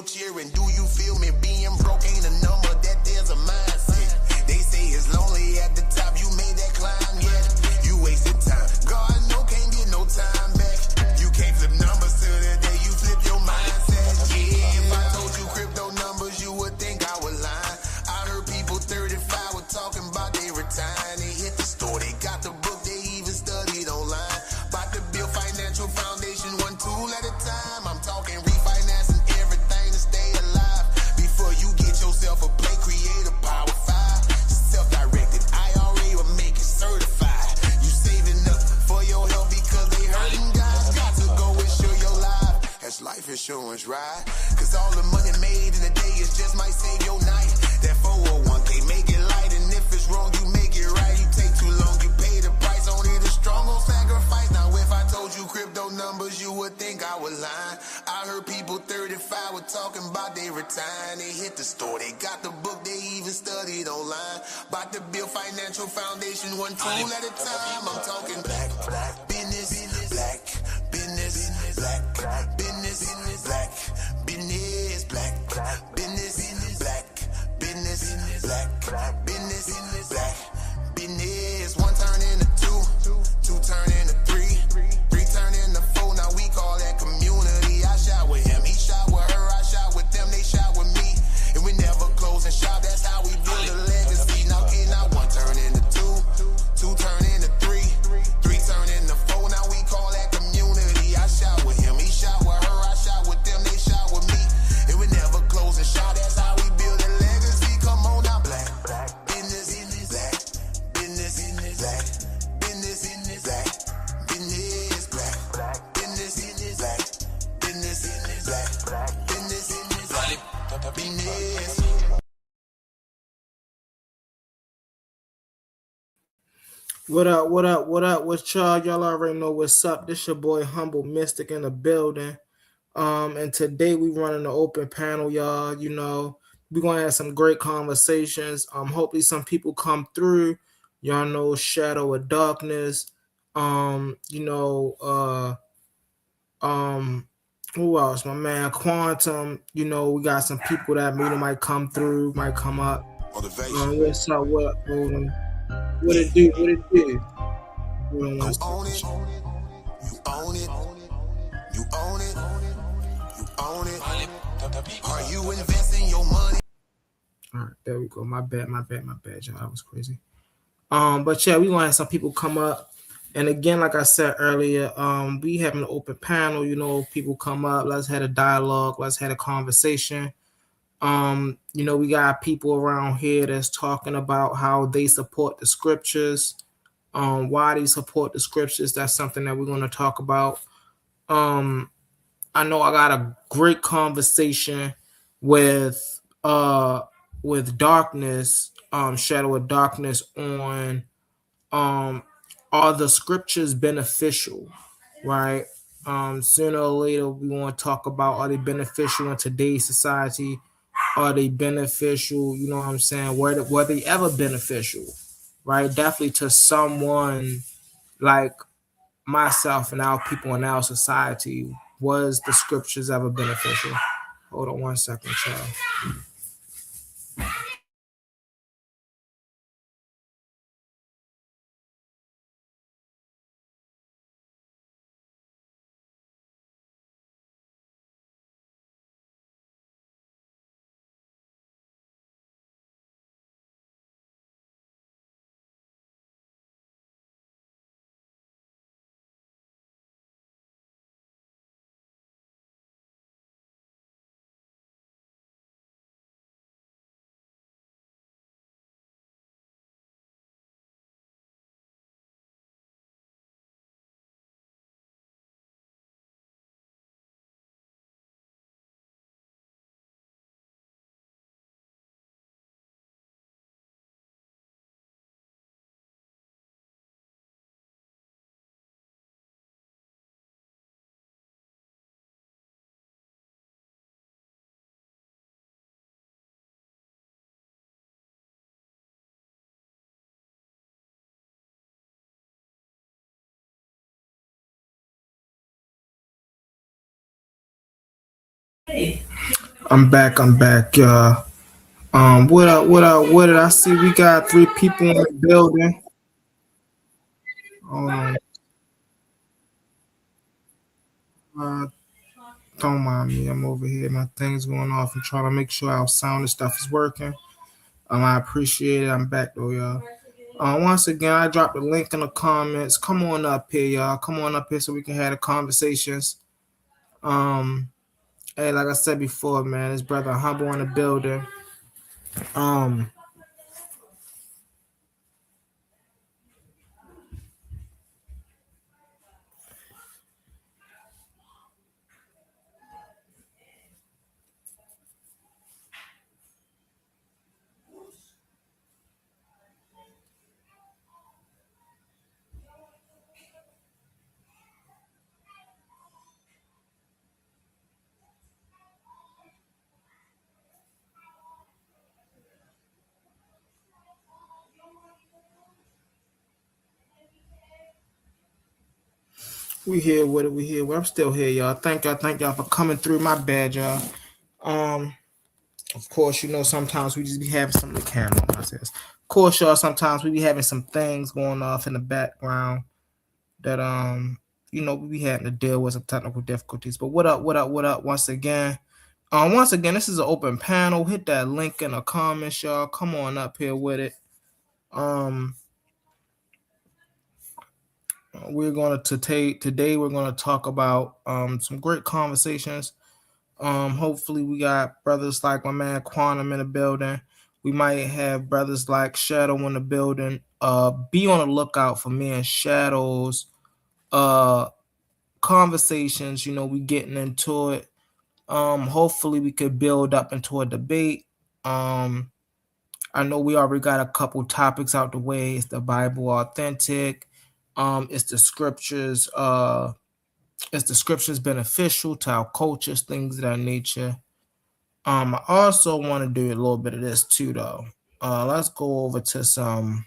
cheering. Do you feel me? Being broke ain't a number, that there's a mindset. They say it's lonely at the top, you made that climb yet. You wasted time. God, no, can't get no time back. You can't flip numbers till the day you flip your mindset. Yeah, if I told you crypto numbers, you would think I was lying. I heard people 35 were talking about they retiring. They hit the store, they got the book, they even studied online. About to build financial foundation, one tool at a time. I'm talking refinancing everything to stay alive. Before you get yourself a play, create a Power 5. Self-directed IRA will make it certified. You saving up for your health because they hurting guys. Got to go insure your life. That's life insurance, right? Cause all the money made in a day is just might save your night. That 401k, make it light, and if it's wrong, you make it right. You take too long, you pay the price. Only the strong gon' sacrifice. Now if I told you crypto numbers, you would think I was lying. I heard people 35 were talking about they retiring. They hit the store, they got the book, they even studied online. About to build financial foundation, one tool at a time. I'm talking black business, black business, black business, black business, black business, black business, black business, black business. One turn into two turn into three turn into four. Now we call that community. I shot with him, he shot with her, I shot with them, they shot with me, and we never closing shop. That's how we build a legacy. Now get now one turn into two turn into three turn into four. Now we call that community. I shot with him, he shot with her, I shot with them, they shot with me, and we never closing shop. That's how we build a legacy. Come on now, black business, black business, black business, black business, black business, black business, black business. What up, what up, what up? What's y'all? Y'all already know what's up. This your boy Humble Mystic in the building. And today we running the open panel, y'all. You know, we're gonna have some great conversations. Hopefully some people come through. Y'all know Shadow of Darkness. You know, who else? My man Quantum. You know, we got some people that might come through, might come up. What's up? What? What it do? What it do? Go own it. You own it. You own it. You own it. Are you investing your money? All right, there we go. My bad, y'all. That was crazy. But yeah, we gonna have some people come up. And again, like I said earlier, we having an open panel. You know, people come up. Let's have a dialogue. Let's have a conversation. You know, we got people around here that's talking about how they support the scriptures, why they support the scriptures. That's something that we're going to talk about. I know I got a great conversation with Darkness, Shadow of Darkness, on are the scriptures beneficial, right? Sooner or later we want to talk about, are they beneficial in today's society? Are they beneficial? You know what I'm saying? Were they ever beneficial? Right? Definitely to someone like myself and our people in our society, was the scriptures ever beneficial? Hold on one second, child. I'm back. I'm back. What up? What up? What did I see? We got three people in the building. Um, uh, don't mind me. I'm over here. My thing's going off. I'm trying to make sure our sound and stuff is working. I appreciate it. I'm back though, y'all. Once again, I dropped the link in the comments. Come on up here, y'all. Come on up here so we can have the conversations. Hey, like I said before, man, this brother Humble in the building. Um, we here with it. We here. Well, I'm still here, y'all. Thank y'all for coming through. My bad, y'all. Of course, sometimes we just be having some of the camera on myself. Of course, y'all, sometimes we be having some things going off in the background that we be having to deal with some technical difficulties. But what up, once again. This is an open panel. Hit that link in the comments, y'all. Come on up here with it. We're going to today we're going to talk about some great conversations. Hopefully we got brothers like my man Quantum in the building. We might have brothers like Shadow in the building. Be on the lookout for me and Shadow's conversations. We getting into it. Hopefully we could build up into a debate. I know we already got a couple topics out the way. It's the Bible authentic. It's the scriptures. Is the scriptures beneficial to our cultures, things of that nature? I also want to do a little bit of this too, though. Let's go over to some.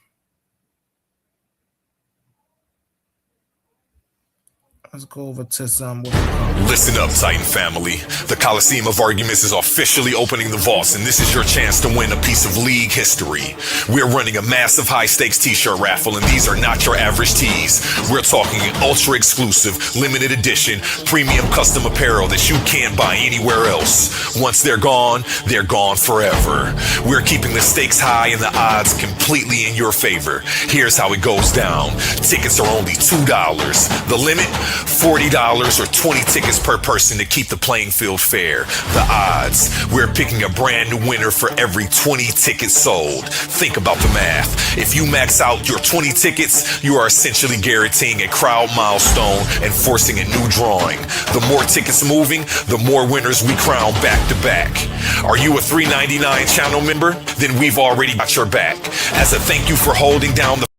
Let's go over to some. Listen up, Titan family. The Coliseum of Arguments is officially opening the vaults, and this is your chance to win a piece of league history. We're running a massive high-stakes t-shirt raffle, and these are not your average tees. We're talking an ultra-exclusive, limited edition, premium custom apparel that you can't buy anywhere else. Once they're gone forever. We're keeping the stakes high and the odds completely in your favor. Here's how it goes down. Tickets are only $2. The limit? $40 or 20 tickets per person to keep the playing field fair. The odds, we're picking a brand new winner for every 20 tickets sold. Think about the math. If you max out your 20 tickets, you are essentially guaranteeing a crowd milestone and forcing a new drawing. The more tickets moving, the more winners we crown back to back. Are you a $3.99 channel member? Then we've already got your back. As a thank you for holding down the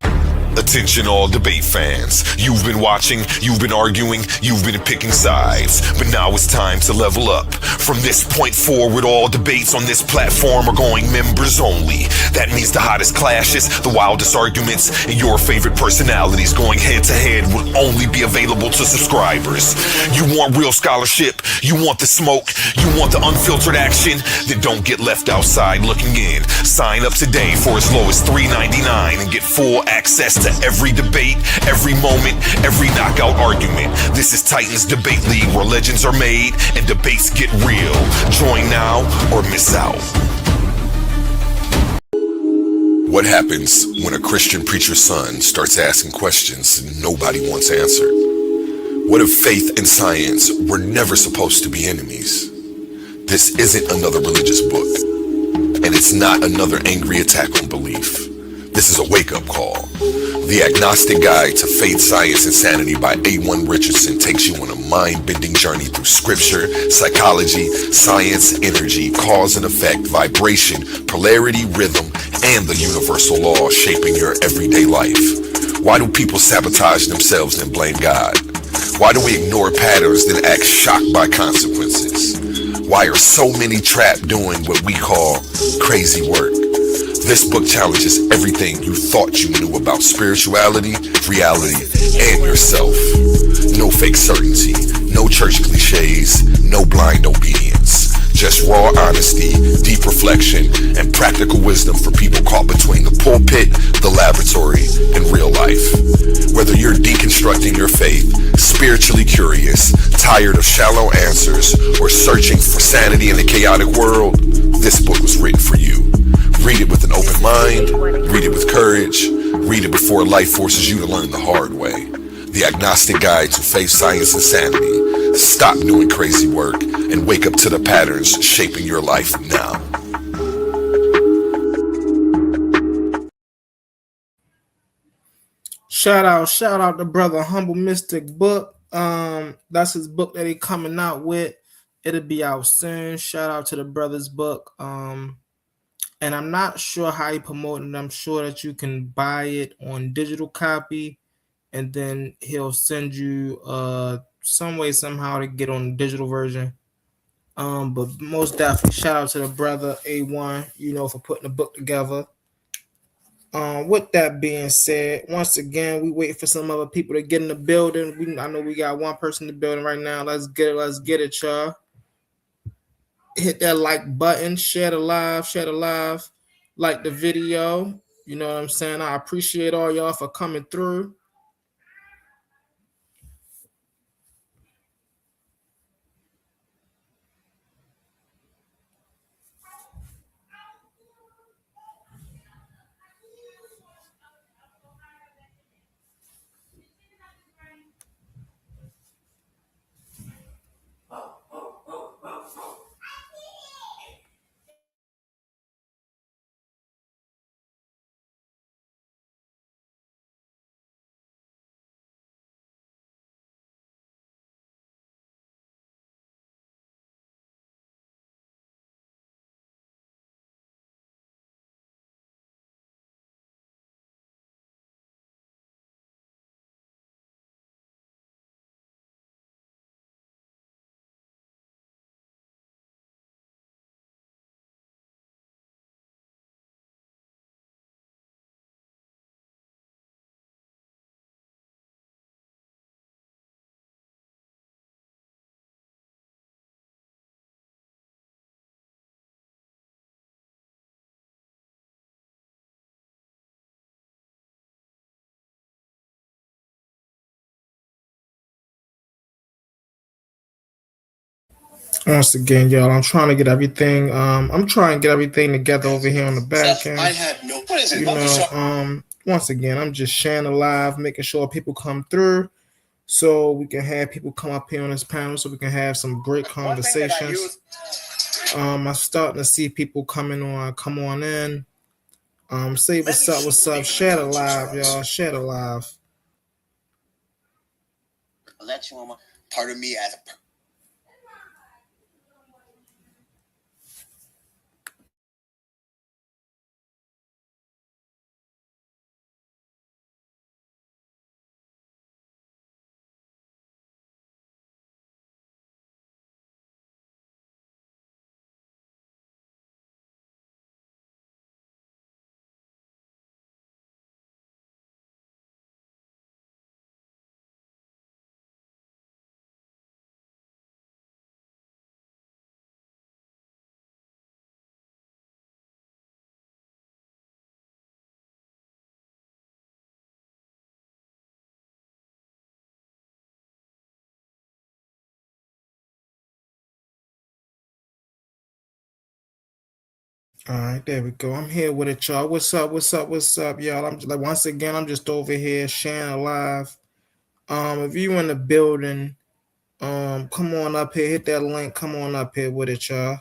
Attention all debate fans. You've been watching, you've been arguing, you've been picking sides. But now it's time to level up. From this point forward, all debates on this platform are going members only. That means the hottest clashes, the wildest arguments, and your favorite personalities going head to head will only be available to subscribers. You want real scholarship, you want the smoke, you want the unfiltered action, then don't get left outside looking in. Sign up today for as low as $3.99 and get full access to every debate, every moment, every knockout argument. This is Titans Debate League, where legends are made and debates get real. Join now or miss out. What happens when a Christian preacher's son starts asking questions nobody wants answered? What if faith and science were never supposed to be enemies? This isn't another religious book, and it's not another angry attack on belief. This is a wake-up call. The Agnostic Guide to Faith, Science, and Sanity by A1 Richardson takes you on a mind-bending journey through scripture, psychology, science, energy, cause and effect, vibration, polarity, rhythm, and the universal laws shaping your everyday life. Why do people sabotage themselves and blame God? Why do we ignore patterns then act shocked by consequences? Why are so many trapped doing what we call crazy work? This book challenges everything you thought you knew about spirituality, reality, and yourself. No fake certainty, no church cliches, no blind obedience. Just raw honesty, deep reflection, and practical wisdom for people caught between the pulpit, the laboratory, and real life. Whether you're deconstructing your faith, spiritually curious, tired of shallow answers, or searching for sanity in a chaotic world, this book was written for you. Read it with an open mind, read it with courage, read it before life forces you to learn the hard way. The Agnostic Guide to Faith, Science, and Sanity. Stop doing crazy work and wake up to the patterns shaping your life now. Shout out to brother Humble Mystic Book. That's his book that he coming out with. It'll be out soon. Shout out to the brother's book. And I'm not sure how he promoting it. I'm sure that you can buy it on digital copy, and then he'll send you some way somehow to get on the digital version. But most definitely shout out to the brother A1, for putting the book together. With that being said, once again, we wait for some other people to get in the building. I know we got one person in the building right now. Let's get it, y'all. Hit that like button, share the live, like the video. You know what I'm saying? I appreciate all y'all for coming through. Once again, y'all, I'm trying to get everything. I'm trying to get everything together over here on the back end. I had no. What is it? Once again, I'm just sharing the live, making sure people come through, so we can have people come up here on this panel, so we can have some great conversations. I'm starting to see people come on in. Say what's up. Share the live, y'all. Share the live. I'll let you on my part of me as a. All right, there we go. I'm here with it, y'all. What's up, y'all? I'm like once again, I'm just over here sharing live. If you in the building, come on up here, hit that link, come on up here with it, y'all.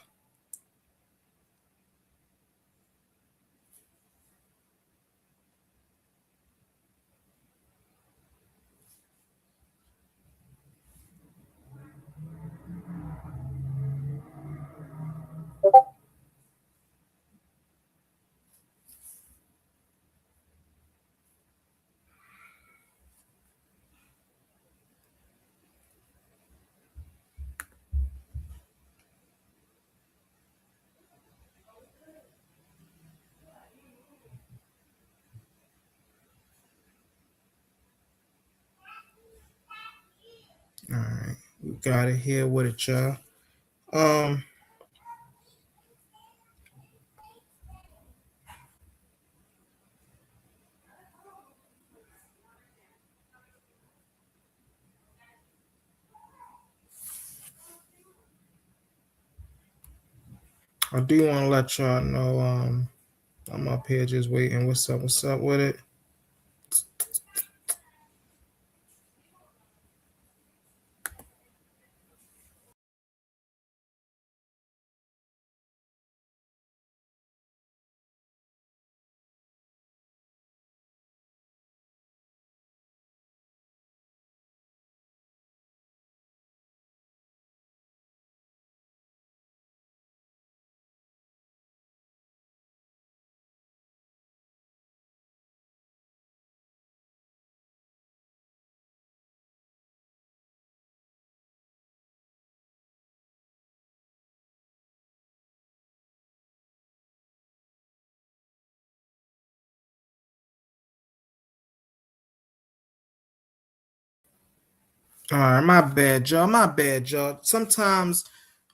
All right, we got it here with it, y'all. I do want to let y'all know I'm up here just waiting. What's up with it? All right, my bad, y'all. My bad, y'all. Sometimes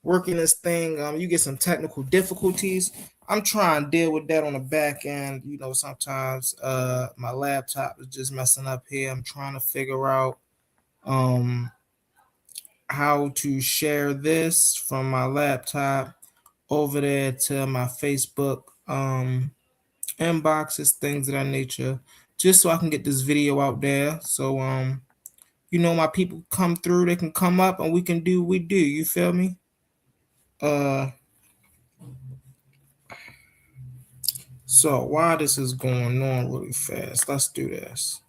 working this thing, you get some technical difficulties. I'm trying to deal with that on the back end. You know, sometimes my laptop is just messing up here. I'm trying to figure out um how to share this from my laptop over there to my Facebook inboxes, things of that nature, just so I can get this video out there. So you know, my people come through, they can come up and we can do what we do. You feel me? So while this is going on really fast, let's do this.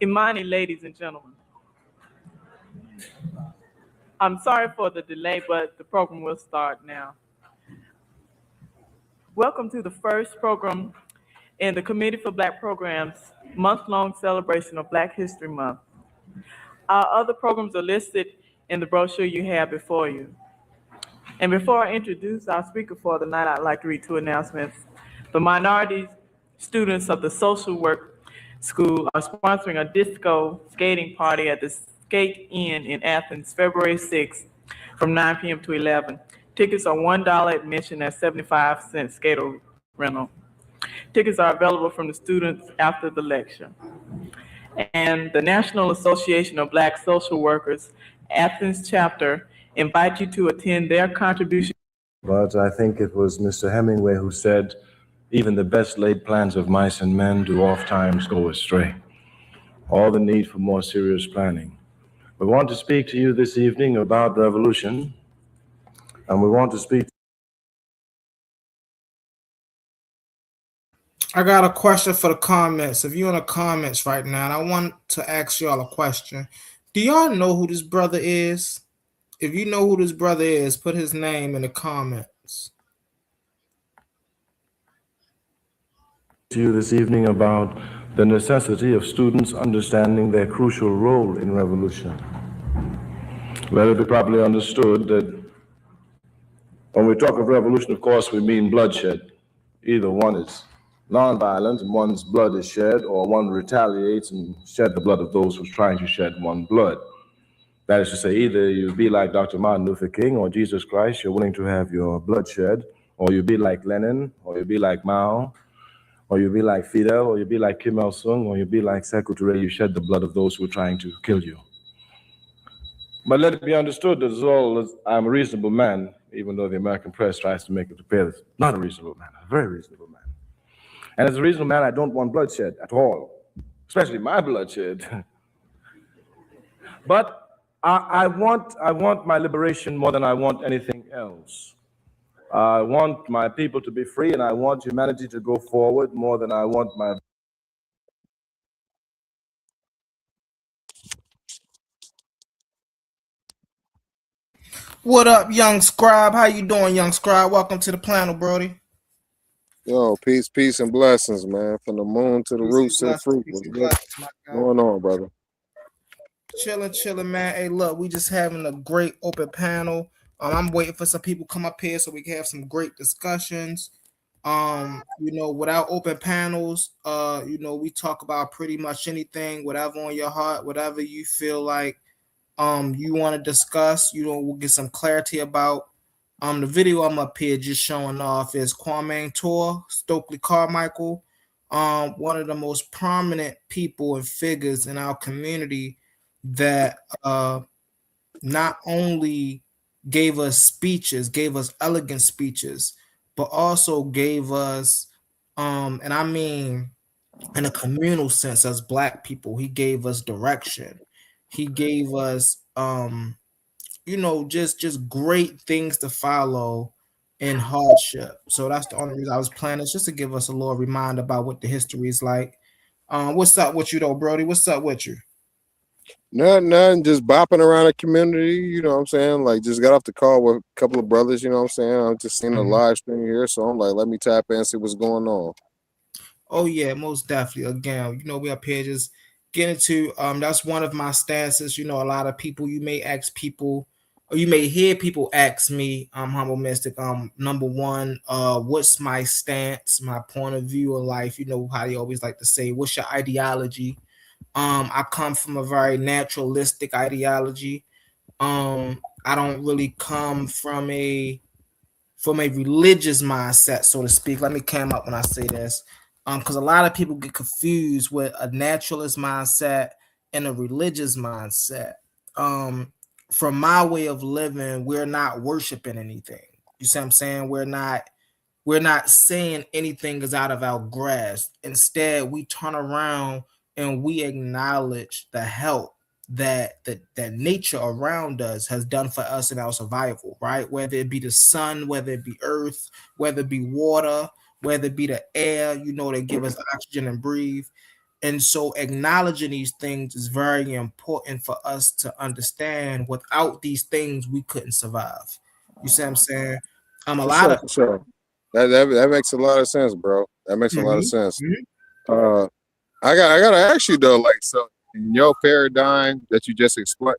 Imani, ladies and gentlemen. I'm sorry for the delay, but the program will start now. Welcome to the first program in the Committee for Black Programs month-long celebration of Black History Month. Our other programs are listed in the brochure you have before you. And before I introduce our speaker for the night, I'd like to read two announcements. The minority students of the Social Work School are sponsoring a disco skating party at the Skate Inn in Athens, February 6th from 9 p.m. to 11. Tickets are $1 admission at 75-cent skater rental. Tickets are available from the students after the lecture. And the National Association of Black Social Workers, Athens chapter, invite you to attend their contribution. But I think it was Mr. Hemingway who said, even the best laid plans of mice and men do oftentimes go astray. All the need for more serious planning. We want to speak to you this evening about revolution, and we want to speak. I got a question for the comments. If you're in the comments right now, and I want to ask y'all a question. Do y'all know who this brother is? If you know who this brother is, put his name in the comments. to you this evening about the necessity of students understanding their crucial role in revolution. Let it be properly understood that when we talk of revolution, of course, we mean bloodshed. Either one is nonviolent and one's blood is shed, or one retaliates and shed the blood of those who's trying to shed one blood. That is to say, either you be like Dr. Martin Luther King or Jesus Christ, you're willing to have your blood shed, or you be like Lenin, or you be like Mao, or you be like Fidel, or you be like Kim Il-sung, or you be like Sekou Touré, you shed the blood of those who are trying to kill you. But let it be understood that as all as I'm a reasonable man, even though the American press tries to make it appear that not a reasonable man, a very reasonable man. And as a reasonable man, I don't want bloodshed at all, especially my bloodshed. But I want my liberation more than I want anything else. I want my people to be free, and I want humanity to go forward more than I want my... What up, young scribe? How you doing, young scribe? Welcome to the panel, Brody. Yo, peace, and blessings, man. From the moon to the roots to the fruit. What's going on, brother? Chilling, man. Hey, look, we just having a great open panel. I'm waiting for some people to come up here so we can have some great discussions. Without open panels, we talk about pretty much anything, whatever on your heart, whatever you feel like you want to discuss. We'll get some clarity about. The video I'm up here just showing off is Kwame Ture, Stokely Carmichael, one of the most prominent people and figures in our community that not only gave us speeches, gave us elegant speeches, but also gave us, and I mean in a communal sense as Black people, he gave us direction. He gave us just great things to follow in hardship. So that's the only reason I was planning. It's just to give us a little reminder about what the history is like. What's up with you though, Brody? What's up with you? Nothing, just bopping around the community, you know what I'm saying? Like, just got off the call with a couple of brothers, you know what I'm saying? I'm just seeing a live stream here, so I'm like, let me tap in and see what's going on. Oh yeah, most definitely. Again, we up here just getting to that's one of my stances. A lot of people, you may ask people, or you may hear people ask me, Humble Mystic, number one, what's my stance, my point of view in life? How they always like to say, what's your ideology? I come from a very naturalistic ideology. I don't really come from a religious mindset, so to speak. Let me come up when I say this, because a lot of people get confused with a naturalist mindset and a religious mindset. From my way of living, we're not worshiping anything. You see what I'm saying? We're not saying anything is out of our grasp. Instead, we turn around and we acknowledge the help that nature around us has done for us in our survival, right? Whether it be the sun, whether it be earth, whether it be water, whether it be the air, they give us oxygen and breathe. And so acknowledging these things is very important for us to understand. Without these things, we couldn't survive. You see what I'm saying? Sure. That makes a lot of sense, bro. That makes a lot of sense. I gotta ask you though, like, so in your paradigm that you just explained,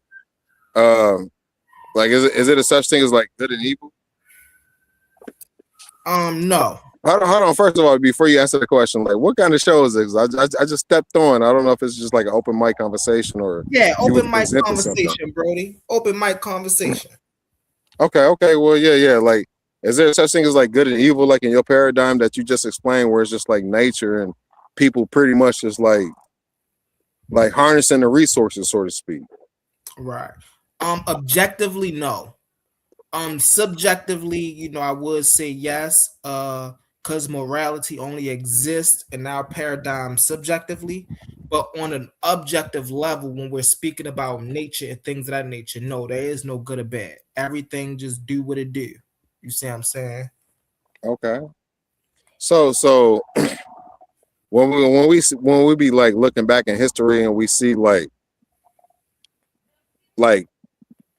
like, is it a such thing as like good and evil? No. Hold on. First of all, before you answer the question, like, what kind of show is this? I just stepped on. I don't know if it's just like an open mic conversation or open mic conversation, Brody. Open mic conversation. Okay. Well, yeah. Like, is there such thing as like good and evil, like in your paradigm that you just explained, where it's just like nature and people pretty much just like harnessing the resources, so to speak? Right. Objectively, no. Subjectively, I would say yes. Because morality only exists in our paradigm subjectively, but on an objective level, when we're speaking about nature and things of that nature, no, there is no good or bad. Everything just do what it do. You see what I'm saying? Okay. So when we be like looking back in history and we see like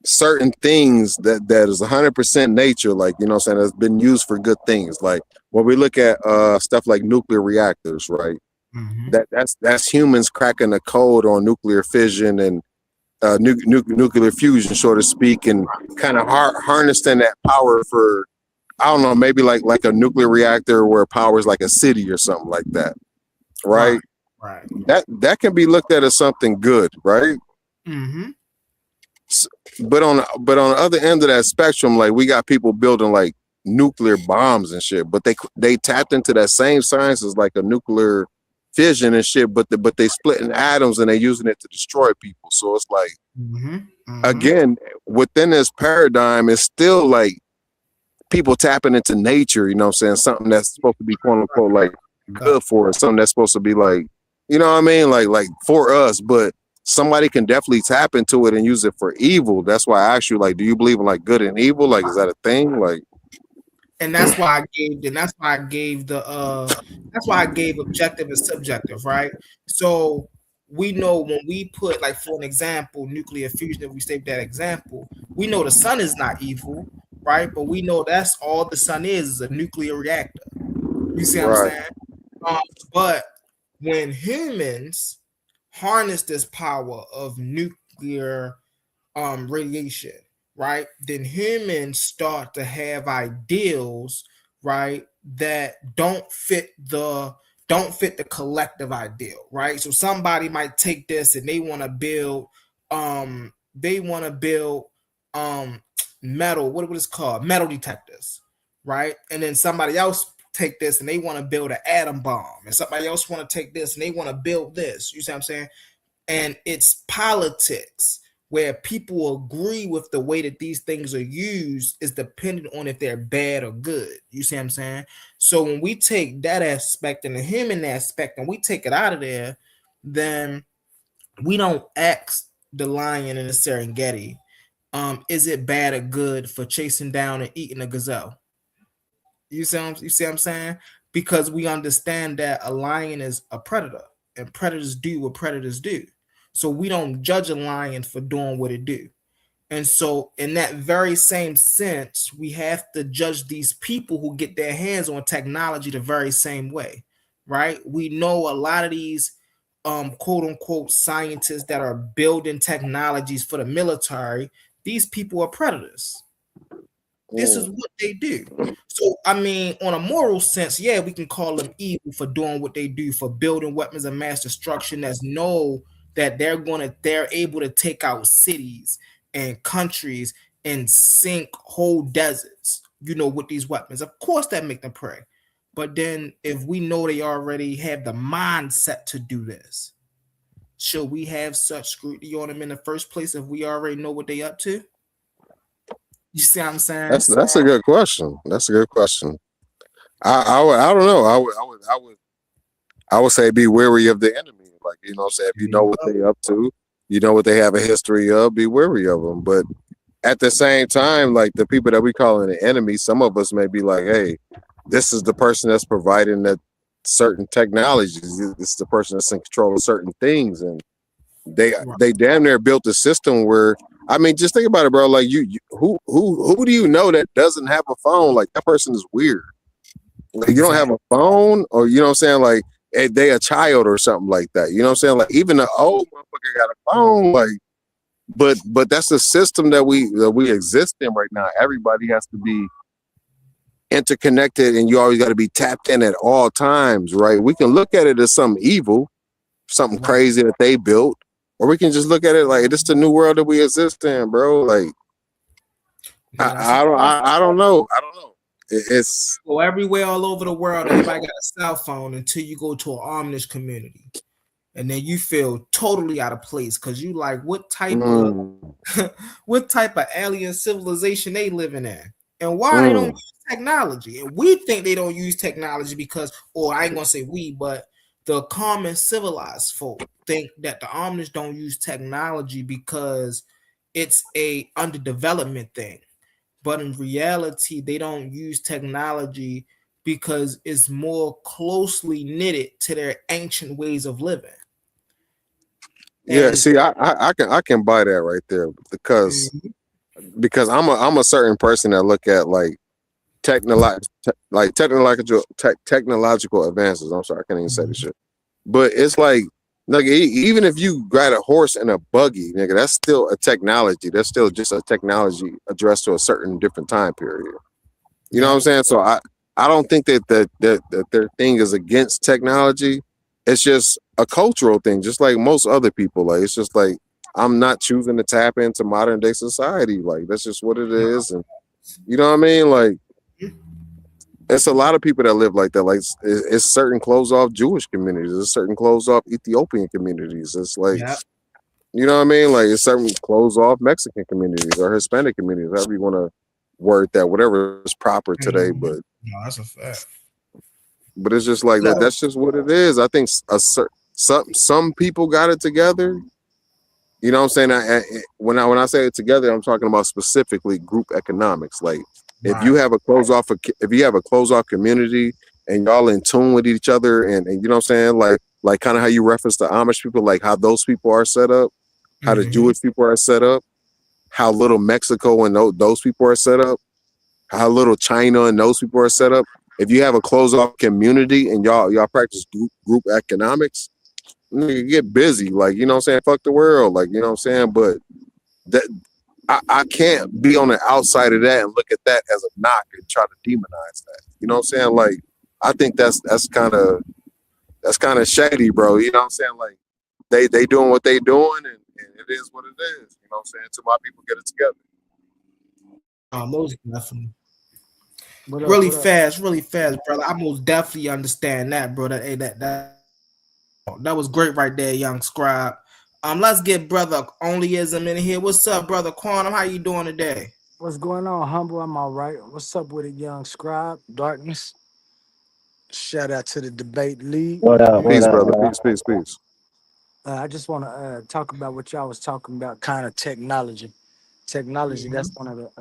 certain things that is 100% nature, like, you know what I'm saying, that's been used for good things. Like when we look at stuff like nuclear reactors, right? Mm-hmm. That's humans cracking the code on nuclear fission and nuclear fusion, so to speak, and kind of harnessing that power for, I don't know, maybe like a nuclear reactor where power is like a city or something like that, right? Right. That can be looked at as something good, right? Mm-hmm. But on the other end of that spectrum, like we got people building like nuclear bombs and shit, but they tapped into that same science as like a nuclear fission and shit, but they splitting atoms and they using it to destroy people. So it's like, Mm-hmm. Mm-hmm. again, within this paradigm, it's still like people tapping into nature, you know what I'm saying? Something that's supposed to be quote unquote like good for us, something that's supposed to be like, you know what I mean? Like for us, but somebody can definitely tap into it and use it for evil. That's why I asked you, like, do you believe in like good and evil? Like, is that a thing? Like, And that's why I gave objective and subjective, right? So we know when we put, like, for an example, nuclear fusion, if we take that example, we know the sun is not evil, right? But we know that's all the sun is a nuclear reactor. You see what I'm right. saying? But when humans harness this power of nuclear radiation, right, then humans start to have ideals, right, that don't fit the collective ideal, right? So somebody might take this and they want to build metal, what is called, metal detectors, right? And then somebody else take this and they want to build an atom bomb, and somebody else want to take this and they want to build this. You see what I'm saying? And it's politics where people agree with the way that these things are used is dependent on if they're bad or good. You see what I'm saying? So when we take that aspect and the human aspect and we take it out of there, then we don't ask the lion in the Serengeti, is it bad or good for chasing down and eating a gazelle? You see what I'm saying? Because we understand that a lion is a predator and predators do what predators do. So we don't judge a lion for doing what it do. And so in that very same sense, we have to judge these people who get their hands on technology the very same way, right? We know a lot of these quote unquote scientists that are building technologies for the military, these people are predators. This is what they do. So, I mean, on a moral sense, yeah, we can call them evil for doing what they do, for building weapons of mass destruction that's know that they're able to take out cities and countries and sink whole deserts, you know, with these weapons. Of course, that make them pray. But then if we know they already have the mindset to do this, should we have such scrutiny on them in the first place if we already know what they up to? You see what I'm saying? That's a good question. That's a good question. I don't know. I would say be wary of the enemy. Like, you know what I'm saying? If you know what they up to, you know what they have a history of, be wary of them. But at the same time, like the people that we call an enemy, some of us may be like, hey, this is the person that's providing that certain technologies. This is the person that's in control of certain things. And they damn near built a system where, I mean, just think about it, bro. Like who do you know that doesn't have a phone? Like that person is weird. Like you don't have a phone, or you know what I'm saying? Like they a child or something like that. You know what I'm saying? Like even the old motherfucker got a phone. Like, but that's the system that we exist in right now. Everybody has to be interconnected, and you always got to be tapped in at all times, right? We can look at it as something evil, something crazy that they built, or we can just look at it like this is the new world that we exist in, bro. Like I don't know. It's go everywhere all over the world. Everybody got a cell phone until you go to an Amish community, and then you feel totally out of place because you like what type of alien civilization they living in, and why they don't use technology. And we think they don't use technology because, or I ain't gonna say we, but the common civilized folk think that the Amish don't use technology because it's a underdevelopment thing. But in reality, they don't use technology because it's more closely knitted to their ancient ways of living. Yeah, see, I can buy that right there because because I'm a certain person that look at like technological advances. I'm sorry, I can't even say this shit. But it's like even if you got a horse and a buggy, nigga, that's still a technology. That's still just a technology addressed to a certain different time period. You know what I'm saying? So I don't think that their thing is against technology. It's just a cultural thing, just like most other people. Like it's just like I'm not choosing to tap into modern day society. Like that's just what it is, and you know what I mean? Like it's a lot of people that live like that. Like it's certain closed off Jewish communities, it's certain closed off Ethiopian communities. It's like Yeah. you know what I mean? Like it's certain closed off Mexican communities or Hispanic communities, however you want to word that, whatever is proper today. Mhm. But No, that's a fact. it's just like that. No. That's just what it is. I think some people got it together. You know what I'm saying? When I say it together, I'm talking about specifically group economics. Like if you Right. have a closed off community and y'all in tune with each other, and you know what I'm saying, like kind of how you reference the Amish people, like how those people are set up, how the Mhm. Jewish people are set up, how little Mexico and those people are set up, how little China and those people are set up. If you have a closed off community and y'all practice group economics, nigga, get busy. Like, you know what I'm saying? Fuck the world. Like, you know what I'm saying? But that I can't be on the outside of that and look at that as a knock and try to demonize that. You know what I'm saying? Like, I think that's kind of shady, bro. You know what I'm saying? Like they doing what they doing, and it is what it is. You know what I'm saying? Till my people get it together. Most definitely. What up? Really What up? fast, brother. I most definitely understand that, brother. Hey, that was great right there, young scribe. Let's get brother Onlyism in here. What's up, brother Quantum? How you doing today? What's going on, Humble? I'm all right. What's up with it, young scribe? Darkness. Shout out to the debate league. What up? What Peace, up? brother. What up? Peace, peace, peace. I just want to talk about what y'all was talking about, kind of technology. Technology. That's one of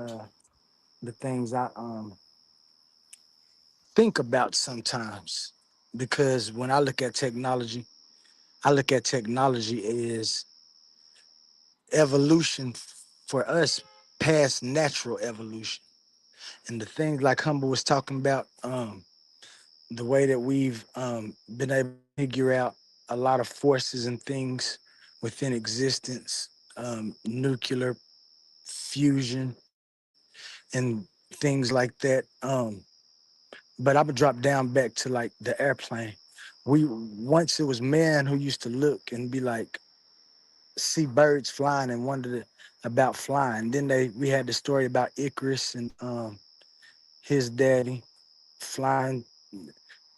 the things I think about sometimes, because when I look at technology, as evolution for us past natural evolution, and the things like Humble was talking about. The way that we've been able to figure out a lot of forces and things within existence, nuclear fusion and things like that. But I'm gonna drop down back to like the airplane. We once it was man who used to look and be like, see birds flying and wondered about flying. Then we had the story about Icarus and his daddy flying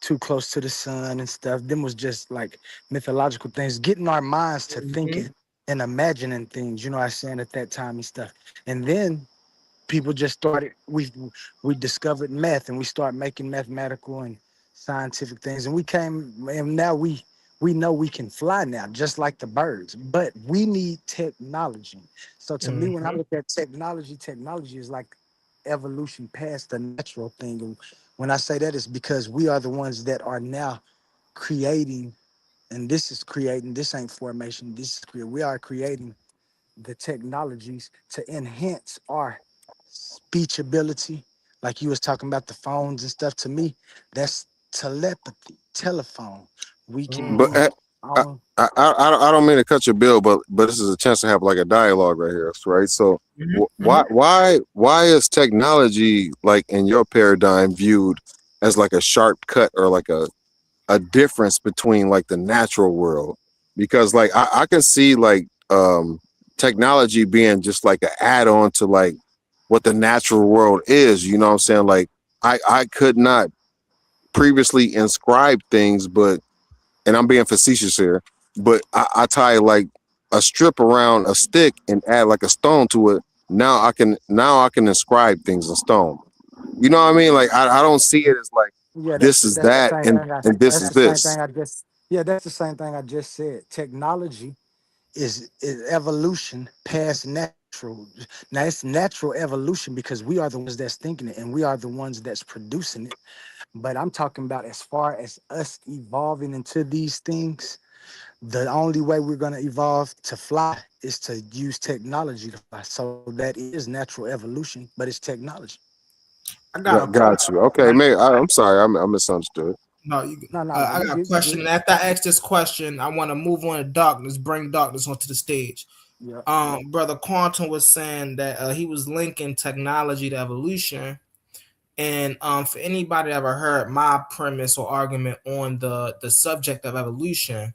too close to the sun and stuff. Them was just like mythological things, getting our minds to Mhm. thinking and imagining things, you know what I'm saying, at that time and stuff. And then people just started, we discovered math and we started making mathematical and scientific things. And we came and now we know we can fly now, just like the birds, but we need technology. So to me, when I Mhm. look at technology, technology is like evolution past the natural thing. And when I say that, it's because we are the ones that are now creating, and this is creating, this ain't formation, this is we are creating the technologies to enhance our speech ability. Like you was talking about the phones and stuff. To me, that's telepathy, telephone. We can But be on. I don't mean to cut your bill, but this is a chance to have like a dialogue right here, right? So Mhm. why is technology like in your paradigm viewed as like a sharp cut or like a difference between like the natural world? Because like I can see like technology being just like an add-on to like what the natural world is, you know what I'm saying? Like I could not previously inscribe things, but and I'm being facetious here, but I tie like a strip around a stick and add like a stone to it. Now I can inscribe things in stone. You know what I mean? Like I don't see it as like Yeah, this is that's the that same thing. and this That's is the same this. thing I just. Yeah, that's the same thing I just said. Technology is evolution past natural. Now it's natural evolution because we are the ones that's thinking it and we are the ones that's producing it. But I'm talking about as far as us evolving into these things. The only way we're going to evolve to fly is to use technology to fly. So that is natural evolution, but it's technology. I got a Got you. Okay, man. I'm sorry. I misunderstood. no, No, I you got a good, you question. good. And after I ask this question, I want to move on to darkness, bring darkness onto the stage. Yeah. Brother Quantum was saying that he was linking technology to evolution. And for anybody that ever heard my premise or argument on the subject of evolution,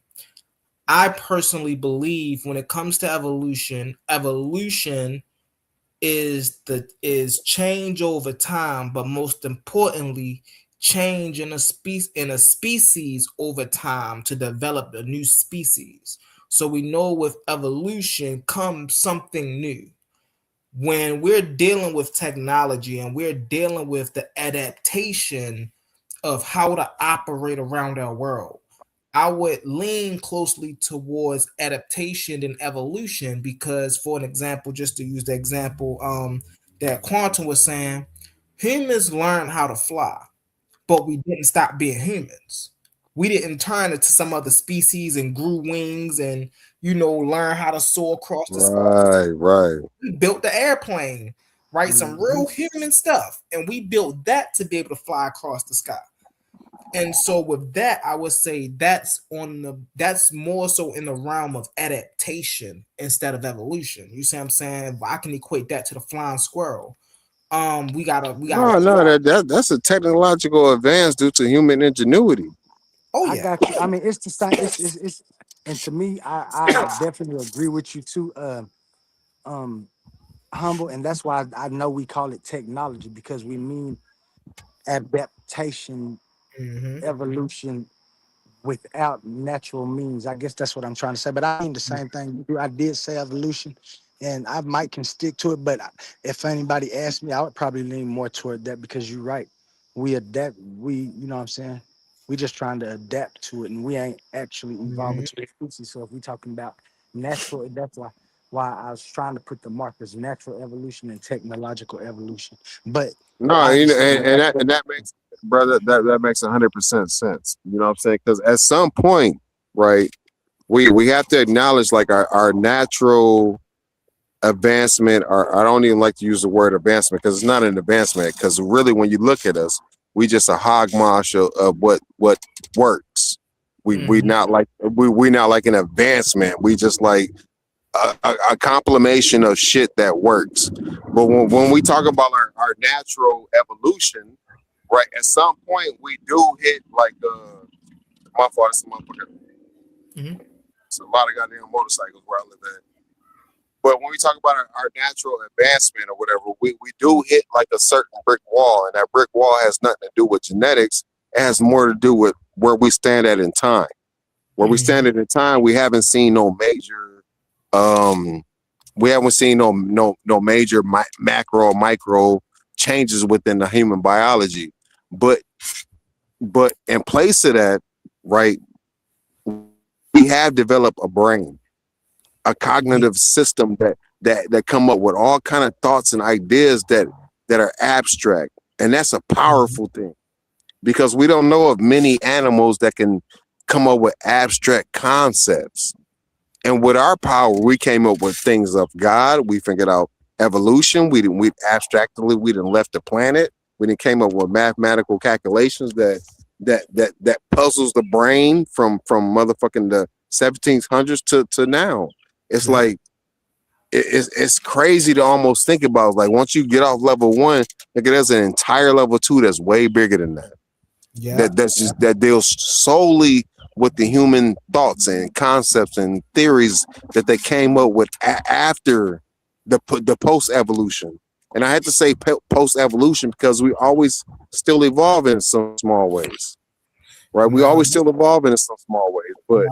I personally believe when it comes to evolution is change over time, but most importantly, change in a species over time to develop a new species. So we know with evolution comes something new. When we're dealing with technology and we're dealing with the adaptation of how to operate around our world, I would lean closely towards adaptation and evolution because, for an example, just to use the example that Quantum was saying, humans learned how to fly, but we didn't stop being humans. We didn't turn into some other species and grew wings and learn how to soar across the sky. Right. We built the airplane, right? Some real human stuff, and we built that to be able to fly across the sky. And so with that, I would say that's more so in the realm of adaptation instead of evolution. You see what I'm saying? I can equate that to the flying squirrel. We gotta No, that's a technological advance due to human ingenuity. oh I yeah. got you. I mean, it's the same. It's and to me, I definitely agree with you too. Humble, and that's why I know we call it technology because we mean adaptation, Mhm. evolution without natural means. I guess that's what I'm trying to say. But I mean the same thing you do. I did say evolution, and I might can stick to it. But if anybody asked me, I would probably lean more toward that because you're right. We adapt. You know what I'm saying? We just trying to adapt to it, and we ain't actually evolving Mhm. to a species. So if we're talking about natural, that's why I was trying to put the markers natural evolution and technological evolution. But No, I understand. and that makes, brother, that makes 100% sense. You know what I'm saying? Because at some point, right, we have to acknowledge like our natural advancement, or I don't even like to use the word advancement because it's not an advancement. Because really, when you look at us, we just a hogmash of what works. We not like we not like an advancement. We just like a compilation of shit that works. But when we talk about our natural evolution, right, at some point we do hit like my fault, it's a motherfucker. Mhm. It's a lot of goddamn motorcycles where I live at. But when we talk about our natural advancement or whatever, we do hit like a certain brick wall, and that brick wall has nothing to do with genetics. It has more to do with where we stand at in time. Where we stand at in time, we haven't seen no major no major macro or micro changes within the human biology. But in place of that, right, we have developed a brain, a cognitive system that come up with all kind of thoughts and ideas that are abstract, and that's a powerful thing because we don't know of many animals that can come up with abstract concepts. And with our power, we came up with things of God. We figured out evolution. We abstractly didn't left the planet. We didn't came up with mathematical calculations that puzzles the brain from motherfucking the 1700s to now. It's like it's crazy to almost think about. Like once you get off level 1, like there's an entire level 2 that's way bigger than that. Yeah. That deals solely with the human thoughts and concepts and theories that they came up with after the post evolution. And I had to say post evolution because we always still evolve in some small ways, right? We always still evolve in some small ways, but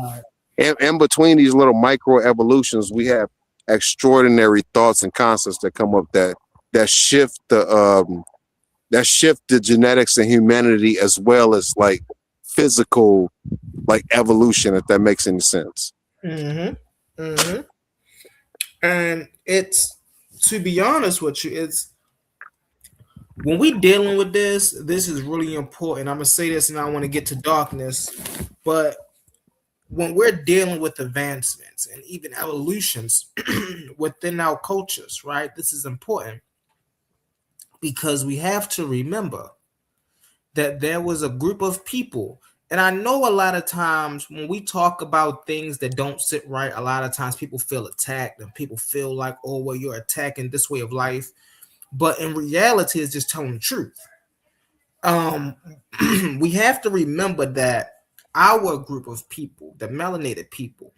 in between these little micro evolutions, we have extraordinary thoughts and concepts that come up that shift the genetics and humanity as well as like physical like evolution, if that makes any sense. And it's, to be honest with you, it's when we dealing with this is really important. I'm gonna say this and I want to get to darkness, but when we're dealing with advancements and even evolutions within our cultures, right? This is important because we have to remember that there was a group of people. And I know a lot of times when we talk about things that don't sit right, a lot of times people feel attacked and people feel like, oh, well, you're attacking this way of life. But in reality, it's just telling the truth. We have to remember that our group of people, the melanated people,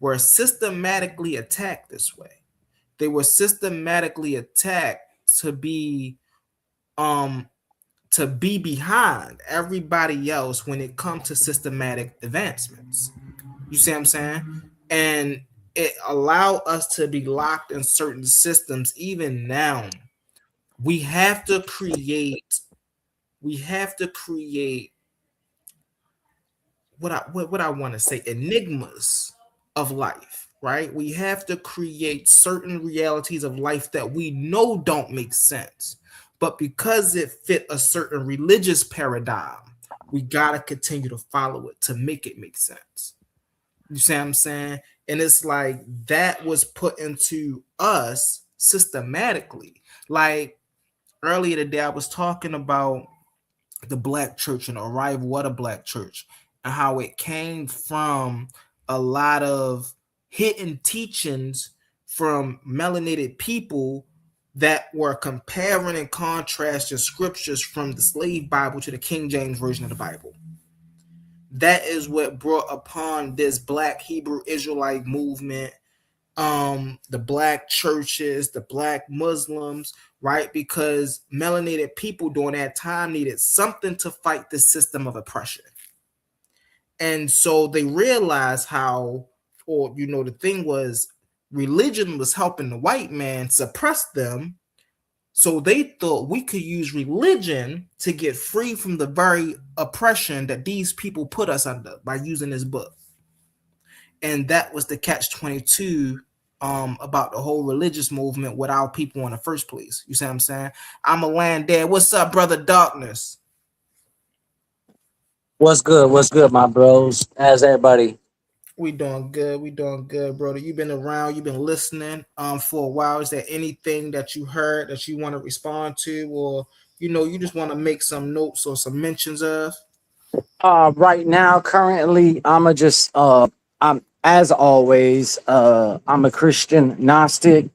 were systematically attacked this way. They were systematically attacked to be behind everybody else when it comes to systematic advancements. You see what I'm saying? And it allowed us to be locked in certain systems. Even now, we have to create what I want to say, enigmas of life, right? We have to create certain realities of life that we know don't make sense, but because it fit a certain religious paradigm, we got to continue to follow it to make it make sense. You see what I'm saying? And it's like that was put into us systematically. Like earlier today, I was talking about the Black church and the arrival of the Black church and how it came from a lot of hidden teachings from melanated people that were comparing and contrasting scriptures from the slave Bible to the King James Version of the Bible. That is what brought upon this Black Hebrew Israelite movement, the Black churches, the Black Muslims, right? Because melanated people during that time needed something to fight the system of oppression. And so they realized how, or, the thing was, religion was helping the white man suppress them. So they thought we could use religion to get free from the very oppression that these people put us under by using this book. And that was the catch-22 about the whole religious movement with our people in the first place. You see what I'm saying? I'm a land there. What's up, brother Darkness? What's good? What's good, my bros? How's everybody? We doing good. We doing good, brother. You've been around. You've been listening for a while. Is there anything that you heard that you want to respond to, or you just want to make some notes or some mentions of? Right now, currently, I'm as always, I'm a Christian Gnostic.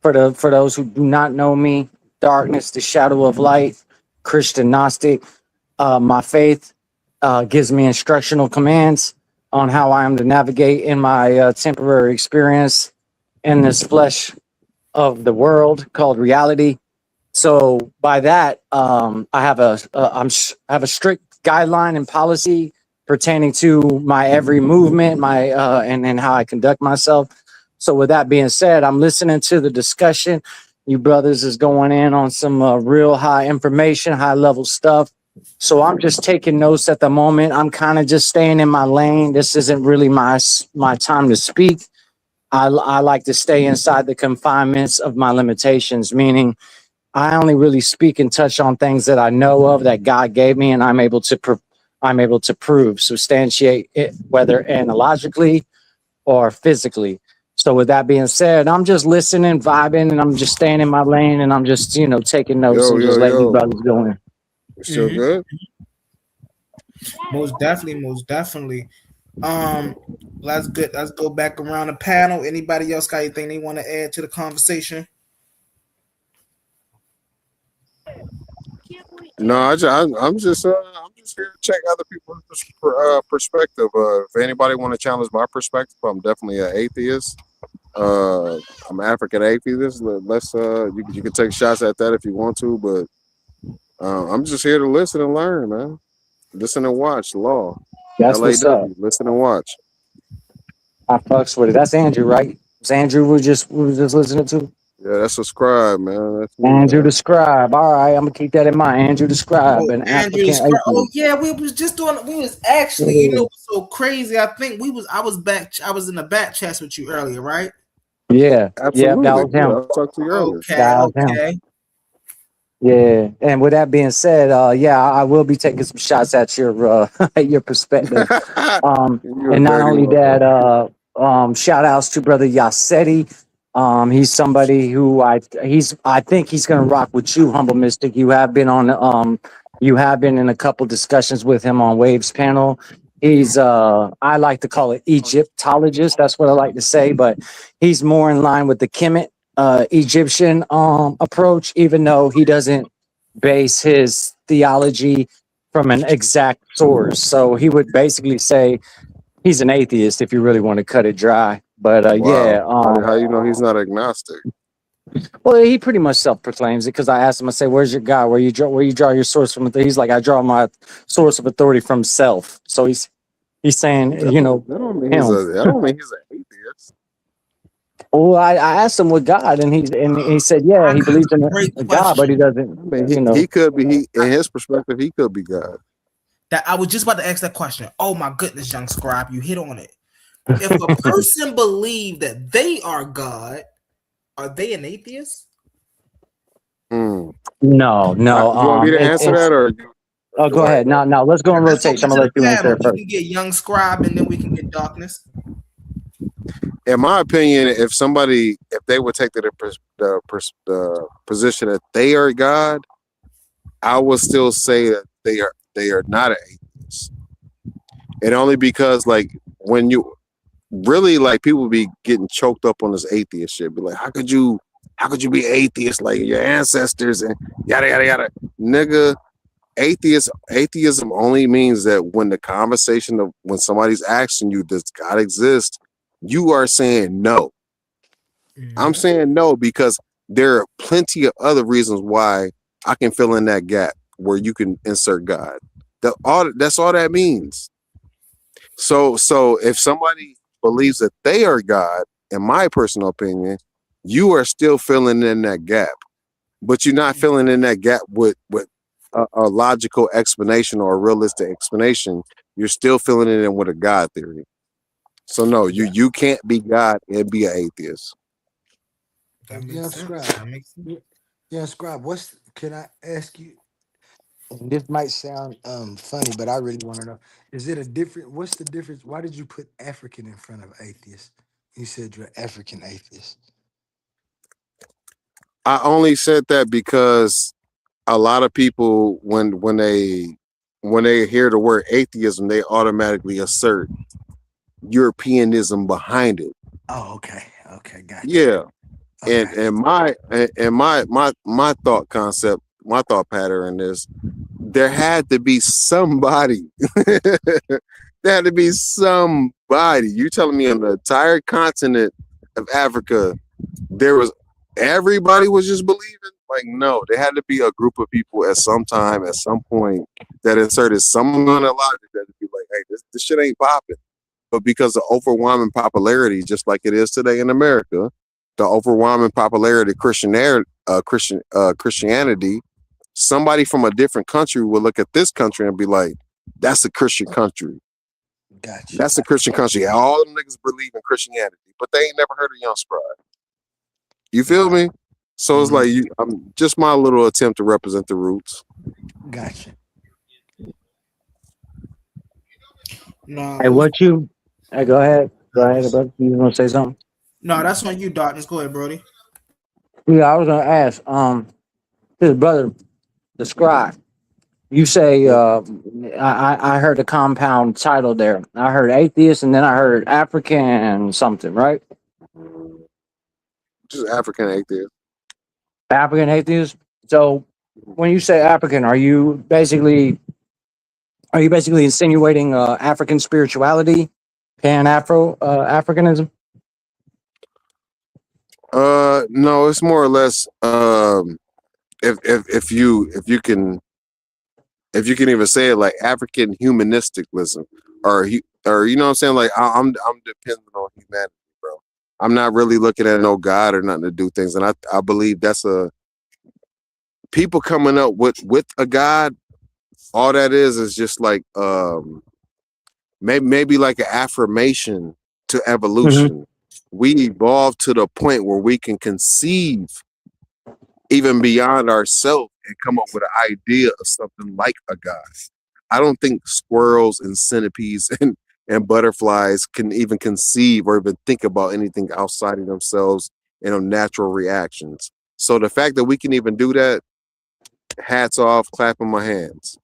For those who do not know me, Darkness, the shadow of light, Christian Gnostic. My faith gives me instructional commands on how I am to navigate in my temporary experience in this flesh of the world called reality. So by that, I have a strict guideline and policy pertaining to my every movement, and how I conduct myself. So with that being said, I'm listening to the discussion. You brothers is going in on some real high information, high level stuff. So I'm just taking notes at the moment. I'm kind of just staying in my lane. This isn't really my time to speak. I like to stay inside the confinements of my limitations, meaning I only really speak and touch on things that I know of that God gave me, and I'm able to prove, substantiate it, whether analogically or physically. So with that being said, I'm just listening, vibing, and I'm just staying in my lane, and I'm just taking notes and just letting you brothers go in. Still good? Most definitely. Let's go back around the panel. Anybody else got anything they want to add to the conversation? No, I'm just here to check other people's perspective. If anybody want to challenge my perspective, I'm definitely an atheist. I'm African atheist. Let's you can take shots at that if you want to, but I'm just here to listen and learn, man. Listen and watch law. That's what's up. Listen and watch. I fucks with it. That's Andrew, right? It's Andrew we just listening to? Yeah, that's subscribe, man. That's me, Andrew man. the Scribe. All right, I'm gonna keep that in mind. Andrew the Scribe, an Andrew African atheist. Oh yeah, we was actually, so crazy. I think I was in the back chats with you earlier, right? Yeah, Absolutely. yeah, that was him. I talked to you earlier. Okay. Yeah, and with that being said, yeah, I will be taking some shots at your at your perspective. You a And not dirty only that, motherfucker. shout outs to brother Yasetti. He's somebody who I think he's gonna rock with you, Humble Mystic. You have been in a couple discussions with him on Waves panel. He's I like to call it Egyptologist. That's what I like to say, but he's more in line with the Kemet Egyptian approach, even though he doesn't base his theology from an exact source. So he would basically say he's an atheist if you really want to cut it dry. But Wow. yeah, How you know he's not agnostic? well, he pretty much self-proclaims it because I asked him, I say, "Where's your God? Where you draw your source from?" He's like, "I draw my source of authority from self." So he's saying, you know, That don't mean him. that don't mean he's an atheist. Well, I asked him what God, and he said, yeah, he believes in Great a God, but he question. doesn't, I mean, you know. he could be. In his perspective, he could be God. That I was just about to ask that question. Oh my goodness, young scribe, you hit on it. If a person believes that they are God, are they an atheist? Hmm. No. You want me to answer that, or Oh, go ahead. Now let's go in Let's rotation. I'm open gonna to let you the answer panel. it We first. can get young scribe, and then we can get darkness. in my opinion, if they would take the position that they are God, I would still say that they are not an atheist. And only because, like, when you really, like, people be getting choked up on this atheist shit, be like, how could you be atheist, like your ancestors and yada yada yada, nigga. Atheism only means that when the conversation of when somebody's asking you, does God exist, you are saying no. I'm saying no because there are plenty of other reasons why I can fill in that gap where you can insert God. That's all that means. So if somebody believes that they are God, in my personal opinion, you are still filling in that gap, but you're not filling in that gap with a logical explanation or a realistic explanation. You're still filling it in with a God theory. So no, you can't be God and be an atheist. That Yeah, makes sense. Scribe. That makes sense. Yeah, Scribe. Can I ask you? And this might sound funny, but I really want to know: is it a different? What's the difference? Why did you put African in front of atheist? You said you're African atheist. I only said that because a lot of people, when they hear the word atheism, they automatically assert Europeanism behind it. Oh, okay, gotcha. Yeah, Okay. and my thought concept, my thought pattern is there had to be somebody. There had to be somebody. You telling me on the entire continent of Africa, everybody was just believing? Like, no, there had to be a group of people at some time, at some point, that inserted some amount of logic that would be like, hey, this shit ain't popping. But because of overwhelming popularity, just like it is today in America, the overwhelming popularity of Christianity, somebody from a different country will look at this country and be like, that's a Christian country. Gotcha. That's a Christian country. All them niggas believe in Christianity, but they ain't never heard of Young Scribe. You feel me? So it's like I'm just my little attempt to represent the roots. Gotcha. No, Hey, hey, go ahead, brother. You want to say something? no, that's on you, darkness. Go ahead, Brody. Yeah, I was gonna ask, his brother, the scribe. You say, I heard a compound title there. I heard atheist, and then I heard African something, right? Just African atheist. African atheist. So, when you say African, are you basically insinuating African spirituality, Africanism? No, it's more or less if you can even say it like African humanisticalism, or you know what I'm saying, like I'm dependent on humanity, bro. I'm not really looking at no God or nothing to do things, and I believe that's people coming up with a God. All that is just like maybe like an affirmation to evolution. We evolved to the point where we can conceive even beyond ourselves and come up with an idea of something like a God. I don't think squirrels and centipedes and butterflies can even conceive or even think about anything outside of themselves and of natural reactions. So the fact that we can even do that, hats off, clapping my hands.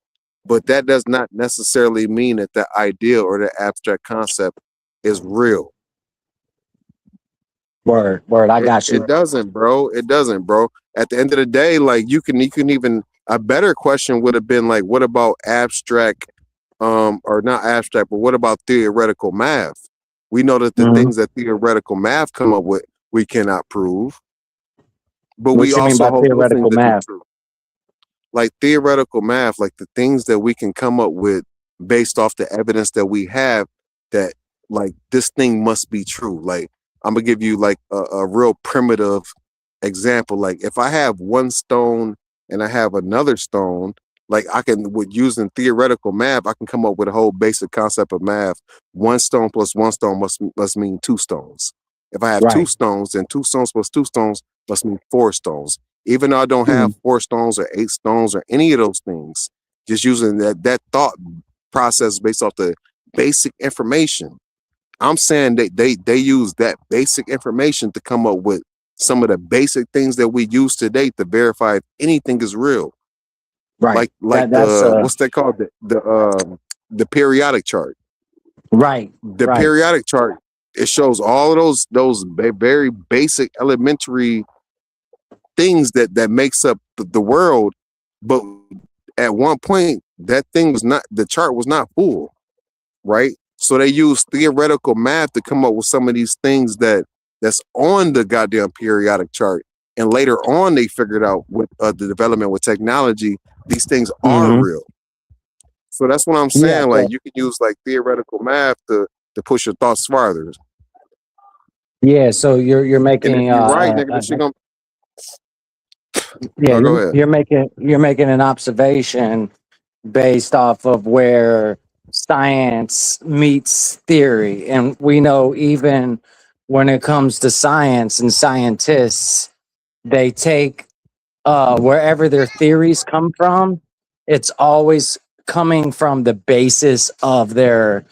But that does not necessarily mean that the idea or the abstract concept is real. Word, I got you. It doesn't, bro. It doesn't, bro. At the end of the day, like you can even a better question would have been like, what about abstract, or not abstract, but what about theoretical math? We know that the things that theoretical math come up with, we cannot prove. But What we you mean also by hold those theoretical things that math? are true. Like theoretical math, like the things that we can come up with based off the evidence that we have that like this thing must be true. Like I'm gonna give you like a real primitive example. Like if I have one stone and I have another stone, like I can, with using theoretical math, I can come up with a whole basic concept of math. One stone plus one stone must mean two stones. If I have two Right. stones, then two stones plus two stones must mean four stones. Even though I don't have 4 stones or 8 stones or any of those things, just using that thought process based off the basic information. I'm saying they use that basic information to come up with some of the basic things that we use today to verify if anything is real. Right. Like That's the what's that called? The periodic chart. right. The Right. periodic chart, it shows all of those very basic elementary things that makes up the world, but at one point that thing was not, the chart was not full, right? So they use theoretical math to come up with some of these things that's on the goddamn periodic chart, and later on they figured out with the development with technology, these things are real. So that's what I'm Yeah. saying. Like you can use like theoretical math to push your thoughts farther. Yeah. So you're And if making you're right, nigga, this shit gonna yeah, go ahead. you're making an observation based off of where science meets theory. And we know even when it comes to science and scientists, they take wherever their theories come from, it's always coming from the basis of their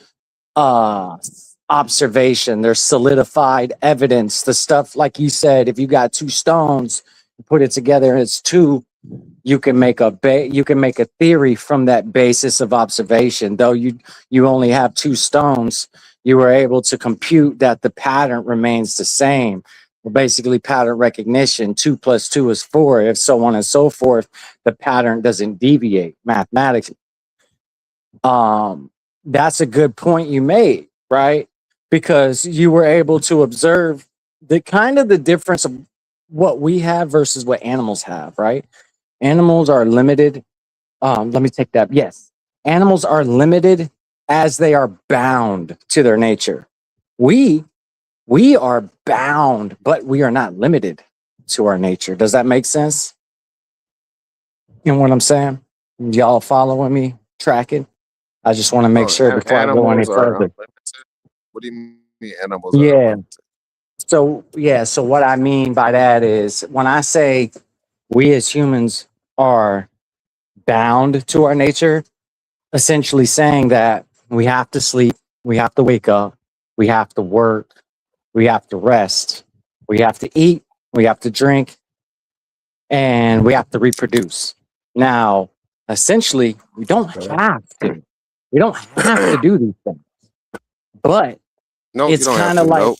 observation, their solidified evidence, the stuff like you said, if you got 2 stones, put it together and it's 2, you can make a theory from that basis of observation. Though you only have 2 stones, you were able to compute that the pattern remains the same. Well, basically pattern recognition, 2 plus 2 is 4, if so on and so forth, the pattern doesn't deviate mathematically. That's a good point you made, right? Because you were able to observe the kind of the difference of what we have versus what animals have, right? Animals are limited. Let me take that. Yes. Animals are limited as they are bound to their nature. We are bound, but we are not limited to our nature. Does that make sense? You know what I'm saying? Y'all following me, tracking? I just want to make sure before I go any Animals are further. unlimited. What do you mean animals are Yeah. unlimited? So what I mean by that is when I say we as humans are bound to our nature, essentially saying that we have to sleep, we have to wake up, we have to work, we have to rest, we have to eat, we have to drink, and we have to reproduce. Now, essentially, we don't have to. We don't have to do these things. But No, it's you don't have kind of to. like Nope.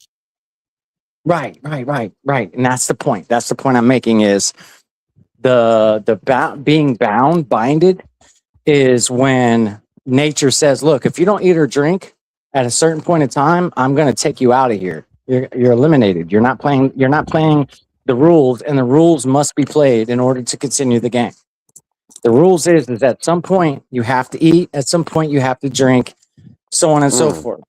right. And that's the point. That's the point I'm making is being binded is when nature says, look, if you don't eat or drink at a certain point in time, I'm going to take you out of here. You're eliminated. You're not playing the rules, and the rules must be played in order to continue the game. The rules is at some point you have to eat, at some point you have to drink, so on and so forth.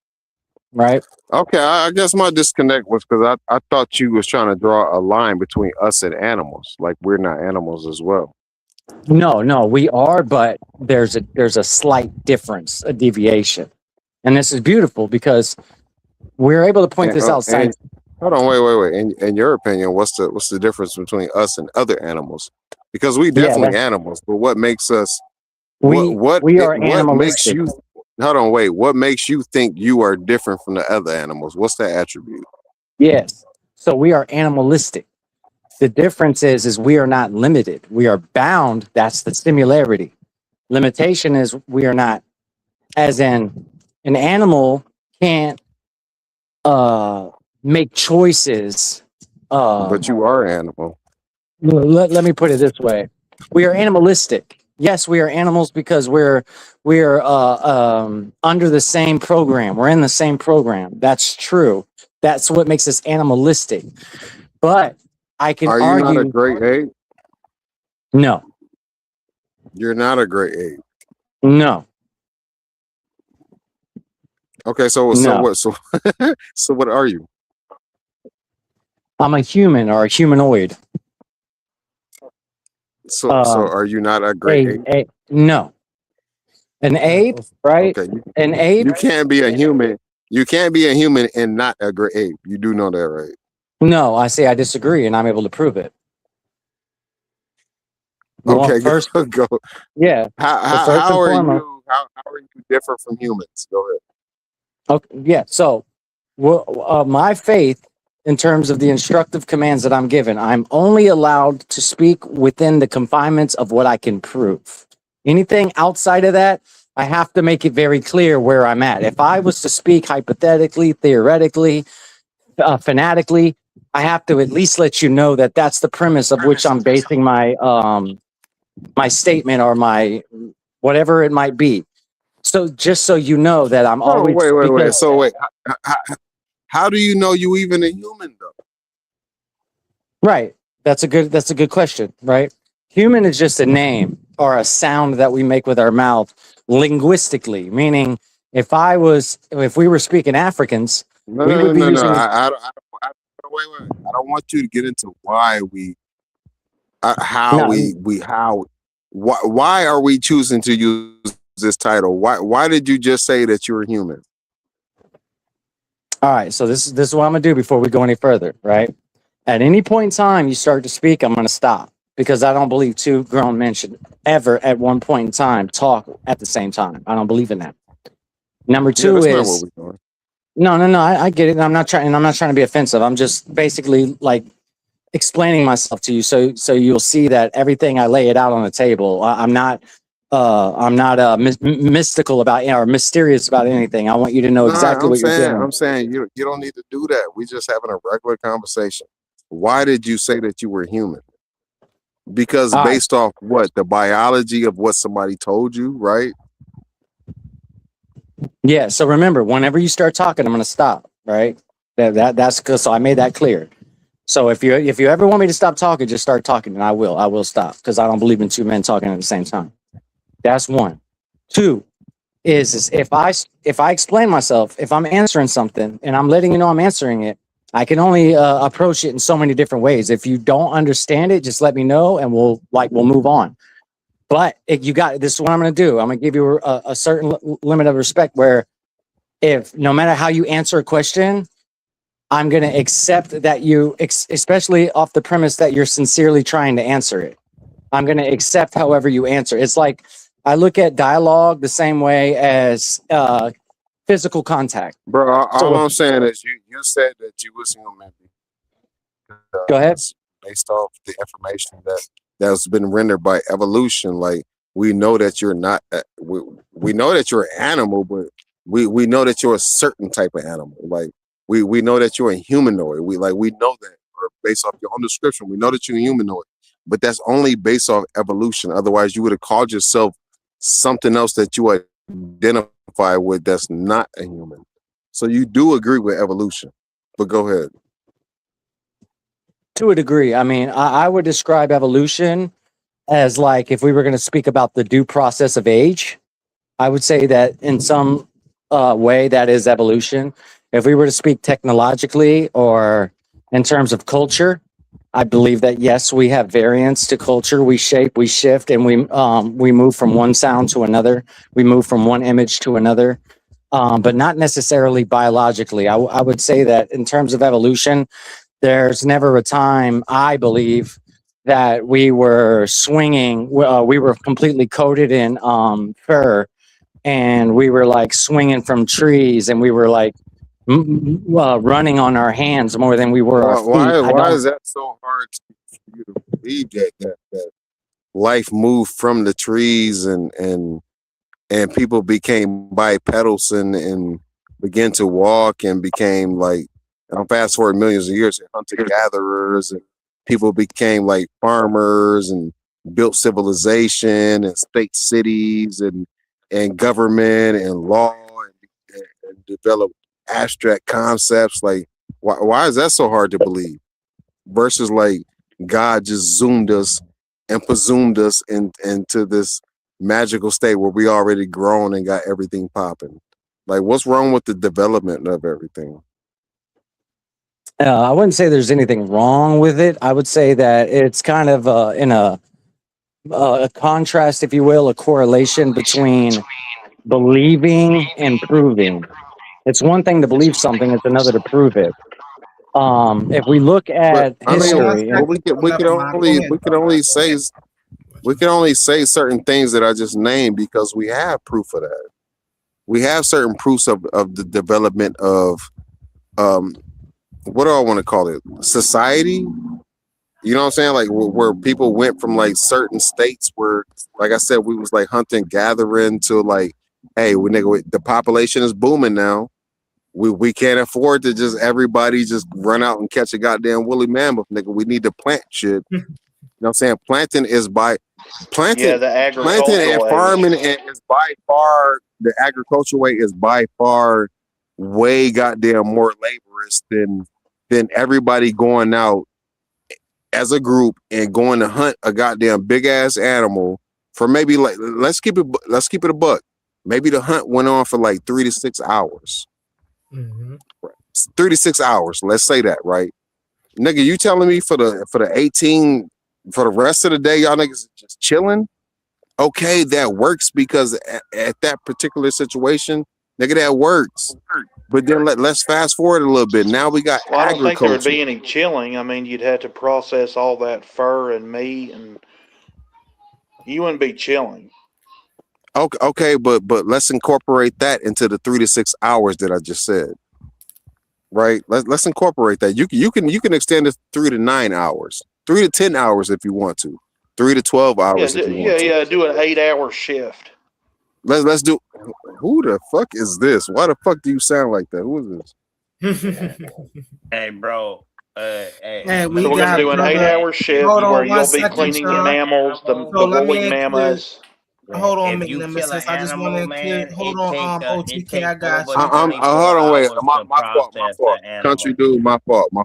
Right? Okay, I guess my disconnect was because I thought you was trying to draw a line between us and animals, like we're not animals as well. No, we are, but there's a slight difference, a deviation. And this is beautiful because we're able to point this out. Hold on, wait. In your opinion, what's the difference between us and other animals? Because we Yeah, definitely animals, but what makes us we what we it, are what makes animalistic. you hold on, wait, what makes you think you are different from the other animals? What's that attribute? Yes. So we are animalistic. The difference is we are not limited. We are bound. That's the similarity. Limitation is we are not, as in an animal can't make choices. But you are animal. Let me put it this way. We are animalistic. Yes, we are animals because we're under the same program. We're in the same program. That's true. That's what makes us animalistic. But I can Are you not a argue great ape? no, You're not a great ape. no, Okay, so no. what so what are you? I'm a human or a humanoid. So Uh, are you not a great ape? no. An ape, right? Okay, An ape? you can't be a human. You can't be a human and not a great ape. You do know that, right? No, I say I disagree, and I'm able to prove it. Well, Okay, first, go. yeah. How So how, first how and are foremost, you how are you different from humans? Go ahead. okay, yeah. So, my faith, in terms of the instructive commands that I'm given, I'm only allowed to speak within the confinements of what I can prove. Anything outside of that, I have to make it very clear where I'm at. If I was to speak hypothetically, theoretically, fanatically, I have to at least let you know that that's the premise of which I'm basing my my statement or my whatever it might be. So just so you know that I'm Oh, always wait. because So wait, how do you know you even a human though? right. That's a good question, right? Human is just a name or a sound that we make with our mouth linguistically, meaning if we were speaking Africans, No, we no, would no, be no, no. using Wait. I don't want you to get into why we, no, why are we choosing to use this title? Why did you just say that you're human? all right, so this is what I'm gonna do before we go any further, right? At any point in time you start to speak, I'm gonna stop because I don't believe two grown men should ever at one point in time talk at the same time. I don't believe in that. Number Yeah, two that's not what is we're doing. no, I get it. And I'm not trying to be offensive. I'm just basically like explaining myself to you so you'll see that everything I lay it out on the table. I'm not mystical about or mysterious about anything. I want you to know No, exactly what you're doing. I'm saying you don't need to do that. We just having a regular conversation. Why did you say that you were human? Because All right. based off what the biology of what somebody told you, right? Yeah. So remember, whenever you start talking, I'm going to stop. Right. That's good. So I made that clear. So if you ever want me to stop talking, just start talking, and I will stop because I don't believe in two men talking at the same time. That's one. Two is if I explain myself, if I'm answering something and I'm letting you know I'm answering it, I can only approach it in so many different ways. If you don't understand it, just let me know and we'll move on. But this is what I'm going to do. I'm going to give you a certain limit of respect where if no matter how you answer a question, I'm going to accept that you, especially off the premise that you're sincerely trying to answer it. I'm going to accept however you answer. It's like I look at dialogue the same way as physical contact. Bro, all So I'm saying is you said that you was human. go ahead. Based off the information that's been rendered by evolution, like we know that you're not. We know that you're an animal, but we know that you're a certain type of animal. Like we know that you're a humanoid. We know that, or based off your own description, we know that you're a humanoid. But that's only based off evolution. Otherwise, you would have called yourself something else that you identify with that's not a human. So you do agree with evolution. But go ahead. To a degree. I mean, I would describe evolution as like if we were going to speak about the due process of age, I would say that in some way that is evolution. If we were to speak technologically or in terms of culture, I believe that yes, we have variance to culture. We shape, we shift, and we move from one sound to another. We move from one image to another, but not necessarily biologically. I would say that in terms of evolution, there's never a time, I believe, that we were swinging. We were completely coated in fur, and we were like swinging from trees, and we were like running on our hands more than we were our feet. Why is that so hard for you to believe that life moved from the trees and people became bipedals and began to walk and became like, fast forward millions of years, hunter gatherers, and people became like farmers and built civilization and state cities and government and law and developed abstract concepts. Like, why is that so hard to believe? Versus like God just zoomed us and presumed us into this magical state where we already grown and got everything popping. Like, what's wrong with the development of everything? I wouldn't say there's anything wrong with it. I would say that it's kind of in a contrast, if you will, a correlation between believing and proving. It's one thing to believe something; it's another to prove it. If we look at history, we can only say certain things that I just named because we have proof of that. We have certain proofs of the development of what do I want to call it? Society. You know what I'm saying? Like where people went from like certain states where, like I said, we was like hunting, gathering to like, hey, the population is booming now. We can't afford to just everybody just run out and catch a goddamn woolly mammoth, nigga. We need to plant shit. You know what I'm saying? Planting and farming is by far, the agricultural way is by far way goddamn more laborious than everybody going out as a group and going to hunt a goddamn big ass animal for maybe like, let's keep it a buck. Maybe the hunt went on for like 3 to 6 hours. Mm-hmm. 3 to 6 hours. Let's say that, right? Nigga, you telling me for the 18, for the rest of the day, y'all niggas just chilling? Okay, that works because at that particular situation, nigga, that works. But then let's fast forward a little bit. Now we got Well, I don't think there would agriculture. be any chilling. I mean, you'd have to process all that fur and meat, and you wouldn't be chilling. Okay, but let's incorporate that into the 3 to 6 hours that I just said. Right? Let's incorporate that. You can extend it 3 to 9 hours, 3 to 10 hours if you want to, 3 to 12 hours if you want to. Yeah, do an 8-hour shift. Let's do. Who the fuck is this? Why the fuck do you sound like that? Who is this? Hey, bro. Hey, So we're gonna do an 8-hour shift where you'll be cleaning the enamels, the woolly mammoths. Hold on, If you kill Nemesis. an I just want animal, to man, hold on, OTK. I got you. Hold on, wait. My fault. Country dude, my fault. No,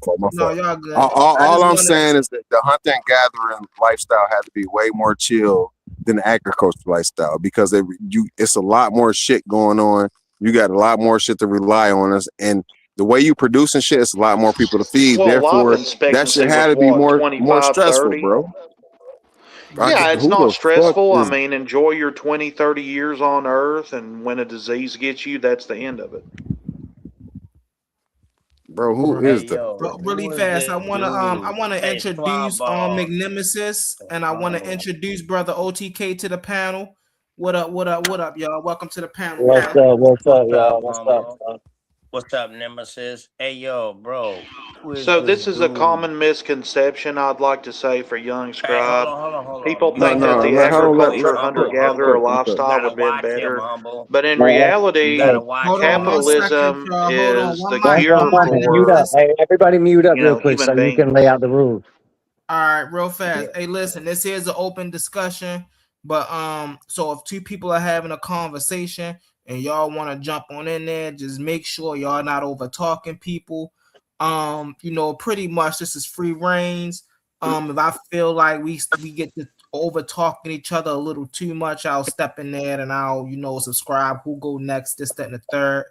y'all good. All I'm saying is that the hunting and gathering lifestyle had to be way more chill than the agricultural lifestyle because it's a lot more shit going on. You got a lot more shit to rely on us, and the way you producing shit, it's a lot more people to feed. Well, therefore, that shit had to be more stressful, 30? bro. Yeah, it's not stressful. I mean, enjoy your 20, 30 years on Earth, and when a disease gets you, that's the end of it. Bro, who is that? Really fast, I wanna introduce McNemesis, and I wanna introduce brother OTK to the panel. What up, y'all? Welcome to the panel. What's up, y'all? What's up? What's up, Nemesis? Hey, yo, bro. So this is a common misconception, I'd like to say, for young scribe. Hold on. People think that the agriculture hunter-gatherer lifestyle would be better, but in reality, capitalism is the cure for. Hey, everybody mute up real quick so you can lay out the rules. All right, real fast. Hey, listen, this is an open discussion, but so if two people are having a conversation and y'all want to jump on in there, just make sure y'all not over talking people. Pretty much this is free reigns. If I feel like we get to over talking each other a little too much, I'll step in there and I'll subscribe who go next, this, that, and the third.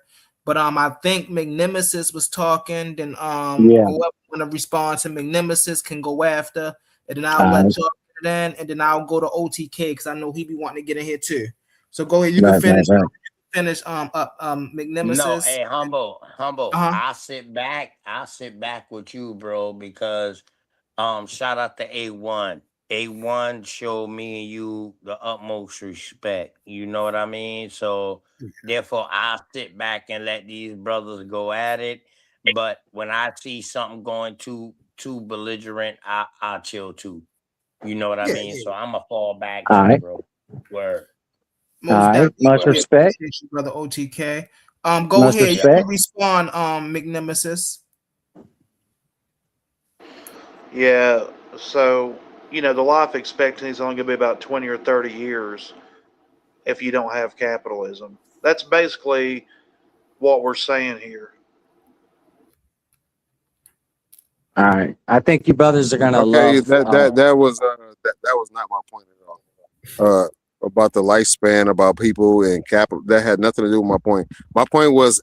But I think McNemesis was talking, then whoever want to respond to McNemesis can go after, and then I'll let y'all get in, and then I'll go to OTK because I know he be wanting to get in here too. So go ahead, you can finish. Finish McNemesis. No, hey, humble. I'll sit back with you, bro, because Shout out to A1. A1 showed me and you the utmost respect. You know what I mean? So therefore, I sit back and let these brothers go at it. But when I see something going too belligerent, I chill too. You know what I mean? So I'm a fall back All too, right. bro. Word. Most All right. definitely. Much We respect. appreciate you, brother OTK. Go Much ahead. You respect. can respond, McNemesis. Yeah, so the life expectancy is only going to be about 20 or 30 years if you don't have capitalism. That's basically what we're saying here. All right. I think you brothers are gonna Okay, love. that was not my point at all. About the lifespan, about people and capital, that had nothing to do with my point. My point was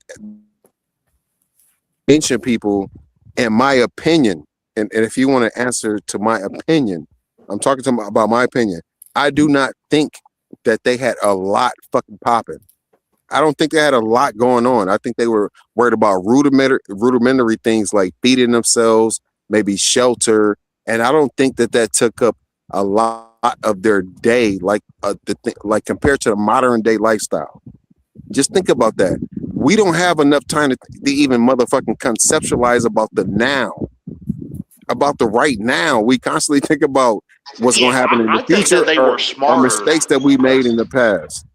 ancient people, in my opinion, and if you want to answer to my opinion, I'm talking to about my opinion. I do not think that they had a lot fucking popping. I don't think they had a lot going on. I think they were worried about rudimentary things like feeding themselves, maybe shelter, and I don't think that took up a lot of their day, like like compared to the modern day lifestyle. Just think about that. We don't have enough time to even motherfucking conceptualize about the now, about the right now. We constantly think about what's going to happen in the I think future that they were or smarter. mistakes that we made in the past.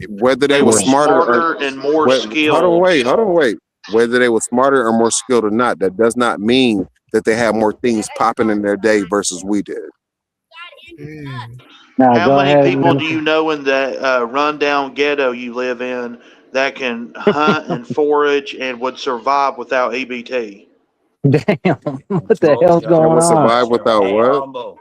Whether They they were were smarter smarter and more skilled. hold on, wait. Whether they were smarter or more skilled or not, that does not mean that they had more things popping in their day versus we did. Now How go many ahead. people do you know in the rundown ghetto you live in that can hunt and forage and would survive without EBT? Damn, what the hell's That going would on? survive without Hey, what? humble.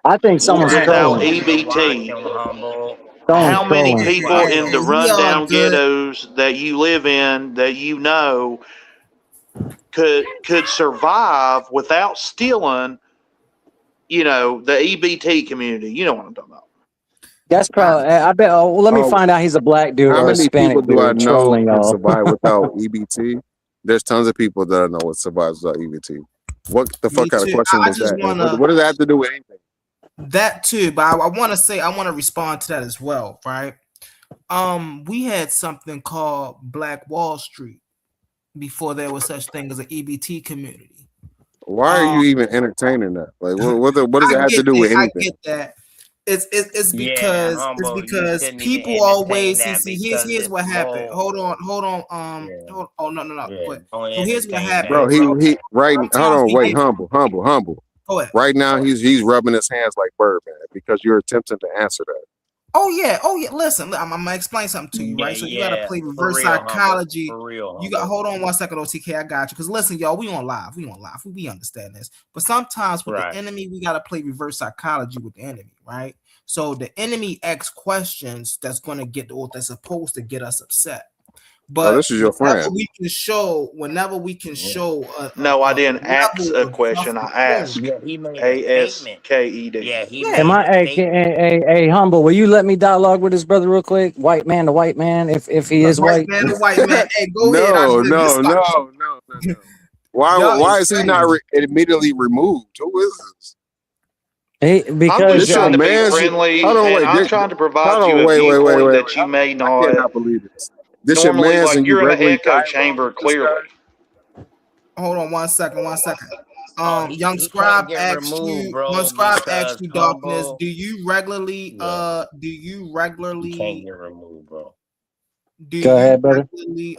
I think someone's Without trolling. EBT. Humble. Someone's How many trolling. people in the We all rundown good. ghettos that you live in that you know could survive without stealing, the EBT community? You know what I'm talking about. That's probably. I bet. Oh, well, let me Oh, find out. He's a black dude how or a many people Hispanic do I dude know trolling can y'all. survive without EBT? There's tons of people that I know what survives without EBT. What the Me fuck kind of too. question I was just that? want What to does that have to do with anything? that too, but I want to say I want to respond to that as well, right? We had something called Black Wall Street before there was such thing as an EBT community. Why are you even entertaining that? Like, what does it have to do with I anything? get that. It's Yeah, because humble. You shouldn't even people entertain always that see because here's what it's happened. more. Hold on. Yeah, Oh no. yeah. But Don't so here's what entertain happened. Bro, that. he right. Hold Sometimes on, we wait, get humble. go ahead. Right now, he's rubbing his hands like Birdman because you're attempting to answer that. Oh yeah. Listen, I'm gonna explain something to you, right? So you gotta Yeah. play For reverse real, humble. psychology. For real, You got humble. hold on 1 second, OTK. I got you. Because listen, y'all, we on live. We understand this. But sometimes with Right. the enemy, we gotta play reverse psychology with the enemy, right? So the enemy asks questions that's gonna get what they're supposed to get us upset. Oh, But this is your whenever friend. we can show No, I didn't ask level a of question. I asked Yeah, he made a statement. ASKED. Yeah, he Yeah. made Am I? a Hey, statement. hey, humble. Will you let me dialogue with this brother real quick? White man to white man, if he is White white. man to white man. Hey, go ahead. No. Y'all Why is is he not crazy. immediately removed? Who is this? He, I'm because just This your trying to be man? friendly, Hold on, and wait. I'm trying to provide Hold you on, a wait. viewpoint that you may I not cannot believe this. This your normally, man's like and you you're in an regularly echo dialogue chamber, with this guy? clearly. Hold on 1 second. Young He Scribe can't get asked removed, you, bro, because Darkness, humble. do you regularly Yeah, he can't get removed, bro. go ahead, brother.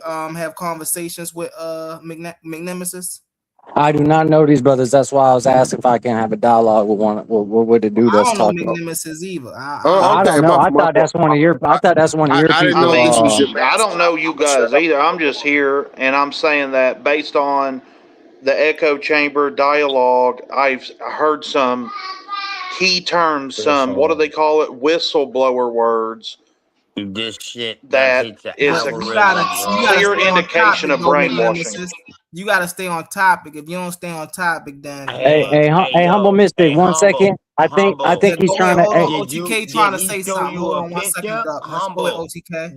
Have conversations with McNemesis? I do not know these brothers. That's why I was asked if I can have a dialogue with one with the dude I that's don't know talking. McNemesis either. Oh, I okay. don't know. I My thought that's one of your. I thought that's one of your I didn't I know people. this was your mean, man. I So don't know you I'ma shut guys up. either. I'm just here, and I'm saying that based on the echo chamber dialogue, I've heard some key terms, some what do they call it, whistleblower words. This shit done That hit the is But a you gotta algorithm, bro. clear stay on indication topic of though, brainwashing. McNemesis. You gotta stay on topic. If you don't stay on topic, then Hey, Hey, humble yo, mystic. hey, 1 second. I humble. think he's go ahead. trying to. Hold Hey, on. OTK trying Did to he say show something. you Hold a on 1 second, picture? Darkness. Go ahead, Humble. OTK.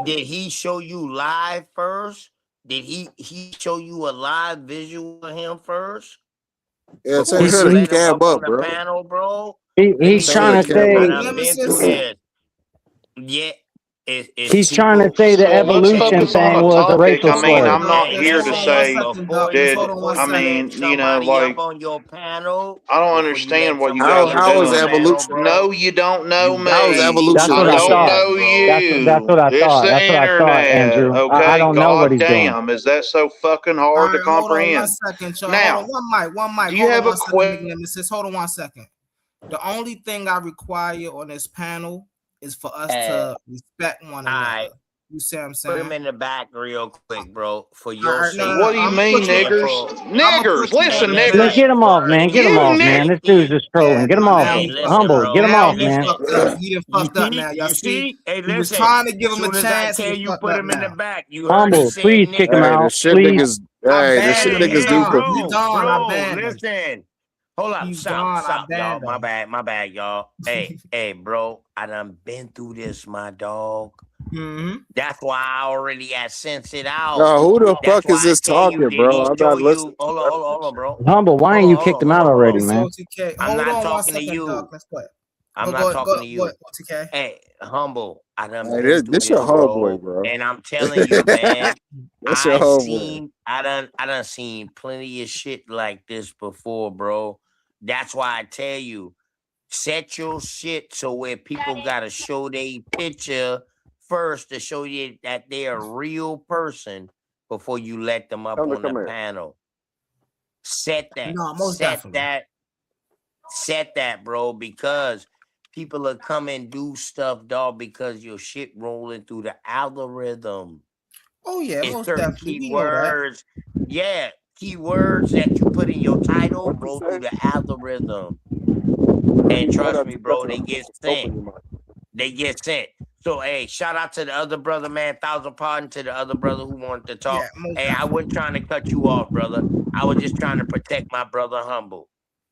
Did he show you live first? Did he show you a live visual of him first? Yeah, tell Before He's you her to let him he, cab up on up, the bro. panel, bro, let me he's Tell her tell trying to to you, cab I up. say done been through Nemesis. this. Yeah, it's he's trying to people. say the So let's evolution focus on thing the was a topic. racial I mean, slur. I'm not Hey, here Hold to on one say, second, before Doc. Just you hold did, on one before I you second. let mean, you know, somebody up like, on your panel, I don't before you let understand what you somebody guys up are on How is your doing. panel, evolution? bro, No, you don't know you How is gotta me. be That's evolution what I I racial? don't thought. prepared, know bro. That's what you. I It's thought. the That's what I thought, internet, Andrew. I okay? don't know what God he's doing. damn, is that so fucking All hard to right, hold on one comprehend? second, y'all. Hold on Now, one mic. do you Hold on have a one second, question? Nemesis. Hold on 1 second. The only thing I require on this panel is for us to respect one I another. You see what I'm put him saying? in the back real quick, bro, for All your right, no, sake no, no. What do you I'm gonna mean, put you. and niggers? for I'm gonna put Niggers, you hey, listen, in the Look, back. niggers. get him off, First. man. Get him You off, man. niggers. This dude's just Yeah, trolling. Get him off now hey, he him. fucked listen, up. Humble. Get bro. him Now off, Hey, he man. listen. fucked up. He done You fucked up see, now. Y'all you see? see. Hey, He was listen. trying to give him a Soon as I chance and tell he you fucked put up him in the now. back, you heard me Humble, say please kick him nigger. Hey, the out. shit Please. niggas. I Hey, the banned shit him. He niggas do for gone. He Bro, gone. I bro, banned him. listen. Hold up, He's stop, gone. I y'all. banned him. My bad, y'all. Hey, bro, I done been through this, my dog. Mm-hmm. That's why I already had sensed it out. who the That's fuck is why I this tell you, talking, did bro? he I'm show not you? listening. Hold on, bro. Humble, why ain't you kicked him out already, It's man? OTK. I'm Hold not on 1 talking to second, Doc. you. Let's play. I'm Go, not go, talking go, to go, you. OTK. Hey, humble. I done Hey, been through this your this, homeboy, bro. bro. And I'm telling you, man, That's your homeboy. I done seen plenty of shit like this before, bro. That's why I tell you, set your shit so where people gotta show their picture first to show you that they're a real person before you let them up Tell him to on the come here. panel. Set that. No, most definitely. Set that, bro, because people are come and do stuff, dog, because your shit rolling through the algorithm. Oh yeah, It's most certain definitely. We know that. keywords. Yeah, keywords that you put in your title What you roll say? through the algorithm. Let And me hold trust up me, to bro, they get sent. open your mouth. They get sent. So, hey, shout out to the other brother, man. 1,000 pardon to the other brother who wanted to Yeah, talk. most Hey, I definitely. wasn't trying to cut you off, brother. I was just trying to protect my brother Humble.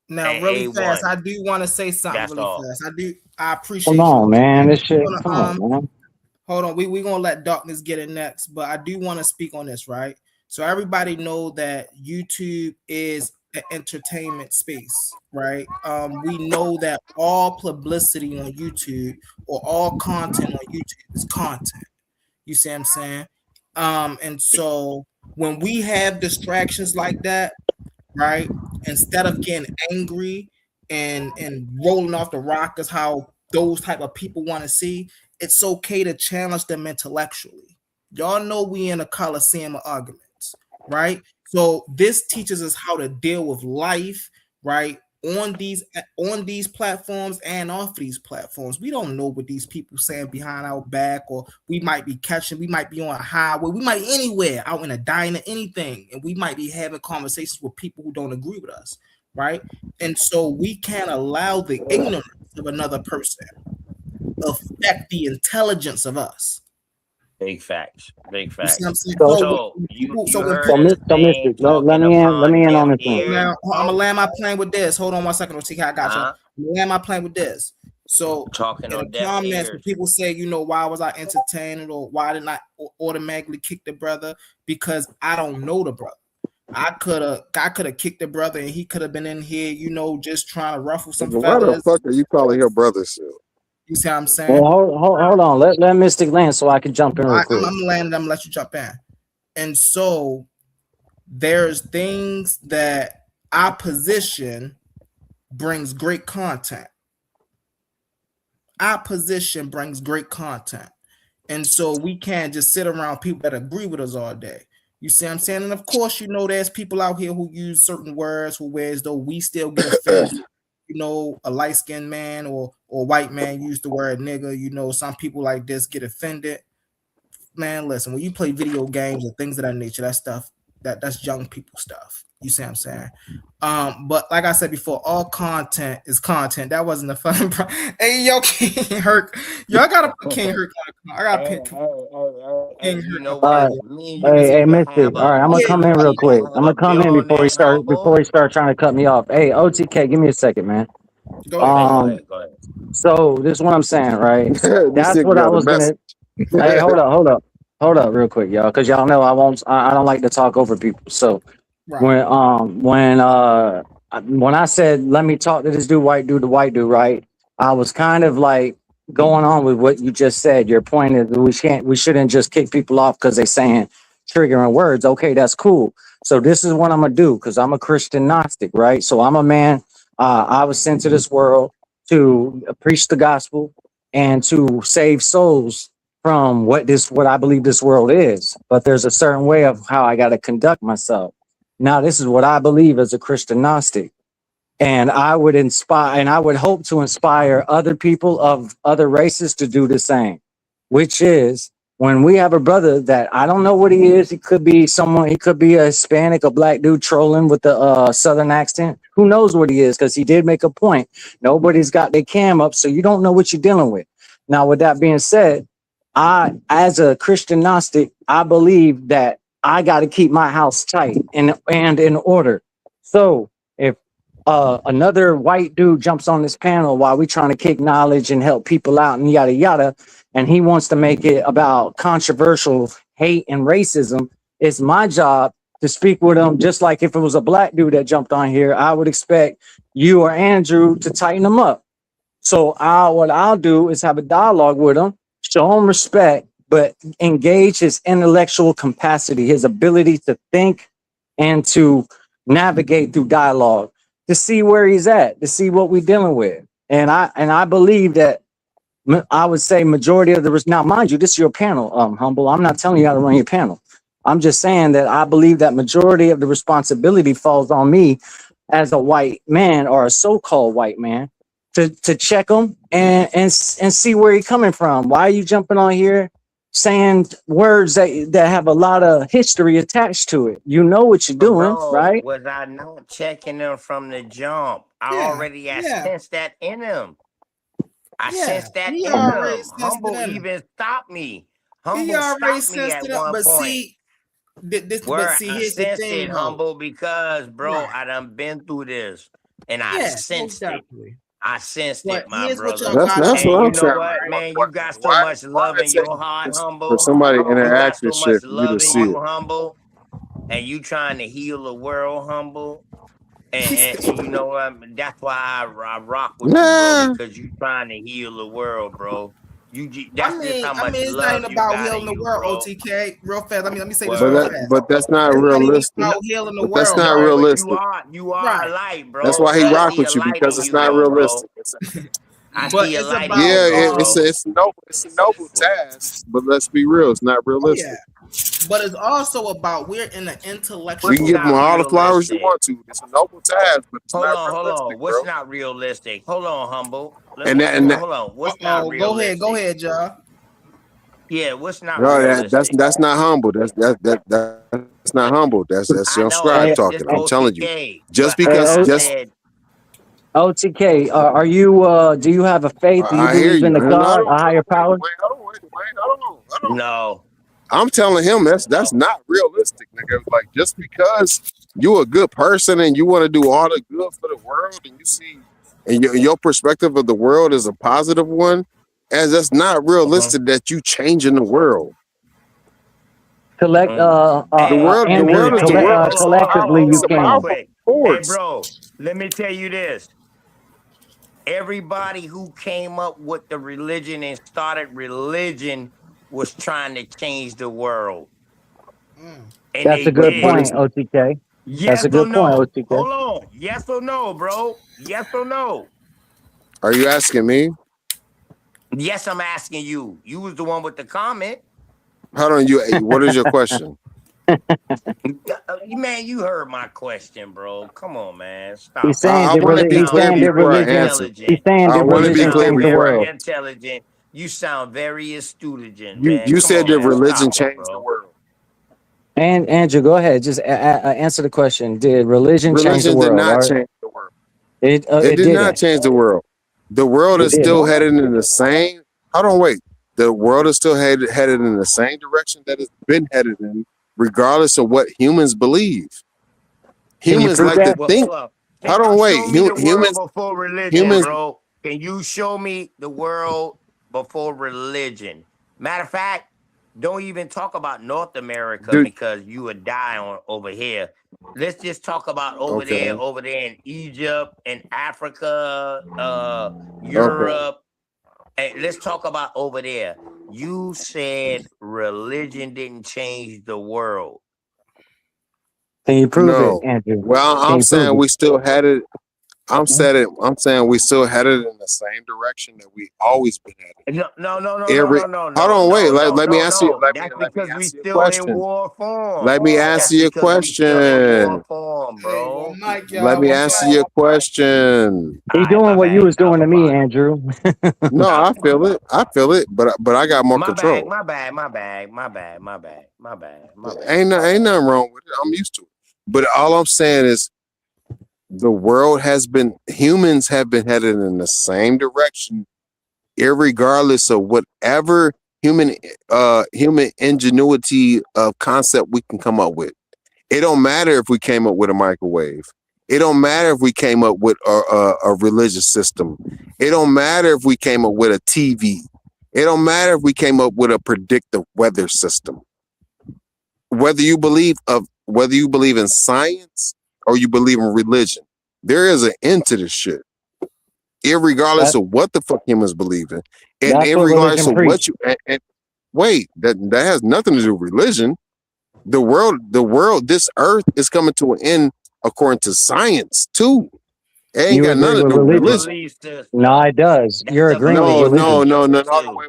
Now, And really fast, A1. I do want to say something That's really all. fast. I Come appreciate you, on, man. OTK. This shit. Hold Come on, on, man. hold on. We gonna let Darkness get it next, but I do want to speak on this, right? So everybody know that YouTube is an entertainment space, right? We know that all publicity on YouTube or all content on YouTube is content. You see what I'm saying? And so when we have distractions like that, right? Instead of getting angry and rolling off the rockers, how those type of people want to see, it's okay to challenge them intellectually. Y'all know we in a coliseum of arguments, right? So this teaches us how to deal with life, right? On these platforms and off these platforms. We don't know what these people saying behind our back, or we might be we might be on a highway, we might be anywhere, out in a diner, anything, and we might be having conversations with people who don't agree with us, right? And so we can't allow the ignorance of another person affect the intelligence of us. Big facts. Big You see facts. what I'm saying? So, So when you people, you when heard so, the Mystic, same let talking me in. Let upon me in on deaf this one. ears. now I'm gonna land my plane with this. Hold on 1 second, OTK. I got you. Uh-huh. I'm gonna land my plane with this. So Talking in the on deaf comments, when ears. people say, why was I entertaining, or why didn't I automatically kick the brother? Because I don't know the brother. I could have kicked the brother, and he could have been in here, just trying to ruffle some Why the feathers. fuck are you calling your brother still? You see what I'm saying? Well, hold on. Let Mystic land so I can jump in real I'm quick. gonna land. I'm gonna let you jump in. And so there's things that opposition brings great content. Opposition brings great content. And so we can't just sit around people that agree with us all day. You see what I'm saying? And of course, there's people out here who use certain words who as though we still get offended. A light-skinned man or white man use the word nigga. Some people like this get offended. Man, listen, when you play video games and things of that nature, that stuff, that's young people stuff. You see what I'm saying? But like I said before, all content is content. That wasn't a fun. Hey, yo, King Herc. Yo, I gotta put King Herc on. I gotta pick Hey, King you Herc know up out what? of here. Me and He you was, Hey, need to Mystic. have All right, I'm me gonna yeah, and come you in real need to quick. I'm have gonna a come bill in on before that, humble. he start trying to cut me off. Hey, OTK, give me a second, man. go ahead. Hey, go Um, ahead, go ahead. so this is what I'm saying, right? This That's nigga what I got a was gonna. message. Hey, hold up, real quick, y'all, because y'all know I won't. I don't like to talk over people. So Right. when when I said, let me talk to this dude, the white dude, right? I was kind of like going on with what you just said. Your point is we shouldn't just kick people off because they're saying triggering words. Okay, that's cool. So this is what I'm gonna do because I'm a Christian Gnostic, right? So I'm a man. I was sent to this world to preach the gospel and to save souls from what I believe this world is. But there's a certain way of how I got to conduct myself. Now, this is what I believe as a Christian Gnostic. And I would inspire and I would hope to inspire other people of other races to do the same, which is when we have a brother that I don't know what he is. He could be someone, he could be a Hispanic, a black dude trolling with the Southern accent. Who knows what he is? Because he did make a point. Nobody's got their cam up, so you don't know what you're dealing with. Now, with that being said, I, as a Christian Gnostic, I believe that I got to keep my house tight and in order. So if another white dude jumps on this panel while we trying to kick knowledge and help people out and yada yada, and he wants to make it about controversial hate and racism, it's my job to speak with him. Just like if it was a black dude that jumped on here, I would expect you or Andrew to tighten him up. So what I'll do is have a dialogue with him, show him respect, but engage his intellectual capacity, his ability to think and to navigate through dialogue, to see where he's at, to see what we're dealing with. And I believe that I would say majority of now, mind you, this is your panel, Humble. I'm not telling you how to run your panel. I'm just saying that I believe that majority of the responsibility falls on me as a white man or a so-called white man to check him and see where he's coming from. Why are you jumping on here saying words that have a lot of history attached to it? You know what you're doing, Bro, right? was I not checking them from the jump? I Yeah, already had yeah. sensed that in him. I Yeah, sensed that he in already him. sensed Humble it in him. even stopped me. He Humble already stopped me sensed at it up. one But point. see, Where I here's the sensed thing, it, though. Humble, because bro, Right. I done been through this and I Yeah, most sensed it. definitely. I sensed But it, my here's what brother. y'all That's gotta And what you I'm know saying. what, Right? man? You got so Why much love it in take your heart, for Humble. somebody You got interactive so shit much for you love to in see you, it? Humble, and you trying to heal the world, Humble. And you know what? That's why I rock with you, bro, Nah. because you trying to heal the world, bro. I That's just how much mean, it's not love even you about got healing in the you, world, bro. OTK. Real fast. Let me say this But real Word. fast. that's not It's not even realistic. about healing the But that's world, not No, bro. but realistic. you are a Right. light, bro. That's why he But I rock see a with you light because in it's you, not though, bro. realistic. I but see a it's light in about you, Yeah, bro. it's a noble task, but let's be real, it's not oh realistic. yeah. But it's also about we're in an intellectual. You can What's give him not all the flowers you realistic? want to. It's a noble task, but it's Hold not on. realistic, What's bro. not realistic? Hold on, Humble. And that, Hold on. What's not Go realistic? ahead, y'all. Yeah, what's not no, realistic? that's not humble. That's not humble. That's I your know scribe Hey, this talking. I'm telling you. OTK, Just but hey, because I just said OTK, are you do you have a faith? Do you I hear believe in you. a And God, a higher power? hold on. no. I'm telling him that's not realistic, nigga. Like just because you a good person and you want to do all the good for the world and you see and your perspective of the world is a positive one, as that's not realistic that you changing the world. The world Andrew, is the Hey, world. collectively It's you a hold on, real can. powerful quick. Hey, force. bro, let me tell you this. Everybody who came up with the religion and started religion was trying to change the world. And That's they a good But did. it's point, OTK. That's Yes a or good point, no? OTK. Hold on. Yes or no, bro? Yes or no? are you asking me? Yes, I'm asking you. You was the one with the comment. Hold on, what is your question? Man, you heard my question, bro. Come on, man. Stop He's it. saying I want to be You he's clear sound saying that before I very religion. answer. He's intelligent. saying I that want to You be religion clear sound changed the before very world. intelligent. You sound very astute, man. you Come said on, that man. religion Stop it, changed the bro. world. And Andrew, go ahead. Just answer the question. Did religion change the Religion did world? not Or change the world. it It did not didn't. change the world. The world It is still didn't. headed in the same. Hold on, wait. The world is still headed in the same direction that it's been headed in, regardless of what humans believe. Can you Humans prove like to that? Well, think. hold up. Can Hold you on, wait. show me the world Humans, before religion, humans. bro? Can you show me the world before religion? Matter of fact, Don't even talk about North America Dude, because you would die on over here. Let's just talk about over okay, there in Egypt and Africa, okay. Europe. Hey, let's talk about over there. You said religion didn't change the world. Can you prove it, No. Andrew? Well, Can I'm you prove saying it? we still had it. I'm saying we still headed in the same direction that we always been headed. No. Hold on, wait. Let me answer you. That's Let me because we answer your still in question. war form. Let me answer That's your because we still in war question. form, Hey, one bro. mic, Let y'all. me One answer mic. your question. He Alright, doing my what you bad. was doing to me, Alphabet. Andrew. No, I feel it. But I got more My control. bad. Ain't nothing wrong with it. I'm used to it. But all I'm saying is humans have been headed in the same direction, irregardless of whatever human ingenuity of concept we can come up with. It don't matter if we came up with a microwave. It don't matter if we came up with a religious system. It don't matter if we came up with a TV. It don't matter if we came up with a predictive weather system. Whether you believe in science or you believe in religion, there is an end to this shit. Irregardless That, of what the fuck humans believe in, and that's what irregardless religion of what preach. you and wait, that has nothing to do with religion. The world, this earth is coming to an end according to science too. It ain't You got agree nothing to with do with The religion? religion. belief No, system. it does. That's You're a agreeing with belief No. religion. system Hold on, too. wait.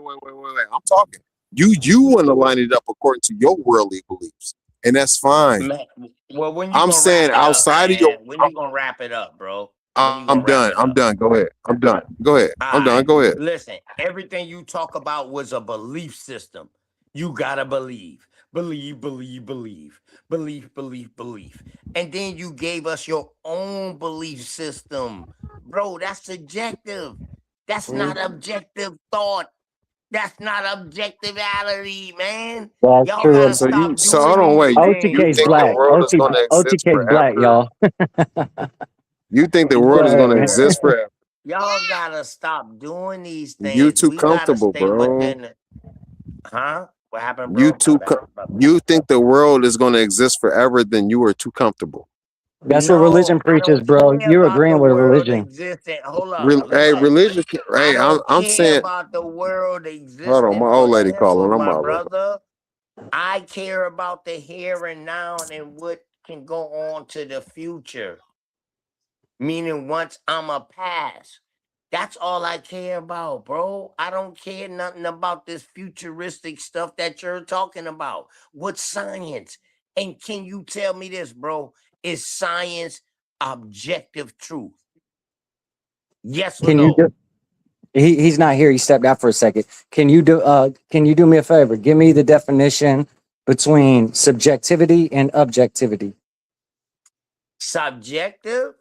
I'm talking. You want to line it up according to your worldly beliefs, and that's fine. Man, well, when you I'm gonna saying wrap it up, outside of your. man? When you gonna wrap it up, bro? When you I'm gonna wrap done. it I'm up? done. Go ahead. I'm done. Go ahead. All I'm done. right. Go ahead. Listen, everything you talk about was a belief system. You gotta believe. Believe. And then you gave us your own belief system. Bro, that's subjective. That's not objective thought. That's not objectivity, man. That's Y'all true. gotta So stop hold doing on, these wait. You things, OTK's think the black. bro. world is going to exist OTK's black, forever? y'all. You think the world is going to Yeah. exist forever? Y'all gotta stop doing these You things. too We gotta comfortable, stay bro. within. Huh? What happened, You bro? My too. bad. My bad. You think the world is going to exist forever? Then you are too comfortable. That's what No, religion I preaches, don't bro. care You're about agreeing the with world religion. existing. Hold up, Hey, listen. religion. I Hey, don't I'm care saying. about the world Hold on, existing my old lady forever, calling. I'm my out, bro. brother. I care about the here and now and what can go on to the future. Meaning once I'm a pass. That's all I care about, bro. I don't care nothing about this futuristic stuff that you're talking about. What's science? And can you tell me this, bro? Is science objective truth? Yes or Can you no? do? He's not here. He stepped out for a second. Can you do? Can you do me a favor? Give me the definition between subjectivity and objectivity. Subjective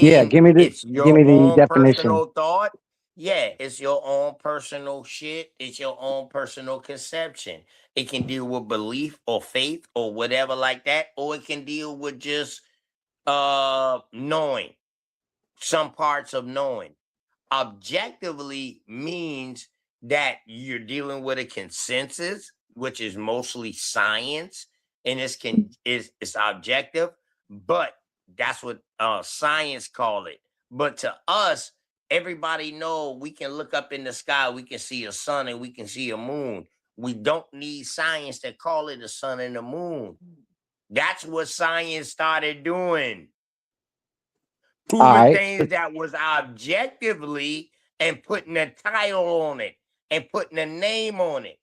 Yeah, mean give me it's give your me the own definition. personal thought. Yeah, it's your own personal shit. It's your own personal conception. It can deal with belief or faith or whatever like that, or it can deal with just knowing, some parts of knowing. Objectively means that you're dealing with a consensus, which is mostly science, and it's objective, but that's what science call it. But to us, everybody know we can look up in the sky, we can see a sun and we can see a moon. We don't need science to call it a sun and a moon. That's what science started doing. All Proving right, things that was objectively and putting a title on it and putting a name on it.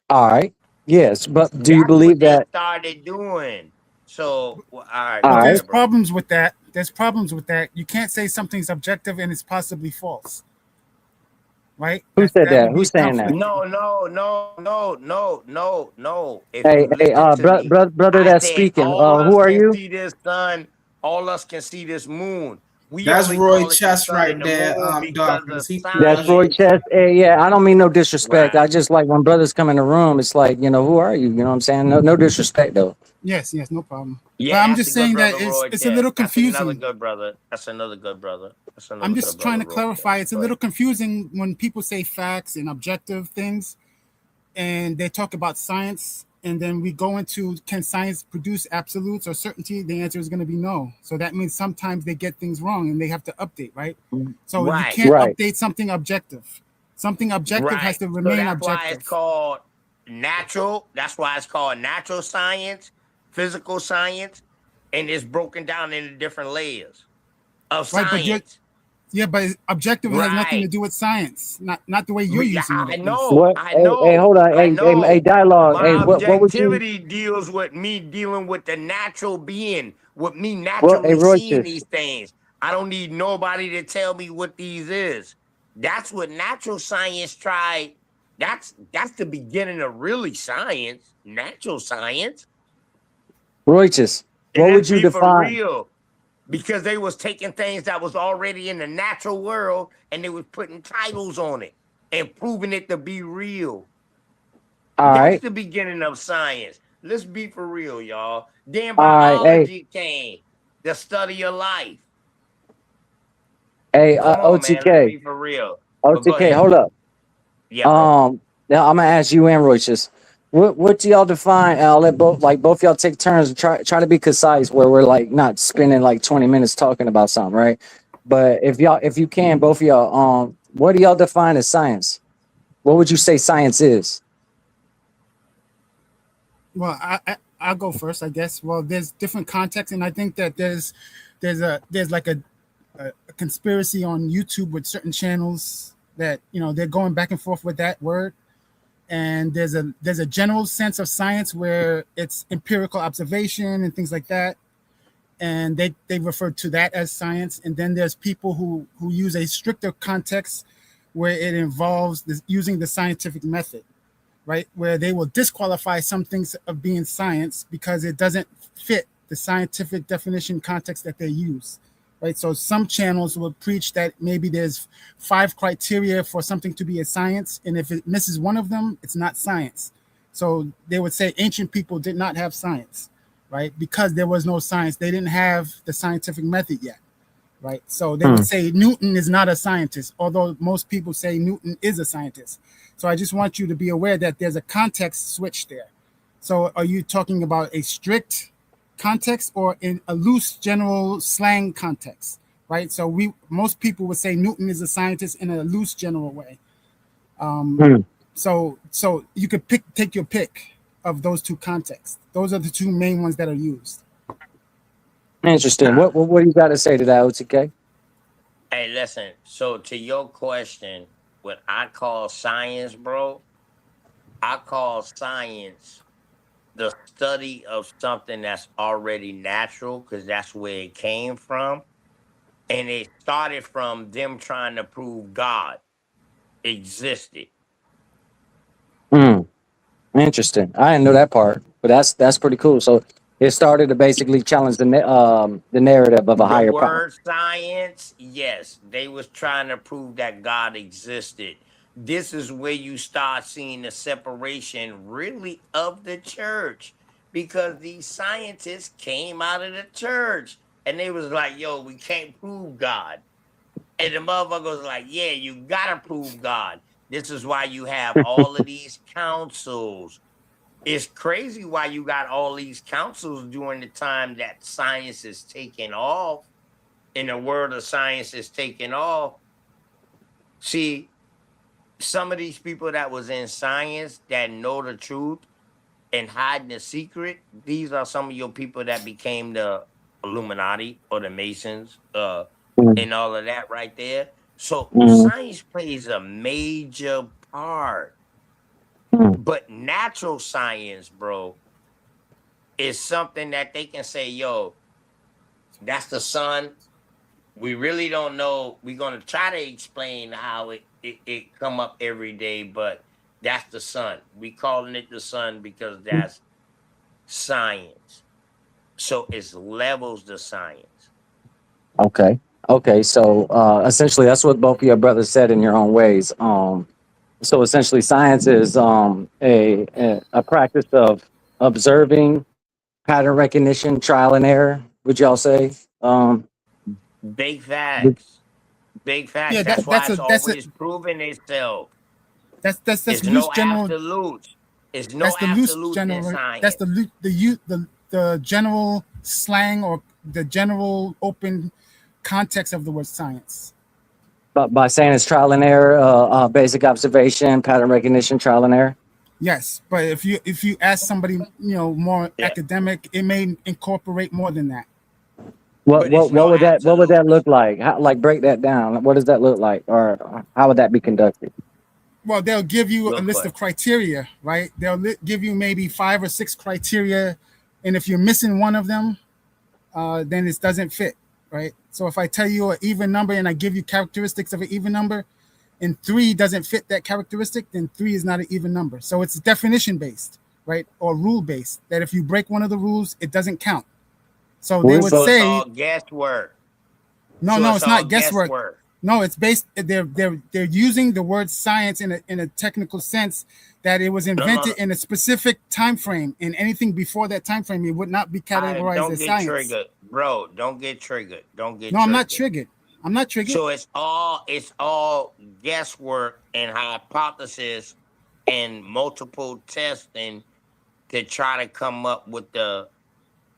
all right. Yes, but do you That's what believe they that? started doing. So, all right, All But go right. there's ahead, bro. problems with that. There's problems with that. You can't say something's objective and it's possibly false, right? Who said That that? would be Who's saying that? conflicting. No. If you Hey, listen to me, brother I that's said speaking. all us Who are can you? see this sun, all us can see this moon. We That's only Roy call it the Chess sun right and the there, moon because of darkness. That's Roy science. Chess. Hey, yeah, I don't mean no disrespect. I Right. just like when brothers come in the room, it's like, who are you? You know what I'm saying? No disrespect though. Yes, no problem. But Yeah, I'm that's a just good saying that brother, Roy it's a Chess. little That's another confusing. good brother. That's another good brother. That's I'm another good just trying brother, to Roy clarify. Chess. It's a Go ahead. little confusing when people say facts and objective things. and they talk about science, and then we go into, can science produce absolutes or certainty? The answer is going to be no. So that means sometimes they get things wrong and they have to update, right? So you Right. can't Right. update something objective. Something objective has Right. to So remain that's why it's objective. called natural. That's why it's called natural science, physical science, and it's broken down into different layers of Right, but science. yeah, but objective has nothing to Right. do with science, not the way you're Yeah, using it. I At least. know. What? I Hey, know. hold on. I Hey, know. dialogue. Hey, My what would you? objectivity deals with me dealing with the natural being, with me Well, naturally hey, seeing Royces. these things. I don't need nobody to tell me what these is. That's what natural science tried. That's the beginning of really science, natural science. Royces. And What would let's you be for define? real, because they was taking things that was already in the natural world and they was putting titles on it and proving it to be real. All That's right. the beginning of science. Let's be for real, y'all. Then All right. Hey, biology came, the study of life. hey, Come on, man. Let's OTK. be for real. But go OTK, ahead. hold up. Yeah, bro. Now I'm gonna ask you and Royces. What do y'all define? And I'll let both y'all take turns and try to be concise, where we're like not spending like 20 minutes talking about something, right? But if you can, both of y'all, what do y'all define as science? What would you say science is? Well, I'll go first, I guess. Well, there's different contexts, and I think that there's like a conspiracy on YouTube with certain channels that they're going back and forth with that word. And there's a general sense of science where it's empirical observation and things like that, and they refer to that as science. And then there's people who use a stricter context where it involves using the scientific method, right? Where they will disqualify some things of being science because it doesn't fit the scientific definition context that they use, right? So some channels will preach that maybe there's 5 criteria for something to be a science, and if it misses one of them, it's not science. So they would say ancient people did not have science, right? Because there was no science. They didn't have the scientific method yet, right? So they would say Newton is not a scientist, although most people say Newton is a scientist. So I just want you to be aware that there's a context switch there. So are you talking about a strict context or in a loose general slang context, right? So most people would say Newton is a scientist in a loose general way. So you could take your pick of those two contexts. Those are the two main ones that are used. Interesting. What do you got to say to that, OTK? Hey, listen. So to your question, what I call science, bro, I call science the study of something that's already natural, because that's where it came from. And it started from them trying to prove God existed. Interesting. I didn't know that part, but that's pretty cool. So it started to basically challenge the narrative of a higher The power. word science, yes, they was trying to prove that God existed. This is where you start seeing the separation really of the church, because these scientists came out of the church and they was like, yo, we can't prove God. And the motherfucker was like, yeah, you gotta prove God. This is why you have all of these councils. It's crazy why you got all these councils during the time that science is taking off, and the world of science is taking off. See, some of these people that was in science that know the truth and hiding the secret, these are some of your people that became the Illuminati or the Masons, and all of that right there. So science plays a major part. But natural science, bro, is something that they can say, yo, that's the sun. We really don't know. We're going to try to explain how it come up every day, but that's the sun. We calling it the sun because that's science. So it's levels to science. Okay. So essentially, that's what both of your brothers said in your own ways. So essentially, science is a practice of observing, pattern recognition, trial and error. Would y'all say? Big facts. Big facts. Yeah, that's why it's that's always proving itself. That's It's loose no general. absolutes. It's no That's the loose absolutes in general. science. That's the general slang or the general open context of the word science. But by saying it's trial and error, basic observation, pattern recognition, trial and error. Yes, but if you ask somebody, more Yeah. academic, it may incorporate more than that. But it's no What would that absolutes. look like? How, like break that down. What does that look like, or how would that be conducted? Well, they'll give you a Good list of criteria, right? They'll give you maybe 5 or 6 criteria, and if you're missing one of them, then it doesn't fit, right? So if I tell you an even number and I give you characteristics of an even number, and 3 doesn't fit that characteristic, then 3 is not an even number. So it's definition based, right, or rule based. That if you break one of the rules, it doesn't count. So they would So it's say, all guesswork. no, So no, it's it's all not guesswork. No, it's based. They're using the word science in a technical sense that it was invented in a specific time frame, and anything before that time frame, it would not be categorized Don't as get science. triggered, bro. Don't get triggered. Don't get No, I'm not triggered. triggered. I'm not triggered. So it's all guesswork and hypothesis and multiple testing to try to come up with the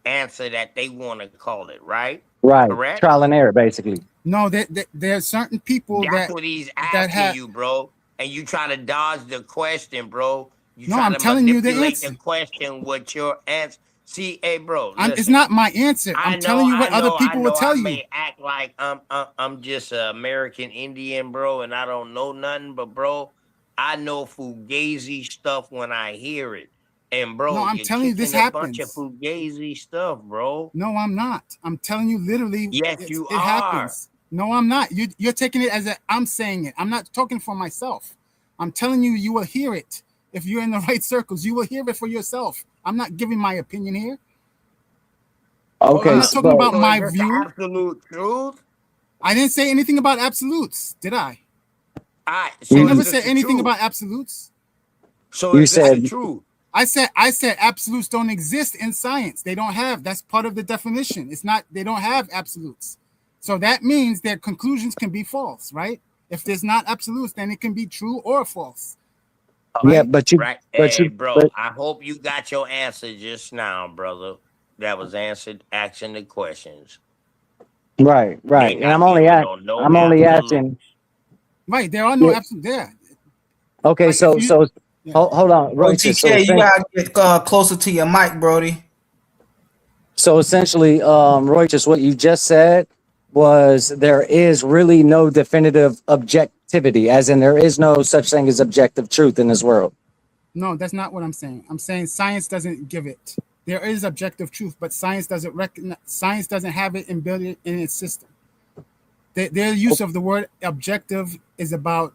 answer that they want to call it, right? Right, Correct? trial and error, basically. No, there are certain people That's what he's asking have. you, bro. And you try to dodge the question, bro. You No, try I'm to telling you the manipulate the answer. question with your answer. See, hey, bro, It's listen. not my answer. I'm telling you what other people will tell I you. may act like I'm just an American Indian, bro, and I don't know nothing, but bro, I know fugazi stuff when I hear it. And bro, No, I'm you're telling you this kicking a bunch of happens. fugazi stuff, bro. No, I'm not. I'm telling you literally. Yes, you it are. happens. No, I'm not. You're taking it as I'm saying it. I'm not talking for myself. I'm telling you, you will hear it. If you're in the right circles, you will hear it for yourself. I'm not giving my opinion here. Okay, I'm not talking about So my is this the view. absolute truth? I didn't say anything about absolutes, did I? I never said anything about absolutes. So You is this said- the truth? I said absolutes don't exist in science. They don't have. That's part of the definition. It's not. They don't have absolutes. So that means their conclusions can be false, right? If there's not absolutes, then it can be true or false. Yeah, but you, Right. but Hey, you, bro, but I hope you got your answer just now, brother. That was answered asking the questions. right, They and not I'm only giving on no I'm only absolute. asking. Right. There are no Yeah. absolute there. Okay, Like, so if you- so Yeah. hold on, Bro, Royce. So, TK, you gotta get closer to your mic, Brody. so essentially, Royce, what you just said was there is really no definitive objectivity, as in there is no such thing as objective truth in this world. No, that's not what I'm saying. I'm saying science doesn't give it. There is objective truth, but science doesn't recognize. Science doesn't have it embedded in its system. Their use of the word objective is about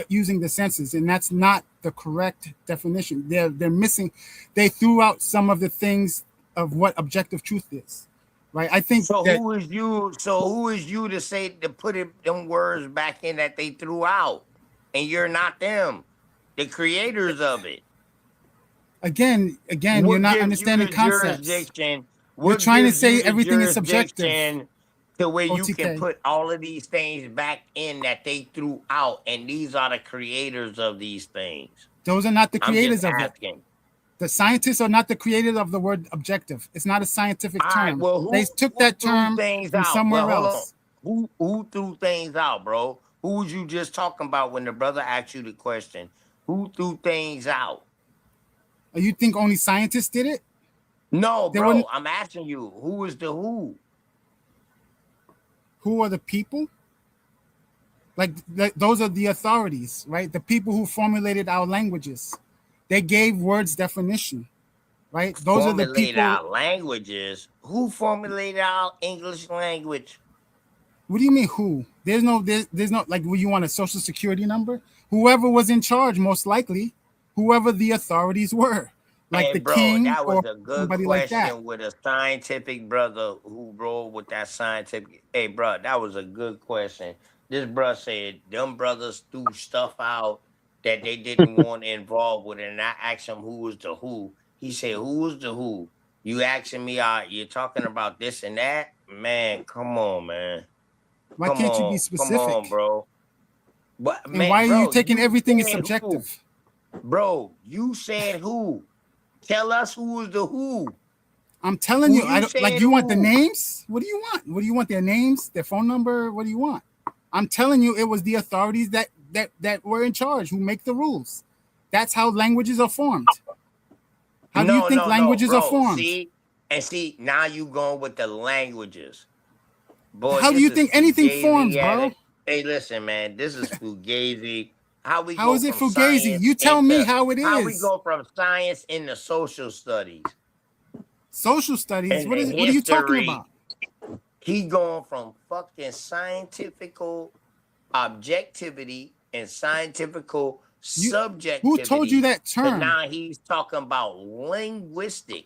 using the senses, and that's not the correct definition. They're missing. They threw out some of the things of what objective truth is, right? I think So that who is you? So who is you to say to put them words back in that they threw out, and you're not them, the creators of it. again, What you're not gives you understanding the concepts. jurisdiction? You're What trying to gives say you the everything is subjective. jurisdiction to where you OTK. can put all of these things back in that they threw out, and these are the creators of these things? Those are not the I'm creators just of it. asking. The scientists are not the creators of the word objective. It's not a scientific All right, term. well, They took that threw term things from out? somewhere Well, hold on. else. Who threw things out, bro? Who was you just talking about when the brother asked you the question? Who threw things out? You think only scientists did it? No, There bro. wouldn't- I'm asking you, who is the who? Who are the people? Like those are the authorities, right? The people who formulated our languages. They gave words definition, right? Those are the Formulated people. our languages. Who formulated our English language? What do you mean who? There's no like, well, you want a social security number? Whoever was in charge, most likely, whoever the authorities were, like Hey, the bro, king that was or a good somebody like question that. with a scientific brother who rolled with that scientific. Hey, bro, that was a good question. This bro said them brothers threw stuff out that they didn't want to involve with it, and I asked him who was the who. He said, "Who was the who?" You asking me, you're talking about this and that? Man, come on, man. Why Come can't you on, be come on, specific? bro. What, And man, why are you bro? taking You everything as said who? subjective? Bro, you said who? Tell us who is the who. I'm telling Who you, I you don't like. said You want the who? names? What do you want? What do you want? Their names, their phone number? What do you want? I'm telling you, it was the authorities that were in charge who make the rules. That's how languages are formed. How do you think languages are bro. formed? See, now you going with the languages. Boy, How do this you is think anything Fugazi forms, at bro? it. Hey, listen, man, this is Fugazi. How we How go is it from fugazi? science You tell me into how it how we is. go from science into social studies Social studies. and What the is? What are you talking history. about? He going from fucking scientifical objectivity and scientifical subjectivity. Who told you that to term? now he's talking about linguistic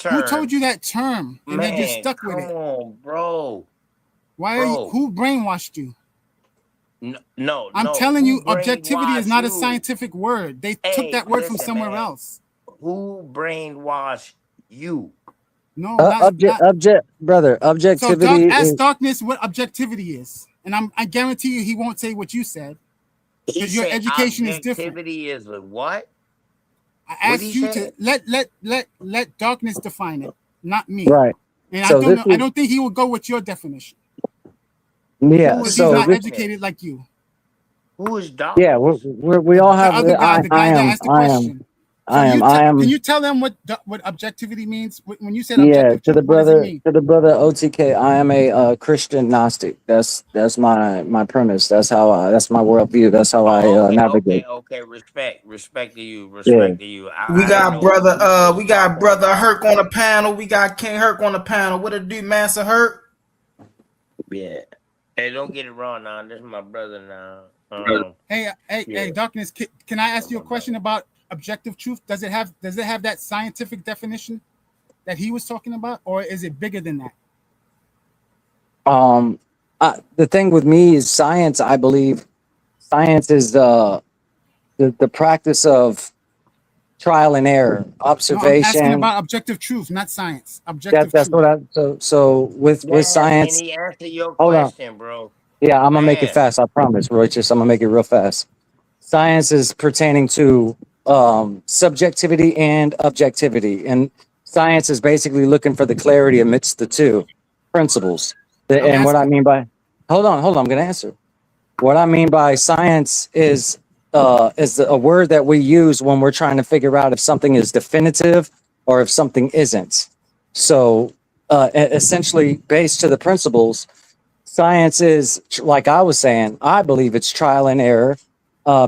Who told terms. you that term? And Man, then you're stuck with come it. on, bro. Why are you? Bro. Who brainwashed you? No, I'm no. telling Who you, objectivity is brainwashed not a you? scientific word. They took Hey, that word from listen, somewhere man. else. Who brainwashed you? No, not. Brother, So objectivity ask is Darkness what objectivity is, and I guarantee you he won't say what you said He because your said education is different. objectivity is a what? I What asked he you said? to let Darkness define it, not me. right. And So I don't think he will go with your definition Yeah. Who because is he's So not this, educated like you. Who is yeah, darkness? we all The have. other guy, the guy that asked the question. So I am. Can you tell them what objectivity means? When you said Yeah, objective to truth, what does it mean? the brother OTK, I am a Christian Gnostic. That's my premise. That's how that's my worldview. That's how I navigate. Okay. Respect to you. Yeah. Respect to you. We I didn't got know who was we got talking brother about. Herc on the panel. We got King Herc on the panel. What it do, Master Herc? Yeah. Hey, don't get it wrong now. This is my brother now. Hey, Yeah. Darkness. Can I ask you a question about objective truth? Does it have that scientific definition that he was talking about, or is it bigger than that? The thing with me is science. I believe science is the practice of trial and error, No, I'm asking observation. about objective truth, not science. Objective That's truth. what so with Yeah, science. Can he answer your Hold on. question, bro? Yeah, I'm gonna make it Man. fast. I promise, Royce. I'm gonna make it real fast. Science is pertaining to subjectivity and objectivity, and science is basically looking for the clarity amidst the two principles. And what I mean by, hold on, I'm gonna answer. What I mean by science is a word that we use when we're trying to figure out if something is definitive or if something isn't. So essentially, based to the principles, science is, like I was saying, I believe it's trial and error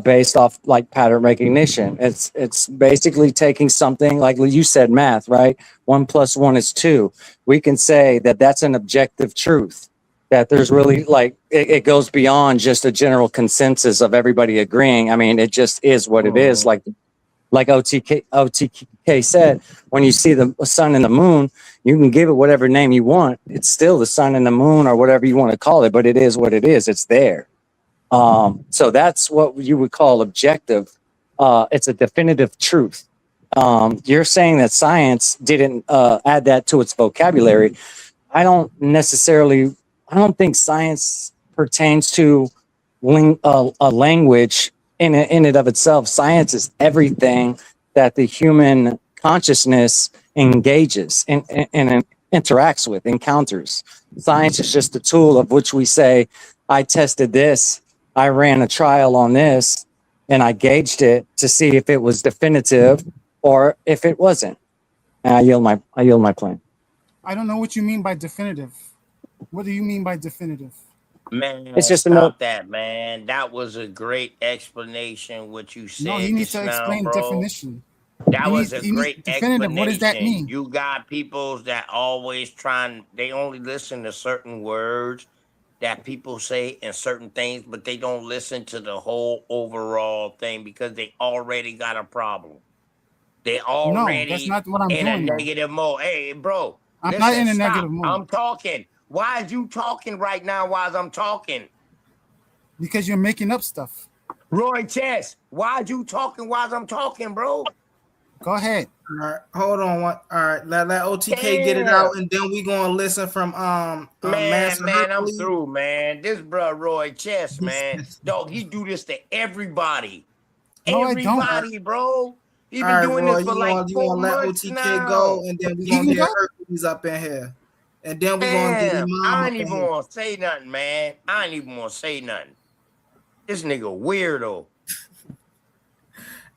based off like pattern recognition. It's basically taking something like you said, math, right? 1 + 1 is 2. We can say that that's an objective truth, that there's really like it goes beyond just a general consensus of everybody agreeing. I mean, it just is what it is. Like OTK said, when you see the sun and the moon, you can give it whatever name you want. It's still the sun and the moon or whatever you want to call it, but it is what it is. It's there. So that's what you would call objective. It's a definitive truth. You're saying that science didn't add that to its vocabulary. I don't think science pertains to a language in it of itself. Science is everything that the human consciousness engages and interacts with, encounters. Science is just a tool of which we say, I tested this, I ran a trial on this, and I gauged it to see if it was definitive or if it wasn't. And I yield my plane. I don't know what you mean by definitive. What do you mean by definitive? Man, It's just stop that, man. That was a great explanation. What you said No, he needs just to now, explain bro. definition. That was a He needs great definitive. What does that explanation. mean? You got peoples that always they only listen to certain words that people say and certain things, but they don't listen to the whole overall thing because they already got a problem. They already that's not what I'm in doing, a though. negative mode. Hey, bro, I'm not in a stop. negative mode. I'm talking. Why is you talking right now while I'm talking? Because you're making up stuff. Roy Chess, why are you talking while I'm talking, bro? Go ahead. All right, hold on. All right, let OTK get it Damn. out, and then we gonna listen from Man, Master I'm Hercules. through, man. This bro Roy Chess, man. Dog, he do this to everybody. No, I don't. Everybody, bro. He All been right, doing Roy, this for you like want 4 let months OTK now. go, and then we He gonna can get go? Hercules up in here, and then we gonna get Damn, Imam I up ain't in even here. want to say nothing, man. I ain't even want to say nothing. This nigga weirdo.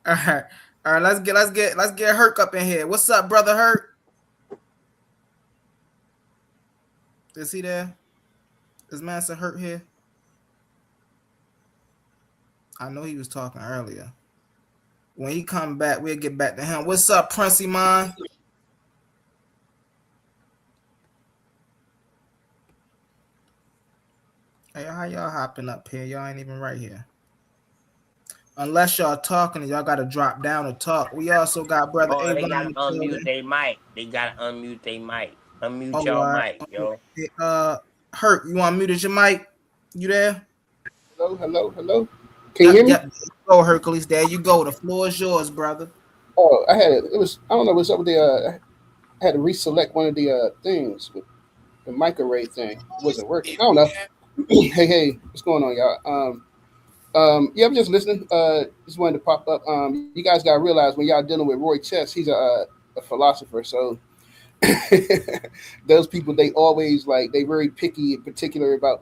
All right. Let's get Herc up in here. What's up, brother Herc? Is he there? Is Master Herc here? I know he was talking earlier. When he come back, we'll get back to him. What's up, Princey Mine? Hey, how y'all hopping up here? Y'all ain't even right here. Unless y'all talking, y'all got to drop down to talk. We also got brother Oh, they Avon gotta in the unmute building. their mic. They gotta unmute their mic. Unmute Oh, y'all all right. mic, yo. Hey, Herc, you want muted your mic? You there? Hello. Can you hear me? Yep. Go, Hercules. There you go. The floor is yours, brother. Oh, I had it. It was I don't know what's up with the. I had to reselect one of the things with the mic array thing. It wasn't working. I don't know. Hey, what's going on, y'all? Yeah, I'm just listening. Just wanted to pop up. You guys gotta realize when y'all dealing with Roy Chess, he's a philosopher. So those people, they always like they very picky and particular about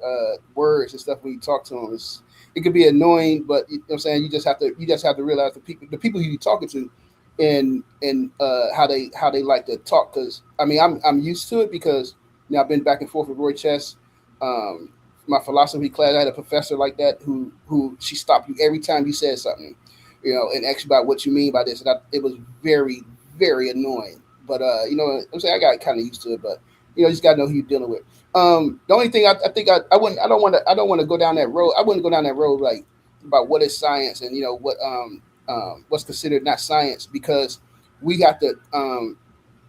words and stuff when you talk to them. It could be annoying, but you know what I'm saying, you just have to realize the people who you're talking to and how they like to talk. Because I mean, I'm used to it because you know I've been back and forth with Roy Chess. Um, my philosophy class, I had a professor like that who she stopped you every time you said something, you know, and asked you about what you mean by this. And it was very, very annoying. But you know, I'm saying I got kind of used to it. But you know, you just gotta know who you're dealing with. The only thing I think I wouldn't I don't want to go down that road. I wouldn't go down that road like about what is science and you know what's considered not science because we got to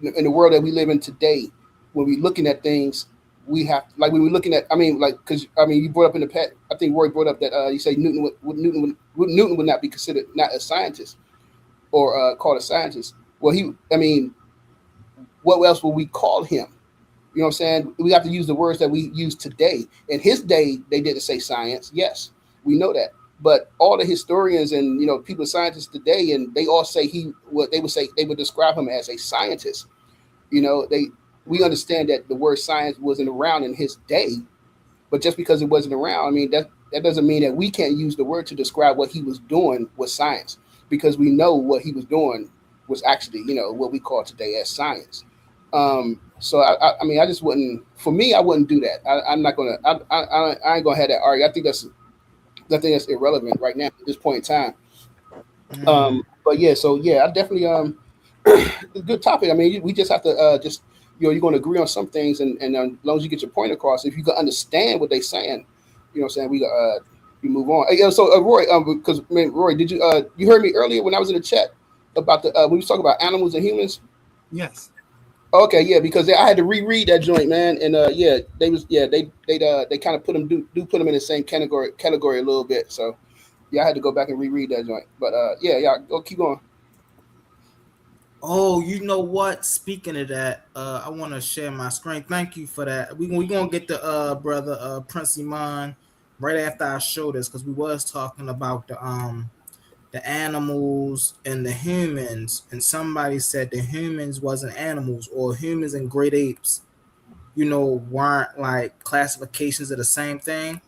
in the world that we live in today when we're looking at things we have like when we're looking at I mean like because I mean you brought up in the past I think Roy brought up that you say Newton would not be considered not a scientist or called a scientist. Well, I mean, what else will we call him? You know what I'm saying? We have to use the words that we use today. In his day, they didn't say science. Yes, we know that. But all the historians and you know people scientists today, and they all say they would describe him as a scientist. You know, we understand that the word science wasn't around in his day, but just because it wasn't around, I mean that doesn't mean that we can't use the word to describe what he was doing with science because we know what he was doing was actually you know what we call today as science. So I mean I just wouldn't for me I wouldn't do that. I'm not gonna I ain't gonna have that argument. I think that's irrelevant right now at this point in time. But yeah, so yeah, I definitely it's a good topic. I mean, we just have to just you know you're going to agree on some things, and as long as you get your point across, if you can understand what they're saying, you know, what I'm saying we move on. Hey, so Roy, because man, Roy, did you heard me earlier when I was in the chat about the when we was talking about animals and humans? Yes. Okay, yeah, because I had to reread that joint, man, and yeah, they kind of put them do put them in the same category a little bit. So yeah, I had to go back and reread that joint. But yeah, go keep going. Oh, you know what? Speaking of that, I want to share my screen. Thank you for that. We gonna get the brother Prince Iman right after I show this because we was talking about the animals and the humans, and somebody said the humans wasn't animals or humans and great apes, you know, weren't like classifications of the same thing.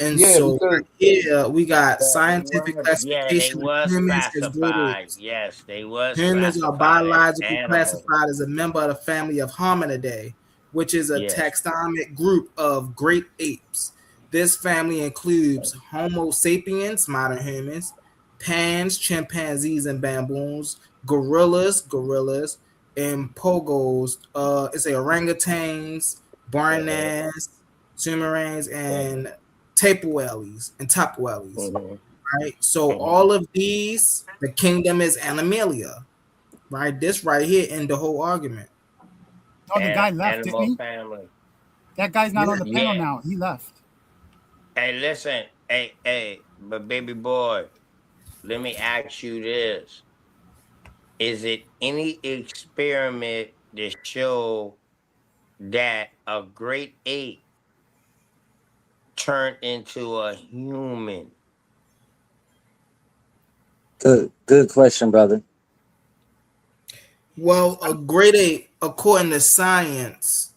And Yeah, so because right here we got Yeah, they scientific was. Yeah, they classification of was humans as great classified. apes. Yes, they was Humans are classified as biologically animals. classified as a member of the family of Hominidae, which is a Yes. taxonomic group of great apes. This family includes Homo sapiens, modern humans, pans, chimpanzees, and baboons, gorillas, and pogos. It's a orangutans, barnas, sumerans, and tapuelis. Mhm. Right. So Mhm. all of these, the kingdom is Animalia. Right. This right here in the whole argument. Oh, the guy left, didn't Animal he? family. That guy's not Yeah. on the panel Yeah. now. He left. Hey, listen. Hey, but baby boy, let me ask you this. Is it any experiment that show that a great ape turned into a human? Good question, brother. Well, a great ape, according to science,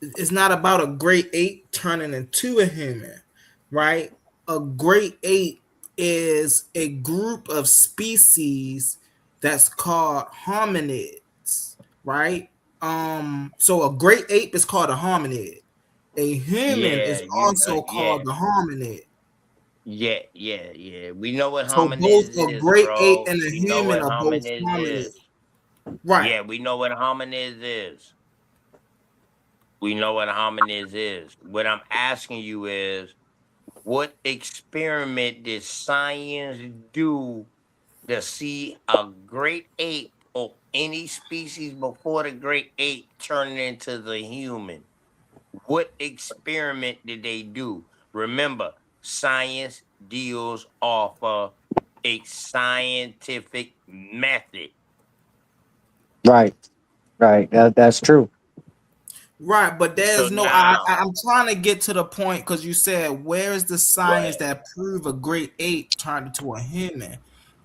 it's not about a great ape turning into a human, right? A great ape is a group of species that's called hominids, right? So a great ape is called a hominid. A human Yeah, is also yeah, called the hominid. yeah. We know what So both hominids a is, great ape bro. and a We know human what are both hominids hominids. is. Right. Yeah, we know what hominids is. We know what hominids is. What I'm asking you is, what experiment did science do to see a great ape or any species before the great ape turning into the human? What experiment did they do? Remember, science deals off of a scientific method. Right. That's true. Right, but So there's no. now, I'm trying to get to the point because you said where is the go science ahead. that prove a great ape turned into a human,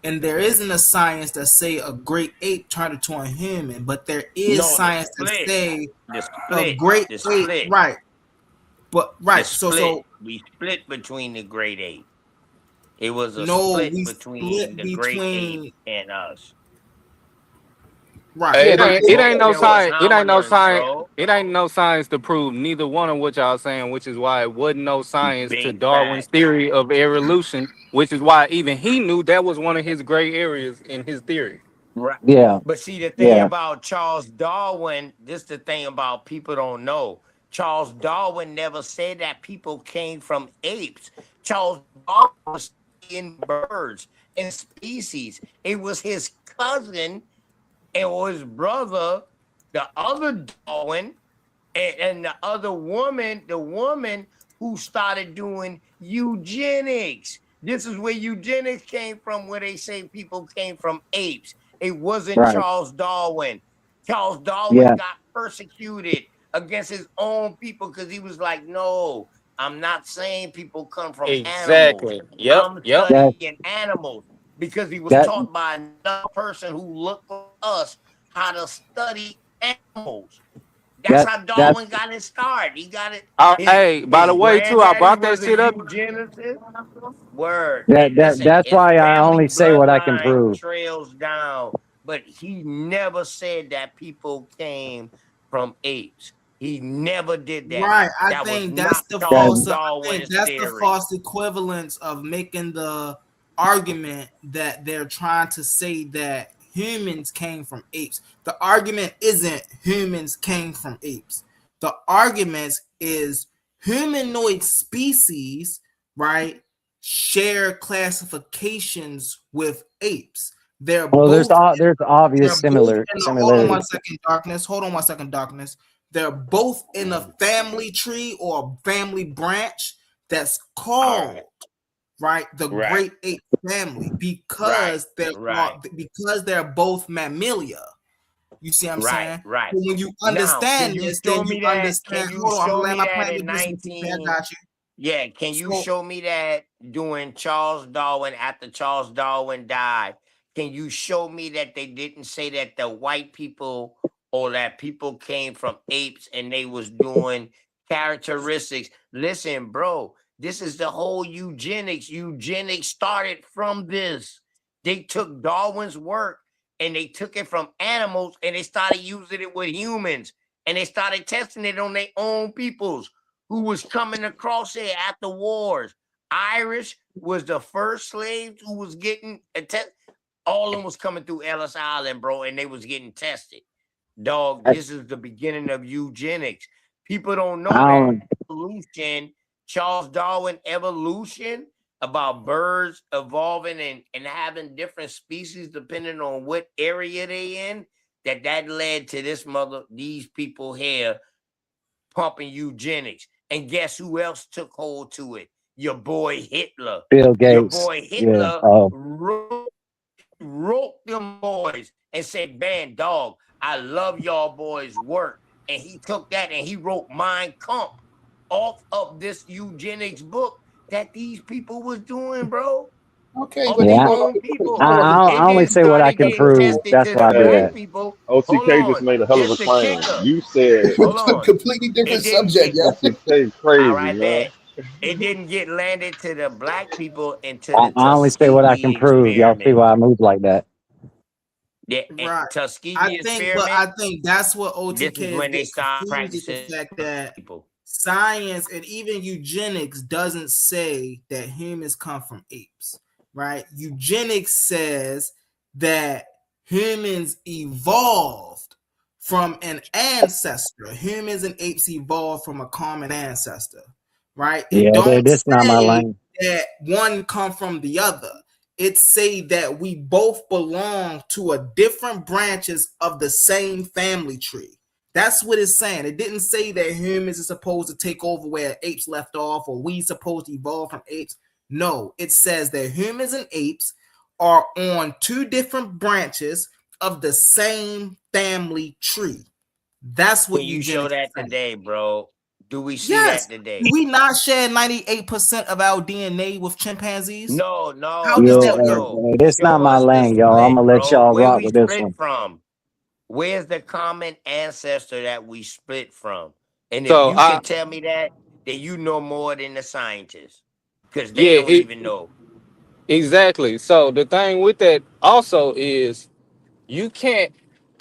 and there isn't a science that say a great ape turned into a human, but there is No, science that say the a split, great the ape. split, Right, but the right. split. So We split between the great ape. It was a no, split we between split the great ape between and us. right, Hey, Yeah, it but ain't it, it Both ain't of no them was science. It ain't no hominins, science. bro. It ain't no science to prove neither one of what y'all saying, which is why it wasn't no science to Big Darwin's fact. theory of evolution, which is why even he knew that was one of his gray areas in his theory. Right. Yeah. But see, the thing Yeah. about Charles Darwin, this the thing about people don't know. Charles Darwin never said that people came from apes. Charles Darwin was in birds and species. It was his cousin and his brother, the other Darwin, and the other woman, the woman who started doing eugenics. This is where eugenics came from, where they say people came from apes. It wasn't Right. Charles Darwin. Charles Darwin Yeah. got persecuted against his own people because he was like, no, I'm not saying people come from animals. Exactly. Yep. I'm Yep. That studying animals, because he was that taught by another person who looked like us how to study animals. That's that how that Darwin got his start. He got it. Hey, by His the way, too, I granddaddy brought that was a shit up. eugenicist. Word. that And that listen, that's his why I family only say what I can bloodline prove. trails down, but he never said that people came from apes. He never did that. right. I That was think that's not the Charles false. That I think Darwin's that's the theory. false equivalence of making the argument that they're trying to say that humans came from apes. The argument isn't humans came from apes. The argument is humanoid species, right, share classifications with apes. They're well, both there's obvious they're both in the hold on one similarities. second, darkness. Hold on one second, darkness. They're both in a family tree or a family branch that's All right. called right the Right. great ape family Right. because Right. they're both mammalia. You see what I'm Right. saying? Right. So when you Now, can understand you this, show then you me that? understand. Can you Hold on, I'm show gonna land me my that plane in with this. I 19? got you. Yeah, can you So show me that during Charles Darwin, after Charles Darwin died? Can you show me that they didn't say that the white people or that people came from apes and they was doing characteristics? Listen, bro, this is the whole eugenics. Eugenics started from this. They took Darwin's work and they took it from animals and they started using it with humans and they started testing it on their own peoples who was coming across it after wars. Irish was the first slaves who was getting all of them was coming through Ellis Island, bro, and they was getting tested. Dog, I, this is the beginning of eugenics. People don't know I that don't. evolution, Charles Darwin evolution, about birds evolving and having different species depending on what area they in, that led to these people here pumping eugenics. And guess who else took hold to it? your boy Hitler. Bill Your Gates. boy Yeah. Hitler Oh, wrote them boys and said, man, dog, I love y'all boys' work. And he took that and he wrote Mein Kampf off of this eugenics book that these people was doing, bro. Okay, Of but their yeah. own people. I It only then say what I started can getting prove. tested That's to why I the do Hey, black that. people. Hold OTK just on. made a hell of This a the claim. kicker. You said Hold on. completely It different didn't subject, get yeah. OTK all crazy, right, man. bet. It didn't get landed to the black people until I the only say what I can Tuskegee prove. Y'all see experiment. why I move like that. The Right. Tuskegee But experiment. I think that's what This OTK is is when they getting started confused with the practicing fact that people. science and even eugenics doesn't say that humans come from apes, right? Eugenics says that humans evolved from an ancestor. Humans and apes evolved from a common ancestor, right? It Yeah, don't this not my say lane. that one come from the other. It say that we both belong to a different branches of the same family tree. That's what it's saying. It didn't say that humans are supposed to take over where apes left off or we supposed to evolve from apes. No, it says that humans and apes are on two different branches of the same family tree. That's what Can you show eugenics is that saying. today, bro? Do we see Yes. that today? Do we not share 98% of our DNA with chimpanzees? No, no, How does that Yeah, go? this not Show my us the lane, y'all. I'm split, gonna let bro. y'all Where rock we with this split one. from? Where's the common ancestor that we split from? And if So you can tell me that, then you know more than the scientists. Because they yeah, don't even know. exactly. So the thing with that also is you can't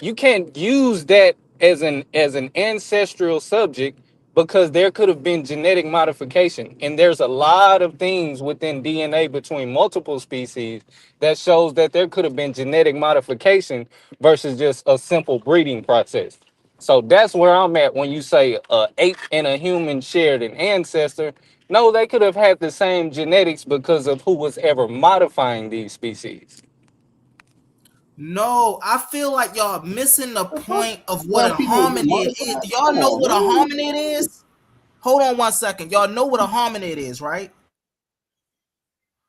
use that as an ancestral subject because there could have been genetic modification, and there's a lot of things within DNA between multiple species that shows that there could have been genetic modification versus just a simple breeding process. So that's where I'm at when you say a ape and a human shared an ancestor. No, they could have had the same genetics because of who was ever modifying these species. No, I feel like y'all missing the point of what Well, a people hominid is. modify. Do y'all Come know on, what a man. hominid is? Hold on 1 second. Y'all know what a hominid is, right?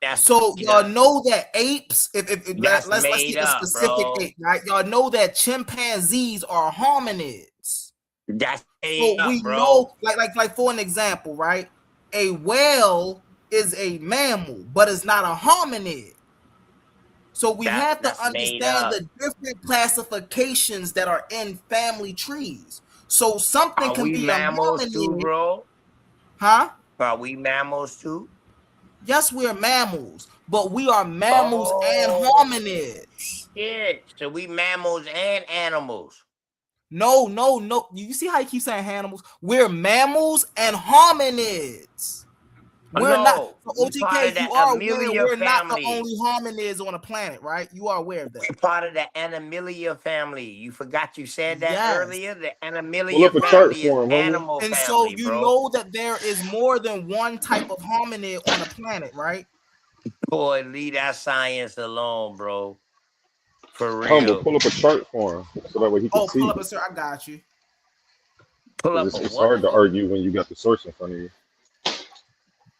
That's So made y'all up. know that apes, if That's let's made get a up, specific bro. ape, right? Y'all know that chimpanzees are hominids. That's So made up, we bro. know, like for an example, right? A whale is a mammal, but it's not a hominid. So we have to That's made understand up. the different classifications that are in family trees. So something Are can we be a mammals too, hominid, bro? huh? Are we mammals too? Yes, we're mammals, but we are mammals and Oh, hominids. shit. So we mammals and animals. No. You see how you keep saying animals? We're mammals and hominids. We're not. No, So we part OTK, of the you are aware Amelia we're not the family. only hominids on the planet, right? You are aware of that. We're part of the Animalia family. You forgot you said that Yes. earlier? The Pull Animalia up a chart family is for him, homie. animal And so family, you bro. know that there is more than one type of hominid on the planet, right? Boy, leave that science alone, bro. For Humble, real. pull up a chart for him so that way he can Oh, pull see. up a sir. I got you. Pull Because up a it's what hard to for me? argue when you got the source in front of you.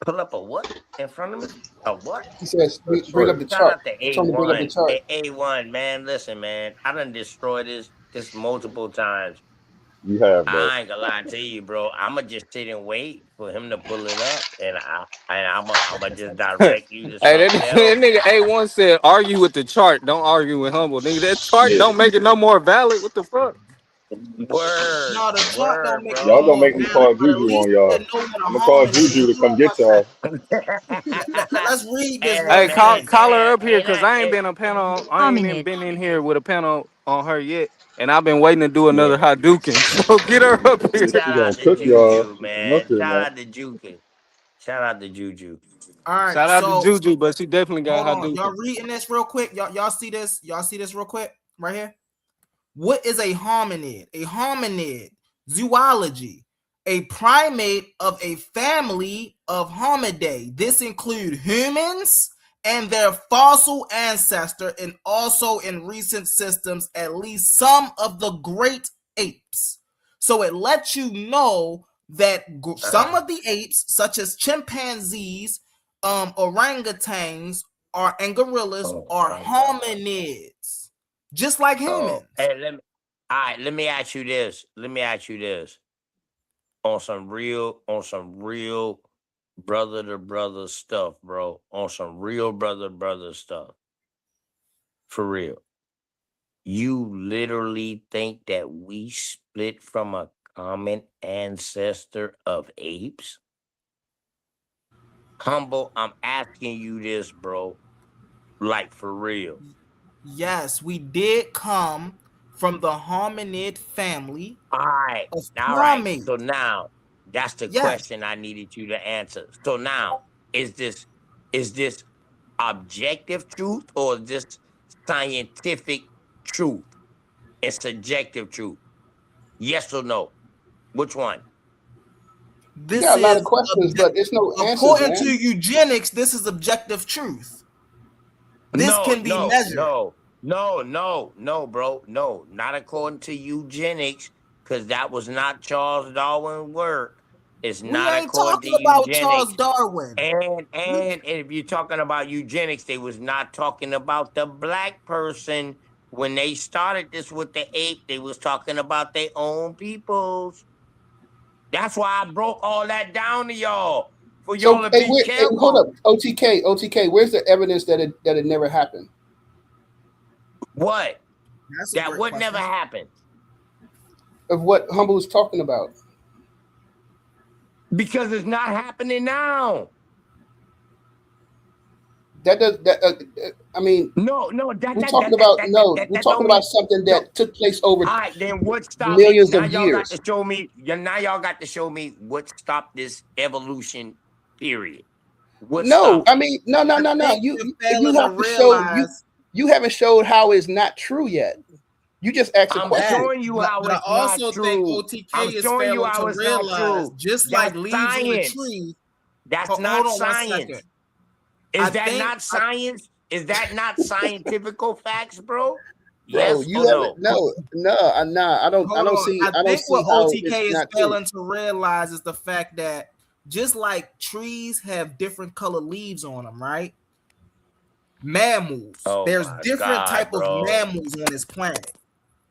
Pull up a what in front of me? A what? He says, A bring up chart. the Shout chart. out to Tell him to bring up the A1. chart. A1, man. Listen, man. I done destroyed this multiple times. You have, bro. I ain't gonna lie to you, bro. I'ma just sit and wait for him to pull it up, and I'ma just direct you to Hey, something that else. nigga A1 said, argue with the chart, don't argue with Humble. Nigga, that chart Yeah. don't make it no more valid. What the fuck? Word, No, the chart don't word, make it no Y'all bro. gonna more make me valid, call but at Juju least on we'll y'all. know what a I'm gonna call hominid is. Juju to Hold come on get 1 second. y'all. Let's read this Hey, real Hey, quick. man, call her up here, ain't cause I? I ain't been a panel. I ain't even been in here with a panel on her yet, and I've been waiting to do another Yeah. Hadouken. So get her up here. She Shout gonna out to cook y'all. Juju, Come up man. here Shout now. out to Juju. Shout out to Juju. All right, Shout out to so Juju, but she definitely got hold on. Y'all Hadouken. reading this real quick. Y'all see this? Y'all see this real quick right here? What is a hominid? A hominid, zoology, a primate of a family of Homidae. This include humans and their fossil ancestor, and also in recent systems, at least some of the great apes. So it lets you know that some of the apes, such as chimpanzees, orangutans, and gorillas, are hominids, just like humans. Hey, let me ask you this. On some real brother to brother stuff, bro. On some real brother to brother stuff. For real. You literally think that we split from a common ancestor of apes? Humble, I'm asking you this, bro. Like, for real. Yes, we did come from the hominid family. All right. So now, that's the question I needed you to answer. So now, is this objective truth or is this scientific truth and subjective truth? Yes or no? Which one? This got a lot of questions, but it's no answers. According to eugenics, this is objective truth. This can be measured. No, bro. No, not according to eugenics, because that was not Charles Darwin's work. It's not according to about eugenics. Charles Darwin. And if you're talking about eugenics, they was not talking about the black person. When they started this with the ape, they was talking about their own peoples. That's why I broke all that down to y'all. For y'all to be careful. Hold up, OTK. Where's the evidence that it never happened? What? That would never happen. Of what Humble is talking about. Because it's not happening now. That does that. I mean, no. We're talking about something that took place over. All right, then what stopped millions it? Now of y'all years. got to show me. Now y'all got to show me what stopped this evolution. Period. What stopped? I mean, no. You have to show. You haven't showed how it's not true yet. You just asked a question. I'm showing you how it's not true. Think OTK is failing to realize, just like leaves in the tree. That's not science. Is that not science? Is that not scientifical facts, bro? Yes you or no? No. I don't see. I don't see what how OTK it's is not failing true. to realize is the fact that just like trees have different colored leaves on them, right? Mammals. There's different type of mammals on this planet.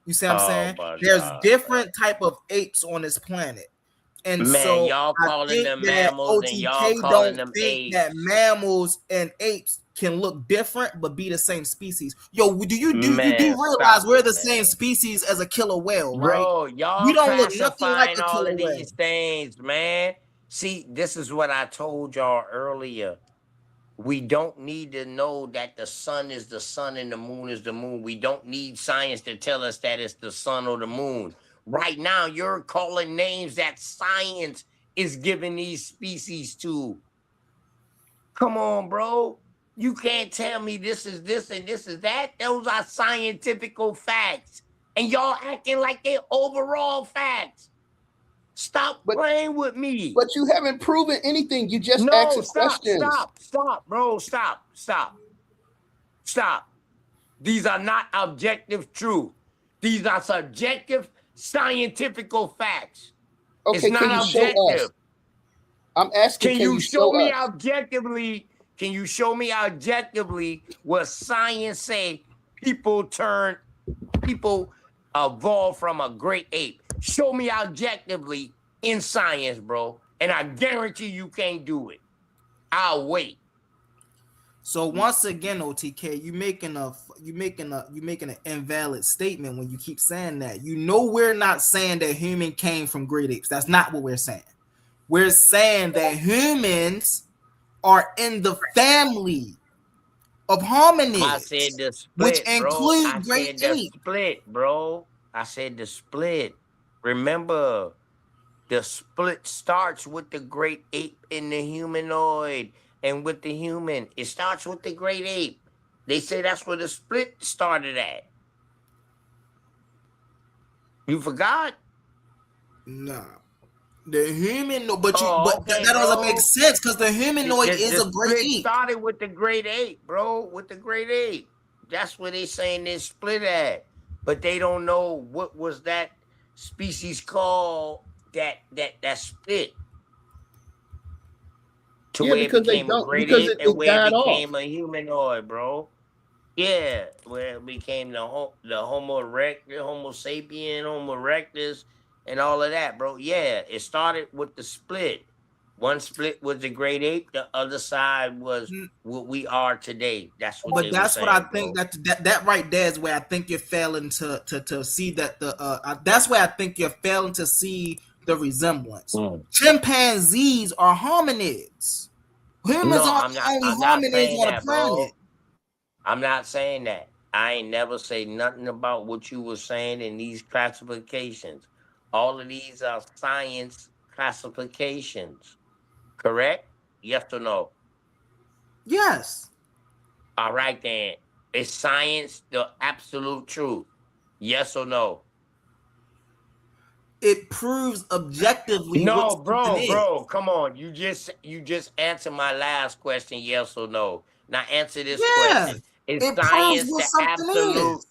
You see what I'm saying? There's different type of apes on this planet. And so y'all calling them mammals and y'all OTK calling don't them think apes. that mammals and apes can look different but be the same species. Yo, do you realize we're the same species as a killer whale, right? Bro, y'all we don't look nothing like classifying a all killer of whale. these things, man. See, this is what I told y'all earlier. We don't need to know that the sun is the sun and the moon is the moon. We don't need science to tell us that it's the sun or the moon. Right now, you're calling names that science is giving these species to. Come on, bro. You can't tell me this is this and this is that. Those are scientific facts. And y'all acting like they're overall facts. Stop playing with me. But you haven't proven anything. You just asked questions. Stop, bro. Stop. These are not objective truth. These are subjective scientific facts. Okay, it's not can you show objective. us? I'm asking. Can you show me us? objectively? Can you show me objectively what science say people evolve from a great ape? Show me objectively in science, bro. And I guarantee you can't do it. I'll wait. So once again, OTK, you making an invalid statement when you keep saying that. You know we're not saying that human came from great apes. That's not what we're saying. We're saying that humans are in the family of hominids. I said the split, which include great apes. Split, bro. I said the split. Remember, the split starts with the great ape and the humanoid. And with the human, it starts with the great ape. They say that's where the split started at. You forgot? Nah. The humanoid, but okay, that doesn't make sense because the humanoid is a great ape. Started with the great ape, bro. With the great ape. That's where they saying they split at. But they don't know what was that species called that split to Yeah, where it because they became a don't great because ape it, and it where it died off. became a humanoid, bro. Yeah, where it became the Homo erectus, Homo sapien, Homo erectus, and all of that, bro. Yeah, it started with the split. One split was the great ape, the other side was what we are today. That's what But they were that's what I saying, think bro. that right there is where I think you're failing to see that that's where I think you're failing to see the resemblance. Chimpanzees are hominids. Humans No, aren't the only I'm not hominids saying on the that, planet. bro. I'm not saying that. I ain't never say nothing about what you were saying in these classifications. All of these are science classifications, correct? Yes or no? Yes. All right, then. Is science the absolute truth? Yes or no? It proves objectively what No, something is. bro, come on. You just answered my last question, yes or no. Now answer this Yeah. question. Is It proves science what the something absolute is.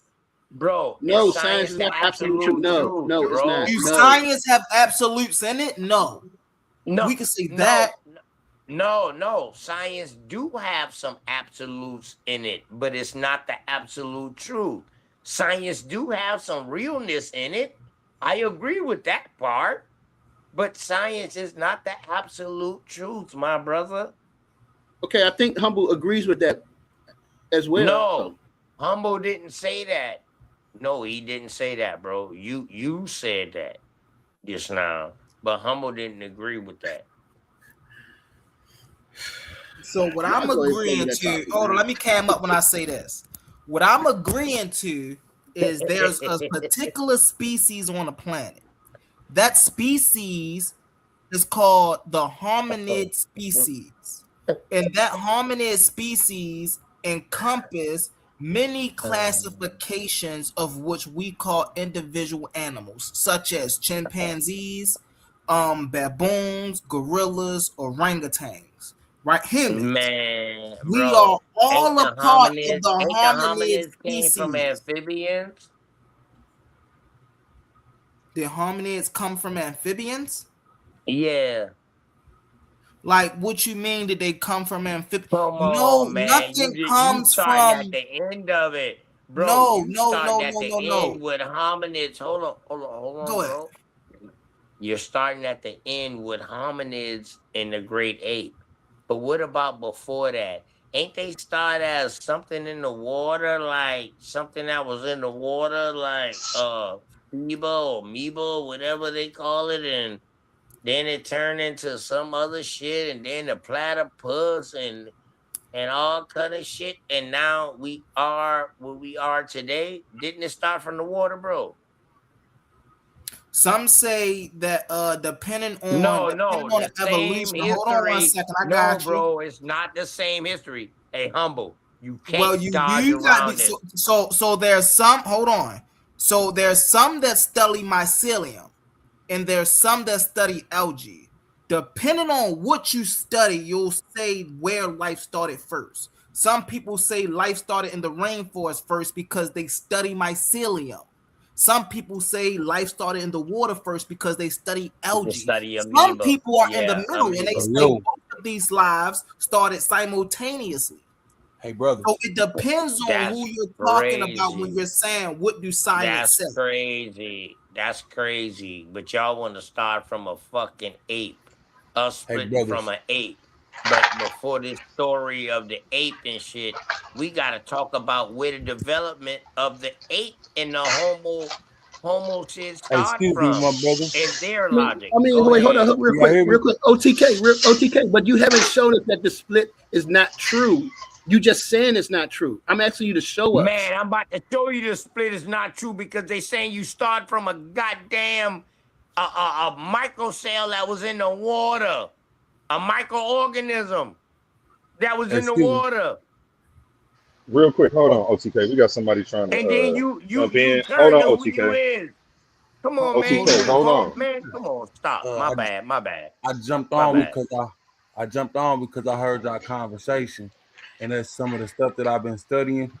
bro? Is No, science science is the not absolute truth. absolute No, truth, no, it's not. bro? Do No. science have absolutes in it? No. No, We can say that. no. Science do have some absolutes in it, but it's not the absolute truth. Science do have some realness in it. I agree with that part, but science is not the absolute truth, my brother. Okay, I think Humble agrees with that as well. No, Humble didn't say that. No, he didn't say that, bro. You said that just now, but Humble didn't agree with that. So what Y'all I'm go ahead and agreeing that to, topic, hold on, man. let me cam up when I say this. What I'm agreeing to is there's a particular species on the planet. That species is called the hominid species. And that hominid species encompass many classifications of which we call individual animals, such as chimpanzees, baboons, gorillas, orangutans, right? Humans. Man, We bro, are all a part of the ain't the hominid hominids came from species. amphibians? The hominids come from amphibians? Yeah. Like, what you mean that they come from amphibians? Come No, on, man. nothing You comes starting at from. the end of it, bro. No, You no, starting no, at no, the no, end no. with hominids. Hold on, Go ahead. bro. You're starting at the end with hominids and the great ape. But what about before that? Ain't they start as something in the water, like something that was in the water, like Phoeba or Amoeba, whatever they call it, and then it turned into some other shit, and then the platypus and all kind of shit, and now we are what we are today. Didn't it start from the water, bro? Some say that depending No, on the same evolution. Hold on one history. second, I No, got you. bro, it's not the same history. Hey, Humble, you Well, can't you dodge do got around it. so there's some. Hold on. So there's some that study mycelium, and there's some that study algae. Depending on what you study, you'll say where life started first. Some people say life started in the rainforest first because they study mycelium. Some people say life started in the water first because they study You algae. study Some amoeba. people are in the Yeah, middle and they amoeba. say both of these lives started simultaneously. Hey, brother. So it depends on That's who you're talking about when crazy. you're saying what do science That's say. crazy. That's crazy. But y'all want to start from a fucking ape. Us Hey, splitting from brothers. an ape. But before this story of the ape and shit, we gotta talk about where the development of the ape and the homo shit Hey, start excuse me, from. my brother. And their I logic. mean, Go wait, hold ahead. on, real Y'all hear quick, me? OTK. But you haven't shown us that the split is not true. You just saying it's not true. I'm asking you to show us. Man, I'm about to show you the split is not true because they saying you start from a goddamn a microcell that was in the water, a microorganism that was in the Excuse me. water, Real quick, hold on, OTK. We got somebody trying to and then you jump in. Hold turn on, to who you OTK. is. Come on, man. OTK, You hold call, on. man. Come on, stop. My bad. I jumped My on bad. because I jumped on because I heard our conversation, and that's some of the stuff that I've been studying.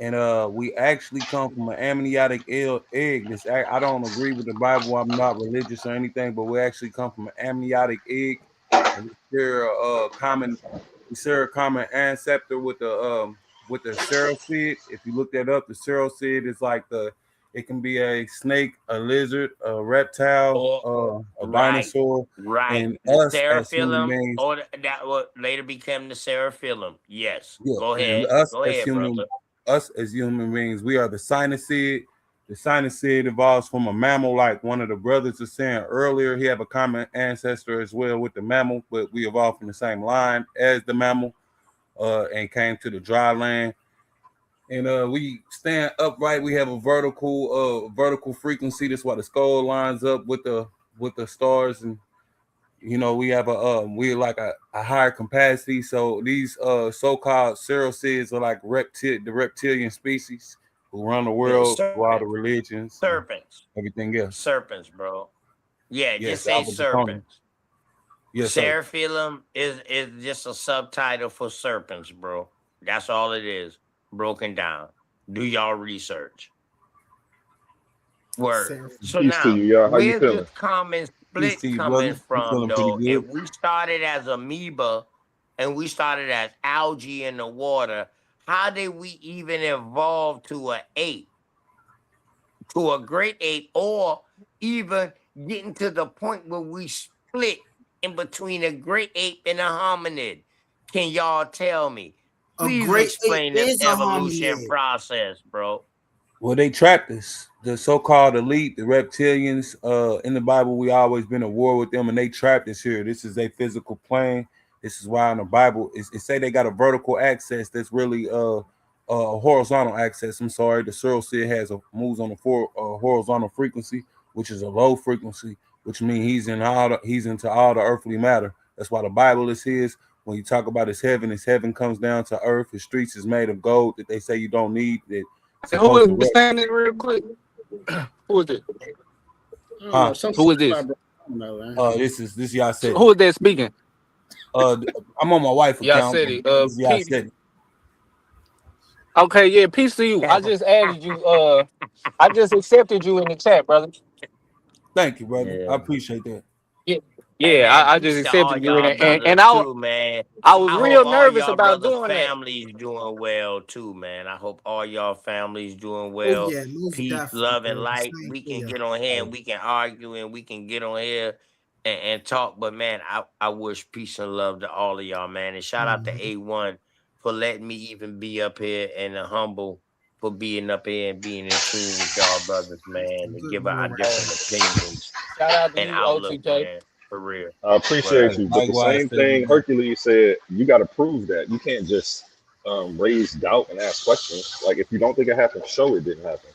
and we actually come from an amniotic egg. I don't agree with the Bible. I'm not religious or anything, but we actually come from an amniotic egg, and we share a common ancestor with the cercid. If you look that up, the cercid is like it can be a snake, a lizard, a reptile, a Right, dinosaur, right. and The us as human Seraphim, beings. or that what later became the Seraphim. Yes. Yeah, Go and ahead. Go ahead, brother. us as human beings, we are the sinacid. The sinacid evolves from a mammal, like one of the brothers was saying earlier. He have a common ancestor as well with the mammal, but we evolved from the same line as the mammal, and came to the dry land. And we stand upright. We have a vertical frequency. That's why the skull lines up with the stars, and we have we're like a higher capacity. So these so-called cercids are like the reptilian species who run the Yeah, world through all the serpents. religions and Serpents. everything else. Serpents, bro. Yeah, just Yes, say Albert Draconian. serpents. Yes, sir. Seraphim is just a subtitle for serpents, bro. That's all it is, broken down. Do y'all research. Word. Seraphim. So Peace to now, you, y'all. How you where's feeling? this common Peace split to you, coming brother. I'm from, feeling pretty though? If good. we started as amoeba and we started as algae in the water, how did we even evolve to an ape, to a great ape, or even getting to the point where we split in between a great ape and a hominid? Can y'all tell me? A Please great ape explain this is a evolution hominid. process, bro. Well, they trapped us. The so-called elite, the reptilians, in the Bible, we always been at war with them, and they trapped us here. This is a physical plane. This is why in the Bible it say they got a vertical access that's really a horizontal access. I'm sorry, the cercid moves on a horizontal frequency, which is a low frequency, which means he's into all the earthly matter. That's why the Bible is his. When you talk about his heaven comes down to earth. His streets is made of gold that they say you don't need. That And who supposed to is rest. standing real quick? Who is it? I don't Huh? know. Some Who is this? I don't know, man. This y'all said. Who is that speaking? I'm on my wife's Y'all account. said it. This y'all Pete. said. Okay, yeah, peace to you. I just added you. I just accepted you in the chat, brother. Thank you, brother. I Yeah. appreciate that. Yeah, Hey yeah. man, I just peace to all accepted you in y'all it, brothers and I too, man. was I real hope all nervous y'all about brothers' doing that. families doing well too, man. I hope all y'all families doing Oh well. yeah, most Peace, definitely, love, and bro. light. Same We can here. get on here and we can argue and we can get on here and talk. But man, I wish peace and love to all of y'all, man. And shout out to Mhm. A1 for letting me even be up here, and humble for being up here and being in tune with y'all brothers, man, and Good give our Lord. different opinions Shout out to and you, outlook, OTK. man. For real. I appreciate Word. you, but the Likewise, same thing everybody. Hercules said, you got to prove that. You can't just raise doubt and ask questions. Like if you don't think it happened, show it didn't happen.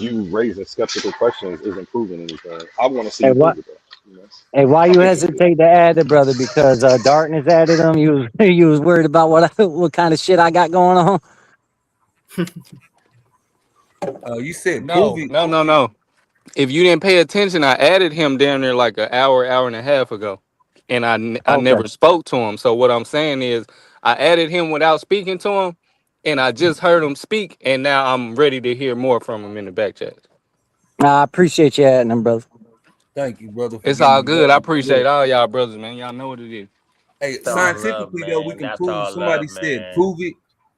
You raising skeptical questions isn't proving anything. I want to see Hey, you what? prove it though. You know? Hey, why I'm you interested. hesitate to add it, brother? Because darkness added them. You you was worried about what kind of shit I got going on. You said No, prove it. no. If you didn't pay attention, I added him down there like an hour and a half ago, and I Okay. never spoke to him. So what I'm saying is, I added him without speaking to him, and I just heard him speak, and now I'm ready to hear more from him in the back chat. I appreciate you adding them, brother. Thank you, brother, for It's giving all me good. I that. appreciate all y'all brothers, man. Y'all know what it is. Hey, That's all love, scientifically though, we man. can That's prove. all Somebody love, said man. prove it.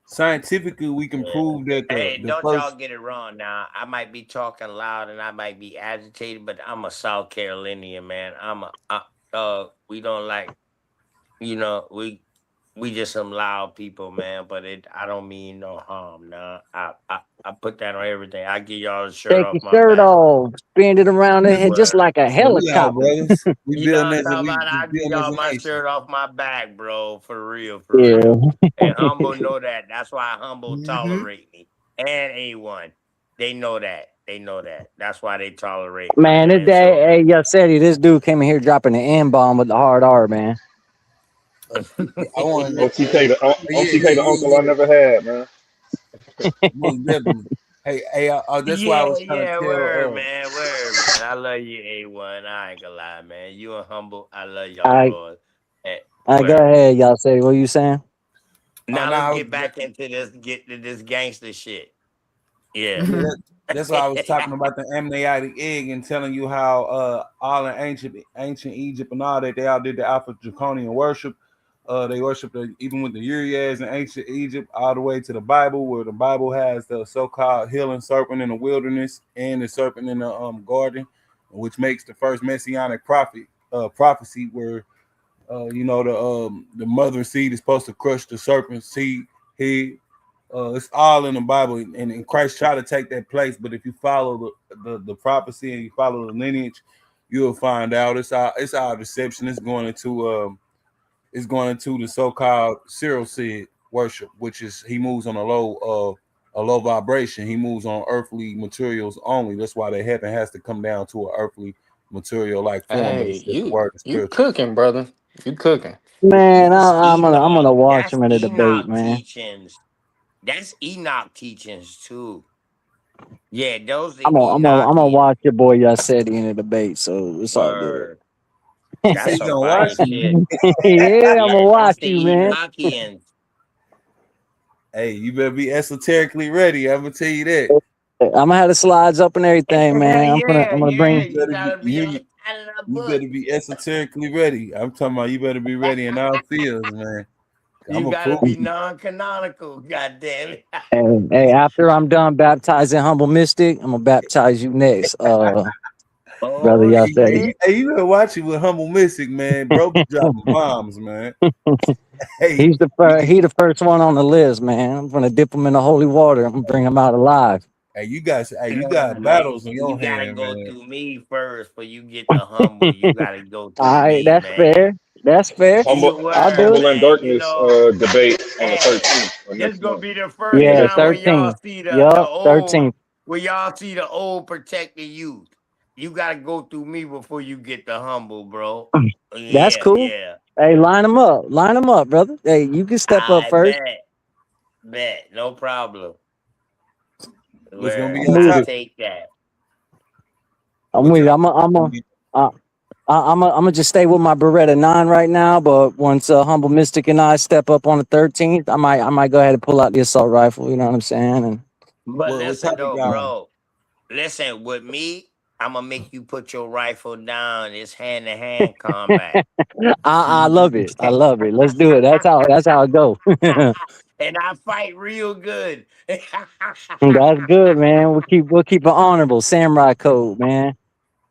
Scientifically, we can Yeah. prove that Hey, the don't first. y'all get it wrong now. I might be talking loud and I might be agitated, but I'm a South Carolinian, man. We don't like, we just some loud people, man. But I don't mean no harm. Nah, I put that on everything. I give y'all the shirt Take off your my shirt back. off, spin it around the head just Word. like a So we out, helicopter. brothers. We You know building what I'm as a talking we about? I give building as y'all a my nation. shirt off my back, bro. For real, for Yeah. real. And Humble know that. That's why Humble Mhm. tolerate me. And A1. They know that. They know that. That's why they tolerate me, Man, this man. day, So hey, Yossetti, this dude came in here dropping the N-bomb with the hard R, man. I want OTK, yeah, the uncle I never had, man. most definitely. Hey, that's why I was trying to yeah, word, tell. man. Word, man. I love you, A1. I ain't gonna lie, man. You and Humble, I love y'all, I bro. Hey, go word. ahead, Yossetti. What you saying? Now let's now get back into this gangster shit. Yeah. yeah, that's why I was talking about the amniotic egg and telling you how all in ancient Egypt and all that they all did the Alpha Draconian worship. They worshiped even with the Urias in ancient Egypt, all the way to the Bible, where the Bible has the so-called healing serpent in the wilderness and the serpent in the garden, which makes the first messianic prophecy where the mother seed is supposed to crush the serpent's seed head. It's all in the Bible, and Christ tried to take that place. But if you follow the prophecy and you follow the lineage, you'll find out it's our deception. It's going into the so-called Cyril seed worship, which is he moves on a low vibration. He moves on earthly materials only. That's why the heaven has to come down to an earthly material like form. But Hey, it's just the word of you spiritual. cooking, brother. You cooking. Man, I'm Enoch. gonna watch That's him in the debate, Enoch man. teachings. That's Enoch teachings too. Yeah, those are I'm gonna Enochian watch your boy Yaseti in the debate, so it's all good. word. That's You some gonna watch fire shit. Yeah, I'm Yeah, gonna watch that's the you, man. Enochians. Hey, you better be esoterically ready. I'm gonna tell you that. I'm gonna have the slides up and everything, man. I'm gonna bring. You gotta be on the side of the You book. better be esoterically ready. I'm talking about you better be ready in all fields, man. I'm You a gotta prove be non-canonical, goddamn it. Hey, after I'm done baptizing Humble Mystic, I'm gonna baptize you next, brother Oh Yaseti. shit. Hey, you better watch it with Humble Mystic, man. Bro be dropping bombs, man. Hey, He the first one on the list, man. I'm gonna dip him in the holy water. I'm gonna bring him out alive. you got battles in You your gotta hand, go man. through me first before you get the humble. You gotta go through All right, me, that's man. fair. That's fair. I'll do it. Humble and Man, you Darkness know, debate on the hey, 13th or this next gonna month. be the first Yeah, time when y'all 13. see the Yup, old 13. when y'all see the old protected youth. You gotta go through me before you get the humble, bro. That's Yeah, cool. yeah. Hey, line them up, brother. Hey, you can step up I first. bet, no problem. What's gonna be I'm your with I'll it. top? take that. I'm with it. I'm gonna just stay with my Beretta 9 right now. But once Humble Mystic and I step up on the 13th, I might go ahead and pull out the assault rifle. You know what I'm saying? And But What listen topic though, y'all on? bro. Listen, with me, I'm gonna make you put your rifle down. It's hand-to-hand combat. I love it. I love it. Let's do it. That's how it go. And I fight real good. That's good, man. We'll keep it honorable. Samurai code, man.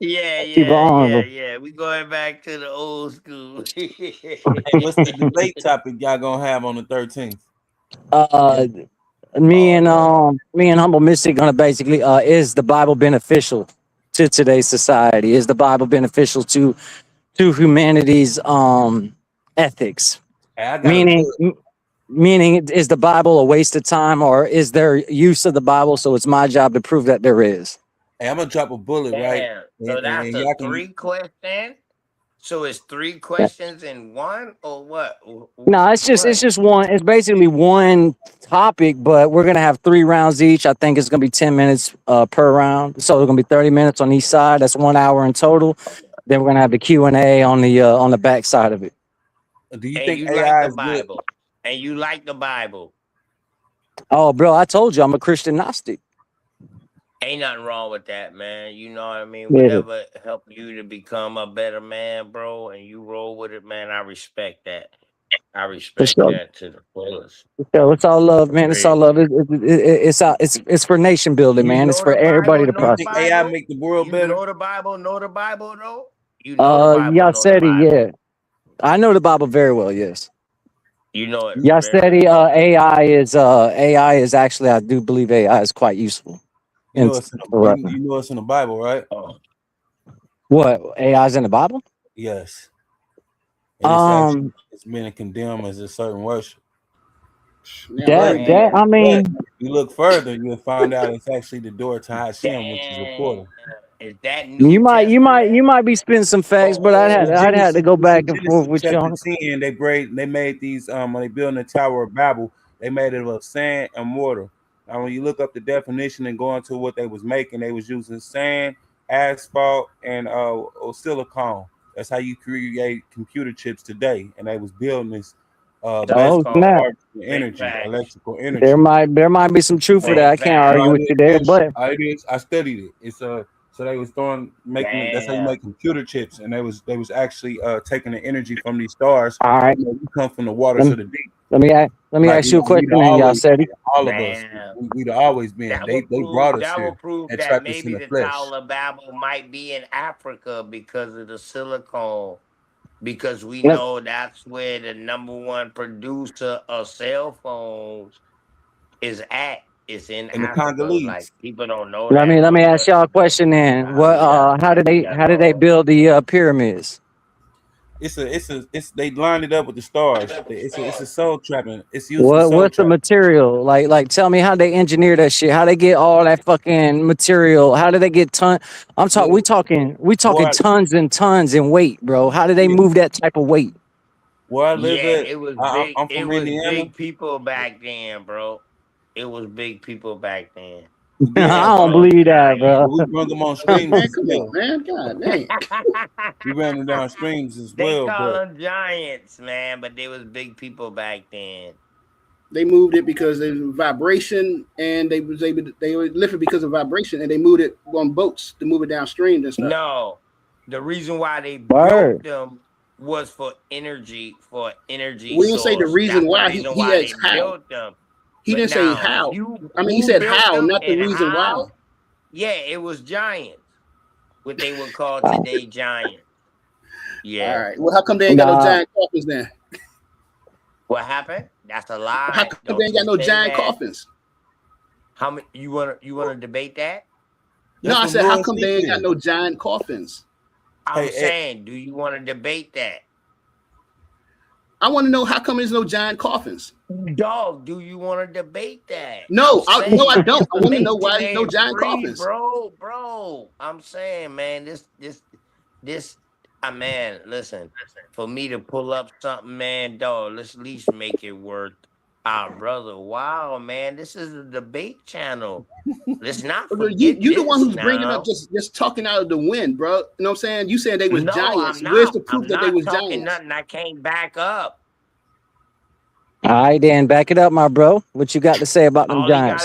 Keep it honorable. We going back to the old school. Hey, what's the debate topic y'all gonna have on the 13th? Me and Humble Mystic gonna basically is the Bible beneficial to today's society? Is the Bible beneficial to humanity's ethics? Hey, I got Meaning, is the Bible a waste of time, or is there use of the Bible? So it's my job to prove that there is. Hey, I'm gonna drop a bullet, right? Damn. So And that's a y'all can 3 question. So it's 3 questions in one, or what? No, it's just one. It's basically one topic, but we're gonna have 3 rounds each. I think it's gonna be 10 minutes per round, so it's gonna be 30 minutes on each side. That's 1 hour in total. Then we're gonna have the Q&A on the back side of it. Do you And think you AI like the is good? Bible. And you like the Bible. Oh, bro, I told you I'm a Christian Gnostic. Ain't nothing wrong with that, man. You know what I mean? Yeah. Whatever help you to become a better man, bro, and you roll with it, man, I respect that. I respect sure. that to the fullest. So it's all love, man. It's all love. It's for nation building, man. It's for everybody to prosper. AI make the world better? Know the Bible, though? You know the Bible, Y'all know the said it, Bible. yeah. I know the Bible very well, yes. You know it. Y'all said AI is actually, I do believe AI is quite useful. You know it's in the Bible, right? What? AI's in the Bible? Yes. And it's been condemned as a certain worship. I mean, But you look further, you'll find out it's actually the door to Hashem, which is a portal. Is that New you might be spinning some facts, but I'd have to go back and forth with you on it. Chapter 10, they made these when they built the Tower of Babel, they made it of sand and mortar. Now when you look up the definition and go into what they was making, they was using sand, asphalt, and silicone. That's how you create computer chips today. And they was building this Oh basically snap! energy, electrical energy. There might be some truth for that. I can't argue with you there, but I studied it. It's so they was making it. That's how you make computer chips, and they was actually taking the energy from these stars. all right. You know, we come from the waters of the deep. Let me ask you a question, then, y'all said it. All of us, we'd always been. They brought us That here will prove and that trapped us in maybe the the flesh. Tower of Babel might be in Africa because of the silicone. Because we Yep. know that's where the #1 producer of cell phones is at. It's in And the Africa. Congolese. Like people don't know Let that. me ask y'all a question then. What how did they build the pyramids? It's they lined it up with the stars. It's a soul trapping. It's used for soul What's the trapping. material? Like tell me how they engineer that shit. How they get all that fucking material? How do they get we talking What? tons and tons in weight, bro. How do they move that type of weight? Where I live Yeah, at, it was I'm big. It from was Indiana. big people back then, bro. It was big people back then. I don't believe that, bro. We bring them on Hey, streams man, as come well. on, man. God dang. We ran them down streams as They well, call but them giants, man, but they was big people back then. They moved it because there was vibration, and they were lifted because of vibration, and they moved it on boats to move it downstream and stuff. No, the reason why they Word. built them was for energy We didn't say the source. reason That's why. the reason He why they asked how. built them. He But didn't say now, how. you I mean, he who said built how, them not the and reason why. how? Yeah, it was giants. What they would call today giants. All Yeah. right. Well, how come they ain't got no Nah. giant coffins then? What happened? That's a How lie. come Don't they ain't got you no say giant that. coffins? How many you wanna debate that? No, I what said how Noah come they Sleep ain't got did. no giant coffins? I'm Hey, saying, do you want to debate that? I want to know how come there's no giant coffins. Dog, do you want to debate that? No, I'm saying no, I don't. I want to know debate why there's no today is giant free, coffins. bro. I'm saying, man, this man, listen, for me to pull up something, man, dog, let's at least make it worth our brother. Wow, man, this is a debate channel. Let's not forget You the one this who's bringing up now. just talking out of the wind, bro. You know what I'm saying? You said they was No, giants. I'm Where's not. the proof I'm that they not was talking giants? nothing I can't back up. All right, then back it up, my bro. What you got to say about them All he giants?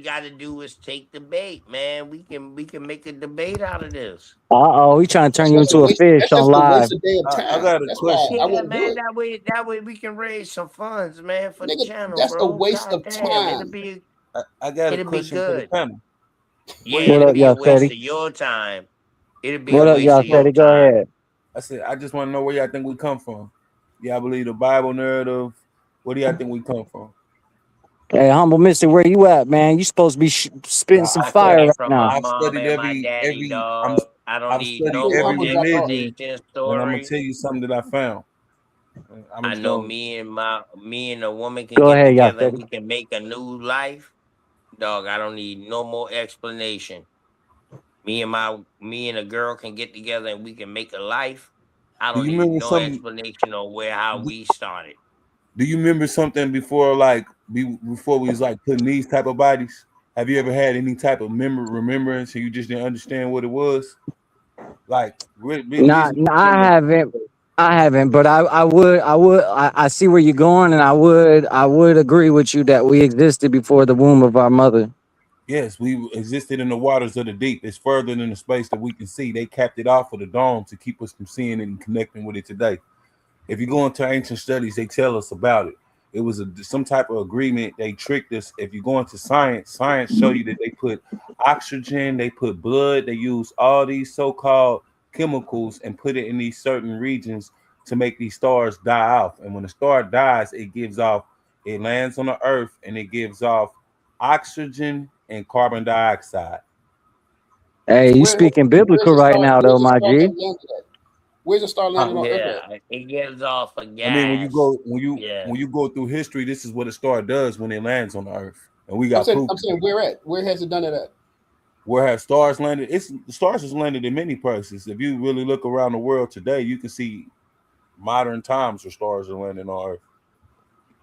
gotta do is take the bait, man. We can make a debate out of this. We trying to turn you That's into a fish that's on just a live. waste of damn I time. got a That's why question. I Yeah, won't do man. it. That way we can raise some funds, man, for the Nigga, channel, that's a bro. waste God of damn, time. I got a it'll be question for the good. panel. Yeah, What it'll up, be a y'all, waste of Fetty? your time. It'll be a What up, waste y'all, of your Fetty? Go time. ahead. I said I just want to know where y'all think we come from. Y'all believe the Bible narrative? Where do y'all think we come from? Hey, humble Mister, where you at, man? You supposed to be spitting some I fire came right from my now. I've mom studied and my daddy, dog. I don't I've need studied no Hey, every humble drop off. religion, explanation and I'm gonna story. tell you something that I found. I'm I just know gonna me and a woman can Go get ahead, y'all, together and Fetty. we can make a new life. Dog, I don't need no more explanation. Me and a girl can get together and we can make a life. I do don't you need remember no something? explanation on how we started. Do you remember something before before we was like putting these type of bodies? Have you ever had any type of remembrance and you just didn't understand what it was? Like Nah, I haven't, but I see where you're going, and I would agree with you that we existed before the womb of our mother. yes, we existed in the waters of the deep. It's further than the space that we can see. They capped it off of the dome to keep us from seeing it and connecting with it today. If you go into ancient studies, they tell us about it. It was some type of agreement. They tricked us. If you go into science show you that they put oxygen, they put blood, they use all these so-called chemicals and put it in these certain regions to make these stars die off. And when the star dies, it lands on the earth and it gives off oxygen and carbon dioxide. Hey, you speaking biblical right now, though, my G. Where's the star landing on Earth Yeah, at? it gives off a I mean, when gas. you go through history, this is what a star does when it lands on the earth. And we got I'm proof. saying where at? Where has it done it at? Where have stars landed? The stars has landed in many places. If you really look around the world today, you can see modern times where stars are landing on Earth.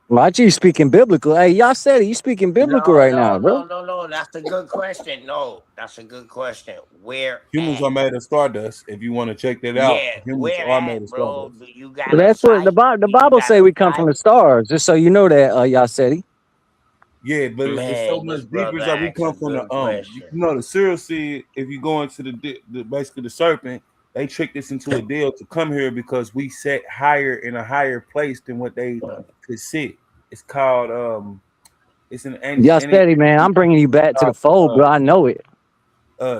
Machi, you speaking biblical. Hey, y'all said it. You speaking biblical No, right now, bro. no. That's a good question. No, that's a good question. Where Humans at? are made of stardust. If you want to check that out, Yeah, humans where are made at, of bro? stardust. Do you got But a that's what site? The Do you Bible got say a we come from the site? stars. Just so you know that, y'all said it. Yeah, but it's so Man, much this deeper. brother It's like we asks a come from good you question. know, the cereal seed. If you go into the basically the serpent, they tricked us into a deal to come here because we sat higher in a higher place than what they could sit. It's called it's an Y'all ancient steady, man. I'm bringing you back to the fold, bro. I know it.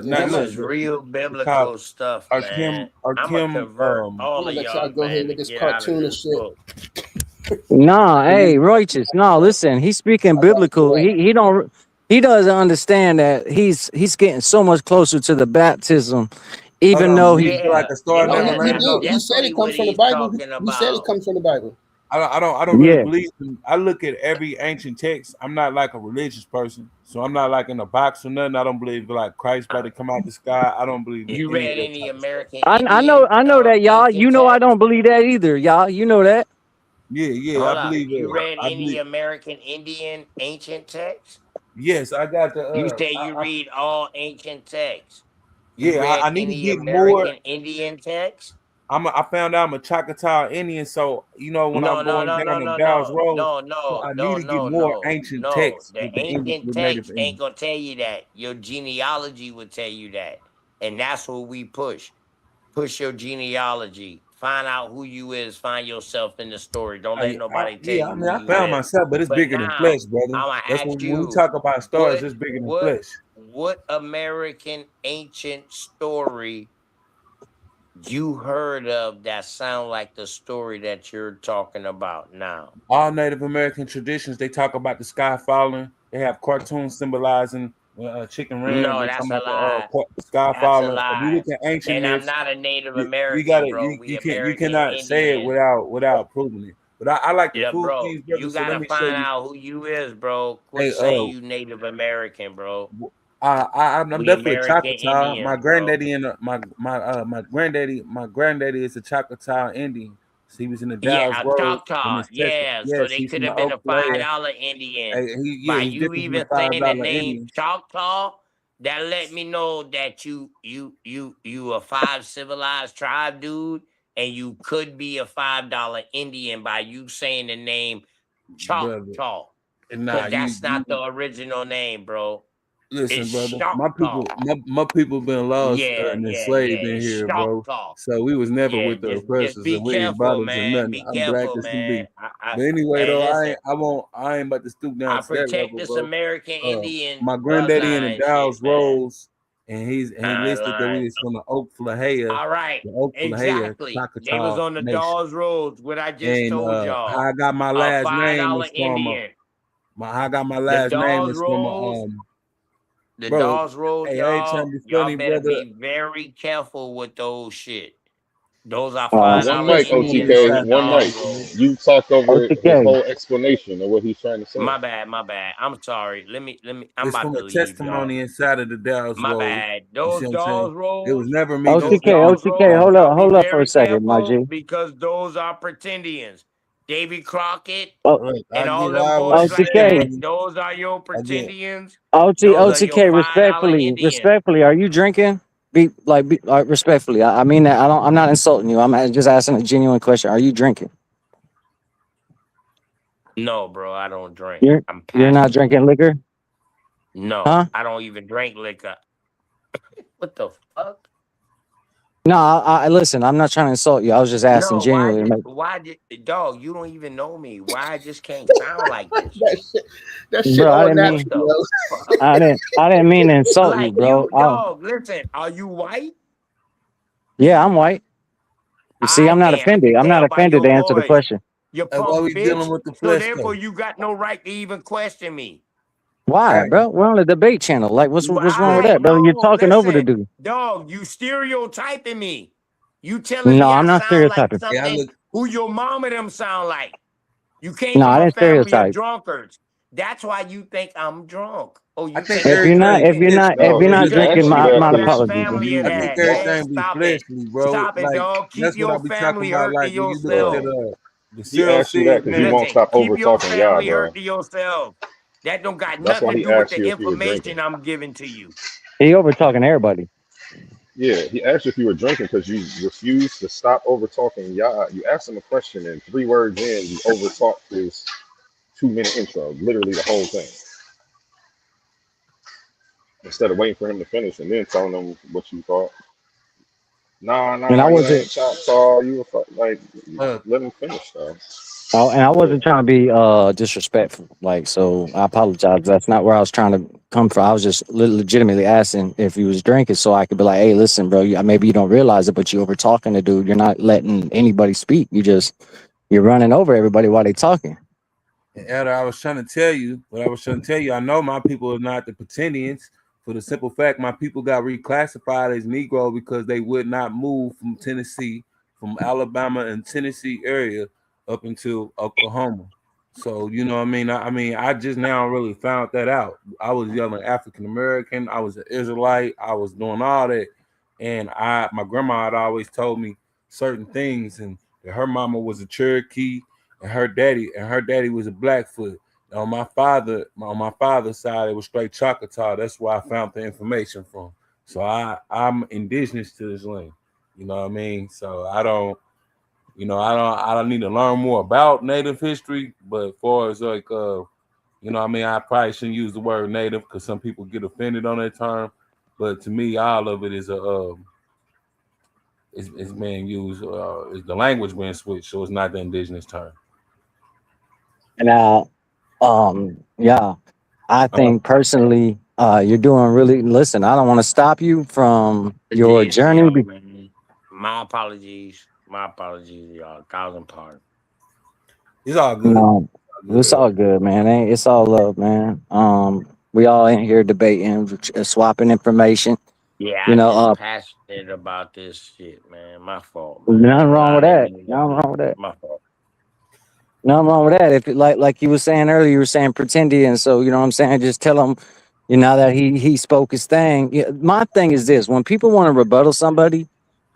not This look, is look, real it's called biblical stuff, man. I'ma Arkim convert I'm all gonna of let y'all y'all, go ahead man, and to get this get out of cartoon and this shit. book. Nah, hey, righteous. No, listen. He's speaking I gotta biblical. go. He doesn't understand that he's getting so much closer to the baptism, hold even on, though man. he. You feel like Yeah, a star No, never yeah, he land that's on did. you? He said definitely it comes what from the he's Bible. talking He said it about. comes from the Bible. I don't really Yeah. believe in, I look at every ancient text. I'm not like a religious person, so I'm not like in a box or nothing. I don't believe like Christ about to come out the sky. I don't believe in You any of read that any type of stuff. American I Indian know that, y'all. ancient You know I text? don't believe that either, y'all. You know that. Yeah, I Hold up. believe You it. read I any believe American Indian ancient text? yes, I got the You say you read all ancient texts. You yeah, read I need to any get more. American Indian text? I found out I'm a Choctaw Indian, so you know when No, I'm no, going no, no, down the no, Dow's no, Road, no, so no, I need no, to get no, more no, ancient no. texts The with the English ancient with Native text ain't Indians. gonna tell you that. Your genealogy will tell you that. And that's what we push. Push your genealogy. Find out who you is. Find yourself in the story. Don't let nobody tell Yeah, I you mean, who I you found is. myself, but it's But bigger than now flesh, brother. I'm gonna That's ask when we you, talk about stars, it's bigger than flesh. what American ancient story you heard of that sound like the story that you're talking about now? All Native American traditions, they talk about the sky falling. They have cartoons symbolizing chicken ran. No, They that's talking a about lie. the sky That's a falling. If you lie. look at ancient And I'm myths, not a Native you American, gotta bro. We you American cannot say it Indian. without proving it. But I like the Yeah, food bro. things, brother. You So let gotta me show find you. out who you is, bro. Quit Hey, saying you Native American, bro. I'm We definitely a American Choctaw. My Indians, bro. granddaddy and my granddaddy is a Choctaw Indian. So he was in the Dalles Yeah, a Road in Choctaw. his Texas. Yeah, so Yes, they he's could from the have been Oak a Player. $5 Indian. Hey, By he's you different from the even saying the $5 name Indian. Choctaw, that let me know that you a 5 civilized tribe, dude, and you could be a $5 Indian by you saying the name Brother. Choctaw. Nah, Cause that's not the original name, bro. listen, It's brother. Choctaw. My people been lost Yeah, and yeah, yeah. enslaved in It's here, bro. Choctaw. So we was never Yeah, with the just oppressors be and we ain't careful, bothers or man. nothing. Be I'm black careful, as can man. be. But anyway, Hey, though, listen. I ain't about to stoop down I to that protect level, this bro. American Indian My granddaddy in the bloodline shit, Dalles man. Rose, and he All listed that we right. was from the Oak Flahea, All right. the Oak Flahea Exactly. They was Choctaw on the Nation. Dawes Roads, what I just And told how y'all. I got my A last name $5 is from Indian. how I got my The last name Dawes is from Roads, the bro. Dawes Roads, Hey, I ain't trying to be y'all funny, better brother. be very careful with those shit. Those are One $5 mic, Indians on the OTK. One mic. Dawes Road. You talked over his OTK. whole explanation of what he's trying to say. My bad, my bad. I'm sorry. Let me I'm It's about from to a leave, y'all. testimony inside of the Dallas My Road. bad. You see Those what I'm saying? Dawes It was Roads, never me those just OTK. looking Dawes for OTK. Roads, stars. y'all be Hold up for a very second, my careful G. because those are pretendians. Davy Crockett Oh, Look, and I all get them all what boys you're like OTK. that, saying. those are your I get pretendians. Those are your OTK. $5 Indians. Respectfully. Are you drinking? Respectfully. I mean that. I'm not insulting you. I'm just asking a genuine question. Are you drinking? No, bro, I don't drink. You're I'm you're not passionate. drinking liquor, No, huh? I don't even drink liquor. What the fuck? No. I listen. I'm not trying to insult you. I was just asking No, genuinely. why did dog, you don't even know me. Why I just can't sound like this? That shit Bro, I all didn't natural, mean. What the yo. fuck? I didn't mean to insult you, Like bro. you, dog, listen, are you white? Yeah, I'm white. You see, I I'm not can't. I offended. can I'm not tell by offended your to answer the voice. question. You why punk we dealing bitch. with the So flesh therefore though? you got no right to even question me. Why, Hey, bro? We're on a debate channel. Like, what's But wrong with I that, bro? You're no, talking over the listen, dude. dog, you stereotyping me. You telling No, me I I'm not sound like stereotyping. hey, I something look. who your mom and them sound like. You came No, I from a didn't family of stereotype. drunkards. That's why you think I'm drunk. Oh, I you think think If I'm you're not, everything if drinking. you're is not, if No, you're It's not he because drinking, asked you you my got that a my because bad apologies, man. family you in I think that. you Man, everything be stop it. fleshly, bro. Stop it, Like dog. Keep that's what I your be talking family about. hurting Like when you look at yourself. bro. that The He Cyril asked you that said, because you man, won't Listen, stop keep over your talking Yah, family bro. hurt to yourself. That don't got That's nothing why to he do with asked the you if you were drinking. information I'm giving to you. He over talking everybody. Yeah, he asked you if you were drinking because you refused to stop over talking Yah. You asked him a question, and 3 words in, you over talked his 2 minute intro, literally the whole thing, instead of waiting for him to finish and then telling him what you thought. Nah, And I you wasn't ain't Choctaw. You were like, uh, let him finish though. and I Yeah. wasn't trying to be disrespectful. Like, so I apologize. That's not where I was trying to come from. I was just legitimately asking if he was drinking so I could be like, hey, listen, bro, maybe you don't realize it, but you over talking the dude. You're not letting anybody speak. You're running over everybody while they talking. and Elder, I was trying to tell you what I was trying to tell you. I know my people are not the Pretendians for the simple fact my people got reclassified as Negro because they would not move from Tennessee, from Alabama and Tennessee area up into Oklahoma. So you know what I mean? I just now really found that out. I was yelling African American, I was an Israelite, I was doing all that. And my grandma had always told me certain things, and that her mama was a Cherokee and her daddy was a Blackfoot. On my father's side, it was straight Choctaw. That's where I found the information from. So I'm indigenous to this land. You know what I mean? So I don't need to learn more about Native history, but as far as like you know what I mean, I probably shouldn't use the word Native because some people get offended on that term. But to me, all of it is is being used, is the language being switched, so it's not the indigenous term. Now, yeah, I think personally, you're doing really. Listen, I don't want to stop you from your Listen, journey. y'all, man. My apologies, y'all. 1,000 pardons. It's all good. No, it's all good, man. It's all love, man. We all in here debating, swapping information. Yeah, You I'm know, just passionate about this shit, man. My fault, man. nothing wrong with I didn't that. mean to Nothing be. wrong with that. My fault. Nothing wrong with that. If it, like you were saying earlier, you were saying Pretendian. So you know what I'm saying. Just tell him, now that he spoke his thing. Yeah, my thing is this: when people want to rebuttal somebody,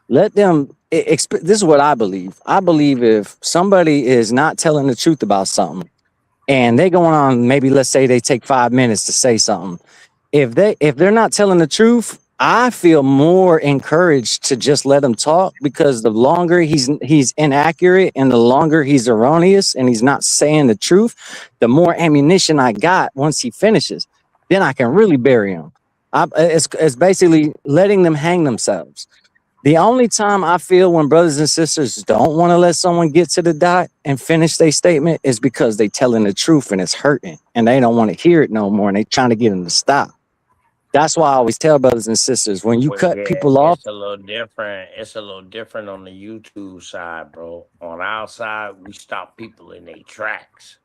let them. This is what I believe. I believe if somebody is not telling the truth about something, and they going on, maybe let's say they take 5 minutes to say something. If they're not telling the truth, I feel more encouraged to just let him talk, because the longer he's inaccurate and the longer he's erroneous and he's not saying the truth, the more ammunition I got once he finishes. Then I can really bury him. It's basically letting them hang themselves. The only time I feel when brothers and sisters don't want to let someone get to the dot and finish their statement is because they telling the truth and it's hurting and they don't want to hear it no more and they trying to get them to stop. That's why I always tell brothers and sisters, when you Well, cut yeah, people off, it's a little different. It's a little different on the YouTube side, bro. On our side, we stop people in their tracks.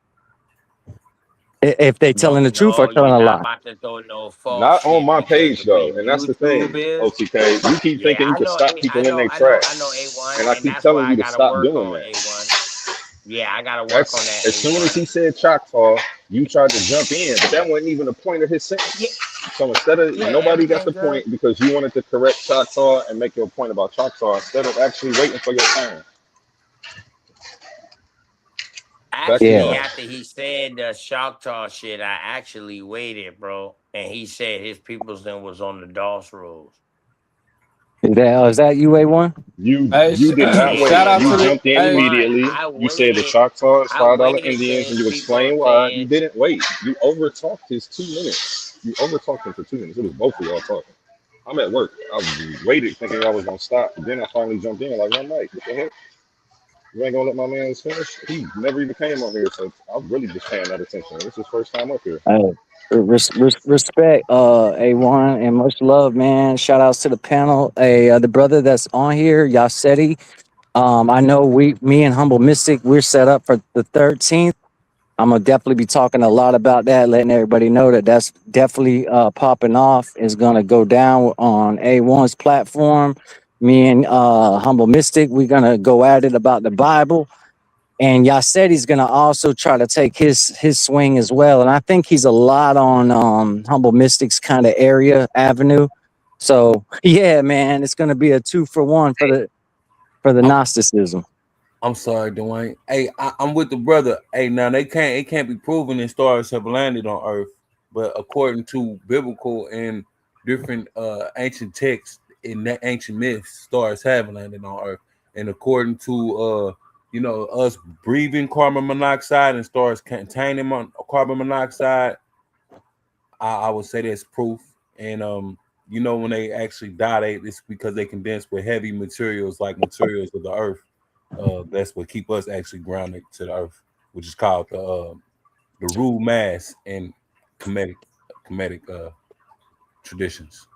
if they telling the truth or telling You're a not lie. about to throw no false Not on shit, my because page the way though, and that's the YouTube thing. is. OTK, you keep Yeah, thinking you I can know, stop people in their I tracks, know A1, and I and keep that's why telling I you to gotta stop work doing on that. A1. Yeah, I gotta work on That's that as soon as A1. he said Choctaw, you tried to jump in, but that wasn't even the point of his sentence. Yeah, So instead of nobody got everything the good. point because you wanted to correct Choctaw and make your point about Choctaw instead of actually waiting for your turn. Back to Actually, y'all. after he said the Choctaw shit, I actually waited, bro. And he said his people's then was on the DOS rules. Is that UA1? You Hey, did not wait. shout out You to the jumped in hey, immediately. I You said the waited. Choctaw is I $5 waited till Indians, and his you people explained why. You said, didn't wait. You overtalked his 2 minutes. You overtalked him for 2 minutes. It was both of y'all talking. I'm at work. I waited thinking I was gonna stop. But then I finally jumped in like, I'm like, what the heck? You ain't gonna let my man finish? He never even came on here, so I'm really just paying that attention. This is his first time up here. Respect, A1, and much love, man. Shout outs to the panel. The brother that's on here, Yasetti. I know me and Humble Mystic, we're set up for the 13th. I'm gonna definitely be talking a lot about that, letting everybody know that that's definitely popping off. Is gonna go down on A1's platform. Me and Humble Mystic, we're gonna go at it about the Bible. And Yasetti's gonna also try to take his swing as well. And I think he's a lot on Humble Mystic's kind of area avenue. So yeah, man, it's gonna be a 2-for-1 for the Gnosticism. I'm sorry, Dwayne. Hey, I'm with the brother. Hey, now it can't be proven that stars have landed on Earth, but according to biblical and different ancient texts in that ancient myths, stars have landed on Earth. And according to us breathing carbon monoxide and stars containing carbon monoxide, I would say that's proof. And when they actually die, it's because they condense with heavy materials like materials of the Earth. That's what keep us actually grounded to the Earth, which is called the rule mass and comedic traditions.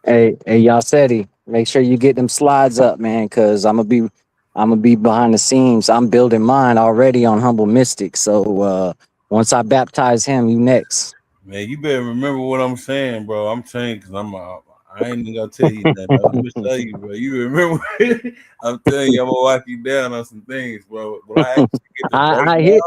Hey, y'all said make sure you get them slides up, man, because I'm gonna be behind the scenes. I'm building mine already on Humble Mystic. So once I baptize him, you next. Man, you better remember what I'm saying, bro. I'm saying because I ain't even gonna tell you that. I'm gonna tell you, bro. You remember? I'm telling you, I'm gonna walk you down on some things, bro. When I actually get the breakdown,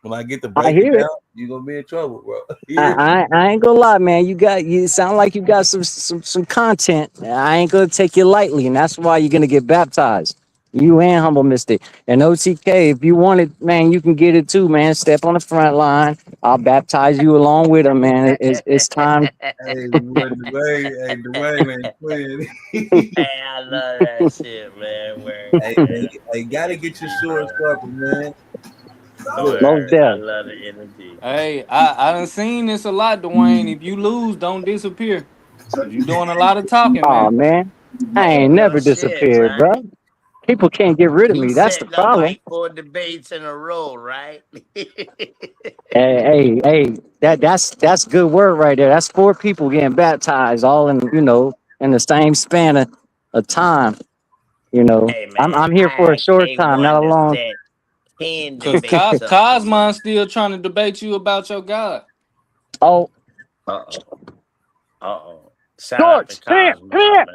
when I get the breakdown, you're gonna be in trouble, bro. I ain't gonna lie, man. You sound like you got some content. I ain't gonna take you lightly, and that's why you're gonna get baptized. You and Humble Mystic and OTK. If you want it, man, you can get it too, man. Step on the front line. I'll baptize you along with them, man. It's time. Hey, Dwayne ain't playing. Hey, I love that shit, man. Hey, gotta get your shorts up, man. I love the energy. Hey, I done seen this a lot, Dwayne. If you lose, don't disappear. You doing a lot of talking, man. Oh man, I ain't never disappeared, bro. People can't get rid of me. That's the problem. Like 4 debates in a row, right? Hey, that's good word right there. That's 4 people getting baptized, all in in the same span of time. Hey, man, I'm here for a short time, not a long. Because Cosmon's still trying to debate you about your God. Oh. Shout out to Cosmon, man.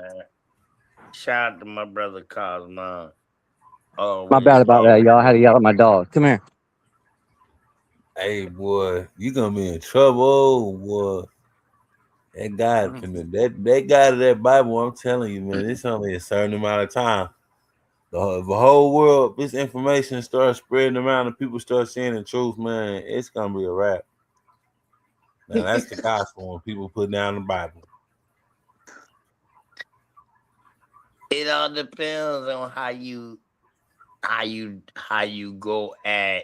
Shout out to my brother Cosmon. Oh, my bad about that, y'all. I had to yell at my dog. Come here. Hey, boy, you gonna be in trouble, boy. That God, that God of that Bible, I'm telling you, man, it's only a certain amount of time. The whole world, this information starts spreading around and people start seeing the truth, man, it's gonna be a wrap. Now that's the gospel when people put down the Bible. It all depends on how you go at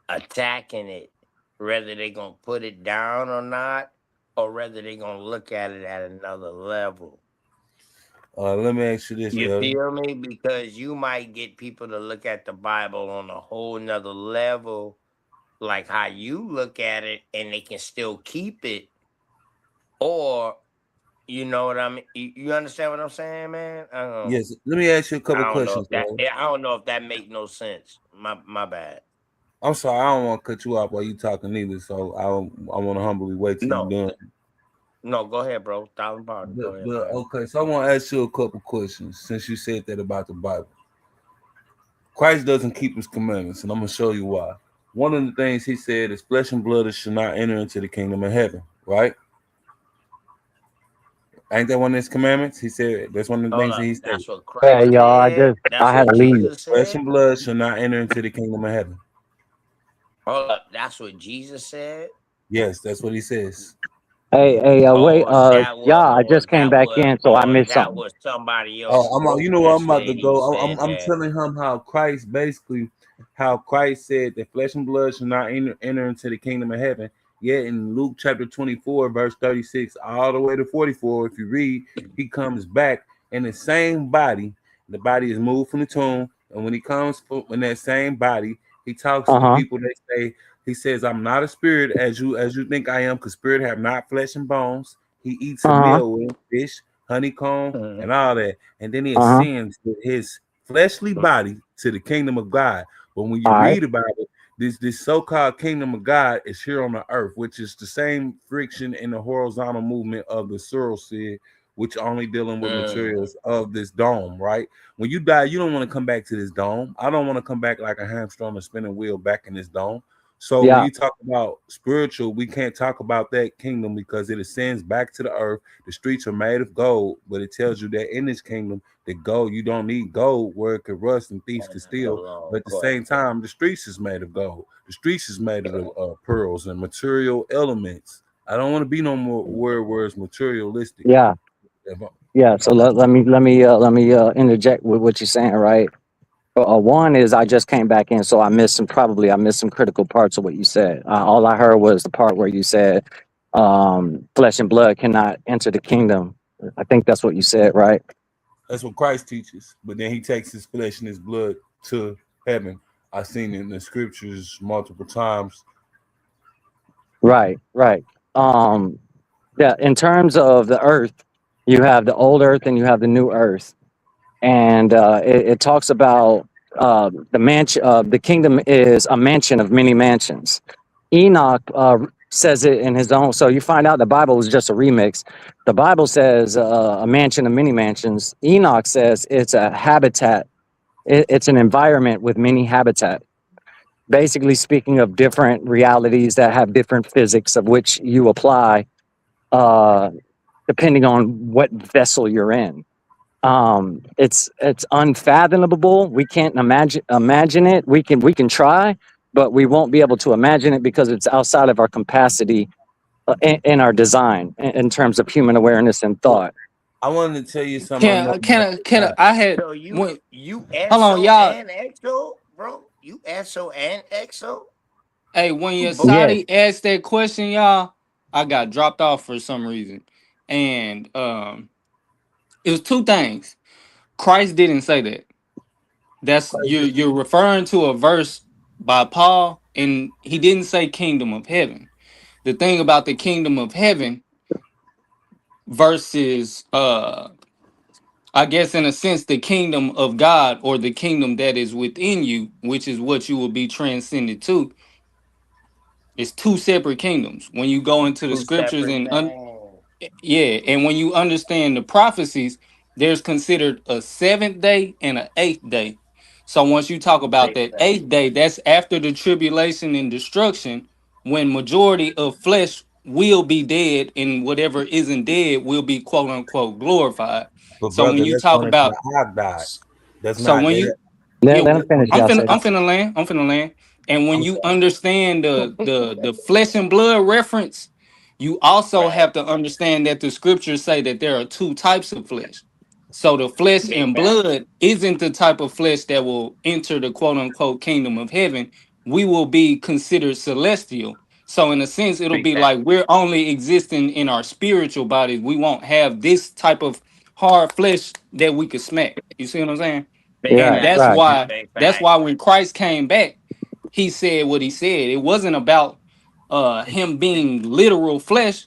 attacking it, whether they're gonna put it down or not, or whether they're gonna look at it at another level. Let me ask you this, you feel me? Because you might get people to look at the Bible on a whole nother level, like how you look at it, and they can still keep it, or you know what I mean? You understand what I'm saying, man? Yes. Let me ask you a couple questions. I don't know if that makes no sense. My bad. I'm sorry, I don't want to cut you off while you talking either, so I want to humbly wait till you're done. No, go ahead, bro. Go ahead. Okay, so I want to ask you a couple questions since you said that about the Bible. Christ doesn't keep his commandments, and I'm going to show you why. One of the things he said is flesh and blood should not enter into the kingdom of heaven, right? Ain't that one of his commandments? He said that's one of the things that he said. That's what Christ y'all, I had to leave. Flesh and blood should not enter into the kingdom of heaven. Hold up, that's what Jesus said? Yes, that's what he says. Hey, wait, I just came back in, so I missed something. That was somebody else. You know where I'm about to go. I'm telling him how Christ said that flesh and blood should not enter into the kingdom of heaven. Yet in Luke chapter 24, verse 36, all the way to 44, if you read, he comes back in the same body. The body is moved from the tomb, and when he comes in that same body, he talks to the people. He says, "I'm not a spirit as you think I am, because spirit have not flesh and bones." He eats a meal with fish, honeycomb, and all that, and then he ascends with his fleshly body to the kingdom of God. But when you read about it, this so-called kingdom of God is here on the earth, which is the same friction in the horizontal movement of the Seed, which only dealing with materials of this dome, right? When you die, you don't want to come back to this dome. I don't want to come back like a hamster on a spinning wheel back in this dome. So when Yeah. you talk about spiritual, we can't talk about that kingdom because it ascends back to the earth. The streets are made of gold, but it tells you that in this kingdom, the gold, you don't need gold where it could rust and thieves could steal. But at the same time, the streets is made of gold. The streets is made of pearls and material elements. I don't want to be no more where it's materialistic. Yeah. Yeah. So let me interject with what you're saying, right? One is I just came back in, so I missed some critical parts of what you said. All I heard was the part where you said flesh and blood cannot enter the kingdom. I think that's what you said, right? That's what Christ teaches. But then he takes his flesh and his blood to heaven. I've seen it in the scriptures multiple times. Right, right. Yeah, in terms of the earth, you have the old earth and you have the new earth. And it talks about the mansion. The kingdom is a mansion of many mansions. Enoch says it in his own. So you find out the Bible is just a remix. The Bible says a mansion of many mansions. Enoch says it's a habitat. It's an environment with many habitat. Basically speaking of different realities that have different physics of which you apply depending on what vessel you're in. It's unfathomable. We can't imagine it. We can try, but we won't be able to imagine it because it's outside of our capacity in our design in terms of human awareness and thought. I wanted to tell you something. I had So you hold on, EXO y'all. and EXO, bro? You EXO and EXO? Hey, when You both? Yasadi asked that question, y'all, I got dropped off for some reason. And it was two things. Christ didn't say that. That's you're referring to a verse by Paul, and he didn't say kingdom of heaven. The thing about the kingdom of heaven versus I guess in a sense the kingdom of God or the kingdom that is within you, which is what you will be transcended to. It's two separate kingdoms. When you go into the Two scriptures separate and things. yeah, and when you understand the prophecies, there's considered a 7th day and an 8th day. So once you talk about Big that facts. 8th day, that's after the tribulation and destruction, when majority of flesh will be dead and whatever isn't dead will be quote unquote glorified. But So when brother, you that's talk going into about the hog died. That's so not when dead. you Let yeah, him finish, I'm y'all finna said. I'm finna land. I'm finna land. And when I'm you sorry. understand the flesh and blood reference, you also Right. have to understand that the scriptures say that there are two types of flesh. So the flesh Big and facts. blood isn't the type of flesh that will enter the quote unquote kingdom of heaven. We will be considered celestial. So in a sense, it'll Big be facts. like we're only existing in our spiritual bodies. We won't have this type of hard flesh that we could smack. You see what I'm saying? Big And Right, facts. that's right. why Big that's facts. why when Christ came back, he said what he said. It wasn't about him being literal flesh.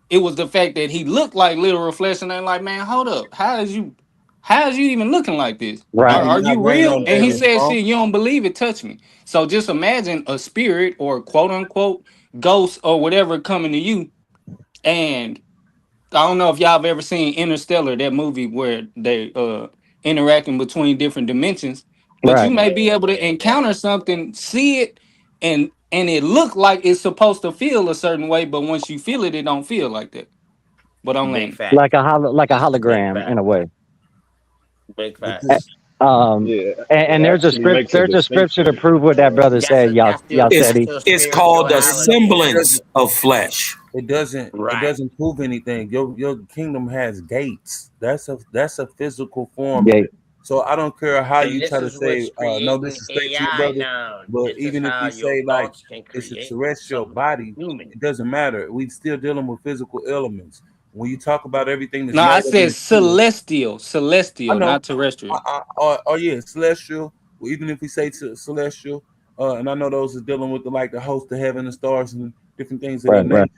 It was the fact that he looked like literal flesh, and they're like, man, hold up. How is you even looking like this? Did Right. he Are not you reign real? on And he David's said, throne? shit, you don't believe it, touch me. So just imagine a spirit or quote unquote ghost or whatever coming to you. And I don't know if y'all have ever seen Interstellar, that movie where they interacting between different dimensions, but you Right. may Yeah, be able to yeah, yeah. encounter something, see it, and it look like it's supposed to feel a certain way, but once you feel it, it don't feel like that. But I'm Big landing. facts. Like a Big hologram in facts. a way. Big But facts. this, Yeah, it And actually makes a there's a scripture to distinction. prove what that brother That's said, a that's still y'all It's that's said. still it's called a spirituality. it semblance doesn't. of flesh. It Right. doesn't prove anything. Your kingdom has gates. That's a physical form. Yeah. So I don't care how And you this try to is what's say no creating disrespect to your AI brother, now. but This is even if how we your say like thoughts can it's a create terrestrial something body, human. it doesn't matter. We still dealing with physical elements. When you talk about everything that's No, I made up in said the kingdom, I celestial, know. not terrestrial. Or yeah, celestial. Well, even if we say celestial, and I know those are dealing with the host of heaven, the stars, and different things of Right, that right, nature.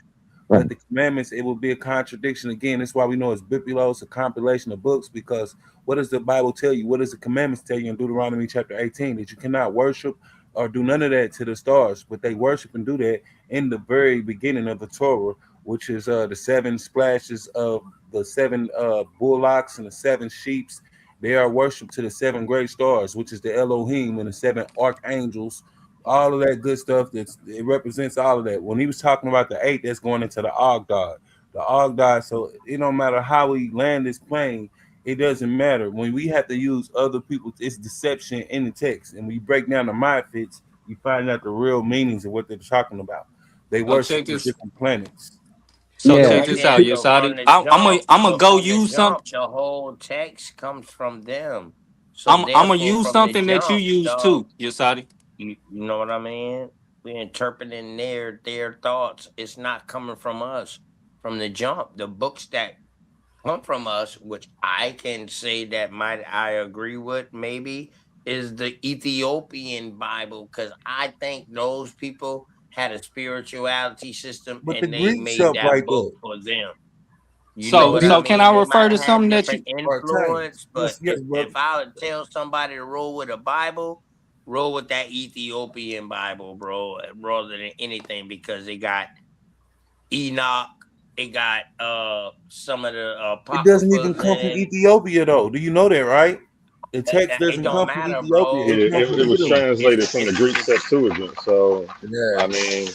right. But the commandments, it will be a contradiction again. That's why we know it's Biblos, a compilation of books, because what does the Bible tell you? What does the commandments tell you in Deuteronomy chapter 18? That you cannot worship or do none of that to the stars, but they worship and do that in the very beginning of the Torah, which is the 7 splashes of the 7 bullocks and the 7 sheeps. They are worshipped to the 7 great stars, which is the Elohim and the 7 archangels all of that good stuff. It represents all of that. When he was talking about the 8, that's going into the Ogdad. The Ogdad. So it don't matter how we land this plane. It doesn't matter. When we have to use other people, it's deception in the text. And we break down the Mayafites, you find out the real meanings of what they're talking about. They worship the different planets. So Yeah. check this out, So from Yasadi. the I'm jump, gonna so go from the use something. jump, the whole text comes from them. So I'm gonna therefore, use from the something that you jump, use dog, too, Yasadi. you know what I mean? We're interpreting their thoughts. It's not coming from us. From the jump, the books that come from us, which I can say that I agree with, maybe is the Ethiopian Bible, because I think those people had a spirituality system But the and they Greek made stuff that right book there. for them. You know So what so I can mean? I They refer might to have had something that you different Or tell you. influence, but Yes, brother. if I would tell somebody to roll with a Bible, roll with that Ethiopian Bible, bro, rather than anything, because they got Enoch, it got some of the It doesn't even apocryphals come from in. Ethiopia though. Do you know that, right? The text It doesn't don't come from matter, Ethiopia. bro. It comes from It was Italy. translated from the It's Greek Septuagint. So Yeah. I mean,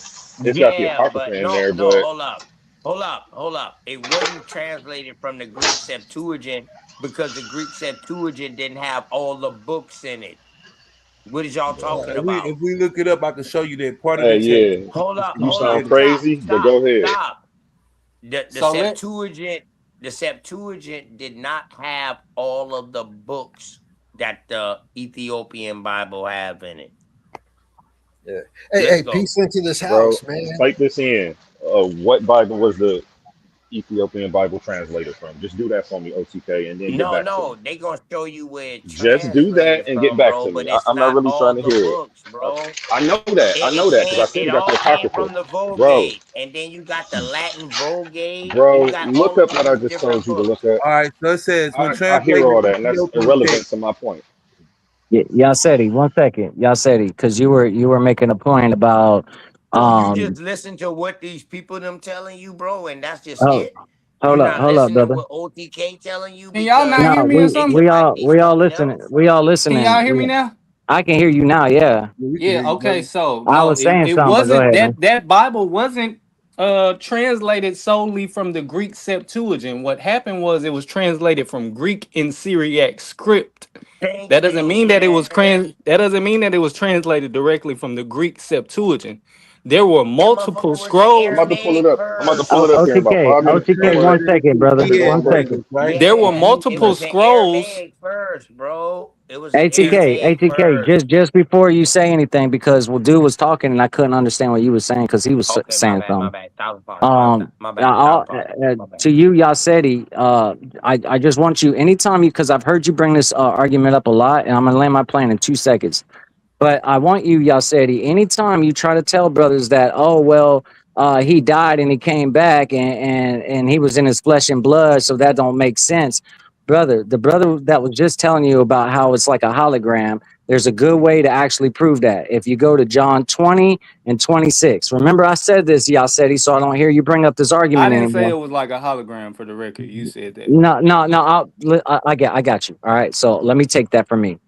it's got the yeah, Apocrypha but in no, there, no, but hold up. It wasn't translated from the Greek Septuagint because the Greek Septuagint didn't have all the books in it. What is y'all talking about? If we look it up, I can show you that part of hey, the text. yeah, Hold up, you hold up, sound crazy, but go ahead. stop. The so let Septuagint did not have all of the books that the Ethiopian Bible have in it. Yeah. Hey, Let's hey, go. peace into this Bro, house, man. type this in. What Bible was the Ethiopian Bible translated from? Just do that for me, OTK, and then get back to me. No, they gonna show you where it Just do that translated and get from, back bro. to But me. it's I'm not not really all trying to the hear it. books, bro. I know that. I know that because I see It you got the all came Apocrypha. from the Bro, Vulgate, and then you got the Latin Vulgate. bro, You got look all up of what I these just different told you to books. look up. All right, so it says when I hear translated all that, and that's Ethiopian irrelevant text. to my point. Yeah, Yasedi, 1 second, Yasedi, because you were making a point about So you just listen to what these people them telling you, bro, and that's just oh, it. You're not hold up, listening to brother. what OTK telling you can y'all not because hear No, me or it something? we might all be we all something listening. else. We all Can y'all listening. hear me now? I can hear you now. Yeah, We can Yeah, hear you, okay, brother. so I no, was saying it something, but go wasn't ahead, man. that Bible wasn't translated solely from the Greek Septuagint. What happened was it was translated from Greek and Syriac script. Thank That doesn't you. mean that it was Yeah. that doesn't mean that it was translated directly from the Greek Septuagint. There were That multiple motherfucker was in I'm about to pull it Aramaic up. I'm about to pull first. it up here in about 5 minutes. OTK, Don't Translated worry. 1 second, into brother. I've been going 1 crazy. second. right? There were Yeah, it multiple was in scrolls. Aramaic first, bro. It was in ATK, Aramaic ATK. first. Just before you say anything, because dude was talking and I couldn't understand what you were saying because he was Okay, saying something. my bad. Thousand pardons. My bad. Thousand pardons. My bad. To you, Yasedi, I just want you anytime you, because I've heard you bring this argument up a lot, and I'm gonna land my plane in 2 seconds. But I want you, Yasedi, anytime you try to tell brothers that, oh well, he died and he came back and he was in his flesh and blood, so that don't make sense, brother. The brother that was just telling you about how it's like a hologram. There's a good way to actually prove that. If you go to John 20 and 26. Remember, I said this, Yasedi, so I don't hear you bring up this I argument didn't say anymore. it was like a hologram for the record. You said that. No. I got you. All right. So let me take that from me.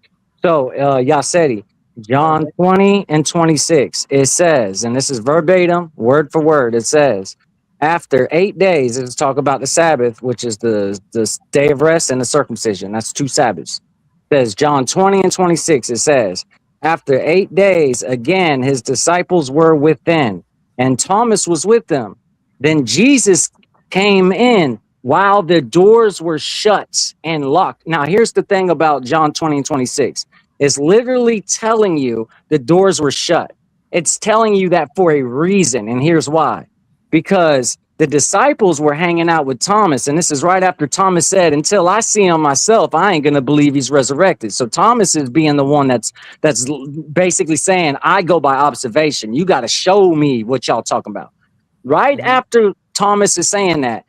So, Yasedi, John 20 and 26, it says, and this is verbatim, word for word, it says, after 8 days, it's talk about the Sabbath, which is the day of rest and the circumcision. That's 2 Sabbaths. It says, John 20 and 26, it says, after 8 days, again, his disciples were within, and Thomas was with them. Then Jesus came in while the doors were shut and locked. Now, here's the thing about John 20 and 26. It's literally telling you the doors were shut. It's telling you that for a reason, and here's why. Because the disciples were hanging out with Thomas, and this is right after Thomas said, until I see him myself, I ain't going to believe he's resurrected. So Thomas is being the one that's basically saying, I go by observation. You got to show me what y'all talking about. Right after Thomas is saying that,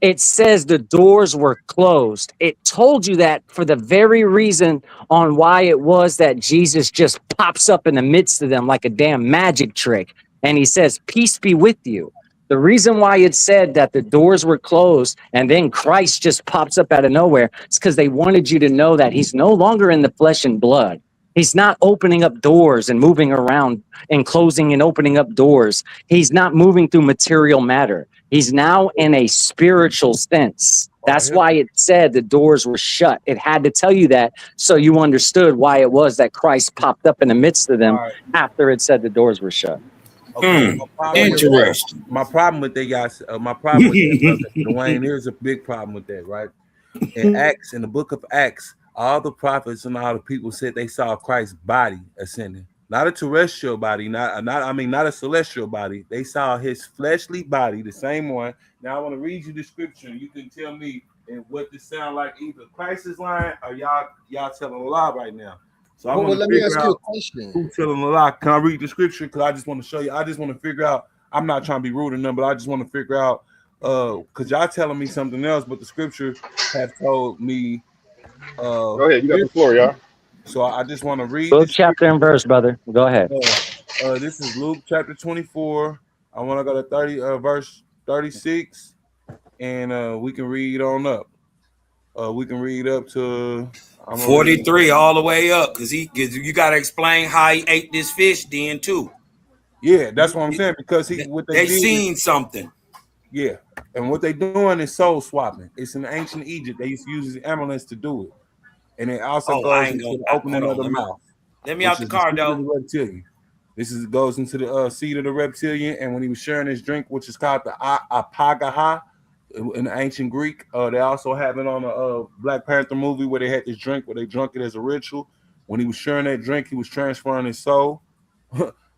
it says the doors were closed. It told you that for the very reason on why it was that Jesus just pops up in the midst of them like a damn magic trick. And he says, peace be with you. The reason why it said that the doors were closed and then Christ just pops up out of nowhere is because they wanted you to know that he's no longer in the flesh and blood. He's not opening up doors and moving around and closing and opening up doors. He's not moving through material matter. He's now in a spiritual sense. That's why it said the doors were shut. It had to tell you that so you understood why it was that Christ popped up in the midst of them after it said the doors were shut. Okay, Interesting. My problem with that, guys. My problem with that, brother Dwayne. Here's a big problem with that, right? In Acts, in the book of Acts, all the prophets and all the people said they saw Christ's body ascending, not a terrestrial body, not a celestial body. They saw his fleshly body, the same one. Now I want to read you the scripture. You can tell me what this sound like. Either Christ is lying or y'all telling a lie right now. So Well, let me ask you a question. Who's telling a lie? Can I read the scripture? Because I just want to show you. I just want to figure out. I'm not trying to be rude or nothing, but I just want to figure out. Because y'all telling me something else, but the scripture have told me. Go ahead. You got the floor, y'all. So I just want to read. Book, chapter, and verse, brother. Go ahead. This is Luke chapter 24. I want to go to verse 36, and we can read on up. We can read up to 43 all the way up, because you got to explain how he ate this fish then too. Yeah, that's what I'm saying, because they seen something. Yeah, and what they doing is soul swapping. It's in ancient Egypt. They used to use these amulets to do it, and it also goes into the opening of the mouth. Let me out the car, though. Goes into the seed of the reptilian, and when he was sharing his drink, which is called the apagaha in the ancient Greek, they also have it on a Black Panther movie where they had this drink where they drunk it as a ritual. When he was sharing that drink, he was transferring his soul.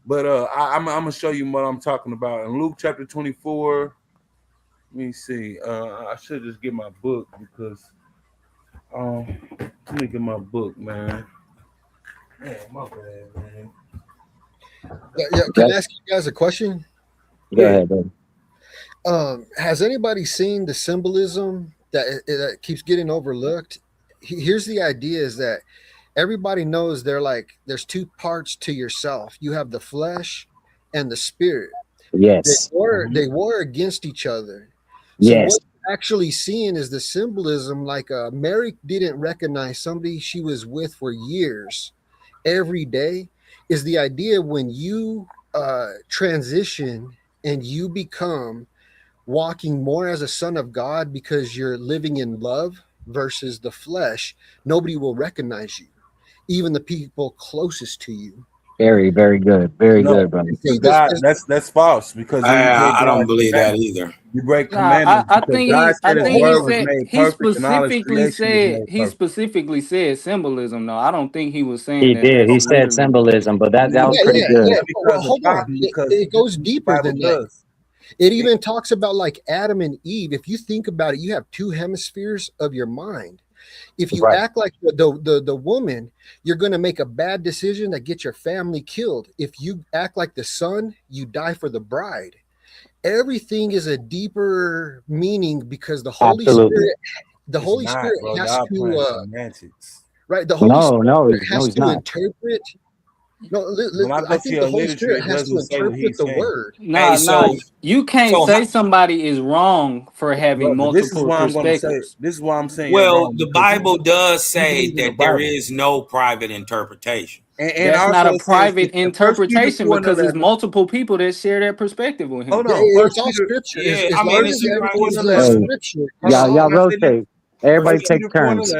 But I'm gonna show you what I'm talking about in Luke chapter 24. Let me see. I should just get my book because let me get my book, man. Man, my bad, man. Yeah, can I ask you guys a question? Go ahead, baby. Has anybody seen the symbolism that keeps getting overlooked? Here's the idea: is that everybody knows there's two parts to yourself. You have the flesh and the spirit. Yes. They war against each other. So Yes. what you're actually seeing is the symbolism. Like Mary didn't recognize somebody she was with for years. Every day is the idea when you transition and you become walking more as a son of God because you're living in love versus the flesh. Nobody will recognize you, even the people closest to you. Very, very good. Very good, brother. God, that's false because I don't believe that either. You break Nah, commandments. I think he He specifically said symbolism. No, I don't think he was saying He that. did. He that's said literally- symbolism, but that was pretty good. Well, hold on. It goes deeper than that. It even talks about like Adam and Eve. If you think about it, you have two hemispheres of your mind. If you act like the woman, you're going to make a bad decision that gets your family killed. If you act like the son, you die for the bride. Everything is a deeper meaning because the Holy Spirit, has to right. The Holy Spirit has to interpret. I think the Holy Spirit has to interpret the word. Nah, you can't say somebody is wrong for having multiple perspectives. This is why I'm saying. Well, the Bible does say that there is no private interpretation. And that's not a private interpretation because there's multiple people that share that perspective with him. Hold on. It's all scripture. Yeah, As I mean, long it's as scripture. Y'all rotate. Everybody take turns.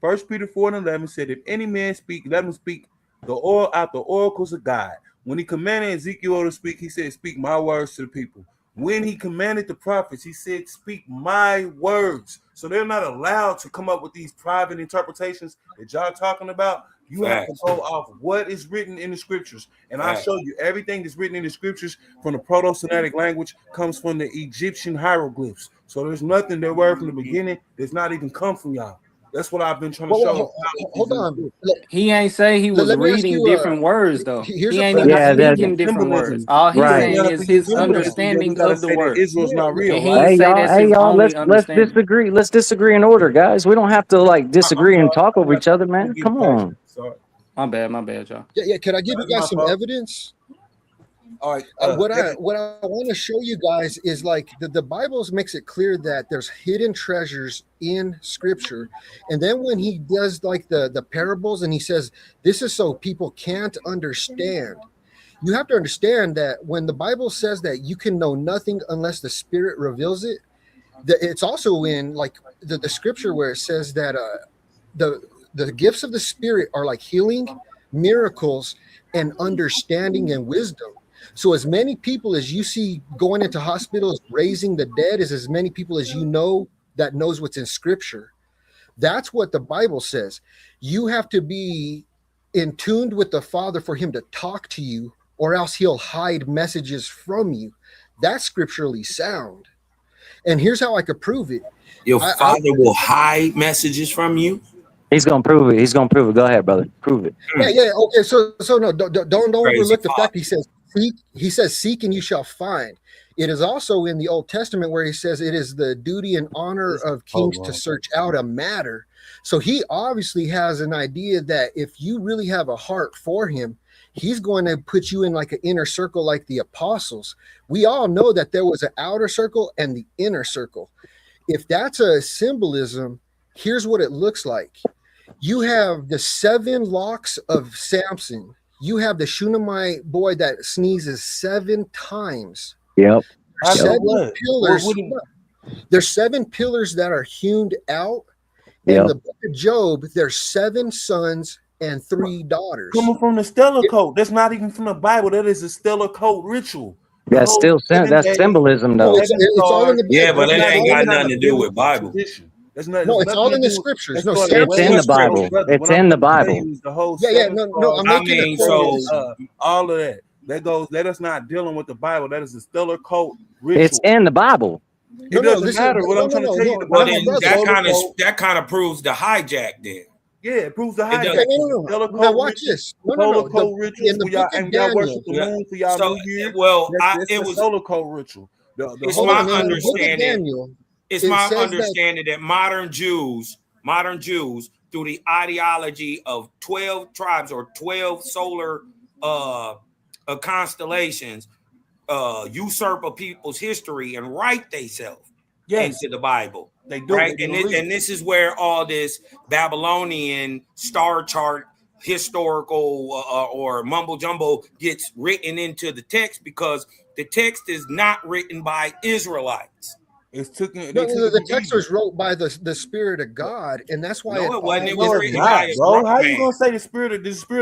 1 Peter 4:11 said, "If any man speak, let him speak the oracles of God." When he commanded Ezekiel to speak, he said, "Speak my words to the people." When he commanded the prophets, he said, "Speak my words." So they're not allowed to come up with these private interpretations that y'all talking about. You have to go off what is written in the scriptures. And I show you everything that's written in the scriptures from the Proto-Semitic language comes from the Egyptian hieroglyphs. So there's nothing that were from the beginning that's not even come from y'all. That's what I've been trying to show. Hold on. He ain't say he was reading different words though. He ain't even speaking different words. All he's saying is his understanding of the word. Israel's not real. Hey y'all, let's disagree. Let's disagree in order, guys. We don't have to like disagree and talk over each other, man. Come on. My bad, y'all. Yeah. Can I give you guys some evidence? All right. What I want to show you guys is like the Bible makes it clear that there's hidden treasures in Scripture, and then when he does like the parables and he says this is so people can't understand. You have to understand that when the Bible says that you can know nothing unless the Spirit reveals it, it's also in like the Scripture where it says that the gifts of the Spirit are like healing, miracles, and understanding and wisdom. So as many people as you see going into hospitals raising the dead is as many people as you know that knows what's in Scripture. That's what the Bible says. You have to be in tuned with the Father for him to talk to you, or else he'll hide messages from you. That's scripturally sound. And here's how I could prove it. Your Father will hide messages from you. He's gonna prove it. He's gonna prove it. Go ahead, brother. Prove it. Yeah. Okay. So no, don't overlook the fact he says seek. He says seek and you shall find. It is also in the Old Testament where he says it is the duty and honor of kings to search out a matter. So he obviously has an idea that if you really have a heart for him, he's going to put you in like an inner circle like the apostles. We all know that there was an outer circle and the inner circle. If that's a symbolism, here's what it looks like. You have the 7 locks of Samson. You have the Shunammite boy that sneezes 7 times. Yep. 7 pillars. There's 7 pillars that are hewn out. Yep. In the book of Job, there's 7 sons and 3 daughters. Coming from the stellar code. That's not even from the Bible. That is a stellar code ritual. That's still that's symbolism, though. It's all in the Yeah, but that ain't got nothing to do with Bible. No, it's all in the scriptures. No, it's in the Bible. It's in the Bible. Yeah. No. I'm making all of that. That goes. That is not dealing with the Bible. That is a stellar code ritual. It's in the Bible. It doesn't matter what I'm trying to tell you. Well, then that kind of proves the hijack. Then it proves the hijack. No. Now watch this. No. In the book of Daniel, worship the moon for y'all New Year. Well, it was solar code ritual. It's my understanding. It's my understanding that modern Jews, through the ideology of 12 tribes or 12 solar constellations, usurp a people's history and write themselves into the Bible. They do, right? And this is where all this Babylonian star chart historical or mumbo jumbo gets written into the text, because the text is not written by Israelites. It's taken. The text was wrote by the Spirit of God, and that's why it wasn't. It was written by bro. How you gonna say the Spirit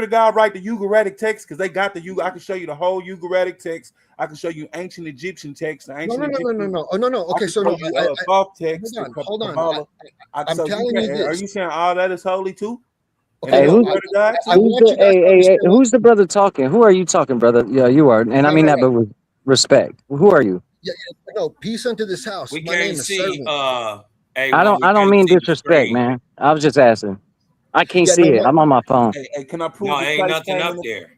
of God write the Ugaritic text? Because they got the I can show you the whole Ugaritic text. I can show you ancient Egyptian text. No. Okay, so soft text. Hold on. I'm telling you this. Are you saying all that is holy too? Hey, who's the brother talking? Who are you talking, brother? Yeah, you are, and I mean that, but with respect. Who are you? No, peace unto this house. We My can't name is see. Servant. I don't mean disrespect, man. I was just asking. I can't see it. I'm on my phone. Hey, can I prove? No, ain't nothing up there.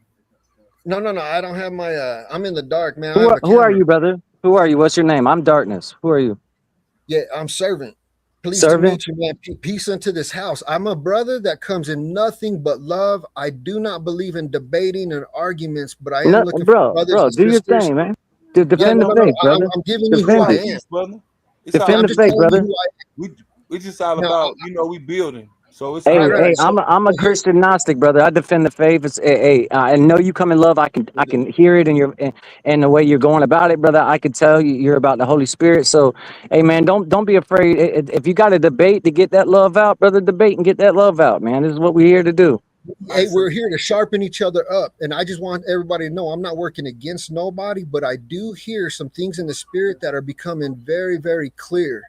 No. I don't have my. I'm in the dark, man. Who are you, brother? Who are you? What's your name? I'm Darkness. Who are you? Yeah, I'm Servant. Please Servant? to meet you, man. Peace unto this house. I'm a brother that comes in nothing but love. I do not believe in debating and arguments, but I am looking for brothers and do sisters. Your thing, man. Defend the faith, brother. I'm giving you who I am. Brother. Defend the faith, brother. We just all about, we building. So it's I'm a Christian Gnostic, brother. I defend the faith. It's I know you come in love. I can hear it in the way you're going about it, brother. I can tell you're about the Holy Spirit. So, hey, man, don't be afraid. If you got a debate to get that love out, brother, debate and get that love out, man. This is what we're here to do. Hey, we're here to sharpen each other up, and I just want everybody to know I'm not working against nobody, but I do hear some things in the spirit that are becoming very, very clear.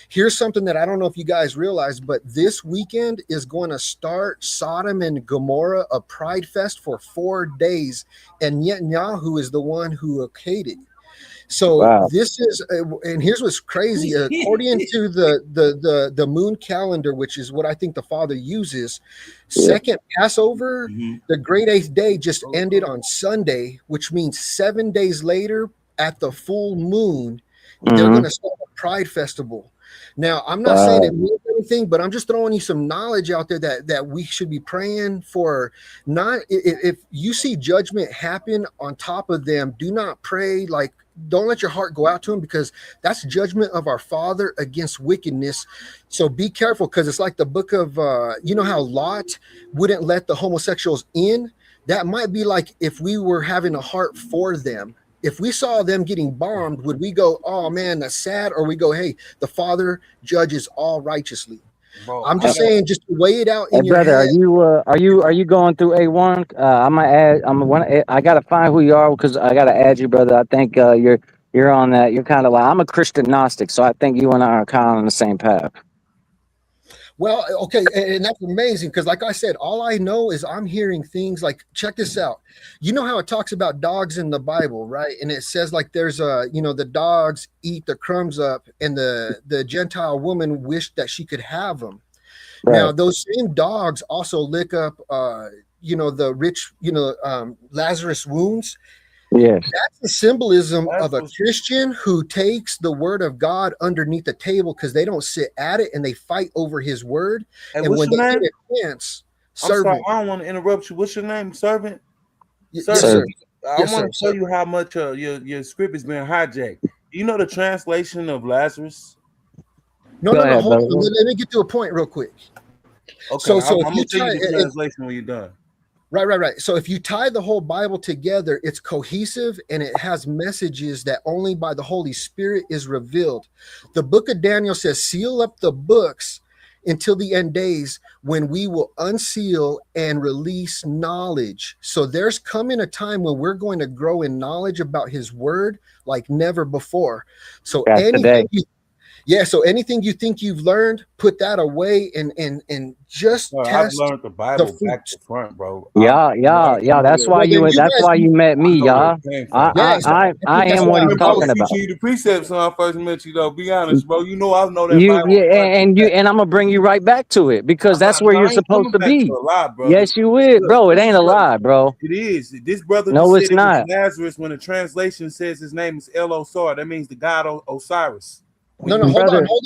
Here's something that I don't know if you guys realize, but this weekend is going to start Sodom and Gomorrah, a pride fest for 4 days, and Netanyahu is the one who okayed it. So This is, and here's what's crazy. According to the moon calendar, which is what I think the Father uses, second Passover, the great 8th day just ended on Sunday, which means 7 days later at the full moon, they're going to start a pride festival. Now, I'm not saying it means anything, but I'm just throwing you some knowledge out there that we should be praying for. Not if you see judgment happen on top of them, do not pray like, don't let your heart go out to them, because that's judgment of our Father against wickedness. So be careful, because it's like the book of you know how Lot wouldn't let the homosexuals in. That might be like if we were having a heart for them. If we saw them getting bombed, would we go, oh man, that's sad? Or we go, hey, the Father judges all righteously. Bro, I'm just saying, just weigh it out in Hey your brother, head. are you going through A1? I gotta find who you are, because I gotta add you, brother. I think you're on that. You're kind of like, I'm a Christian Gnostic, so I think you and I are kind of on the same path. Well, okay, and that's amazing, because like I said, all I know is I'm hearing things like, check this out. You know how it talks about dogs in the Bible, right? And it says like there's the dogs eat the crumbs up, and the Gentile woman wished that she could have them. Right. Now, those same dogs also lick up, the rich, Lazarus wounds. Yes. That's the symbolism of a Christian who takes the word of God underneath the table, because they don't sit at it and they fight over his word. Hey, And what's when your they name? get a chance, I'm sorry, servant. I don't want to interrupt you. What's your name, servant? Yes, Servant. sir. I Yes, want to sir. tell you how much your script is being hijacked. You know the translation of Lazarus? No, Go ahead, hold brother. on. Let me get to a point real quick. Okay, So I'm if gonna you tell tie you the translation when you're done. Right. So if you tie the whole Bible together, it's cohesive and it has messages that only by the Holy Spirit is revealed. The book of Daniel says, seal up the books until the end days, when we will unseal and release knowledge. So there's coming a time when we're going to grow in knowledge about his word like never before. So That's today. anything you think you've learned, put that away and just Bro, I've test learned the the Bible back fruits. to front, bro. Yeah. Well, That's why then you that's guys, why you met me, I know where y'all. it came from. yeah, so I I think that's am what what I'm he's Remember, I was talking about. teaching you the precepts when I first met you, though. Be honest, bro. You know I know that You Bible front to back. and I'm gonna bring you right back to it, because that's where No, you're I ain't supposed coming to back to be. a lie, brother. Yes, you would, Look, bro. It this ain't is a what lie, bro. it is. This brother No, just said it's it was not. Lazarus when the translation says his name is El Osar. That means the god Osiris. When no, you hold Brother, on. so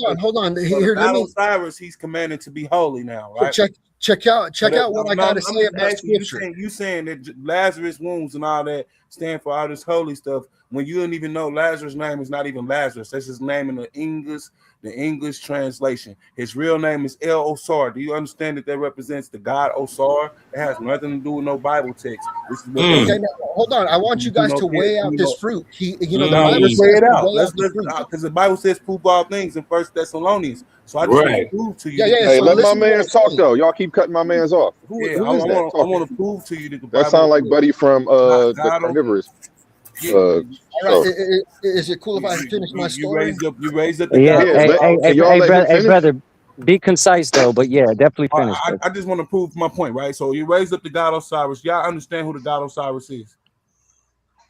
the Here, let god me Osiris, he's commanded to be holy now, right? check out what I got to I'm say just about asking you, scripture. saying that Lazarus wounds and all that stand for all this holy stuff when you don't even know Lazarus' name is not even Lazarus. That's his name in the English translation. His real name is El Osar. Do you understand that represents the god Osar? It has nothing to do with no Bible text. This is what they Okay, now hold on. I want you guys to weigh out this fruit. The Bible let's weigh says it to out. weigh out Let's the fruit. because the Bible says prove all things in 1 Thessalonians. So I just want to prove to you. Yeah. Hey, So let my listen to what man I'm talk saying. though. Y'all keep cutting my man's off. Yeah, Who is that I talking? want to prove to you that the That Bible sound like Buddy from the God, Carnivorous. yeah. All right. So Is it cool if I finish my story? You raised up the yeah. God. can y'all let him Hey, finish? brother. Be concise though, but yeah, definitely finish. I just want to prove my point, right? So you raised up the god Osiris. Y'all understand who the god Osiris is?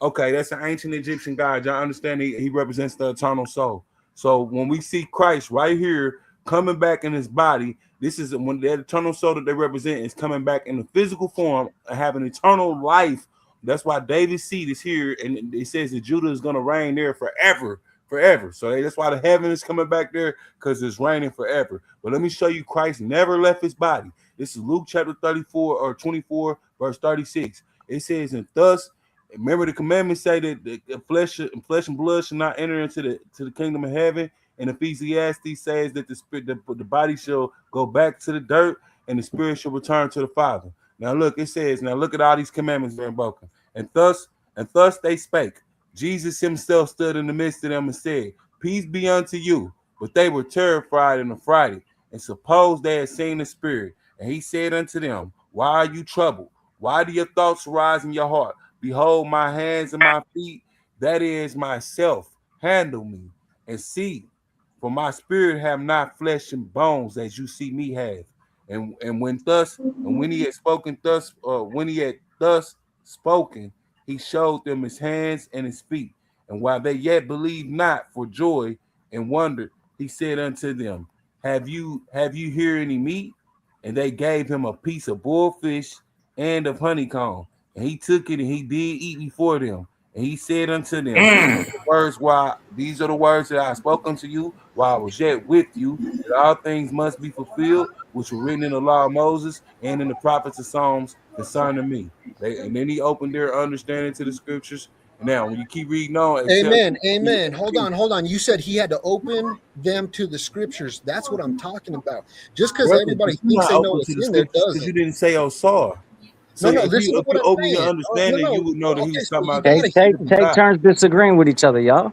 Okay, that's an ancient Egyptian god. Y'all understand he represents the eternal soul. So when we see Christ right here coming back in his body, this is when the eternal soul that they represent is coming back in the physical form and having eternal life. That's why David's seed is here, and it says that Judah is going to reign there forever. So that's why the heaven is coming back there, because it's reigning forever. But let me show you, Christ never left his body. This is Luke chapter 34 or 24, verse 36. It says, and thus, remember the commandments say that the flesh and blood should not enter into the kingdom of heaven. And Ecclesiastes says that the body shall go back to the dirt, and the spirit shall return to the Father. Now look, it says, now look at all these commandments being broken. And thus they spake. Jesus himself stood in the midst of them and said, peace be unto you. But they were terrified and affrighted, and supposed they had seen the Spirit. And he said unto them, why are you troubled? Why do your thoughts arise in your heart? Behold, my hands and my feet, that is myself. Handle me and see, for my spirit have not flesh and bones as you see me have. And when he had spoken thus, spoken, he showed them his hands and his feet. And while they yet believed not for joy and wondered, he said unto them, Have you here any meat? And they gave him a piece of bullfish and of honeycomb. And he took it and he did eat before them. And he said unto them, these are the words that I spoke unto you while I was yet with you, that all things must be fulfilled, which were written in the law of Moses and in the prophets of Psalms concerning me. And then he opened their understanding to the scriptures. And now, when you keep reading on, Amen. Hold on. You said he had to open them to the scriptures. That's what I'm talking about. Just because everybody thinks they know what's in there doesn't. You didn't say Osar. So no, this is what I'm open saying. your understanding, you would know that he was talking about. Take turns disagreeing with each other, y'all.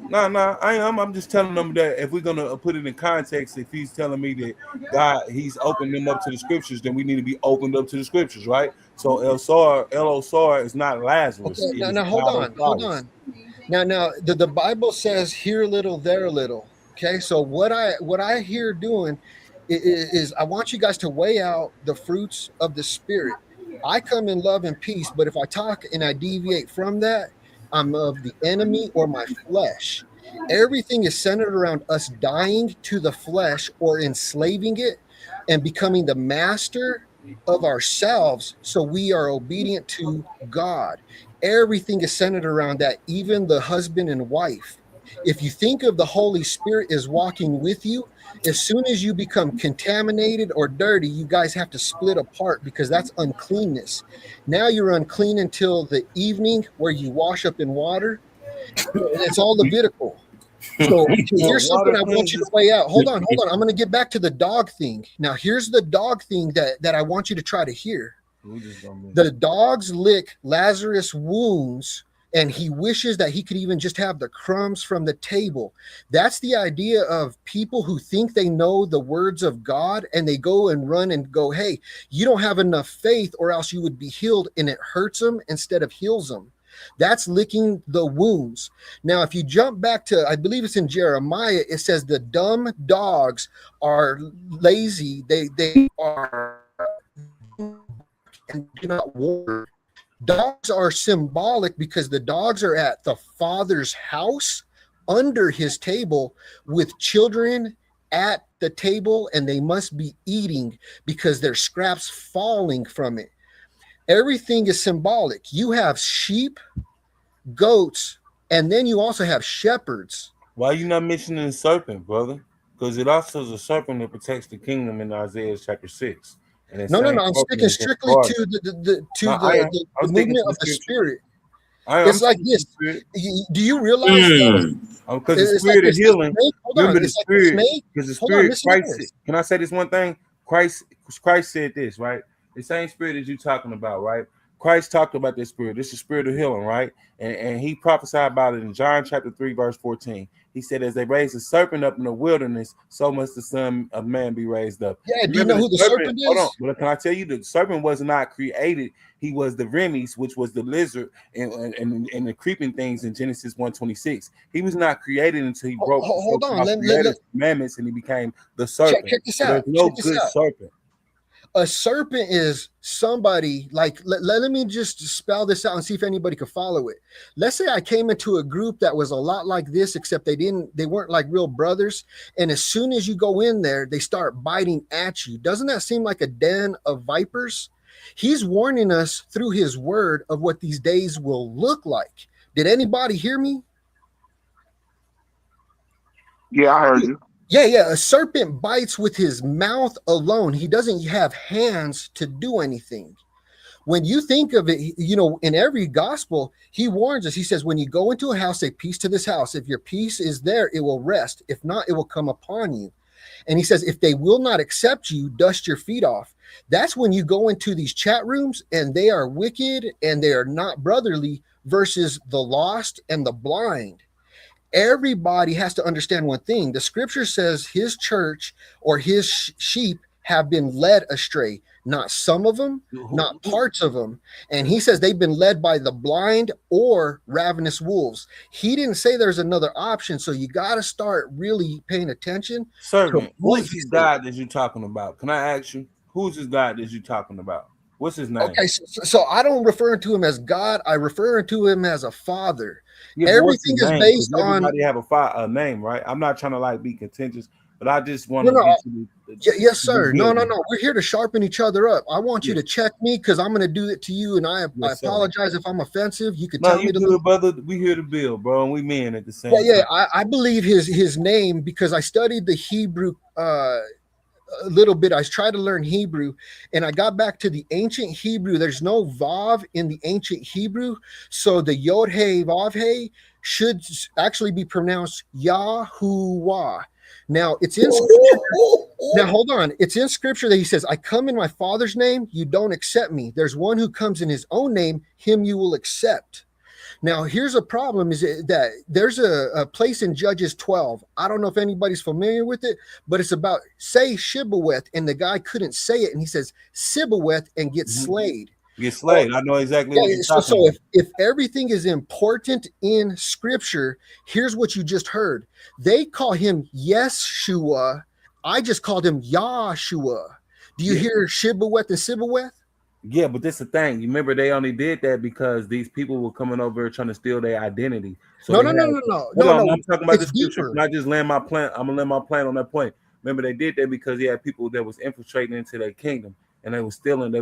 No, I am. I'm just telling them that if we're gonna put it in context, if he's telling me that God, he's opened them up to the scriptures, then we need to be opened up to the scriptures, right? So El-Sar is not Lazarus. Okay, now hold on. Now the Bible says here a little, there a little. Okay, so what I hear doing is I want you guys to weigh out the fruits of the Spirit. I come in love and peace, but if I talk and I deviate from that, I'm of the enemy or my flesh. Everything is centered around us dying to the flesh or enslaving it and becoming the master of ourselves so we are obedient to God. Everything is centered around that, even the husband and wife. If you think of the Holy Spirit as walking with you, as soon as you become contaminated or dirty, you guys have to split apart because that's uncleanness. Now you're unclean until the evening where you wash up in water. It's all Levitical. So here's something I want you to weigh out. Hold on. I'm going to get back to the dog thing. Now, here's the dog thing that I want you to try to hear. The dogs lick Lazarus' wounds, and he wishes that he could even just have the crumbs from the table. That's the idea of people who think they know the words of God, and they go and run and go, hey, you don't have enough faith or else you would be healed, and it hurts them instead of heals them. That's licking the wounds. Now, if you jump back to, I believe it's in Jeremiah, it says the dumb dogs are lazy. They are and do not warn. Dogs are symbolic because the dogs are at the Father's house under his table with children at the table, and they must be eating because there's scraps falling from it. Everything is symbolic. You have sheep, goats, and then you also have shepherds. Why are you not mentioning the serpent, brother? Because it also is a serpent that protects the kingdom in Isaiah chapter 6. No. I'm sticking strictly to the movement of the Spirit. It's like this. Do you realize because the Spirit is healing. Remember the Spirit. Because the Spirit, Christ. Can I say this one thing? Christ said this, right? The same Spirit that you're talking about, right? Christ talked about this Spirit. This is the Spirit of healing, right? And he prophesied about it in John chapter 3, verse 14. He said, as they raised the serpent up in the wilderness, so must the Son of Man be raised up. Yeah, do you know who the serpent is? Hold on. Well, can I tell you, the serpent was not created. He was the Remes, which was the lizard and the creeping things in Genesis 1:26. He was not created until he broke the commandments and he became the serpent. Check this out. There's no good serpent. A serpent is somebody like, let me just spell this out and see if anybody could follow it. Let's say I came into a group that was a lot like this, except they weren't like real brothers. And as soon as you go in there, they start biting at you. Doesn't that seem like a den of vipers? He's warning us through his word of what these days will look like. Did anybody hear me? Yeah, I heard you. Yeah. A serpent bites with his mouth alone. He doesn't have hands to do anything. When you think of it, in every gospel, he warns us. He says, when you go into a house, say peace to this house. If your peace is there, it will rest. If not, it will come upon you. And he says, if they will not accept you, dust your feet off. That's when you go into these chat rooms and they are wicked and they are not brotherly versus the lost and the blind. Everybody has to understand one thing. The scripture says his church or his sheep have been led astray. Not some of them, not parts of them. And he says they've been led by the blind or ravenous wolves. He didn't say there's another option. So you got to start really paying attention. Servant, who is this God that you're talking about? Can I ask you, who's this God that you're talking about? What's his name? Okay, so I don't refer to him as God. I refer to him as a father. Yeah, everything is based on. Everybody have a name, right? I'm not trying to be contentious. But I just want No, to no. get you Yes, sir. No, building. no. We're here to sharpen each other up. I want you to check me because I'm going to do it to you, and I Yes, sir. apologize if I'm offensive. You could No, tell you me to good, brother. We here to build, bro, and we men at the same Yeah. time. I believe his name because I studied the Hebrew a little bit. I tried to learn Hebrew, and I got back to the ancient Hebrew. There's no vav in the ancient Hebrew, so the yod hey vav hey should actually be pronounced Yahuwah. Now it's in scripture. Now hold on. It's in scripture that he says, "I come in my Father's name, you don't accept me. There's one who comes in his own name, him you will accept." Now, here's a problem is that there's a place in Judges 12. I don't know if anybody's familiar with it, but it's about say Shibboleth, and the guy couldn't say it, and he says Sibboleth and gets slayed. Get slayed. I know exactly what you're talking So about. if everything is important in scripture, here's what you just heard. They call him Yeshua. I just called him Yahshua. Do you hear Shibboleth and Sibboleth? Yeah, but this is the thing. You remember they only did that because these people were coming over trying to steal their identity. So No. I'm talking about It's the scripture. deeper. Not just land my plan. I'm gonna land my plan on that point. Remember, they did that because you had people that was infiltrating into their kingdom, and they were stealing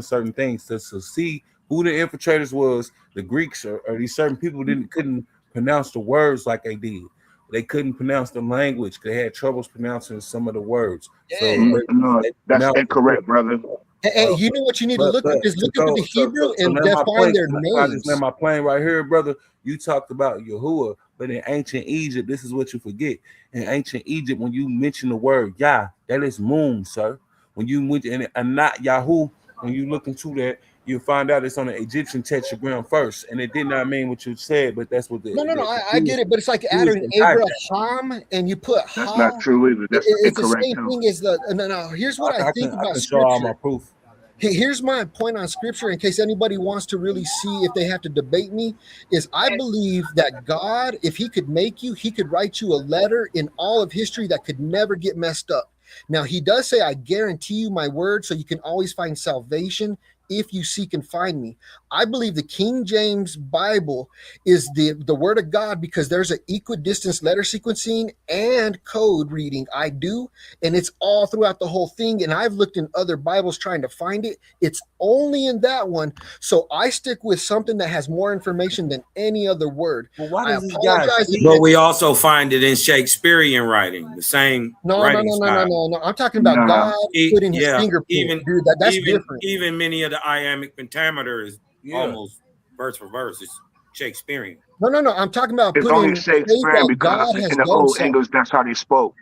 certain things to see who the infiltrators was. The Greeks or these certain people couldn't pronounce the words like they did. They couldn't pronounce the language. They had troubles pronouncing some of the words. So No, that's incorrect, brother. Hey, you know what you need to look up is look up the Hebrew and define their I just names. land my plane right here, brother. You talked about Yahuwah, but in ancient Egypt, this is what you forget. In ancient Egypt, when you mention the word Yah, that is moon, sir. When you mention and not Yahoo, when you look into that, you find out it's on the Egyptian tetragram first, and it did not mean what you said, but that's what the No. I get it, but it's like adding Abraham and you put That's Ha. not true either. That's It's the incorrect same too. thing as the no. Here's what I think about I can show all my scripture. proof. Here's my point on scripture in case anybody wants to really see if they have to debate me is I believe that God, if he could make you, he could write you a letter in all of history that could never get messed up. Now he does say, I guarantee you my word, so you can always find salvation if you seek and find me. I believe the King James Bible is the word of God because there's an equidistance letter sequencing and code reading. I do, and it's all throughout the whole thing. And I've looked in other Bibles trying to find it. It's only in that one. So I stick with something that has more information than any other word. Well, why I does this guy? apologize. But we also find it in Shakespearean writing, the same No. writing style. No. I'm talking about God putting his fingerprint. Dude, that's different. Even many of the iambic pentameter is almost verse for verse. It's Shakespearean. No. I'm talking about It's putting only Shakespearean because God has in the done Old something. English, that's how they spoke.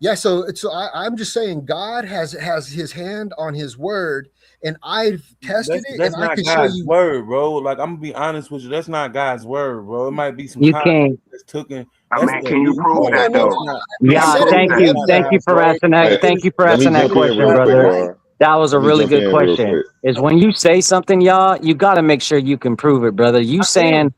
Yeah, so I'm just saying God has his hand on his word, and I've tested it, That's and I not can show God's you. word, bro. Like, I'm gonna be honest with you. That's not God's word, bro. It might be some You context can't. that's taken. I mean, can you prove that though? Yeah, thank you. Thank you for asking that. Thank you for asking that question, brother. That was a really good question. Is when you say something, y'all, you got to make sure you can prove it, brother. You saying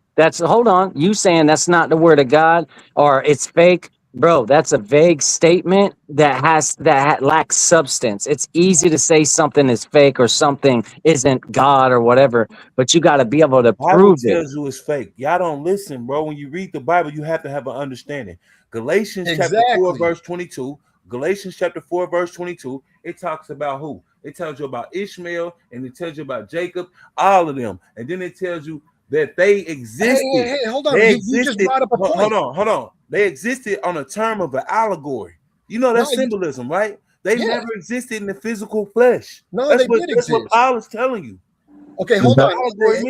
you saying that's not the word of God or it's fake, bro. That's a vague statement that lacks substance. It's easy to say something is fake or something isn't God or whatever, but you got to be able to Bible prove it. tells you it's fake. Y'all don't listen, bro. When you read the Bible, you have to have an understanding. Galatians chapter 4, verse 22. Galatians chapter 4, verse 22. It talks about who? It tells you about Ishmael, and it tells you about Jacob, all of them. And then it tells you that they existed. Hey, hold on. They You just brought up a point. Hold on. They existed on a term of an allegory. You know that's symbolism, right? They never existed in the physical flesh. No, that's they did That's what exist. Paul is telling you. Okay, hold on.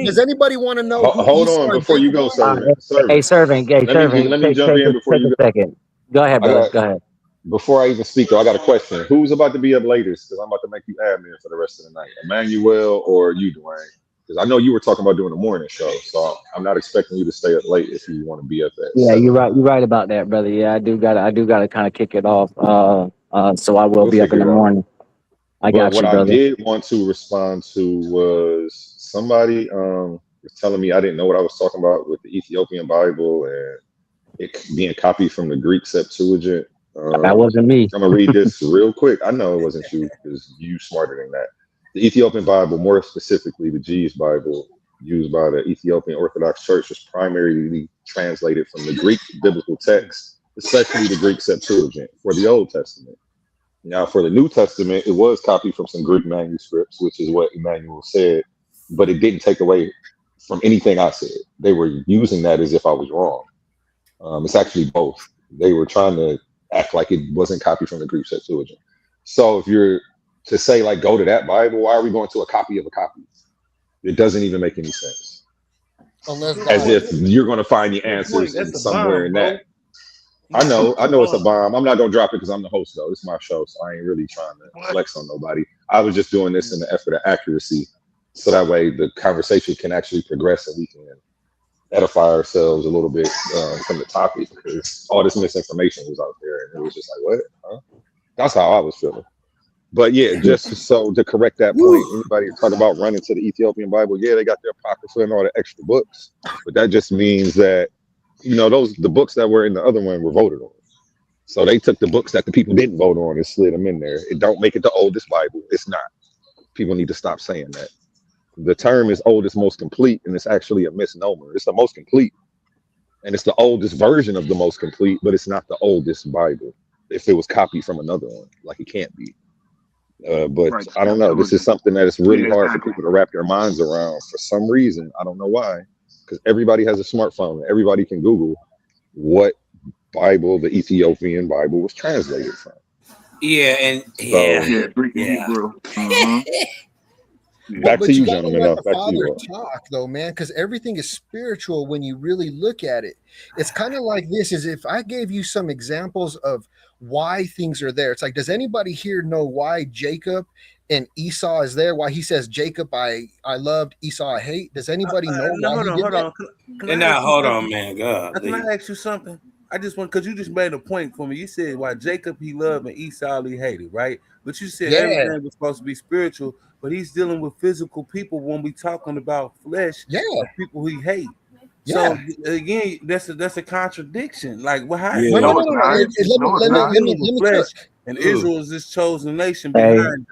Does anybody want to know? Who Hold Esau on and before you Jacob go, are? servant. Let me jump in before you go. a second. Go ahead, brother. Go ahead. Before I even speak, though, I got a question. Who's about to be up latest? Because I'm about to make you admin for the rest of the night. Emmanuel or you, Dwayne? Because I know you were talking about doing a morning show, so I'm not expecting you to stay up late if you want to be up at Yeah, 7. you're right. You're right about that, brother. Yeah, I do gotta kind of kick it off. So I will be up in the morning. I got you, what brother. I did want to respond to was somebody was telling me I didn't know what I was talking about with the Ethiopian Bible and it being copied from the Greek Septuagint. That wasn't me. I'm gonna read this real quick. I know it wasn't you because you smarter than that. The Ethiopian Bible, more specifically the G's Bible, used by the Ethiopian Orthodox Church, was primarily translated from the Greek biblical text especially the Greek Septuagint for the Old Testament. Now, for the New Testament, it was copied from some Greek manuscripts, which is what Emmanuel said, but it didn't take away from anything I said. They were using that as if I was wrong. It's actually both. They were trying to act like it wasn't copied from the Greek Septuagint. So if you're to say, like, go to that Bible, why are we going to a copy of a copy? It doesn't even make any sense. As if you're going to find the answers somewhere in that. I know it's a bomb. I'm not gonna drop it because I'm the host though. It's my show, so I ain't really trying to flex on nobody. I was just doing this in the effort of accuracy, so that way the conversation can actually progress and we can edify ourselves a little bit from the topic, because all this misinformation was out there and it was just like, what? Huh? That's how I was feeling. But yeah, just so to correct that point, anybody talk about running to the Ethiopian Bible, yeah, they got their Apocrypha and all the extra books, but that just means that, you know, the books that were in the other one were voted on. So they took the books that the people didn't vote on and slid them in there. It don't make it the oldest Bible. It's not. People need to stop saying that. The term is oldest, most complete, and it's actually a misnomer. It's the most complete, and it's the oldest version of the most complete, but it's not the oldest Bible. If it was copied from another one, like it can't be. But right. I don't know. This is something that is really hard for people to wrap their minds around for some reason. I don't know why. Because everybody has a smartphone. Everybody can Google what Bible the Ethiopian Bible was translated from. Yeah, and Greek and Hebrew. Back to you, gentlemen. Let the Father talk, though, man, because everything is spiritual when you really look at it. It's kind of like this: is if I gave you some examples of why things are there. It's like, does anybody here know why Jacob and Esau is there? Why he says, Jacob I loved, Esau I hate? Does anybody know why hold he on, did hold that? on. Hold on, man. God, can I ask you something? I just want, because you just made a point for me. You said why Jacob he loved and Esau he hated, right? But you said everything was supposed to be spiritual, but he's dealing with physical people when we talking about flesh. Yeah, people he hate. Yeah. So again, that's a contradiction. Like, well, how? Yeah. No, let me and Israel is this chosen nation behind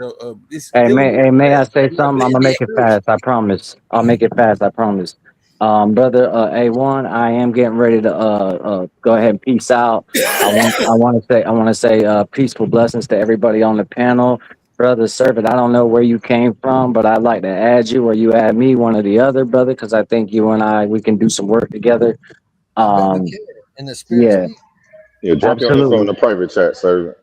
this. May I say something? I'm gonna make it fast. I promise. I'll make it fast. I promise. Brother A1, I am getting ready to go ahead and peace out. I want to say peaceful blessings to everybody on the panel. Brother Servant, I don't know where you came from, but I'd like to add you or you add me, one or the other, brother, because I think you and we can do some work together. In the spirit. Yeah, drop your info in the private chat, Servant.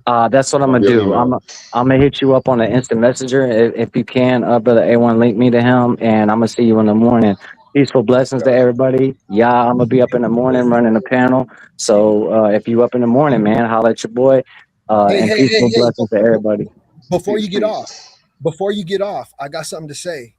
That's what I'm gonna do. I'm gonna hit you up on the instant messenger if you can, brother A1. Link me to him, and I'm gonna see you in the morning. Peaceful blessings to everybody. Yeah, I'm gonna be up in the morning running a panel. So if you up in the morning, man, holla at your boy. Peaceful blessings to everybody. Before you get off, I got something to say.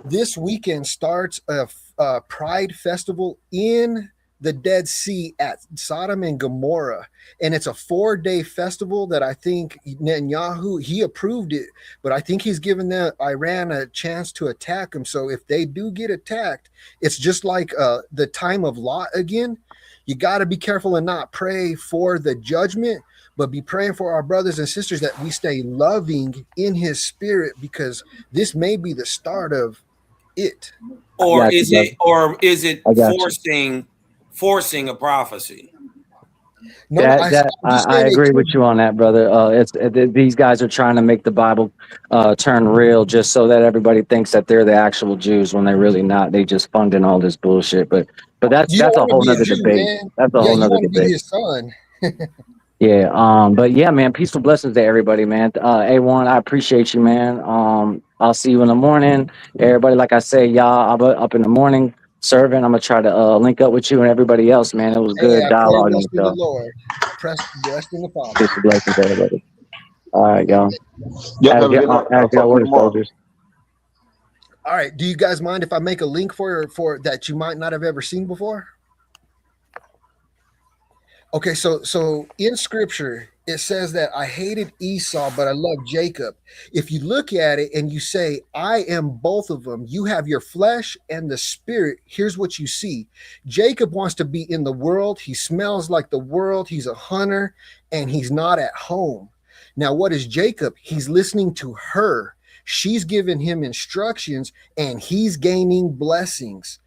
This weekend starts a Pride Festival in the Dead Sea at Sodom and Gomorrah, and it's a 4-day festival that I think Netanyahu, he approved it, but I think he's given Iran a chance to attack them. So if they do get attacked, it's just like the time of Lot again. You got to be careful and not pray for the judgment, but be praying for our brothers and sisters that we stay loving in his spirit, because this may be the start of it. Or is it forcing a prophecy? No, I agree with you on that, brother. These guys are trying to make the Bible turn real, just so that everybody thinks that they're the actual Jews when they're really not. They just funding all this bullshit. But that's a whole nother debate. Man. That's a whole nother debate. His son. Yeah. But yeah, man. Peaceful blessings to everybody, man. A1, I appreciate you, man. I'll see you in the morning. Everybody, like I say, y'all, I'm up in the morning. Servant, I'm gonna try to link up with you and everybody else, man. It was good dialogue. Rest in the Lord. Rest in the Father. Peace and blessings to everybody. All right, y'all. All right. Do you guys mind if I make a link for that you might not have ever seen before? Okay, so in scripture, it says that I hated Esau, but I loved Jacob. If you look at it and you say, I am both of them, you have your flesh and the spirit. Here's what you see. Jacob wants to be in the world. He smells like the world. He's a hunter and he's not at home. Now, what is Jacob? He's listening to her. She's giving him instructions and he's gaining blessings.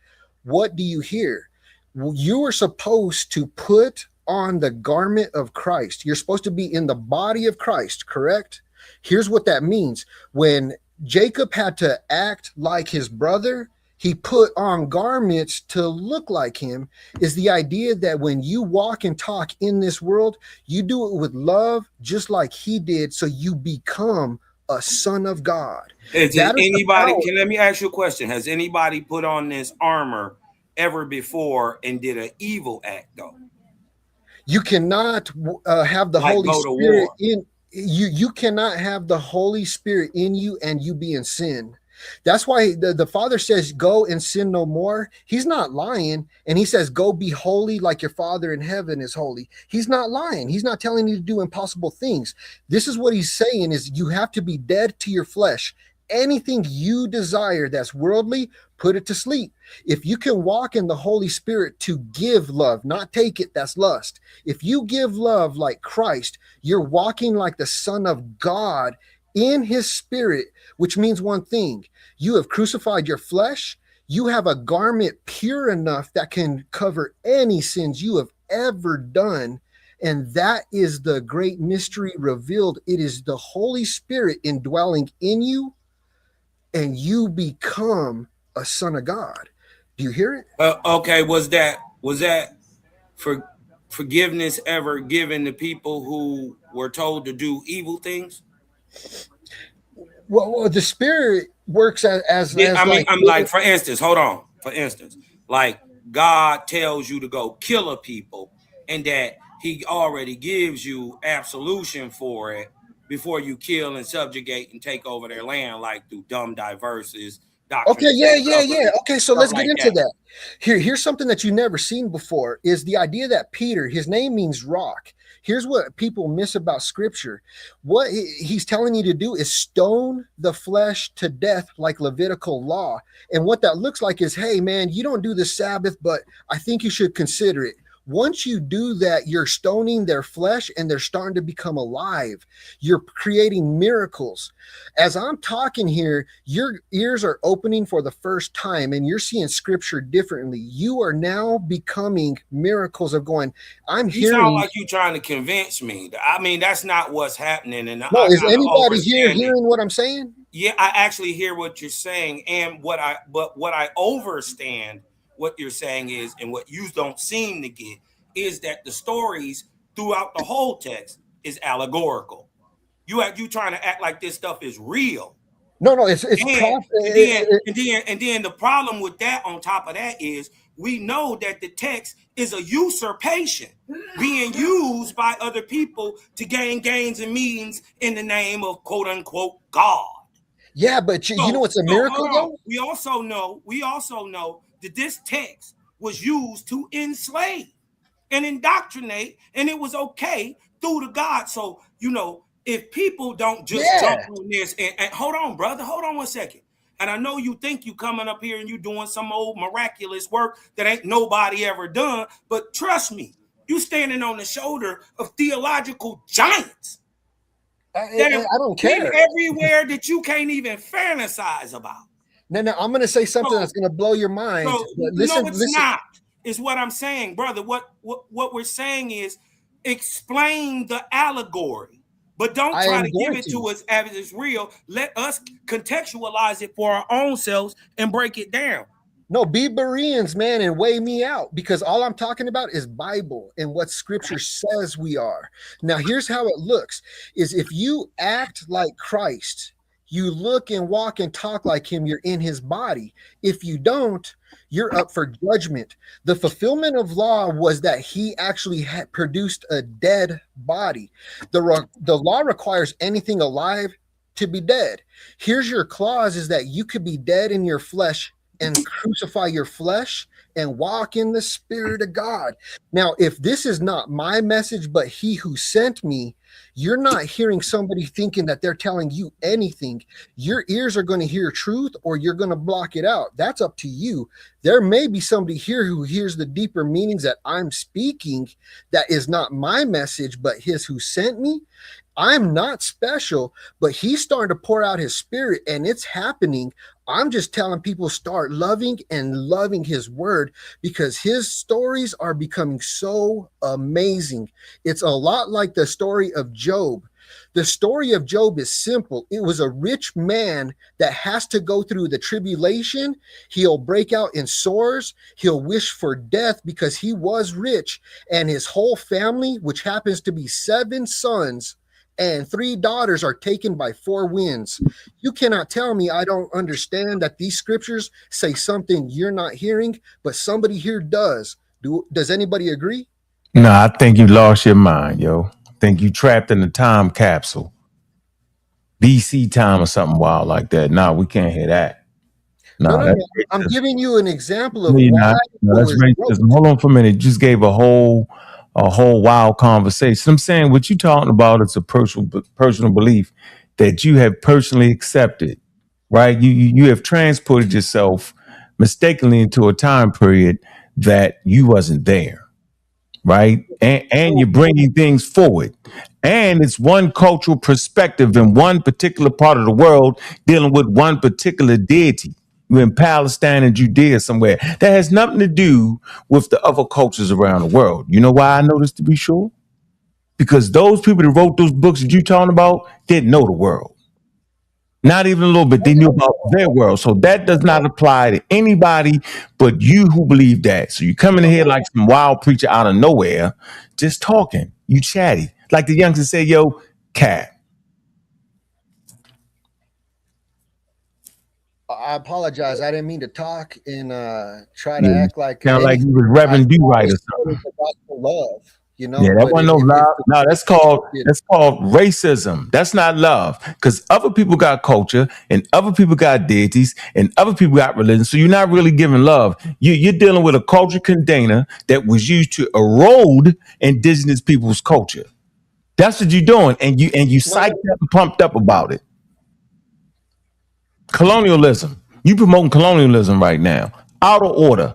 What do you hear? You are supposed to put on the garment of Christ. You're supposed to be in the body of Christ, correct? Here's what that means. When Jacob had to act like his brother, he put on garments to look like him, is the idea that when you walk and talk in this world, you do it with love, just like he did, so you become a son of God. Let me ask you a question. Has anybody put on this armor ever before and did an evil act though? You cannot have the Holy Spirit in you. You cannot have the Holy Spirit in you and you be in sin. That's why the Father says, go and sin no more. He's not lying. And he says, go be holy like your Father in heaven is holy. He's not lying. He's not telling you to do impossible things. This is what he's saying is you have to be dead to your flesh. Anything you desire that's worldly, put it to sleep. If you can walk in the Holy Spirit to give love, not take it, that's lust. If you give love like Christ, you're walking like the Son of God in his spirit, which means one thing: you have crucified your flesh. You have a garment pure enough that can cover any sins you have ever done. And that is the great mystery revealed. It is the Holy Spirit indwelling in you, and you become a son of God. Do you hear it? Okay. Was that forgiveness ever given to people who were told to do evil things? Well, the Spirit works as for instance, hold on. For instance, like God tells you to go kill a people, and that he already gives you absolution for it before you kill and subjugate and take over their land, like through dumb diverses. Okay, yeah. Okay, so let's get into that. Here's something that you've never seen before, is the idea that Peter, his name means rock. Here's what people miss about scripture. What he's telling you to do is stone the flesh to death like Levitical law. And what that looks like is, hey, man, you don't do the Sabbath, but I think you should consider it. Once you do that, you're stoning their flesh and they're starting to become alive. You're creating miracles. As I'm talking here, your ears are opening for the first time and you're seeing scripture differently. You are now becoming miracles of going, You sound like you trying to convince me. I mean, that's not what's happening. And no, is anybody here hearing what I'm saying? Yeah, I actually hear what you're saying. And what I overstand what you're saying is, and what you don't seem to get, is that the stories throughout the whole text is allegorical. You trying to act like this stuff is real. No, it's and then the problem with that, on top of that, is we know that the text is a usurpation being used by other people to gain gains and means in the name of quote unquote God. Yeah, but you know it's a miracle though? We also know that this text was used to enslave and indoctrinate, and it was okay through the God. So, if people don't just jump on this and hold on, brother, hold on one second. And I know you think you coming up here and you doing some old miraculous work that ain't nobody ever done, but trust me, you standing on the shoulder of theological giants. I don't care. Everywhere that you can't even fantasize about. No, I'm going to say something that's going to blow your mind. So, listen. Not. Is what I'm saying, brother. What we're saying is explain the allegory, but don't try to give it to us as it's real. Let us contextualize it for our own selves and break it down. No, be Bereans, man, and weigh me out, because all I'm talking about is Bible and what scripture says we are. Now, here's how it looks, is if you act like Christ, you look and walk and talk like him, you're in his body. If you don't, you're up for judgment. The fulfillment of law was that he actually had produced a dead body. The law requires anything alive to be dead. Here's your clause, is that you could be dead in your flesh and crucify your flesh and walk in the Spirit of God. Now, if this is not my message, but he who sent me, you're not hearing somebody thinking that they're telling you anything. Your ears are going to hear truth, or you're going to block it out. That's up to you. There may be somebody here who hears the deeper meanings that I'm speaking that is not my message, but his who sent me. I'm not special, but he's starting to pour out his Spirit, and it's happening. I'm just telling people start loving and loving his word, because his stories are becoming so amazing. It's a lot like the story of Job. The story of Job is simple. It was a rich man that has to go through the tribulation. He'll break out in sores. He'll wish for death because he was rich, and his whole family, which happens to be 7 sons and 3 daughters, are taken by 4 winds. You cannot tell me I don't understand that these scriptures say something you're not hearing, but somebody here does. Does anybody agree? No, I think you lost your mind, yo. I think you trapped in a time capsule. BC time or something wild like that. No, we can't hear that. No, No. that's I'm racist. giving you an example of No, you're why not. No, it that's was wrote. racism. Hold on for a minute. You just gave a whole wild conversation. I'm saying what you're talking about is a personal belief that you have personally accepted, right? You have transported yourself mistakenly into a time period that you wasn't there, right? And you're bringing things forward. And it's one cultural perspective in one particular part of the world dealing with one particular deity. You're in Palestine and Judea somewhere. That has nothing to do with the other cultures around the world. You know why I know this to be sure? Because those people that wrote those books that you're talking about didn't know the world. Not even a little bit. They knew about their world. So that does not apply to anybody but you who believe that. So you come in here like some wild preacher out of nowhere, just talking. You chatty. Like the youngsters say, yo, cat. I apologize. I didn't mean to talk and try to Yeah, act like sound like you was I Reverend Do thought Right or it something. was about love, you know. Yeah, that But wasn't no if love. No, that's called racism. That's not love. Because other people got culture and other people got deities and other people got religion. So you're not really giving love. You're dealing with a culture container that was used to erode indigenous people's culture. That's what you're doing, and you psyched up and pumped up about it. Colonialism. You promoting colonialism right now. Out of order.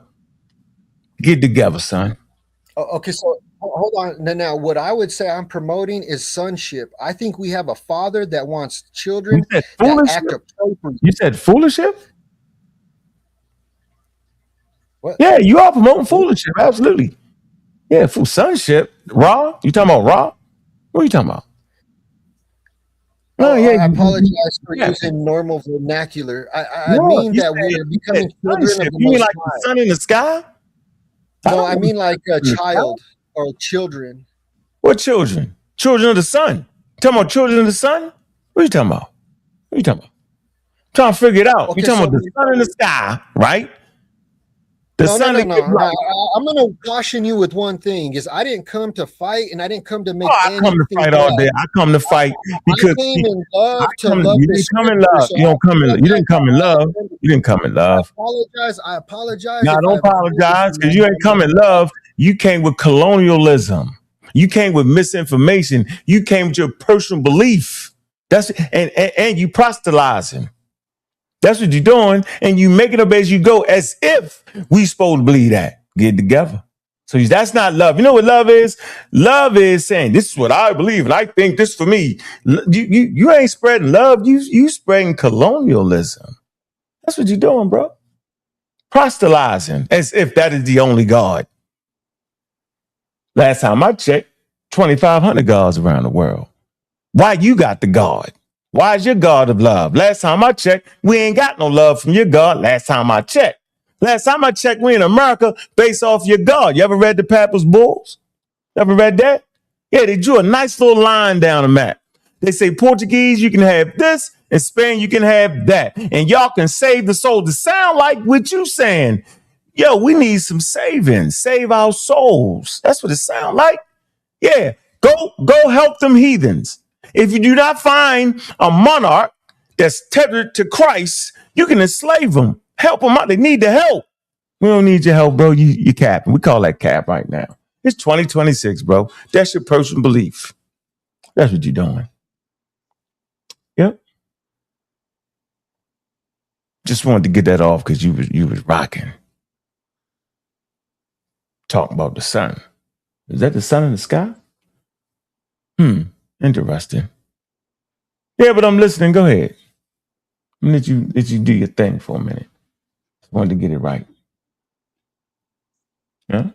Get together, son. okay, so hold on. Now, what I would say I'm promoting is sonship. I think we have a father that wants You children said that foolishness? act appropriately. You said foolishness? What? Yeah, you are promoting foolishness. Absolutely. Yeah, fool sonship. Raw? You talking about raw? What are you talking about? Oh, Oh, yeah. I apologize for Yeah. using normal vernacular. I No, mean you that said, we're you becoming said children of sonship. the You mean Most like the High. sun in the sky? I No, don't I know mean like a in the sky. child or children. What children? Children of the sun. You talking about children of the sun? What are you talking about? What are you talking about? Trying to figure it out. You Okay, talking so about the sun in the sky, right? The no, sun that gives no. light. I'm going to caution you with one thing: is I didn't come to fight, and I didn't come to make Oh, I come to anything fight all bad. day. I come to fight I because came in love to you love the didn't come in scripture. love. So You don't come in. You didn't come in love. I You didn't come in love. apologize Now if don't I've offended apologize because you. you ain't come in love. You came with colonialism. You came with misinformation. You came with your personal belief. That's and you proselytizing. That's what you're doing, and you make it up as you go, as if we supposed to believe that. Get together. So that's not love. You know what love is? Love is saying, this is what I believe, and I think this for me. You ain't spreading love. You spreading colonialism. That's what you're doing, bro. Proselytizing, as if that is the only God. Last time I checked, 2,500 gods around the world. Why you got the God? Why is your God of love? Last time I checked, we ain't got no love from your God. Last time I checked, we in America based off your God. You ever read the Papyrus Bulls? Ever read that? Yeah, they drew a nice little line down the map. They say Portuguese, you can have this, and Spain, you can have that. And y'all can save the soul. To sound like what you saying, yo, we need some saving. Save our souls. That's what it sound like. Yeah, go help them heathens. If you do not find a monarch that's tethered to Christ, you can enslave them. Help them out. They need the help. We don't need your help, bro. You capping. We call that cap right now. It's 2026, bro. That's your personal belief. That's what you're doing. Yep. Just wanted to get that off because you was rocking. Talking about the sun. Is that the sun in the sky? Interesting. Yeah, but I'm listening. Go ahead. Let you do your thing for a minute. Just wanted to get it right. Yeah.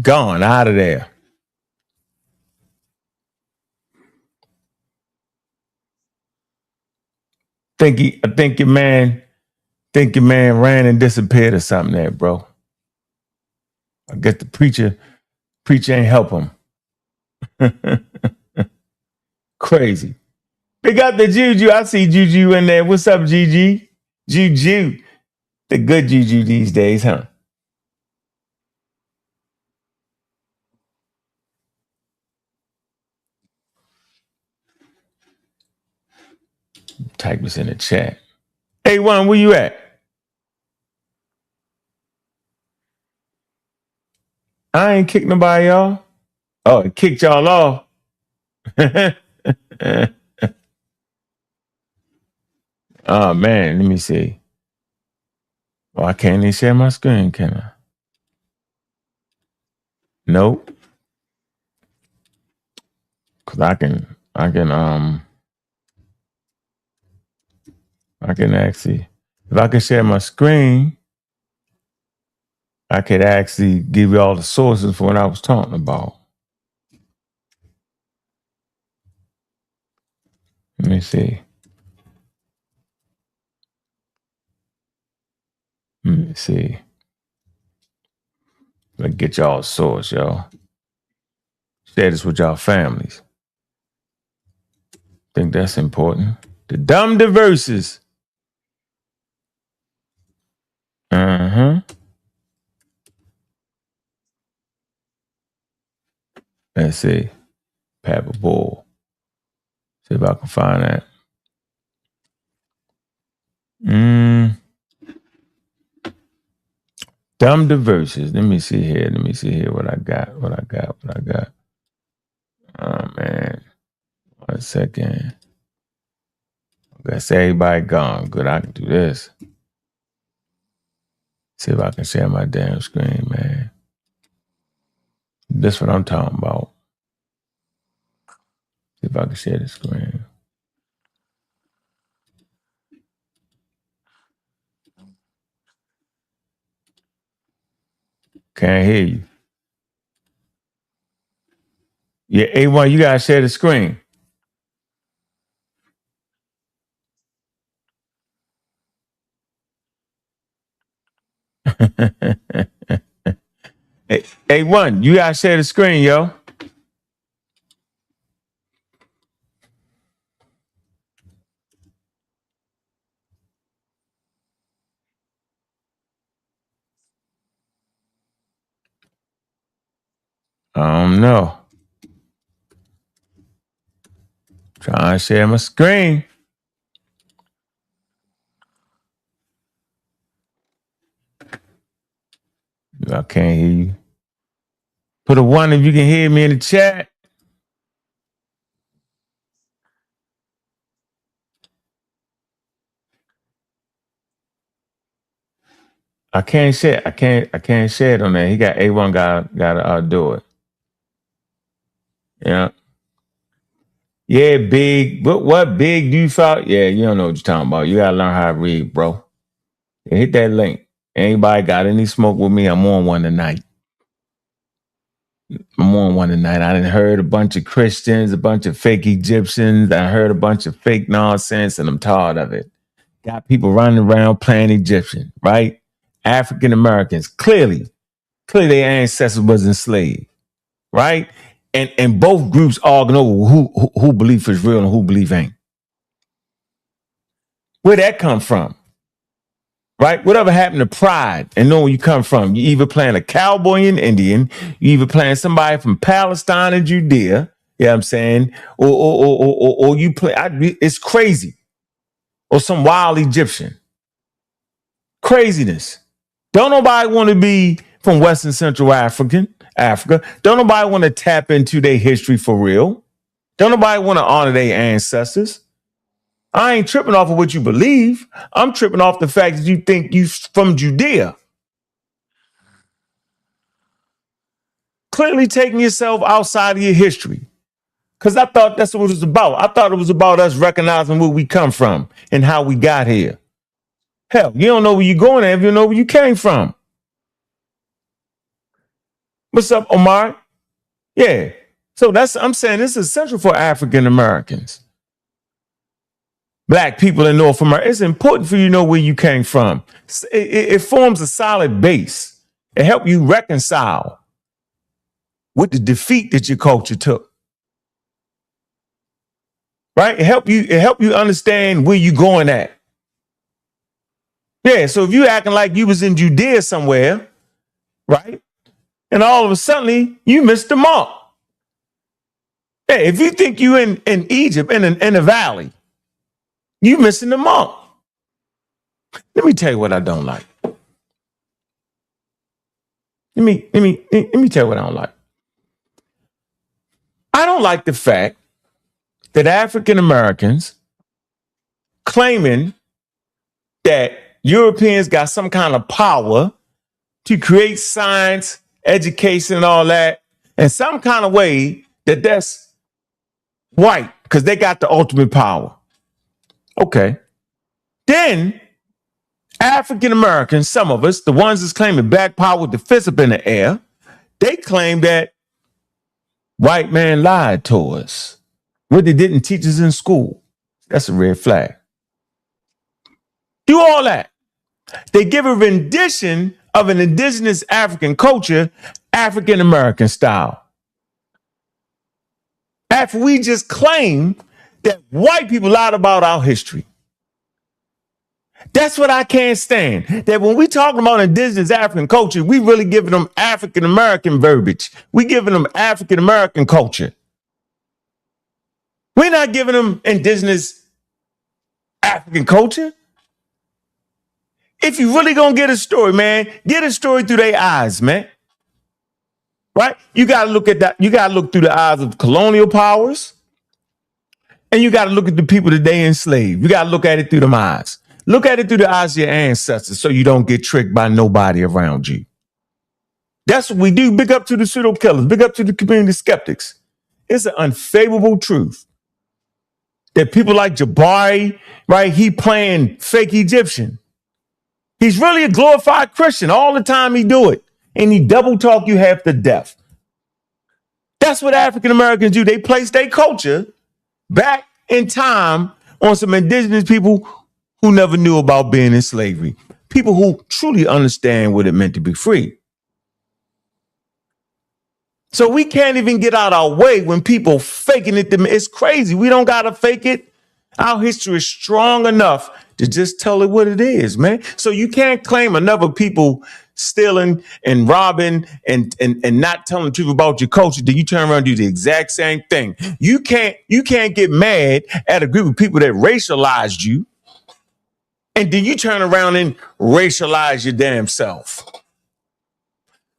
Gone out of there. I think your man ran and disappeared or something there, bro. I guess the preacher ain't help him. Crazy. Big up the Juju. I see Juju in there. What's up, Juju? Juju. The good Juju these days, huh? Type this in the chat. Hey, Juan, where you at? I ain't kicked nobody, y'all. Oh, it kicked y'all off. Oh, man. Let me see. Oh, I can't even share my screen, can I? Nope. Cause I can actually, if I can share my screen, I could actually give you all the sources for what I was talking about. Let me see. Let's get y'all a source, y'all. Share this with y'all families. Think that's important. The Dumb Diverses. Let's see. Papa Bull. See if I can find that. Dumb Diverses. Let me see here. What I got. Oh, man. 1 second. I guess everybody gone. Good, I can do this. See if I can share my damn screen, man. This what I'm talking about. See if I can share the screen. Can't hear you. Yeah, A1, you gotta share the screen. Hey, A1, you gotta share the screen, yo. I don't know. Trying to share my screen. I can't hear you. Put a 1 if you can hear me in the chat. I can't share. I can't share it on there. He got A1 gotta do it. Yeah. Yeah, Big. What Big do you thought? Yeah, you don't know what you're talking about. You gotta learn how to read, bro. Yeah, hit that link. Anybody got any smoke with me? I'm on one tonight. I done heard a bunch of Christians, a bunch of fake Egyptians. I heard a bunch of fake nonsense, and I'm tired of it. Got people running around playing Egyptian, right? African Americans, clearly their ancestors was enslaved, right? And both groups arguing over who belief is real and who belief ain't. Where'd that come from? Right? Whatever happened to pride and knowing where you come from? You either playing a cowboy and Indian, you either playing somebody from Palestine and Judea, you know what I'm saying? Or you play, it's crazy. Or some wild Egyptian. Craziness. Don't nobody want to be from Western Central Africa. Don't nobody want to tap into their history for real. Don't nobody want to honor their ancestors. I ain't tripping off of what you believe. I'm tripping off the fact that you think you from Judea. Clearly taking yourself outside of your history. Because I thought that's what it was about. I thought it was about us recognizing where we come from and how we got here. Hell, you don't know where you're going at if you don't know where you came from. What's up, Omar? Yeah. So I'm saying this is essential for African Americans. Black people in North America. It's important for you to know where you came from. It forms a solid base. It helps you reconcile with the defeat that your culture took. Right? It help you understand where you're going at. Yeah, so if you acting like you was in Judea somewhere, right? And all of a sudden you missed the mark. Yeah, if you think you in Egypt in the valley, you missing the mark. Let me tell you what I don't like. Let me tell you what I don't like. I don't like the fact that African Americans claiming that Europeans got some kind of power to create science, education, and all that, in some kind of way that's white, because they got the ultimate power. Okay. Then African Americans, some of us, the ones that's claiming black power with the fist up in the air, they claim that white man lied to us. What they didn't teach us in school. That's a red flag. Do all that. They give a rendition of an indigenous African culture, African American style. After we just claim that white people lied about our history. That's what I can't stand. That when we talking about indigenous African culture, we really giving them African American verbiage. We giving them African American culture. We're not giving them indigenous African culture. If you really gonna get a story, man, get a story through their eyes, man. Right? You gotta look at that. You gotta look through the eyes of colonial powers, and you gotta look at the people that they enslaved. You gotta look at it through them eyes. Look at it through the eyes of your ancestors, so you don't get tricked by nobody around you. That's what we do. Big up to the pseudo killers. Big up to the community skeptics. It's an unfavorable truth that people like Jabari, right? He playing fake Egyptian. He's really a glorified Christian. All the time he do it. And he double talk you half to death. That's what African Americans do. They place their culture back in time on some indigenous people who never knew about being in slavery. People who truly understand what it meant to be free. So we can't even get out our way when people faking it. It's crazy. We don't got to fake it. Our history is strong enough to just tell it what it is, man. So you can't claim another people stealing and robbing and not telling the truth about your culture. Then you turn around and do the exact same thing. You can't get mad at a group of people that racialized you, and then you turn around and racialize your damn self.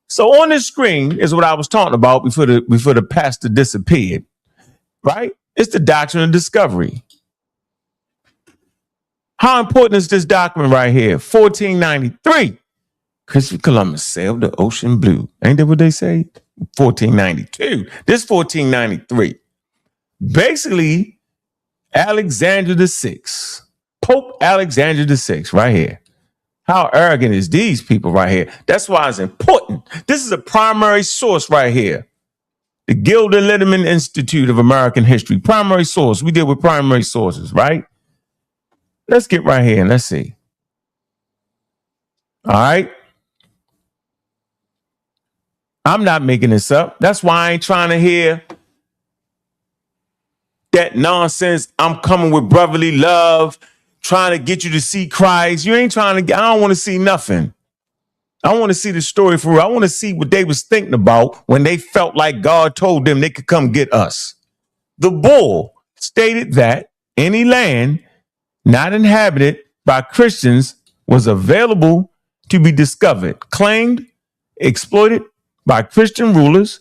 So on this screen is what I was talking about before the pastor disappeared, right? It's the doctrine of discovery. How important is this document right here? 1493. Christopher Columbus sailed the ocean blue. Ain't that what they say? 1492. This 1493. Basically, Alexander VI. Pope Alexander VI right here. How arrogant is these people right here? That's why it's important. This is a primary source right here. The Gilder Lindemann Institute of American History. Primary source. We deal with primary sources, right? Let's get right here and let's see. All right. I'm not making this up. That's why I ain't trying to hear that nonsense. I'm coming with brotherly love, trying to get you to see Christ. You ain't trying to. I don't want to see nothing. I want to see the story for real. I want to see what they was thinking about when they felt like God told them they could come get us. The bull stated that any land not inhabited by Christians was available to be discovered, claimed, exploited by Christian rulers,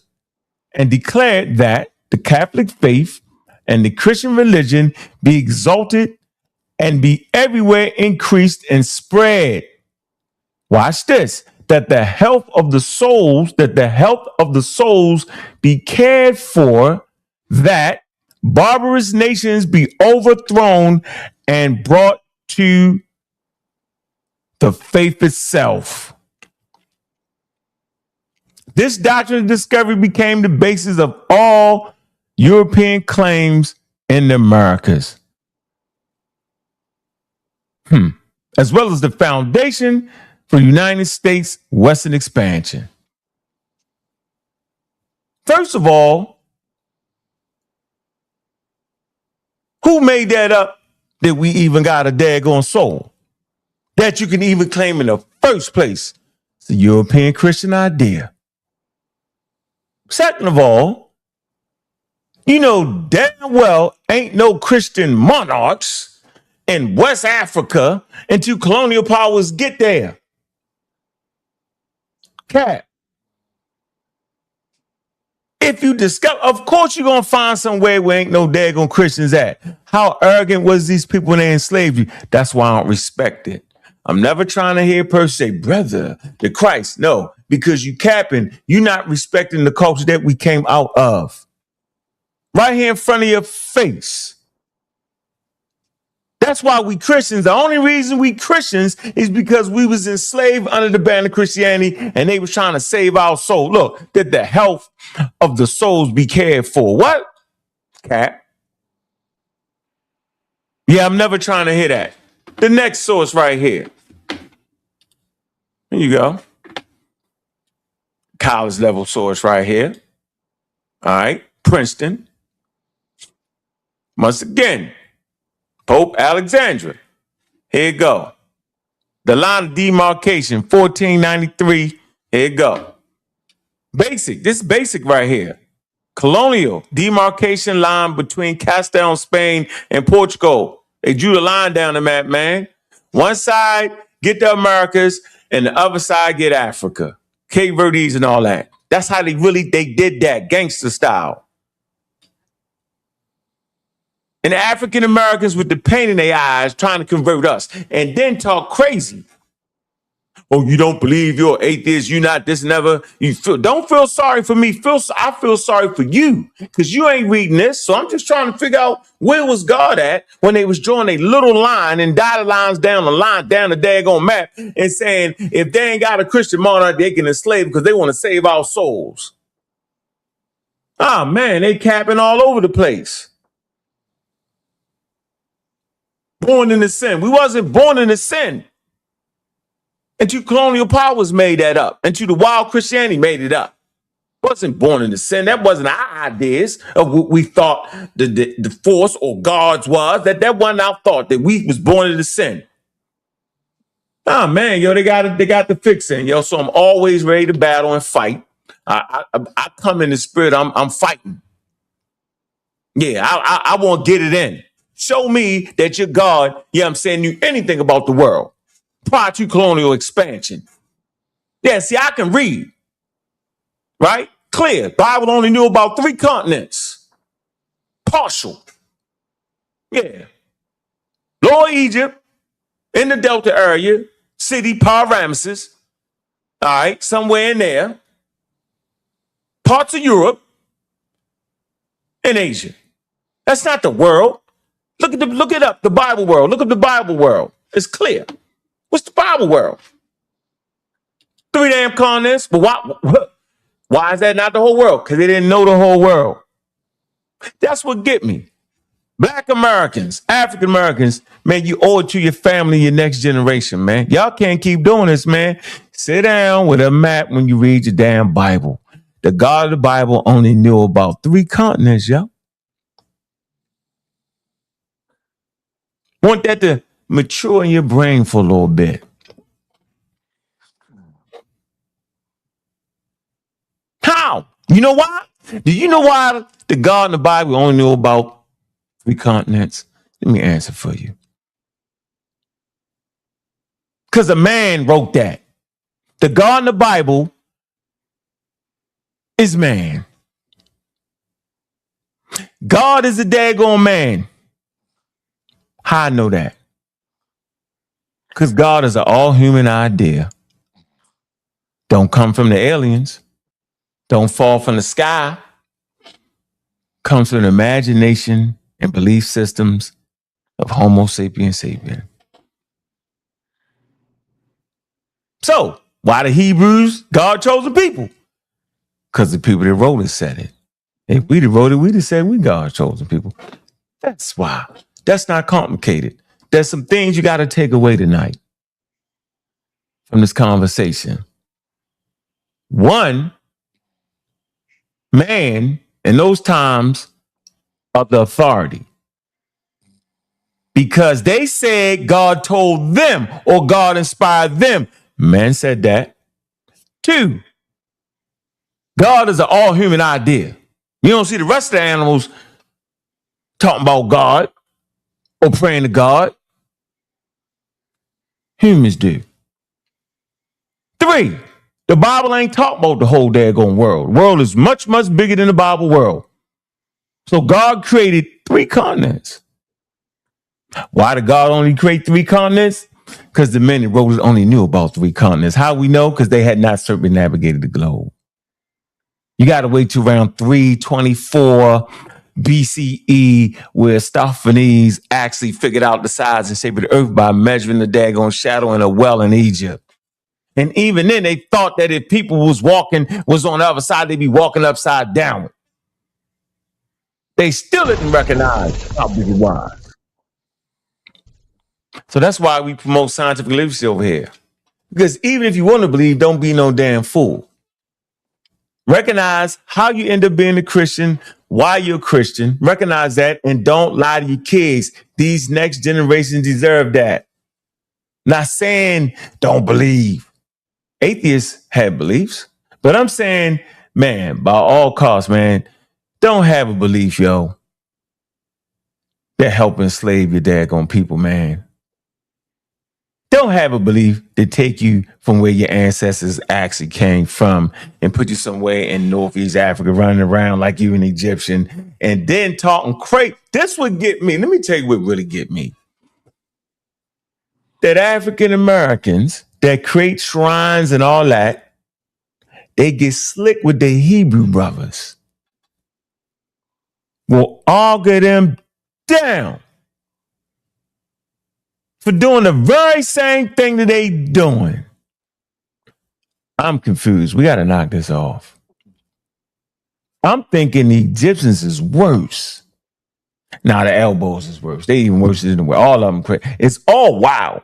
and declared that the Catholic faith and the Christian religion be exalted and be everywhere increased and spread. Watch this. That the health of the souls be cared for, that barbarous nations be overthrown and brought to the faith itself. This doctrine of discovery became the basis of all European claims in the Americas, as well as the foundation for United States Western expansion. First of all, who made that up that we even got a daggone soul? That you can even claim in the first place. It's a European Christian idea. Second of all, you know damn well ain't no Christian monarchs in West Africa until colonial powers get there. Cat. If you discover, of course you're going to find somewhere where ain't no daggone Christians at. How arrogant was these people when they enslaved you? That's why I don't respect it. I'm never trying to hear a person say, brother, the Christ. No, because you capping, you're not respecting the culture that we came out of. Right here in front of your face. That's why we Christians, the only reason we Christians is because we was enslaved under the banner of Christianity and they was trying to save our soul. Look, that the health of the souls be cared for. What? Cat. Yeah, I'm never trying to hear that. The next source right here. Here you go. College level source right here. All right. Princeton. Once again, Pope Alexandra. Here you go. The line of demarcation, 1493. Here you go. Basic. This is basic right here. Colonial demarcation line between Castile, Spain, and Portugal. They drew the line down the map, man. One side, get the Americas, and the other side, get Africa. Cape Verdes and all that. That's how they did that, gangster style. And the African Americans with the pain in their eyes trying to convert us and then talk crazy. Oh, you don't believe you're atheist, you're not this, never. Don't feel sorry for me. I feel sorry for you because you ain't reading this. So I'm just trying to figure out where was God at when they was drawing a little line and dotted lines down the line, down the daggone map and saying if they ain't got a Christian monarch, they can enslave because they want to save our souls. Ah, man, they capping all over the place. Born into sin. We wasn't born into sin. Until colonial powers made that up. Until the wild Christianity made it up. Wasn't born into sin. That wasn't our ideas of what we thought the force or gods was. That wasn't our thought, that we was born into sin. Oh man, yo, they got the fixing, yo. So I'm always ready to battle and fight. I come in the spirit, I'm fighting. Yeah, I want to get it in. Show me that your God, yeah, I'm saying, knew anything about the world prior to colonial expansion. Yeah, see, I can read, right? Clear. Bible only knew about 3 continents. Partial. Yeah. Lower Egypt, in the Delta area, city, Parameses, all right, somewhere in there. Parts of Europe and Asia. That's not the world. Look it up, the Bible world. Look up the Bible world. It's clear. What's the Bible world? 3 damn continents, but why is that not the whole world? Because they didn't know the whole world. That's what get me. Black Americans, African Americans, man, you owe it to your family, your next generation, man. Y'all can't keep doing this, man. Sit down with a map when you read your damn Bible. The God of the Bible only knew about 3 continents, yo. Want that to mature in your brain for a little bit. How? You know why? Do you know why the God in the Bible only knew about 3 continents? Let me answer for you. Because a man wrote that. The God in the Bible is man. God is a daggone man. How I know that? Because God is an all-human idea. Don't come from the aliens. Don't fall from the sky. comes from the imagination and belief systems of Homo sapiens sapien. So, why the Hebrews God chosen people? Because the people that wrote it said it. If we wrote it, we'd have said we God chosen people. That's why. That's not complicated. There's some things you got to take away tonight from this conversation. One, man in those times of the authority. Because they said God told them or God inspired them. Man said that. Two, God is an all-human idea. You don't see the rest of the animals talking about God or praying to God. Humans do. Three, the Bible ain't talking about the whole daggone world. The world is much, much bigger than the Bible world. So God created 3 continents. Why did God only create 3 continents? Because the men that wrote it only knew about 3 continents. How we know? Because they had not circumnavigated the globe. You got to wait till around 324 BCE, where Aristophanes actually figured out the size and shape of the earth by measuring the daggone shadow in a well in Egypt. And even then, they thought that if people was on the other side, they'd be walking upside down. They still didn't recognize how big it was. So that's why we promote scientific literacy over here. Because even if you want to believe, don't be no damn fool. Recognize how you end up being a Christian, why you're a Christian. Recognize that and don't lie to your kids. These next generations deserve that. Not saying don't believe. Atheists have beliefs. But I'm saying, man, by all costs, man, don't have a belief, yo, that help enslave your daggone people, man. Don't have a belief to take you from where your ancestors actually came from and put you somewhere in Northeast Africa running around like you an Egyptian and then talking crazy. This would get me. Let me tell you what really get me. That African Americans that create shrines and all that, they get slick with the Hebrew brothers. Will argue them down for doing the very same thing that they doing. I'm confused. We got to knock this off. I'm thinking the Egyptians is worse. Now the elbows is worse. They even worse than the way all of them. It's all wild.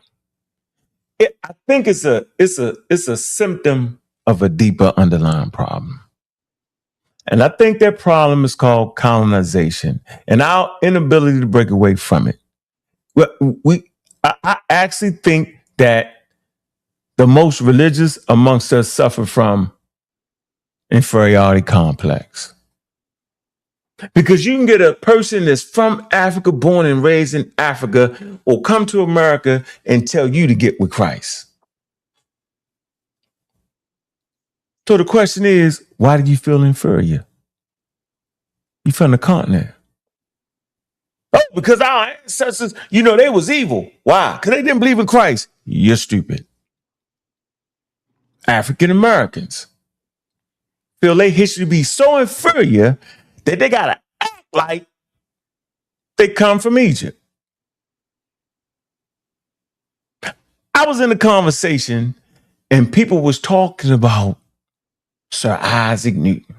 I think it's a symptom of a deeper underlying problem. And I think that problem is called colonization and our inability to break away from it. I actually think that the most religious amongst us suffer from inferiority complex. Because you can get a person that's from Africa, born and raised in Africa, or come to America and tell you to get with Christ. So the question is, why do you feel inferior? You from the continent. Oh, because our ancestors, they was evil. Why? Because they didn't believe in Christ. You're stupid. African Americans feel their history to be so inferior that they gotta act like they come from Egypt. I was in a conversation and people was talking about Sir Isaac Newton.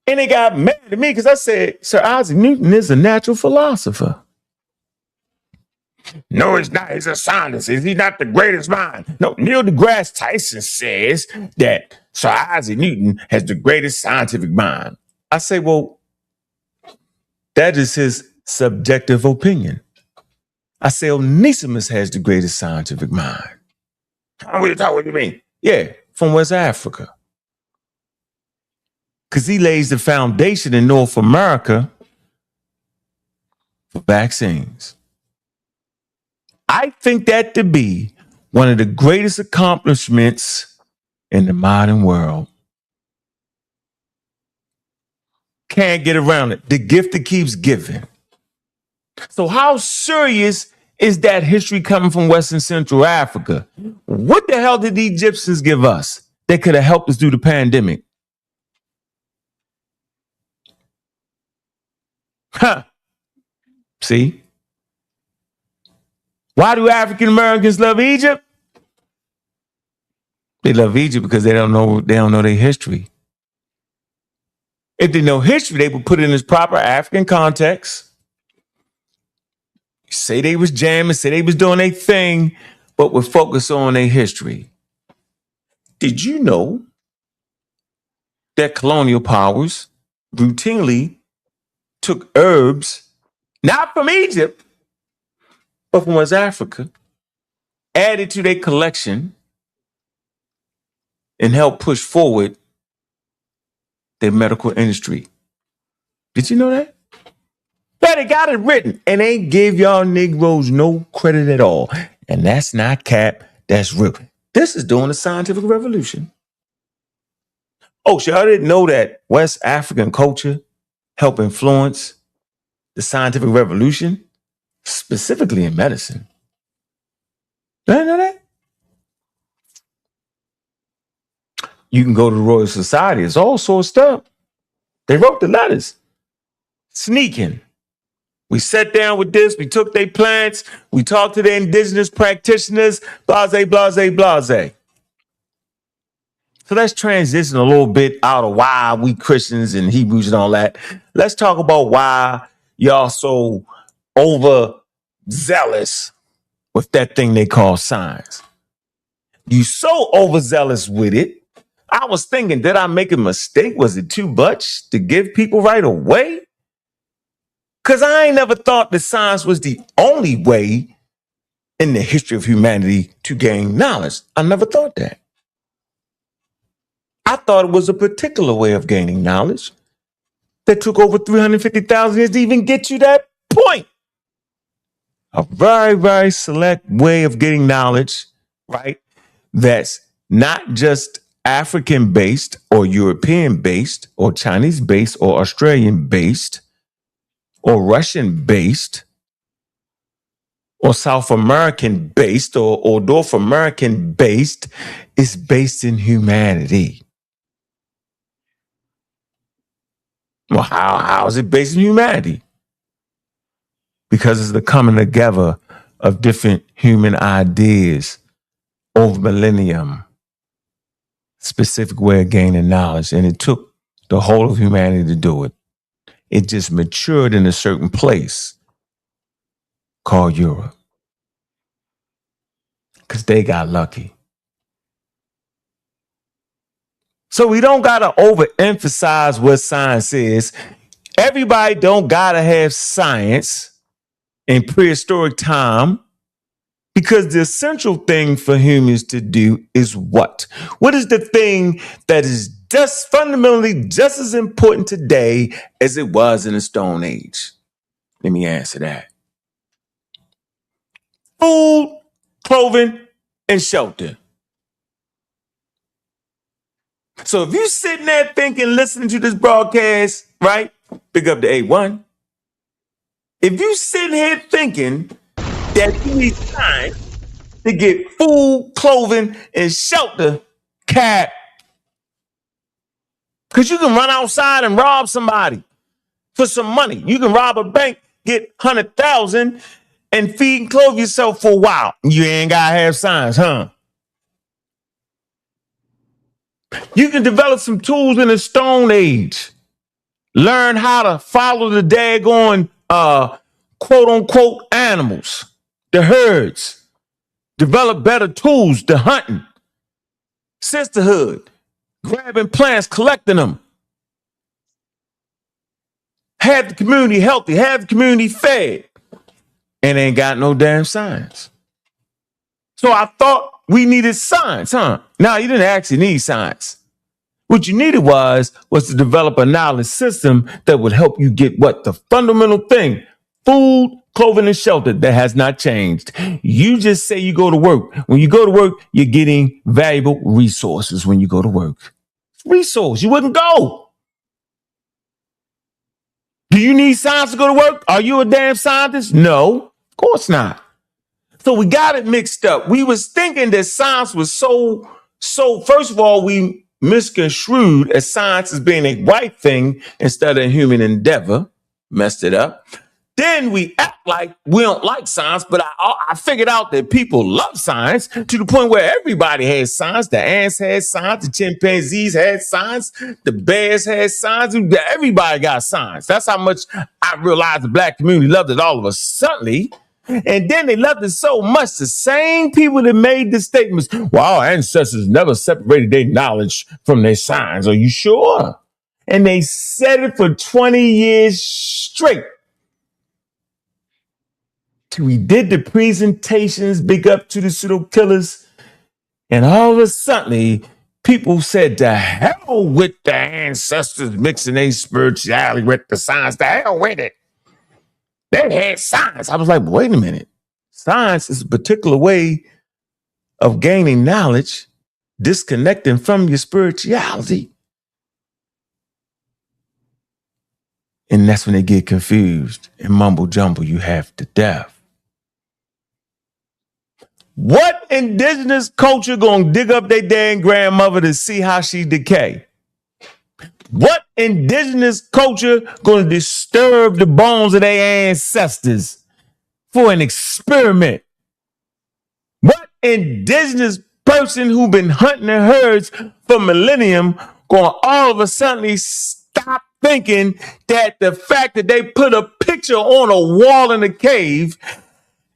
And they got mad at me because I said, Sir Isaac Newton is a natural philosopher. No, he's not. He's a scientist. He's not the greatest mind. No, Neil deGrasse Tyson says that Sir Isaac Newton has the greatest scientific mind. I say, well, that is his subjective opinion. I say, Onesimus has the greatest scientific mind. What do you mean? Yeah, from West Africa. Because he lays the foundation in North America for vaccines. I think that to be one of the greatest accomplishments in the modern world. Can't get around it. The gift that keeps giving. So how serious is that history coming from West and Central Africa? What the hell did the Egyptians give us that could have helped us through the pandemic? Huh. See? Why do African Americans love Egypt? They love Egypt because they don't know their history. If they know history, they would put it in its proper African context. Say they was jamming, say they was doing their thing, but would focus on their history. Did you know that colonial powers routinely took herbs, not from Egypt, but from West Africa, added to their collection, and helped push forward their medical industry? Did you know that? Yeah, they got it written, and they give y'all Negroes no credit at all. And that's not cap, that's real. This is during the scientific revolution. Oh, y'all didn't know that West African culture helped influence the scientific revolution, specifically in medicine? You didn't know that? You can go to the Royal Society. It's all sorts of stuff. They wrote the letters. Sneaking. We sat down with this. We took their plants. We talked to the indigenous practitioners. Blase, blase, blase. So let's transition a little bit out of why we Christians and Hebrews and all that. Let's talk about why y'all so overzealous with that thing they call science. You so overzealous with it. I was thinking, did I make a mistake? Was it too much to give people right away? Because I ain't never thought that science was the only way in the history of humanity to gain knowledge. I never thought that. I thought it was a particular way of gaining knowledge that took over 350,000 years to even get you that point. A very, very select way of getting knowledge, right? That's not just African-based or European-based or Chinese-based or Australian-based or Russian-based or South American-based or North American-based. Is based in humanity. Well, how is it based in humanity? Because it's the coming together of different human ideas over millennium. Specific way of gaining knowledge. And it took the whole of humanity to do it. It just matured in a certain place called Europe. Because they got lucky. So we don't got to overemphasize what science is. Everybody don't got to have science in prehistoric time, because the essential thing for humans to do is what? What is the thing that is just fundamentally just as important today as it was in the Stone Age? Let me answer that. Food, clothing, and shelter. So if you're sitting there thinking, listening to this broadcast, right? Pick up the A1. If you sitting here thinking that you need time to get food, clothing, and shelter, cap. Because you can run outside and rob somebody for some money. You can rob a bank, get 100,000, and feed and clothe yourself for a while. You ain't got to have science, huh? You can develop some tools in the Stone Age. Learn how to follow the daggone quote-unquote animals, the herds. Develop better tools, the hunting, sisterhood, grabbing plants, collecting them. Have the community healthy, have the community fed, and ain't got no damn science. So I thought we needed science, huh? No, you didn't actually need science. What you needed was to develop a knowledge system that would help you get what? The fundamental thing. Food, clothing, and shelter. That has not changed. You just say you go to work. When you go to work, you're getting valuable resources when you go to work. Resource. You wouldn't go. Do you need science to go to work? Are you a damn scientist? No, of course not. So we got it mixed up. We was thinking that science was so first of all, we misconstrued as science as being a white thing instead of a human endeavor. messed it up. Then we act like we don't like science, but I figured out that people love science to the point where everybody has science. The ants had science, the chimpanzees had science, the bears had science. Everybody got science. That's how much I realized the black community loved it all of a sudden. And then they loved it so much, the same people that made the statements, well, our ancestors never separated their knowledge from their science. Are you sure? And they said it for 20 years straight. We did the presentations, big up to the pseudo killers, and all of a sudden, people said, to hell with the ancestors mixing their spirituality with the science, to hell with it. They had science. I was like, wait a minute. Science is a particular way of gaining knowledge, disconnecting from your spirituality. And that's when they get confused and mumble jumble you half to death. What indigenous culture gonna dig up their damn grandmother to see how she decay? What indigenous culture gonna disturb the bones of their ancestors for an experiment? What indigenous person who been hunting the herds for millennium gonna all of a sudden stop thinking that the fact that they put a picture on a wall in a cave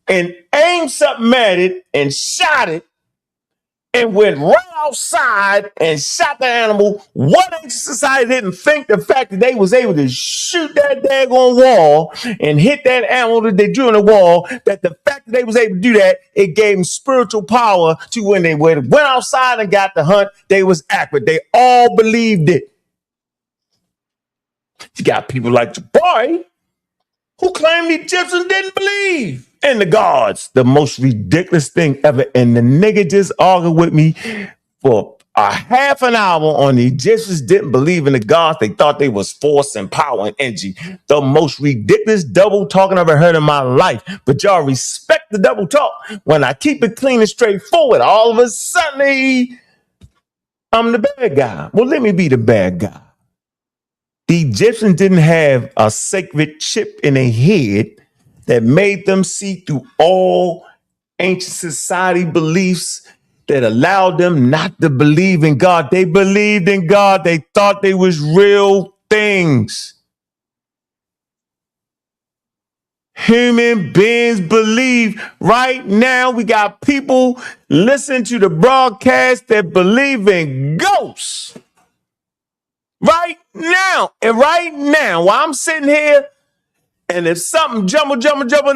and aimed something at it and shot it and went right outside and shot the animal? What ancient society didn't think the fact that they was able to shoot that daggone wall and hit that animal that they drew on the wall, that the fact that they was able to do that, it gave them spiritual power to when they went outside and got the hunt, they was accurate. They all believed it. You got people like Jabari who claim the Egyptians didn't believe in the gods. The most ridiculous thing ever. And the nigga just argued with me for a half an hour on the Egyptians didn't believe in the gods. They thought they was force and power and energy. The most ridiculous double talking I've ever heard in my life. But y'all respect the double talk. When I keep it clean and straightforward, all of a sudden, I'm the bad guy. Well, let me be the bad guy. The Egyptians didn't have a sacred chip in their head that made them see through all ancient society beliefs that allowed them not to believe in God. They believed in God. They thought they was real things. Human beings believe. Right now, we got people listening to the broadcast that believe in ghosts. Right now, while I'm sitting here, and if something jumble in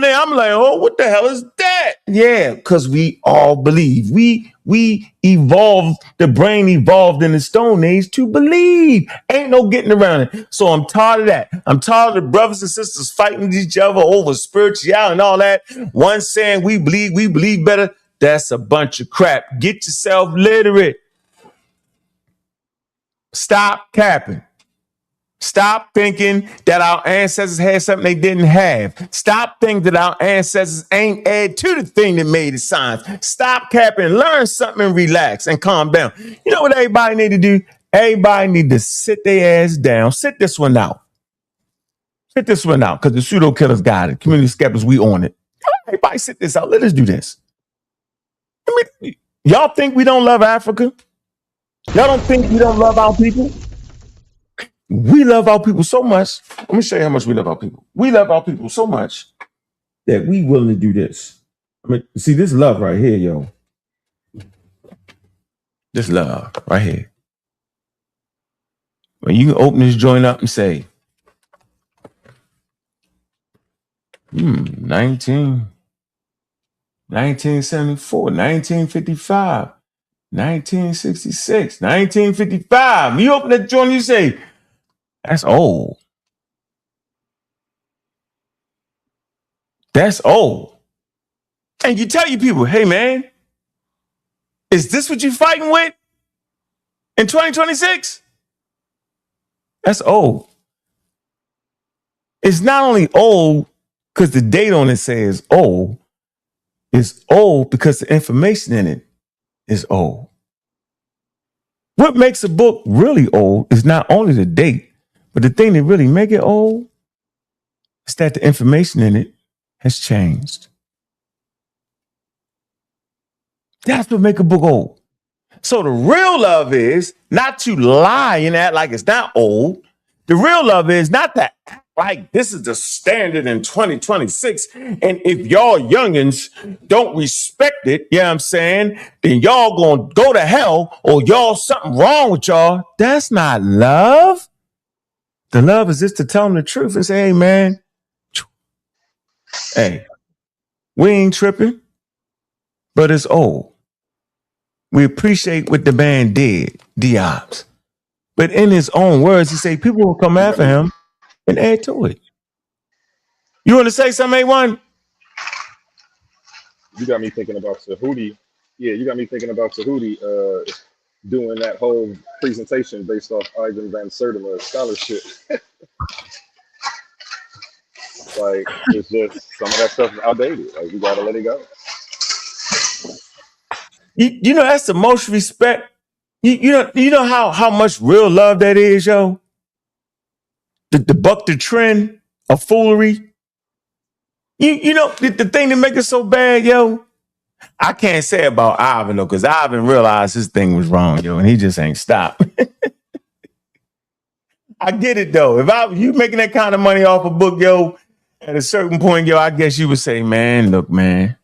there, I'm like, oh, what the hell is that? Yeah, because we all believe. We evolved, the brain evolved in the Stone Age to believe. Ain't no getting around it. So I'm tired of that. I'm tired of the brothers and sisters fighting with each other over spirituality and all that. One saying we believe better. That's a bunch of crap. Get yourself literate. Stop capping. Stop thinking that our ancestors had something they didn't have. Stop thinking that our ancestors ain't add to the thing that made it science. Stop capping. Learn something and relax and calm down. You know what everybody need to do? Everybody need to sit their ass down. Sit this one out. Sit this one out because the pseudo killers got it. Community skeptics, we on it. Everybody sit this out. Let us do this. Y'all think we don't love Africa? Y'all don't think we don't love our people? We love our people so much. Let me show you how much we love our people. We love our people so much that we willing to do this. I mean, see this love right here, yo. This love right here. When you can open this joint up and say, 1974, 1955, 1966, 1955. You open that joint and you say, that's old. That's old. And you tell your people, hey man, is this what you fighting with in 2026? That's old. It's not only old because the date on it says old. It's old because the information in it is old. What makes a book really old is not only the date, but the thing that really make it old It's that the information in it has changed. That's what make a book old. So the real love is not to lie and act like it's not old. The real love is not to act like this is the standard in 2026. And if y'all youngins don't respect it, you know what I'm saying, then y'all gonna go to hell or y'all something wrong with y'all. That's not love. The love is just to tell them the truth and say, hey, man, hey, we ain't tripping, but it's old. We appreciate what the man did, Diobs. But in his own words, he say people will come after him and add to it. You want to say something, A1? You got me thinking about Tahuti. Yeah, you got me thinking about Tahuti doing that whole presentation based off Ivan Van Sertima's scholarship. Like, it's just some of that stuff is outdated. Like, we gotta let it go. You know, that's the most respect. You know how much real love that is, yo? The buck the trend of foolery. You know, the thing that make it so bad, yo, I can't say about Ivan, though, because Ivan realized his thing was wrong, yo, and he just ain't stopped. I get it, though. If you making that kind of money off a book, yo, at a certain point, yo, I guess you would say, man, look, man.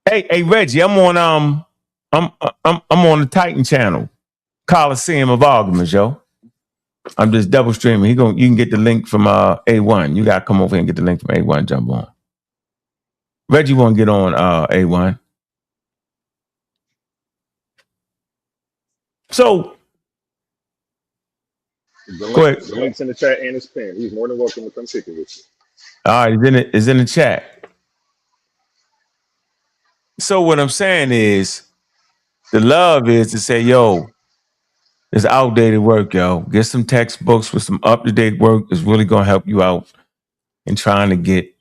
Hey, Reggie, I'm on the Titan channel, Coliseum of Arguments, yo. I'm just double streaming. You can get the link from A1. You gotta come over here and get the link from A1. Jump on. Reggie won't get on A1. So go ahead. The link's in the chat and his pen. He's more than welcome to come kick it with you. All right, it's in the chat. So what I'm saying is, the love is to say, yo, it's outdated work, yo. Get some textbooks with some up-to-date work that's really gonna help you out in trying to get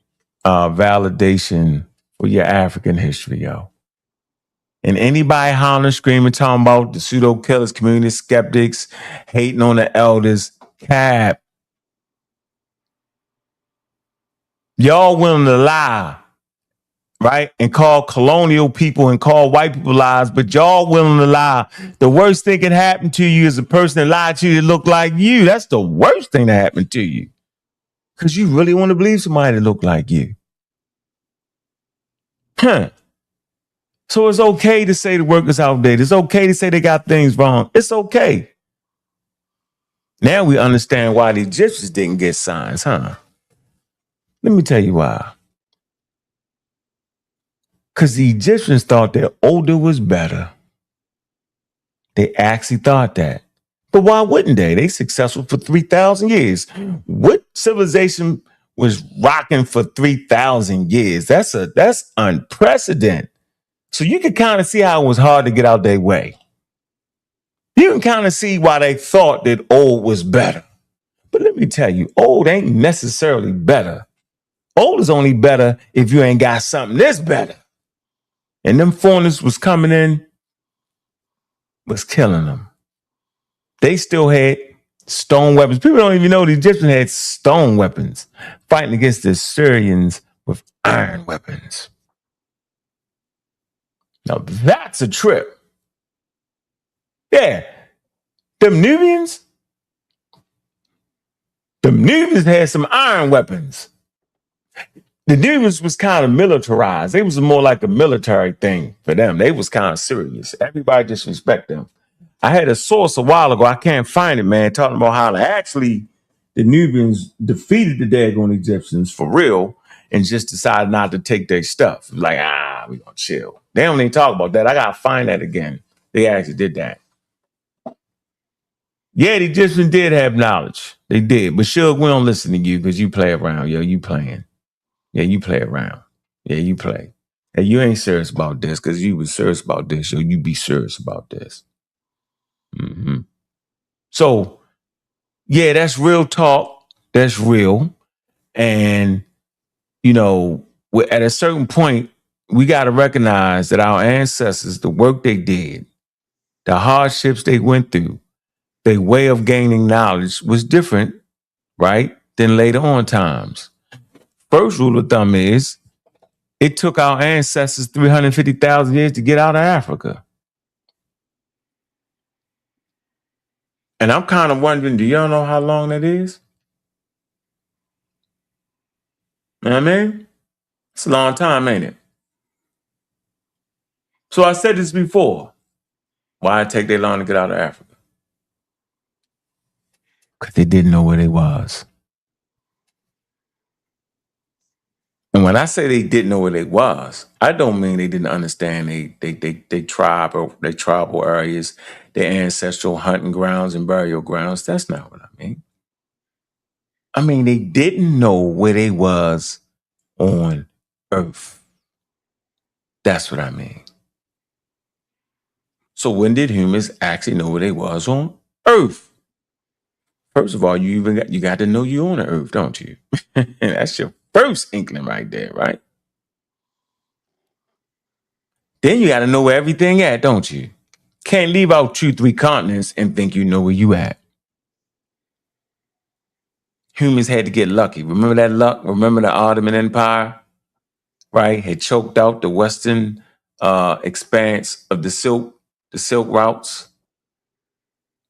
validation for your African history, yo. And anybody hollering, screaming, talking about the pseudo killers, community skeptics, hating on the elders, cap. Y'all willing to lie, right? And call colonial people and call white people lies, but y'all willing to lie. The worst thing that can happen to you is a person that lied to you that look like you. That's the worst thing that happened to you. Because you really want to believe somebody that look like you. Huh. So it's okay to say the work is outdated. It's okay to say they got things wrong. It's okay. Now we understand why the Egyptians didn't get signs, huh? Let me tell you why. Because the Egyptians thought that older was better. They actually thought that. But why wouldn't they? They successful for 3,000 years. What civilization was rocking for 3,000 years? That's unprecedented. So you can kind of see how it was hard to get out their way. You can kind of see why they thought that old was better. But let me tell you, old ain't necessarily better. Old is only better if you ain't got something that's better. And them foreigners was coming in, was killing them. They still had stone weapons. People don't even know the Egyptians had stone weapons, fighting against the Assyrians with iron weapons. Now that's a trip. Yeah. Them Nubians had some iron weapons. The Nubians was kind of militarized. They was more like a military thing for them. They was kind of serious. Everybody just respect them. I had a source a while ago, I can't find it, man, talking about how actually the Nubians defeated the daggone Egyptians for real and just decided not to take their stuff. Like, we gonna chill. They don't even talk about that. I gotta find that again. They actually did that. Yeah, the Egyptians did have knowledge. They did. But Suge, we don't listen to you because you play around, yo. You playing. Yeah, you play around. Yeah, you play. Hey, you ain't serious about this because you was serious about this, yo. You be serious about this. Mm-hmm. So, yeah, that's real talk. That's real. And, you know, at a certain point, we got to recognize that our ancestors, the work they did, the hardships they went through, their way of gaining knowledge was different, right, than later on times. First rule of thumb is it took our ancestors 350,000 years to get out of Africa. And I'm kind of wondering, do y'all know how long that is? You know what I mean? It's a long time, ain't it? So I said this before. Why it take that long to get out of Africa? Because they didn't know where they was. And when I say they didn't know where they was, I don't mean they didn't understand they tribal areas, their ancestral hunting grounds and burial grounds. That's not what I mean. I mean they didn't know where they was on Earth. That's what I mean. So when did humans actually know where they was on Earth? First of all, you got to know you on the Earth, don't you? That's your first inkling right there, right? Then you got to know where everything at, don't you? Can't leave out 2-3 continents and think you know where you at. Humans had to get lucky. Remember that luck? Remember the Ottoman Empire, right? Had choked out the western expanse of the silk routes,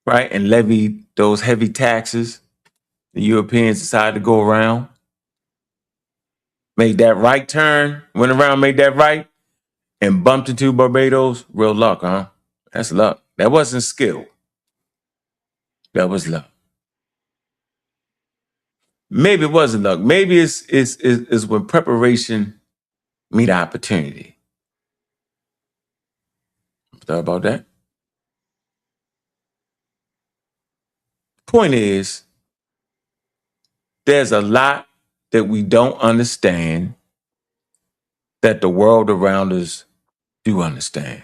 right? And levied those heavy taxes. The Europeans decided to go around, made that right turn, went around, made that right, and bumped into Barbados. Real luck, huh? That's luck. That wasn't skill. That was luck. Maybe it wasn't luck. Maybe it's when preparation meet opportunity. Thought about that? Point is, there's a lot that we don't understand that the world around us do understand.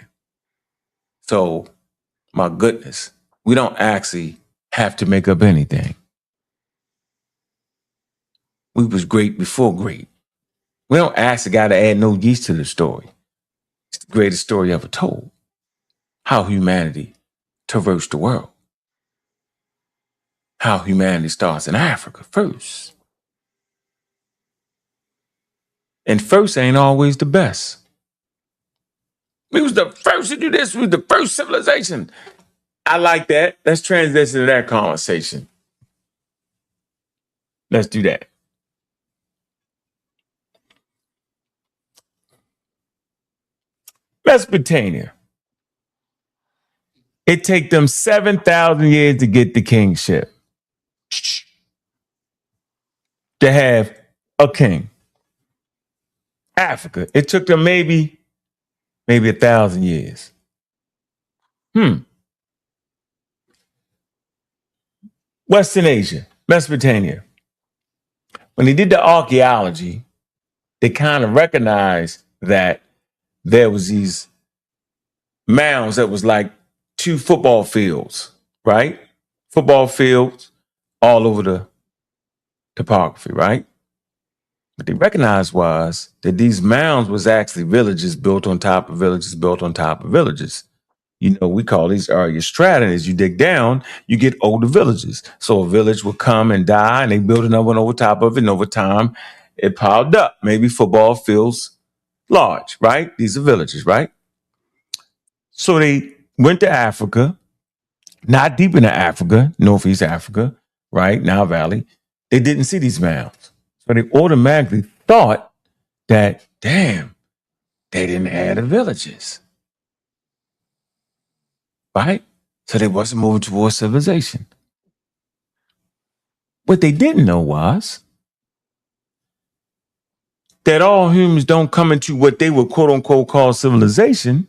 So, my goodness, we don't actually have to make up anything. We was great before great. We don't actually got to add no yeast to the story. It's the greatest story ever told. How humanity traversed the world. How humanity starts in Africa first. And first ain't always the best. We was the first to do this. We was the first civilization. I like that. Let's transition to that conversation. Let's do that. Mesopotamia. It take them 7,000 years to get the kingship. To have a king. Africa. It took them maybe 1,000 years. Western Asia, Mesopotamia. When they did the archaeology, they kind of recognized that there was these mounds that was like 2 football fields, right? Football fields all over the topography, right? What they recognized was that these mounds was actually villages built on top of villages, built on top of villages. You know, we call these areas strata. As you dig down, you get older villages. So a village would come and die, and they build another one over top of it, and over time, it piled up. Maybe football fields large, right? These are villages, right? So they went to Africa, not deep into Africa, Northeast Africa, right? Nile Valley. They didn't see these mounds. So they automatically thought that, damn, they didn't have the villages. Right? So they wasn't moving towards civilization. What they didn't know was that all humans don't come into what they would quote unquote call civilization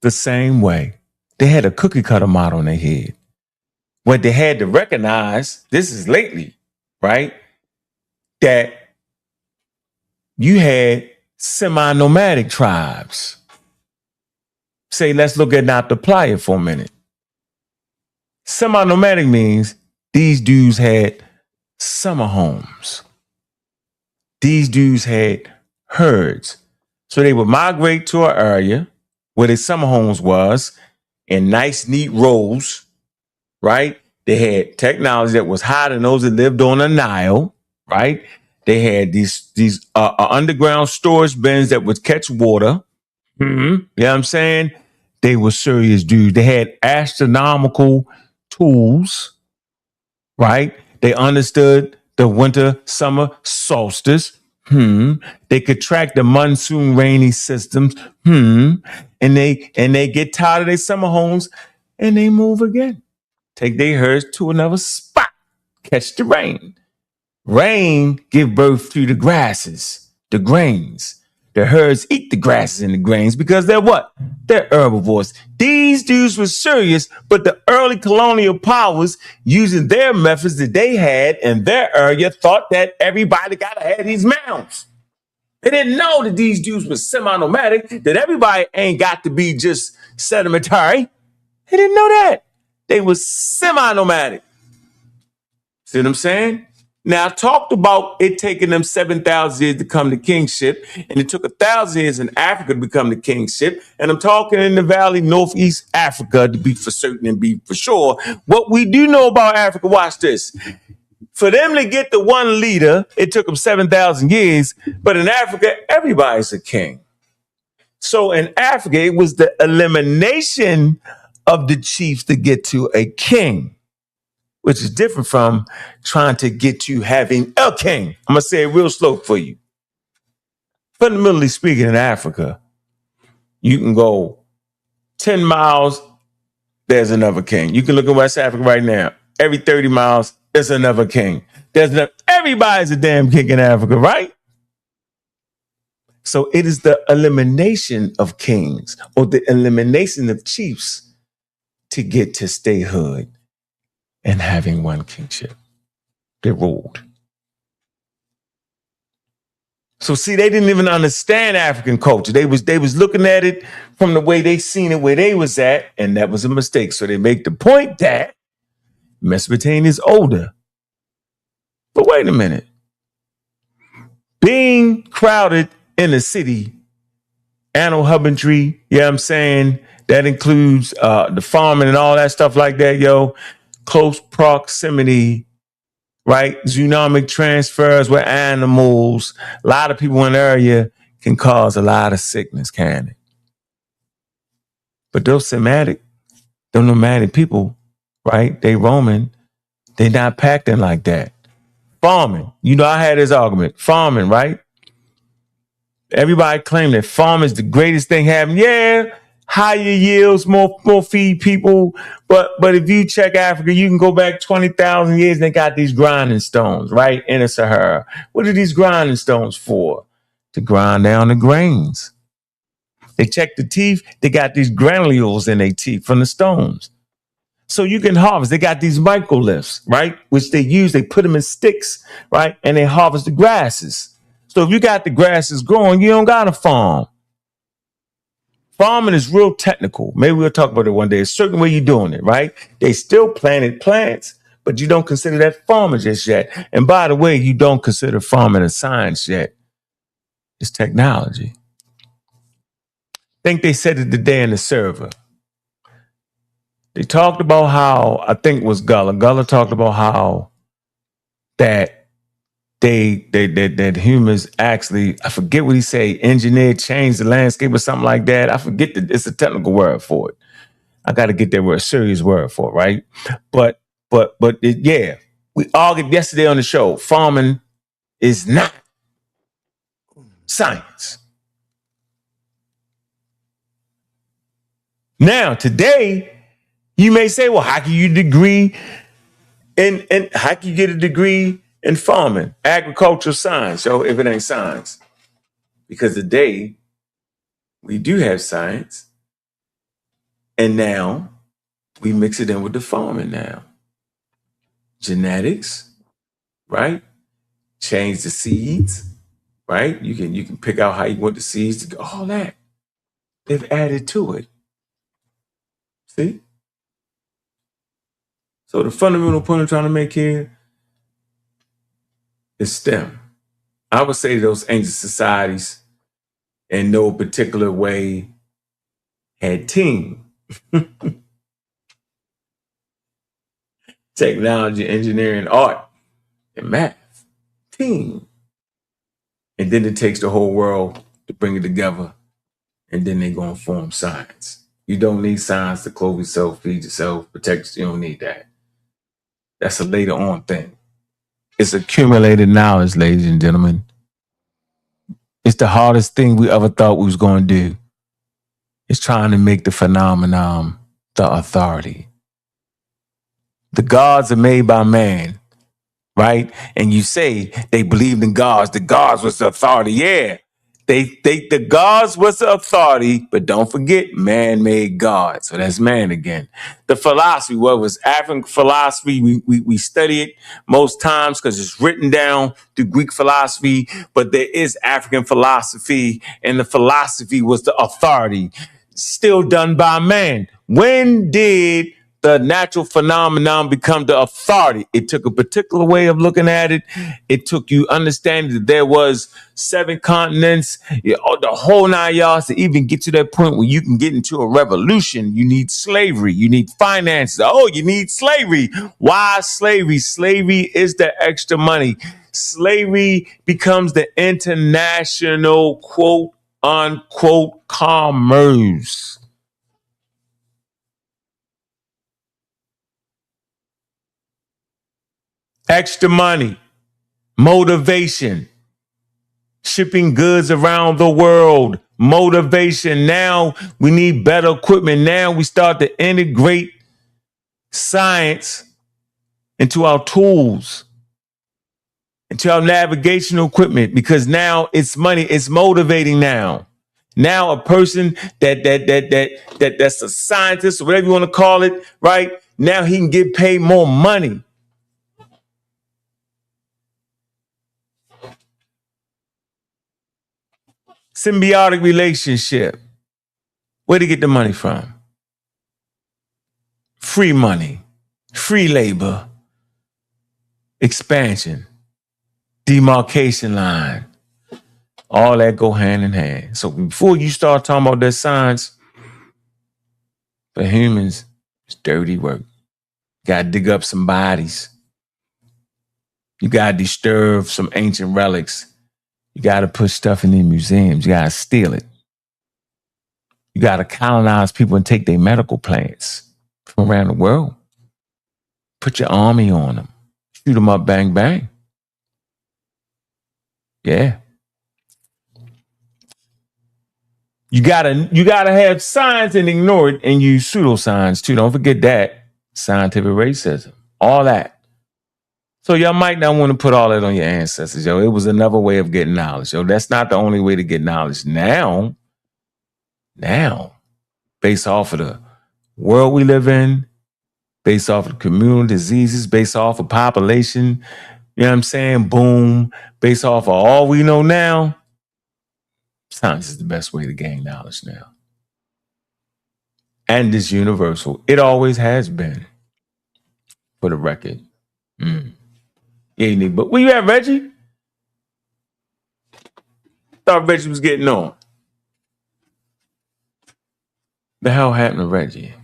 the same way. They had a cookie cutter model in their head. What they had to recognize, this is lately, right? That you had semi-nomadic tribes. Say, let's look at Napa Playa for a minute. Semi-nomadic means these dudes had summer homes. These dudes had herds. So they would migrate to an area where their summer homes was in nice, neat rows, right? They had technology that was higher than those that lived on the Nile, right? They had these underground storage bins that would catch water. You know what I'm saying? They were serious dudes. They had astronomical tools, right? They understood the winter, summer solstice. They could track the monsoon rainy systems. And they get tired of their summer homes and they move again. Take their herds to another spot. Catch the rain. Rain give birth to the grasses, the grains. The herds eat the grasses and the grains because they're what? They're herbivores. These dudes were serious, but the early colonial powers, using their methods that they had in their area, thought that everybody gotta have these mounds. They didn't know that these dudes were semi-nomadic, that everybody ain't got to be just sedimentary. They didn't know that. They were semi-nomadic. See what I'm saying? Now, I talked about it taking them 7,000 years to come to kingship, and it took 1,000 years in Africa to become the kingship. And I'm talking in the valley, Northeast Africa, to be for certain and be for sure. What we do know about Africa, watch this. For them to get the one leader, it took them 7,000 years. But in Africa, everybody's a king. So in Africa, it was the elimination of the chiefs to get to a king, which is different from trying to get to having a king. I'm going to say it real slow for you. Fundamentally speaking, in Africa, you can go 10 miles, there's another king. You can look at West Africa right now. Every 30 miles, there's another king. Everybody's a damn king in Africa, right? So it is the elimination of kings or the elimination of chiefs to get to statehood and having one kingship. They ruled. So see, they didn't even understand African culture. They was looking at it from the way they seen it where they was at, and that was a mistake. So they make the point that Mesopotamia is older. But wait a minute. Being crowded in a city, animal husbandry, you know what I'm saying? That includes the farming and all that stuff like that, yo. Close proximity, right? Zoonotic transfers with animals. A lot of people in the area can cause a lot of sickness, can it? But those nomadic people, right? They roaming. They not packed in like that. Farming. You know, I had this argument. Farming, right? Everybody claim that farming is the greatest thing happening. Yeah, higher yields, more feed people. But if you check Africa, you can go back 20,000 years and they got these grinding stones, right? In the Sahara. What are these grinding stones for? To grind down the grains. They check the teeth. They got these granules in their teeth from the stones. So you can harvest. They got these microliths, right? Which they use. They put them in sticks, right? And they harvest the grasses. So if you got the grasses growing, you don't got to farm. Farming is real technical. Maybe we'll talk about it one day. A certain way you're doing it, right? They still planted plants, but you don't consider that farming just yet. And by the way, you don't consider farming a science yet. It's technology. I think they said it today in the server. They talked about how, I think it was Gullah. Gullah talked about how that that humans actually, I forget what he say, engineered, changed the landscape or something like that. I forget that it's a technical word for it. I got to get that word, a serious word for it, right? But yeah, we argued yesterday on the show. Farming is not science. Now, today, you may say, well, how can you degree and how can you get a degree in farming, agricultural science, so if it ain't science? Because today we do have science, and now we mix it in with the farming now. Genetics, right? Change the seeds, right? You can pick out how you want the seeds to go, all that. They've added to it. See? So the fundamental point I'm trying to make here is STEM. I would say those ancient societies in no particular way had team. technology, engineering, art, and math team. And then it takes the whole world to bring it together. And then they're going to form science. You don't need science to clothe yourself, feed yourself, protect you. You don't need that. That's a later on thing. It's accumulated knowledge, ladies and gentlemen. It's the hardest thing we ever thought we was going to do. It's trying to make the phenomenon the authority. The gods are made by man, right? And you say they believed in gods. The gods was the authority. Yeah. The gods was the authority, but don't forget man-made gods. So that's man again. The philosophy, what was African philosophy? We study it most times because it's written down through Greek philosophy, but there is African philosophy, and the philosophy was the authority, still done by man. When did the natural phenomenon become the authority? It took a particular way of looking at it. It took you understanding that there was 7 continents, the whole 9 yards to even get to that point where you can get into a revolution. You need slavery. You need finances. Oh, you need slavery. Why slavery? Slavery is the extra money. Slavery becomes the international quote unquote commerce. Extra money, motivation, shipping goods around the world, motivation. Now we need better equipment. Now we start to integrate science into our tools, into our navigational equipment, because now it's money. It's motivating now. Now a person that's a scientist or whatever you want to call it, right? Now he can get paid more money. Symbiotic relationship. Where to get the money from? Free money, free labor, expansion, demarcation line. All that go hand in hand. So before you start talking about that science, for humans, it's dirty work. You gotta dig up some bodies. You gotta disturb some ancient relics. You got to put stuff in the museums. You got to steal it. You got to colonize people and take their medical plants from around the world. Put your army on them. Shoot them up, bang, bang. Yeah. You gotta have science and ignore it and use pseudoscience too. Don't forget that. Scientific racism. All that. So y'all might not want to put all that on your ancestors, yo. It was another way of getting knowledge, yo. That's not the only way to get knowledge. Now, based off of the world we live in, based off of communal diseases, based off of population, you know what I'm saying? Boom. Based off of all we know now, science is the best way to gain knowledge now. And it's universal. It always has been, for the record. Yeah, Nick, but where you at, Reggie? Thought Reggie was getting on. The hell happened to Reggie?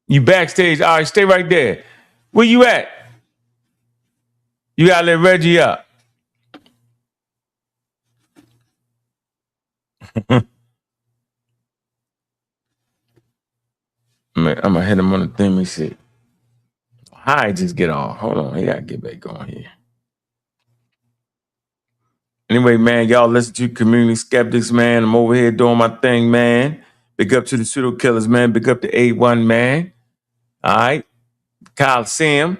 You backstage. All right, stay right there. Where you at? You gotta let Reggie up. I'm gonna hit him on the thing. Let me see. How I just get off? Hold on, he gotta get back on here. Anyway, man, y'all listen to Community Skeptics, man. I'm over here doing my thing, man. Big up to the pseudo killers, man. Big up to A1, man. All right, Coliseum.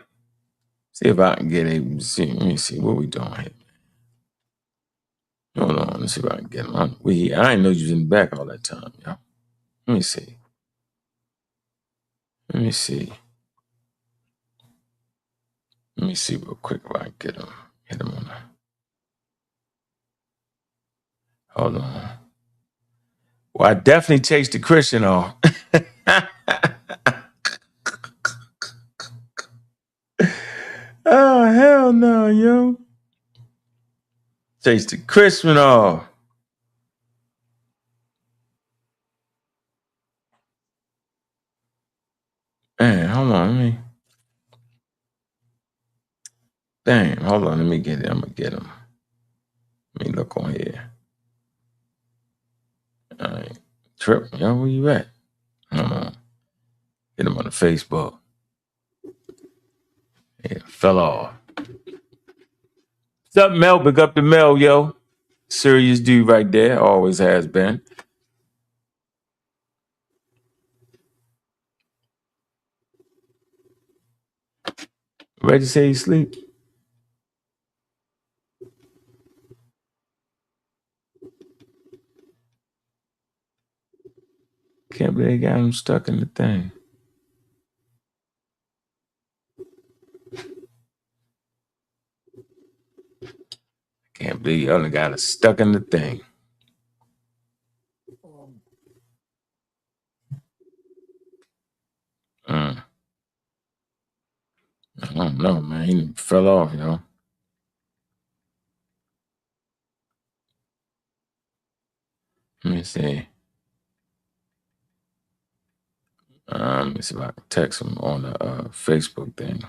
See if I can get able to see. Let me see what we doing here. Hold on, let's see if I can get him on. I didn't know you was in the back all that time, yo. Let me see. Let me see real quick if I can get him. Hit him on that. Hold on. Well, I definitely chased the Christian off. Oh, hell no, yo. Chased the Christian off. Man, hold on, let me. Damn, hold on, let me get it. I'm gonna get him. Let me look on here. All right, Trip, yo, where you at? Hold on, get him on the Facebook. Yeah, fell off. What's up, Mel? Big up to Mel, yo. Serious dude right there, always has been. Ready to say you sleep? Can't believe they got him stuck in the thing. Can't believe y'all got it stuck in the thing. I don't know, man. He fell off, yo. Let me see. Let me see if I can text him on the Facebook thing.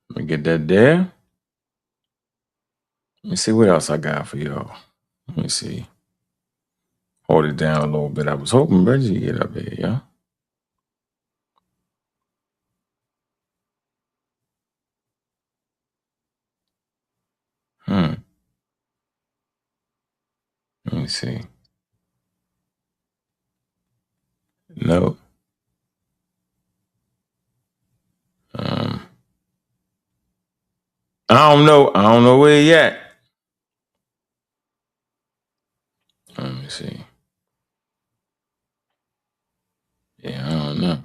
Let me get that there. Let me see what else I got for y'all. Let me see. Hold it down a little bit. I was hoping Reggie get up here, yo. Let me see. No. I don't know. I don't know where he at. Let me see. Yeah, I don't know.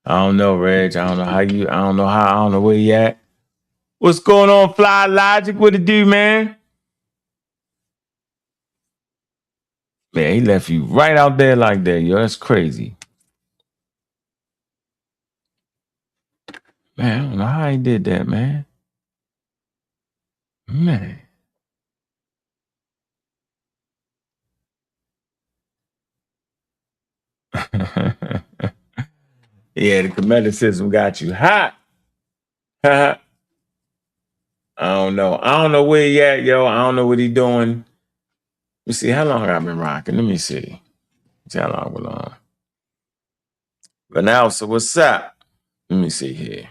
I don't know, Reg. I don't know where he at. What's going on, Fly Logic? What it do, man? Man, he left you right out there like that, yo. That's crazy. Man, I don't know how he did that, man. Man. Yeah, the comedicism got you hot. I don't know. I don't know where he at, yo. I don't know what he doing. Let me see how long I've been rocking. Let me see. See how long we're on. But now, so what's up? Let me see here.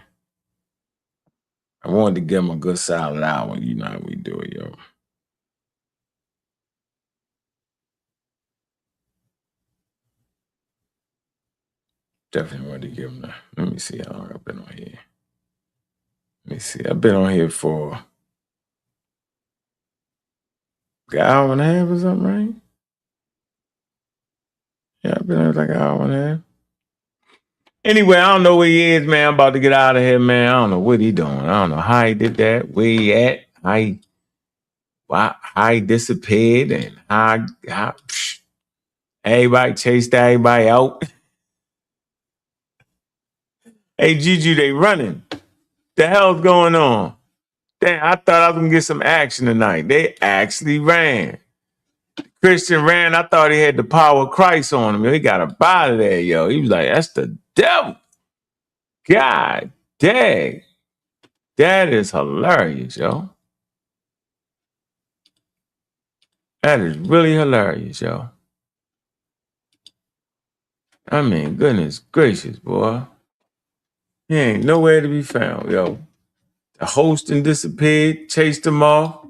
I wanted to give him a good solid hour. You know how we do it, yo. Definitely wanted to give him that. Let me see how long I've been on here. Let me see. I've been on here for an hour and a half or something, right? Yeah, I've been on like an hour and a half. Anyway, I don't know where he is, man. I'm about to get out of here, man. I don't know what he doing. I don't know how he did that, where he at, how he disappeared, and how everybody chased everybody out. Hey, Juju, they running. The hell's going on? Damn, I thought I was gonna get some action tonight. They actually ran. Christian ran. I thought he had the power of Christ on him. He got up out of there, yo. He was like, that's the devil. God dang. That is hilarious, yo. That is really hilarious, yo. I mean, goodness gracious, boy. He ain't nowhere to be found, yo. The hosting disappeared, chased him off.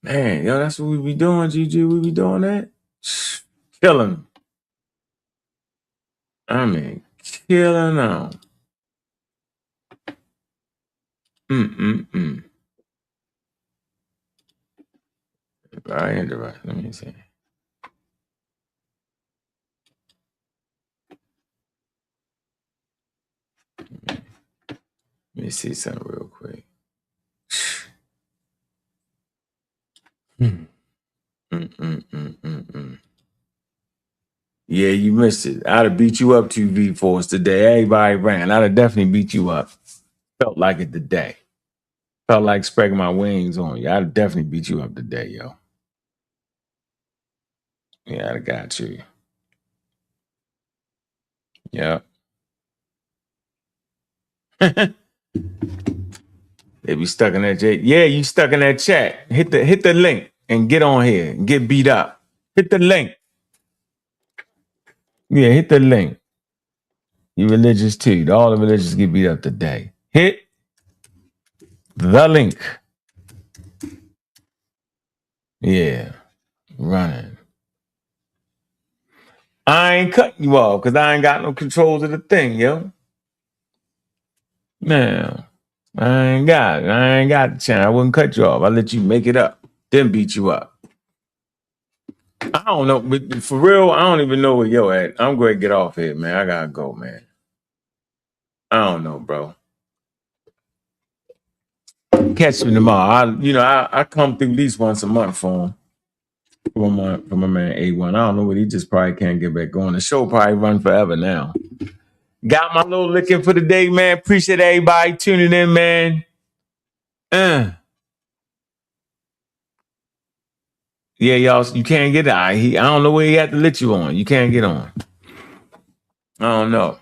Man, yo, that's what we be doing, Juju. We be doing that? Killing him. I mean, killing them. Very interesting. Let me see. Let me see something real quick. Yeah, you missed it. I'd have beat you up 2v4s today. Everybody ran. I'd have definitely beat you up. Felt like it today. Felt like spreading my wings on you. I'd have definitely beat you up today, yo. Yeah, I'd have got you. Yeah. They be stuck in that chat. Yeah, you stuck in that chat. Hit the link and get on here and get beat up. Hit the link. Yeah, hit the link. You religious too. All the religious get beat up today. Hit the link. Yeah. Running. I ain't cutting you off because I ain't got no controls of the thing, yo. Man, I ain't got it. I ain't got the chance. I wouldn't cut you off. I let you make it up, then beat you up. I don't know, but for real, I don't even know where yo at. I'm going to get off here, man. I gotta go, man. I don't know, bro. Catch me tomorrow. I come through at least once a month for him. From my man A1. I don't know what he just probably can't get back going. The show probably run forever now. Got my little licking for the day, man. Appreciate everybody tuning in, man. Yeah, y'all, you can't get it. I don't know where he had to let you on. You can't get on. I don't know.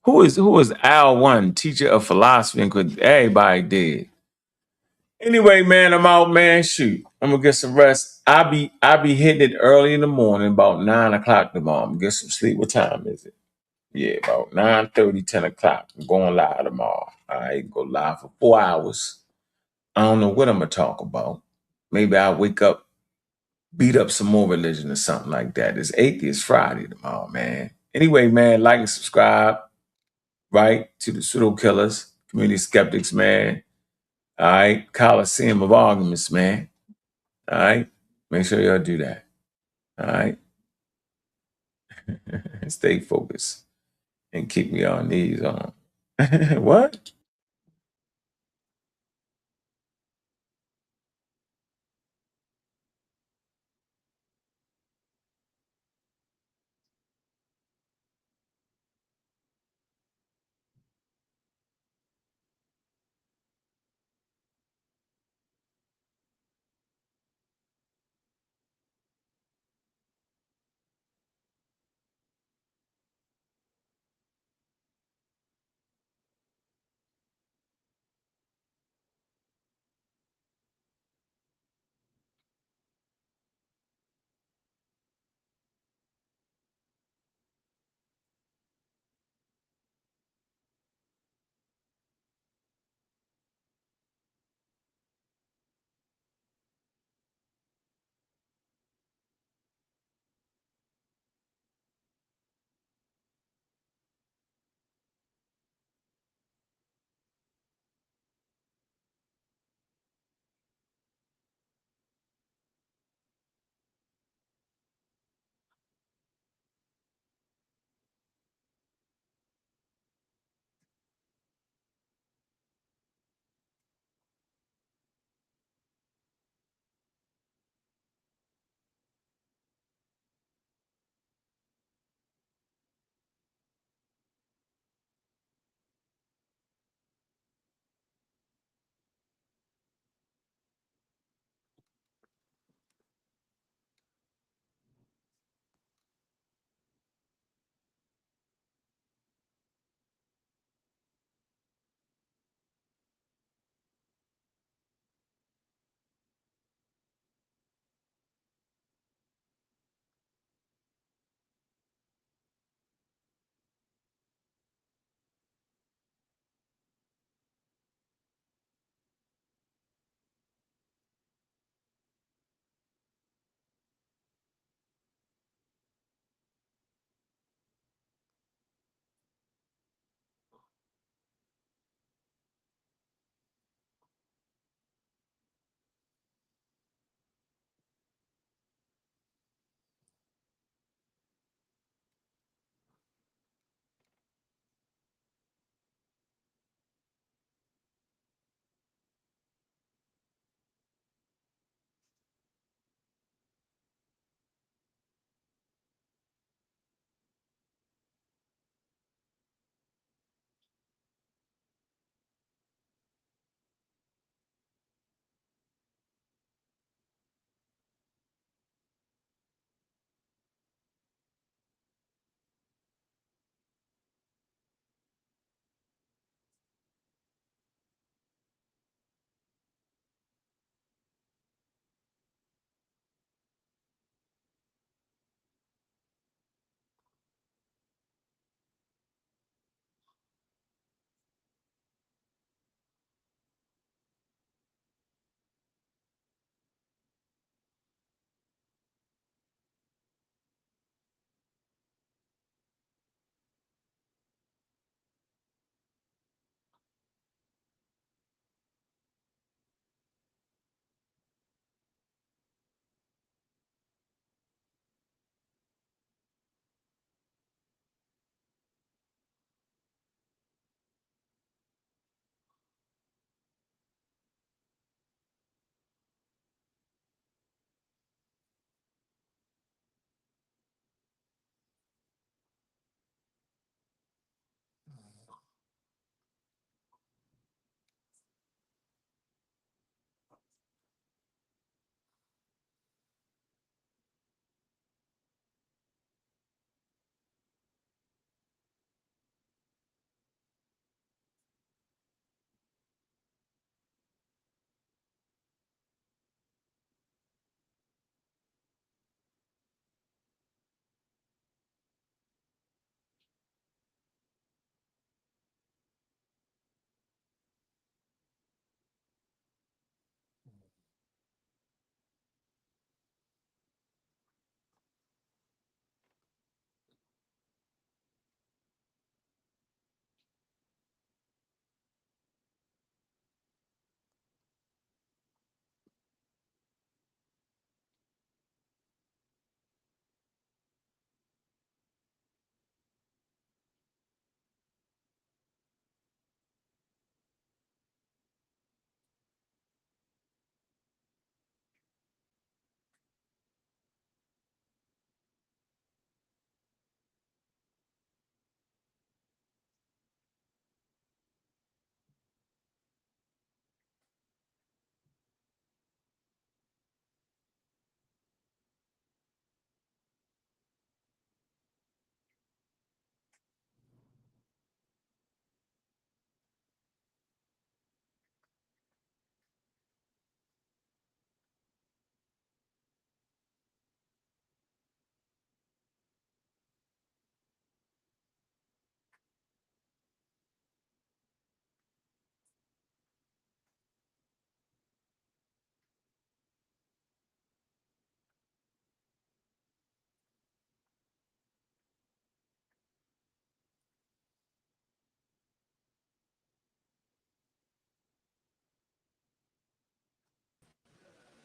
Who is Al One, teacher of philosophy? And could everybody did. Anyway, man, I'm out, man. Shoot, I'm gonna get some rest. I be hitting it early in the morning, about 9:00 tomorrow. I'm gonna get some sleep. What time is it? Yeah, about 9:30, 10 o'clock. I'm going live tomorrow. All right, go live for 4 hours. I don't know what I'm gonna talk about. Maybe I'll wake up, beat up some more religion or something like that. It's Atheist Friday tomorrow, man. Anyway, man, like and subscribe, right, to the Pseudo Killers, Community Skeptics, man. All right, Coliseum of Arguments, man. All right, make sure y'all do that. All right, stay focused and keep me on these on. What?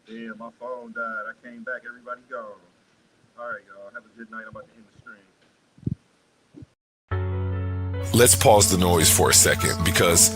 Yeah, my phone died. I came back, everybody gone. All right, y'all. Have a good night. I'm about to end the stream. Let's pause the noise for a second because